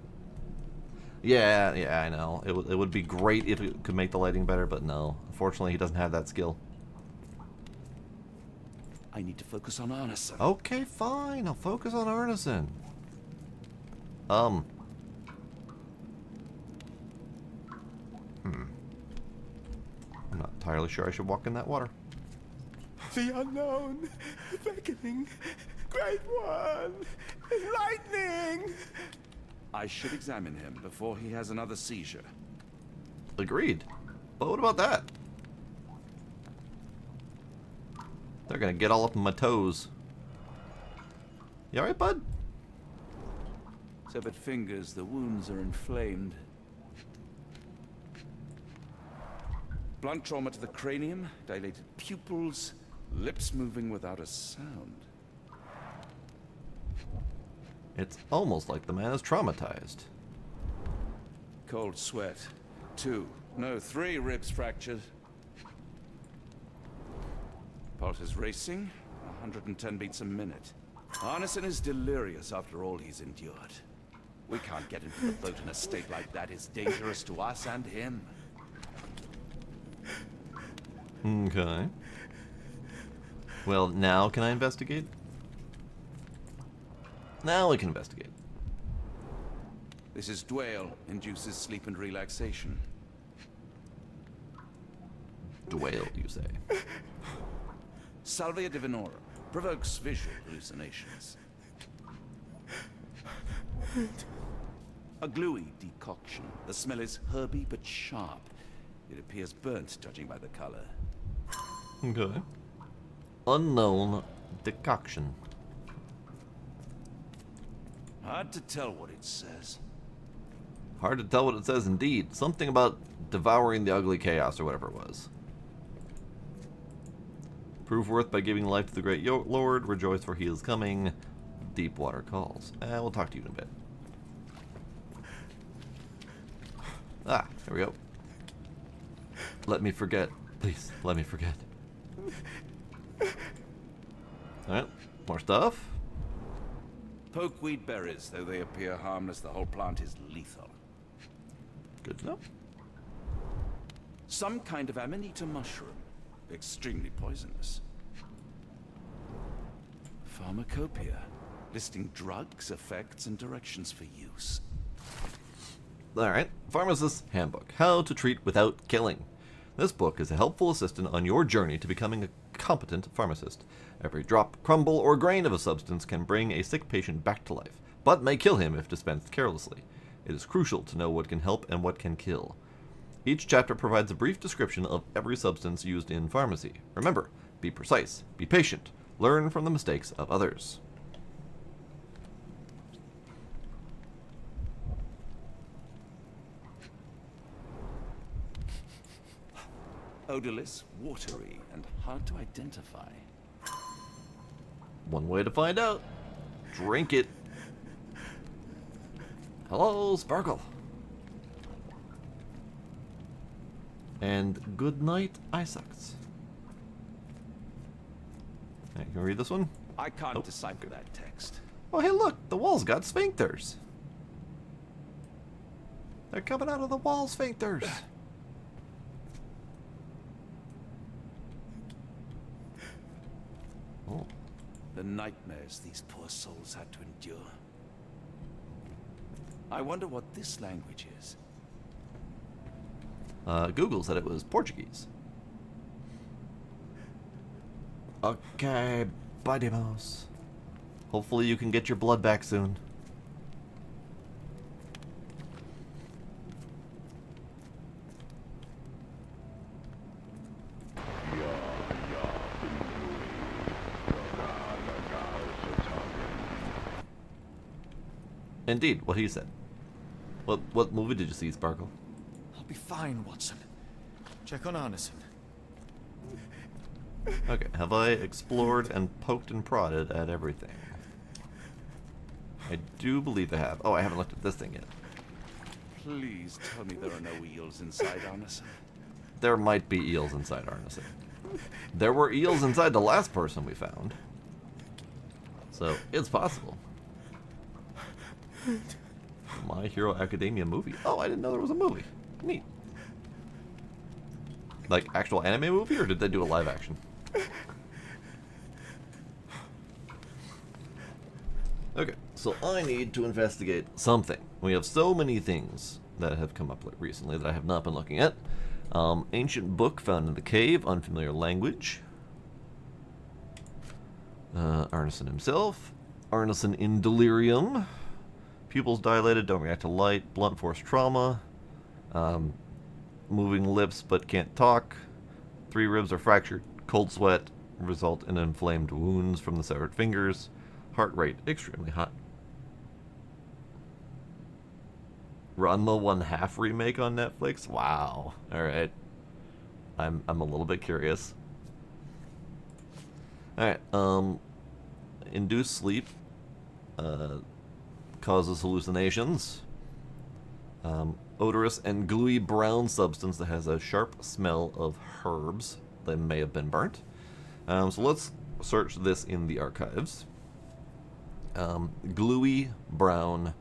S1: Yeah, I know. It would be great if it could make the lighting better, but no. Unfortunately, he doesn't have that skill.
S5: I need to focus on Arneson.
S1: Okay, fine. I'll focus on Arneson. I'm not entirely sure I should walk in that water.
S16: The unknown, beckoning, great one, lightning. I should examine him before he has another seizure.
S1: Agreed. But what about that? They're gonna get all up in my toes. You alright, bud?
S5: Severed fingers, the wounds are inflamed. Blunt trauma to the cranium, dilated pupils, lips moving without a sound.
S1: It's almost like the man is traumatized.
S5: Cold sweat. 3 ribs fractured. Pulse is racing, 110 beats a minute. Arneson is delirious after all he's endured. We can't get into the boat in a state like that. It's dangerous to us and him.
S1: Okay. Well, now can I investigate? Now we can investigate.
S5: This is Dwale, induces sleep and relaxation.
S1: Dwale, you say?
S5: Salvia divinora provokes visual hallucinations. A gluey decoction. The smell is herby but sharp. It appears burnt, judging by the color.
S1: Okay. Unknown decoction.
S5: Hard to tell what it says.
S1: Hard to tell what it says indeed. Something about devouring the ugly chaos or whatever it was. Prove worth by giving life to the great lord. Rejoice for he is coming. Deep water calls. We'll talk to you in a bit. Ah, there we go. Let me forget. Please, let me forget. Alright, more stuff.
S5: Pokeweed berries, though they appear harmless, the whole plant is lethal.
S1: Good to know.
S5: Some kind of amanita mushroom. Extremely poisonous. Pharmacopoeia. Listing drugs, effects, and directions for use.
S1: Alright, Pharmacist's Handbook. How to treat without killing. This book is a helpful assistant on your journey to becoming a competent pharmacist. Every drop, crumble, or grain of a substance can bring a sick patient back to life, but may kill him if dispensed carelessly. It is crucial to know what can help and what can kill. Each chapter provides a brief description of every substance used in pharmacy. Remember, be precise, be patient, learn from the mistakes of others.
S5: Odorless, watery, and hard to identify.
S1: One way to find out. Drink it. Hello, Sparkle. And good night, Isaacs. Hey, you can read this one?
S5: I can't decipher that text.
S1: Oh, hey, look, the wall's got sphincters. They're coming out of the wall, sphincters. Oh.
S5: The nightmares these poor souls had to endure. I wonder what this language is.
S1: Google said it was Portuguese. Okay, buddy-mouse. Hopefully you can get your blood back soon. Indeed, what he said. What movie did you see, Sparkle?
S2: be fine, Watson. Check on Arneson.
S1: Okay, have I explored and poked and prodded at everything? I do believe I have. Oh, I haven't looked at this thing yet.
S5: Please tell me there are no eels inside Arneson.
S1: There might be eels inside Arneson. There were eels inside the last person we found. So, it's possible. My Hero Academia movie. Oh, I didn't know there was a movie. Neat. Like, actual anime movie, or did they do a live action? Okay, so I need to investigate something. We have so many things that have come up recently that I have not been looking at. Ancient book found in the cave, unfamiliar language. Arneson himself. Arneson in delirium. Pupils dilated, don't react to light. Blunt force trauma. Moving lips but can't talk. 3 ribs are fractured. Cold sweat result in inflamed wounds from the severed fingers. Heart rate extremely high. Ranma 1/2 remake on Netflix? Wow. Alright. I'm a little bit curious. Alright, induced sleep causes hallucinations. Odorous and gluey brown substance that has a sharp smell of herbs that may have been burnt. So let's search this in the archives. Gluey brown,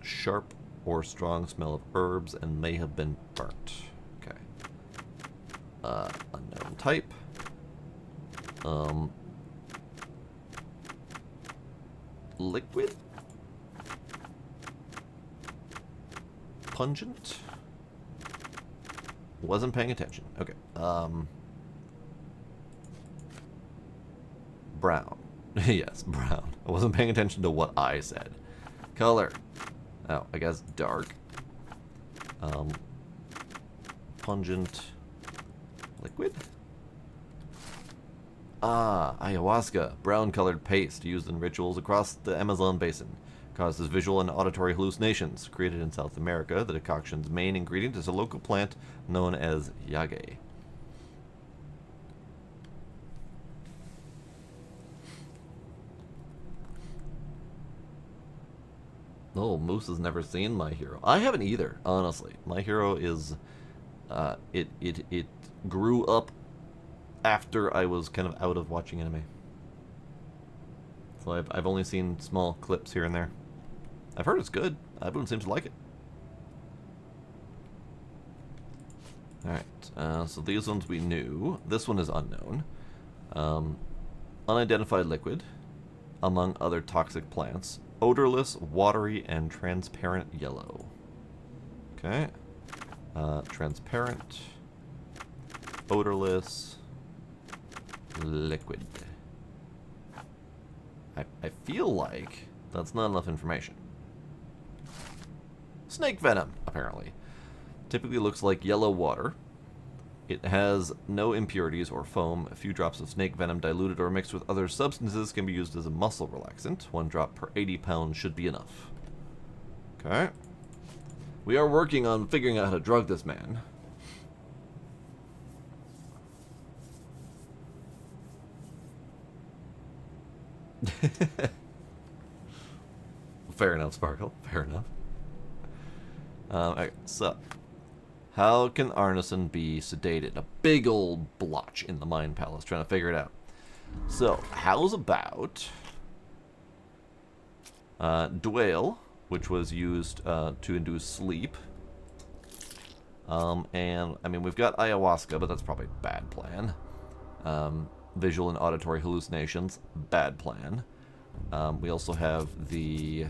S1: sharp or strong smell of herbs and may have been burnt. Okay. Unknown type. Liquid? Pungent? Wasn't paying attention. Okay. Brown. Yes, brown. I wasn't paying attention to what I said. Color. Oh, I guess dark. Pungent. Liquid? Ah, ayahuasca. Brown-colored paste used in rituals across the Amazon basin. Causes visual and auditory hallucinations. Created in South America, the decoction's main ingredient is a local plant known as yage. Oh, Moose has never seen My Hero. I haven't either, honestly. My Hero is, it grew up after I was kind of out of watching anime. So I've only seen small clips here and there. I've heard it's good. Everyone seems to like it. Alright, so these ones we knew. This one is unknown. Unidentified liquid, among other toxic plants. Odorless, watery, and transparent yellow. Okay. Transparent, odorless, liquid. I feel like that's not enough information. Snake venom, apparently. Typically looks like yellow water. It has no impurities or foam. A few drops of snake venom diluted or mixed with other substances can be used as a muscle relaxant. 1 drop per 80 pounds should be enough. Okay. We are working on figuring out how to drug this man. Fair enough, Sparkle. Fair enough. Okay, so how can Arneson be sedated? A big old blotch in the Mind Palace, trying to figure it out. So, how's about Dwale, which was used to induce sleep. And, I mean, we've got ayahuasca, but that's probably a bad plan. Visual and auditory hallucinations, bad plan. We also have the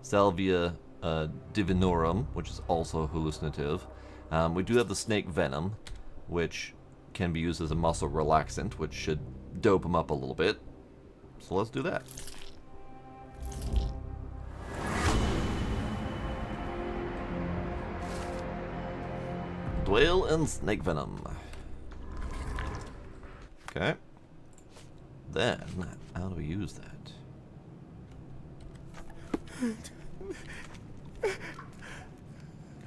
S1: Salvia divinorum, which is also hallucinative. We do have the snake venom, which can be used as a muscle relaxant, which should dope him up a little bit. So let's do that. Dwale and snake venom. Okay. Then, how do we use that?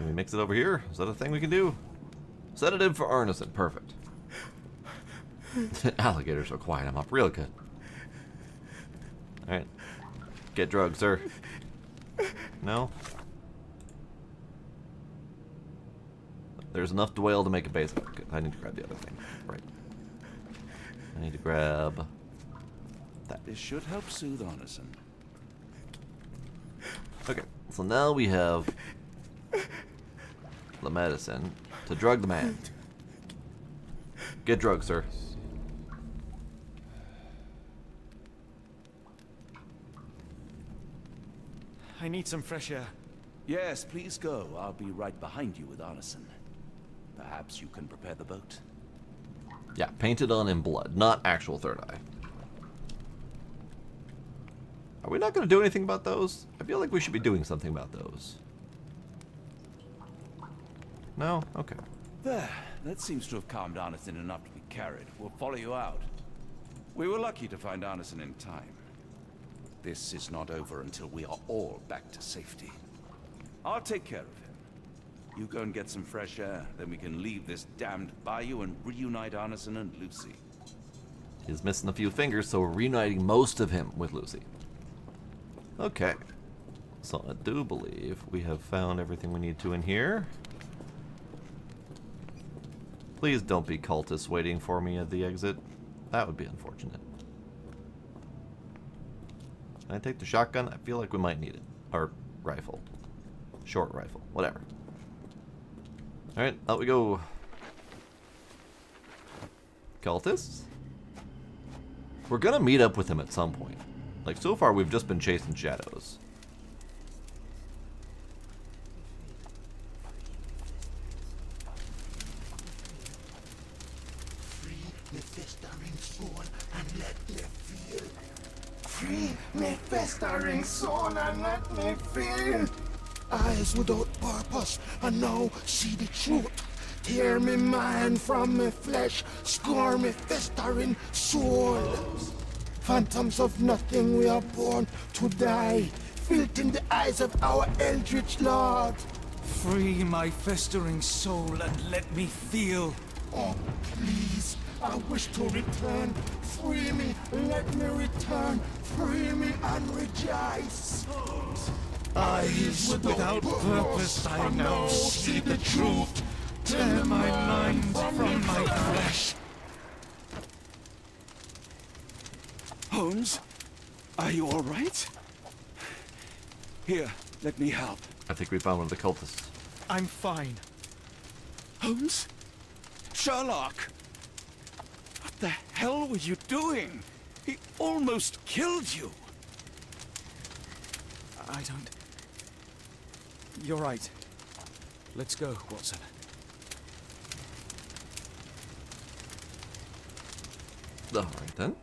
S1: Can we mix it over here? Is that a thing we can do? Sedative for Arneson. Perfect. Alligators are quiet. I'm up real good. Alright. Get drugged, sir. No? There's enough dwell to make a base. Okay, I need to grab the other thing. Right. I need to grab that.
S5: This should help soothe Arneson.
S1: Okay, so now we have the medicine to drug the man. Get drugged, sir.
S2: I need some fresh air.
S5: Yes, please go. I'll be right behind you with Arneson. Perhaps you can prepare the boat.
S1: Yeah, painted on in blood, not actual third eye. Are we not going to do anything about those? I feel like we should be doing something about those. No? Okay.
S5: There. That seems to have calmed Arneson enough to be carried. We'll follow you out. We were lucky to find Arneson in time. This is not over until we are all back to safety. I'll take care of him. You go and get some fresh air, then we can leave this damned bayou and reunite Arneson and Lucy.
S1: He's missing a few fingers, so we're reuniting most of him with Lucy. Okay. So I do believe we have found everything we need to in here. Please don't be cultists waiting for me at the exit. That would be unfortunate. Can I take the shotgun? I feel like we might need it. Or rifle. Short rifle. Whatever. Alright, out we go. Cultists? We're gonna meet up with him at some point. Like, so far we've just been chasing shadows.
S4: Free me festering soul and let me feel. Free me festering soul and let me feel. Eyes without purpose, and now see the truth. Tear me mind from me flesh, score me festering soul. Phantoms of nothing, we are born to die, filth in the eyes of our eldritch lord.
S3: Free my festering soul and let me feel.
S4: Oh, please, I wish to return. Free me, let me return. Free me and rejoice.
S3: Eyes without purpose, I now see the truth. Tear my mind from my flesh.
S5: Holmes, are you all right? Here, let me help.
S1: I think we found one of the cultists.
S2: I'm fine.
S5: Holmes? Sherlock! What the hell were you doing? He almost killed you.
S2: I don't... You're right. Let's go, Watson.
S1: Alright then.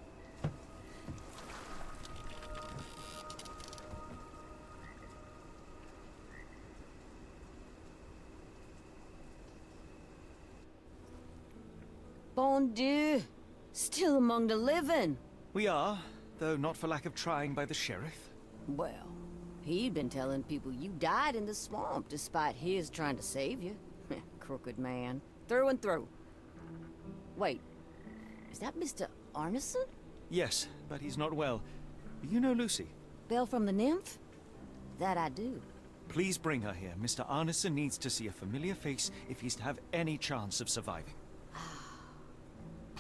S19: Bon Dieu. Still among the living.
S2: We are, though not for lack of trying by the sheriff.
S19: Well, he'd been telling people you died in the swamp despite his trying to save you. Crooked man. Through and through. Wait, is that Mr. Arneson?
S2: Yes, but he's not well. You know Lucy?
S19: Belle from the nymph? That I do.
S2: Please bring her here. Mr. Arneson needs to see a familiar face if he's to have any chance of surviving.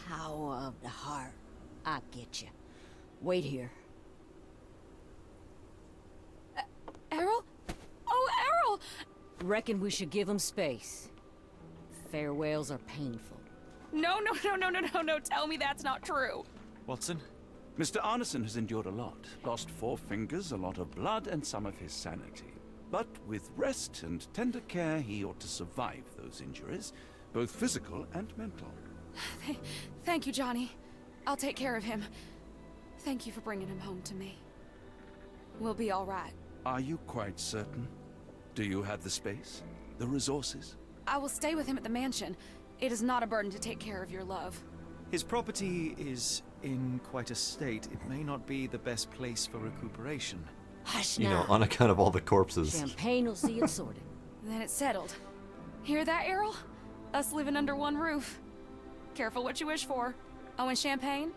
S19: Power of the heart. I get you. Wait here.
S15: Errol? Oh, Errol!
S19: Reckon we should give him space. Farewells are painful.
S15: No, tell me that's not true.
S2: Watson?
S5: Mr. Arneson has endured a lot. Lost 4 fingers, a lot of blood, and some of his sanity. But with rest and tender care, he ought to survive those injuries, both physical and mental.
S15: Thank you, Johnny. I'll take care of him. Thank you for bringing him home to me. We'll be all right.
S5: Are you quite certain? Do you have the space? The resources?
S15: I will stay with him at the mansion. It is not a burden to take care of your love.
S2: His property is in quite a state. It may not be the best place for recuperation.
S19: Hush
S1: You know,
S19: now.
S1: on account of all the corpses.
S19: Champagne will see it sorted.
S15: Then it's settled. Hear that, Errol? Us living under one roof. Careful what you wish for. Oh, and champagne?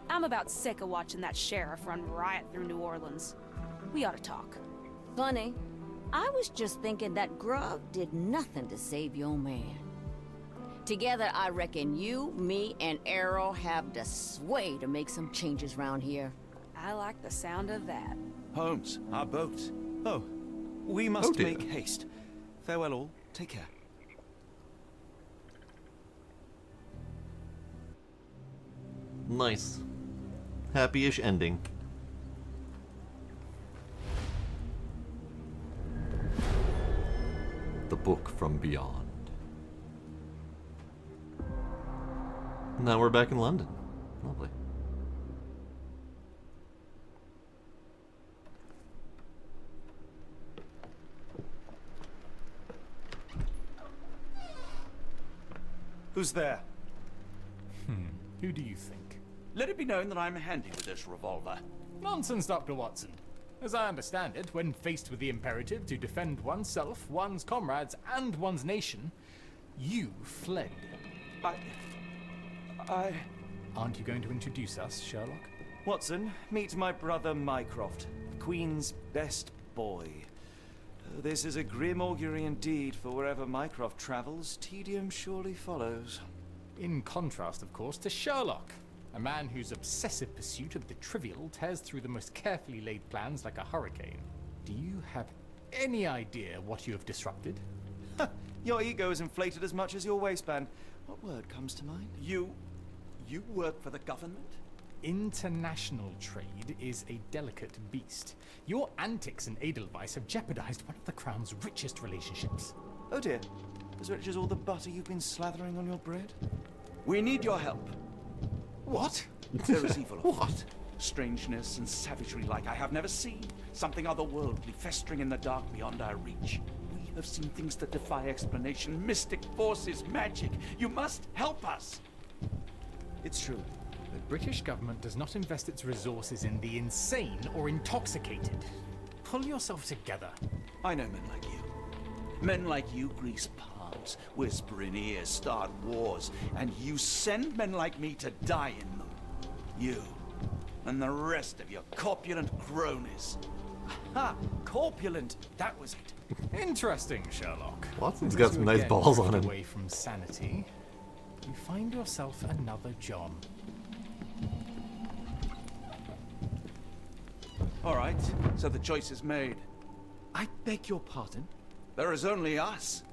S15: I'm about sick of watching that sheriff run riot through New Orleans. We ought to talk.
S19: Funny. I was just thinking that grub did nothing to save your man. Together, I reckon you, me, and Errol have the sway to make some changes around here.
S15: I like the sound of that.
S2: Holmes, our boat. Oh, we must make haste. Farewell all. Take care.
S1: Nice. Happy-ish ending. The book from beyond. Now we're back in London. Lovely.
S2: Who's there?
S21: Who do you think?
S5: Let it be known that I'm handy with this revolver.
S21: Nonsense, Dr. Watson. As I understand it, when faced with the imperative to defend oneself, one's comrades, and one's nation, you fled. Aren't you going to introduce us, Sherlock?
S2: Watson, meet my brother Mycroft, the Queen's best boy. This is a grim augury indeed, for wherever Mycroft travels, tedium surely follows.
S21: In contrast, of course, to Sherlock, a man whose obsessive pursuit of the trivial tears through the most carefully laid plans like a hurricane. Do you have any idea what you have disrupted?
S2: Your ego is inflated as much as your waistband. What word comes to mind?
S5: You work for the government?
S21: International trade is a delicate beast. Your antics in Edelweiss have jeopardized one of the Crown's richest relationships.
S2: Oh dear. As rich as all the butter you've been slathering on your bread?
S5: We need your help.
S21: What?
S5: There is evil afoot. Strangeness and savagery like I have never seen. Something otherworldly festering in the dark beyond our reach. We have seen things that defy explanation. Mystic forces, magic. You must help us.
S2: It's true.
S21: The British government does not invest its resources in the insane or intoxicated. Pull yourself together.
S5: I know men like you. Men like you grease palms, whisper in ears, start wars, and you send men like me to die in them. You and the rest of your corpulent cronies.
S2: Ha! Corpulent! That was it.
S21: Interesting, Sherlock.
S1: Watson's got some nice balls on him.
S21: Away from sanity, you find yourself another John.
S5: All right, so the choice is made.
S2: I beg your pardon?
S5: There is only us.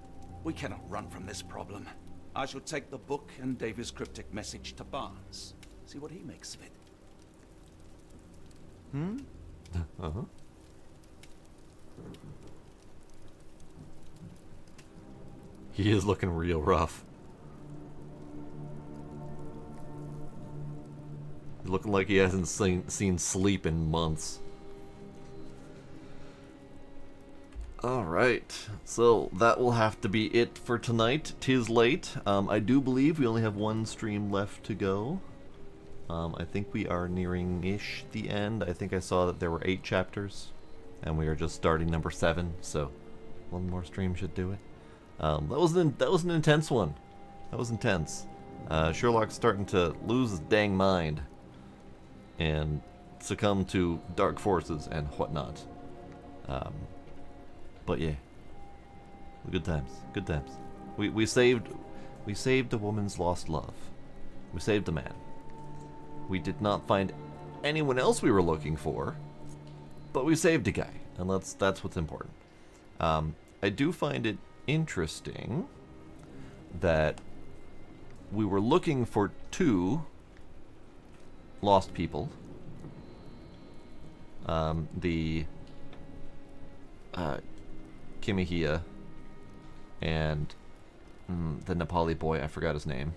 S5: We cannot run from this problem. I shall take the book and Davy's cryptic message to Barnes. See what he makes of it.
S1: Uh-huh. He is looking real rough. He's looking like he hasn't seen sleep in months. Alright, so that will have to be it for tonight. 'Tis late. I do believe we only have one stream left to go. I think we are nearing-ish the end. I think I saw that there were 8 chapters, and we are just starting number 7, so one more stream should do it. That was an intense one. That was intense. Sherlock's starting to lose his dang mind and succumb to dark forces and whatnot. But yeah, good times, good times. We saved a woman's lost love. We saved a man. We did not find anyone else we were looking for, but we saved a guy, and that's what's important. I do find it interesting that we were looking for 2 lost people. The Kimihia and the Nepali boy, I forgot his name.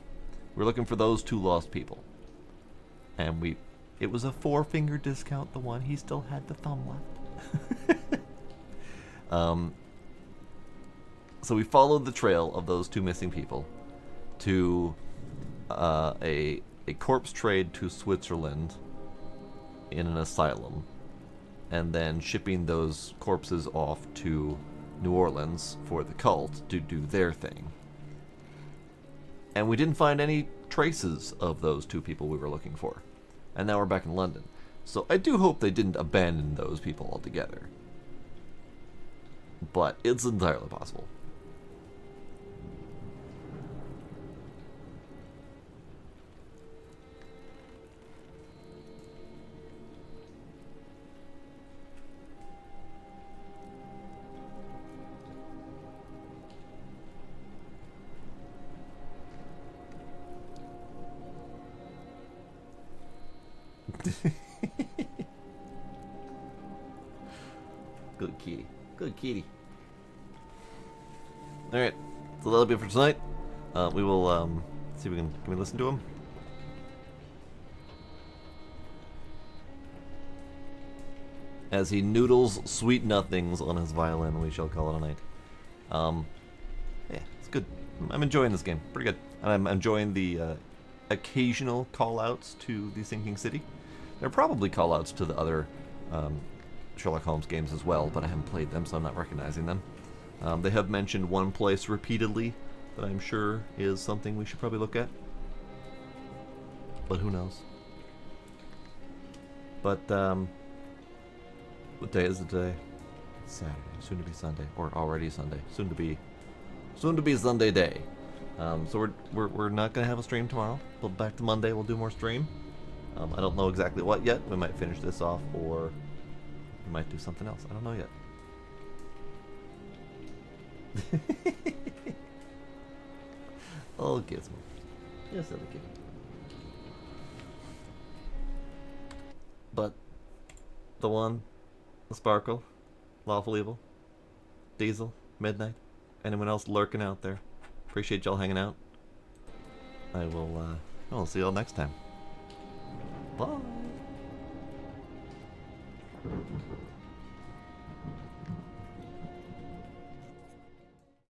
S1: We're looking for those 2 lost people. And it was a 4-finger discount, the one. He still had the thumb left. So we followed the trail of those 2 missing people to a corpse trade to Switzerland in an asylum, and then shipping those corpses off to New Orleans for the cult to do their thing. And we didn't find any traces of those 2 people we were looking for. And now we're back in London. So I do hope they didn't abandon those people altogether. But it's entirely possible. Good kitty. Good kitty. Alright, so that'll be it for tonight. We will see if can we listen to him? As he noodles sweet nothings on his violin, we shall call it a night. Yeah, it's good. I'm enjoying this game. Pretty good. And I'm enjoying the occasional call-outs to the Sinking City. There are probably call-outs to the other Sherlock Holmes games as well, but I haven't played them, so I'm not recognizing them. They have mentioned one place repeatedly that I'm sure is something we should probably look at. But who knows? But, what day is it today? It's Saturday, soon to be Sunday, or already Sunday. Soon to be Sunday day. So we're not gonna have a stream tomorrow. But back to Monday, we'll do more stream. I don't know exactly what yet. We might finish this off, or we might do something else. I don't know yet. Oh, Gizmo. Yes, silly kitty. But the one, the Sparkle, Lawful Evil, Diesel, Midnight, anyone else lurking out there, appreciate y'all hanging out. I'll see y'all next time. Bye.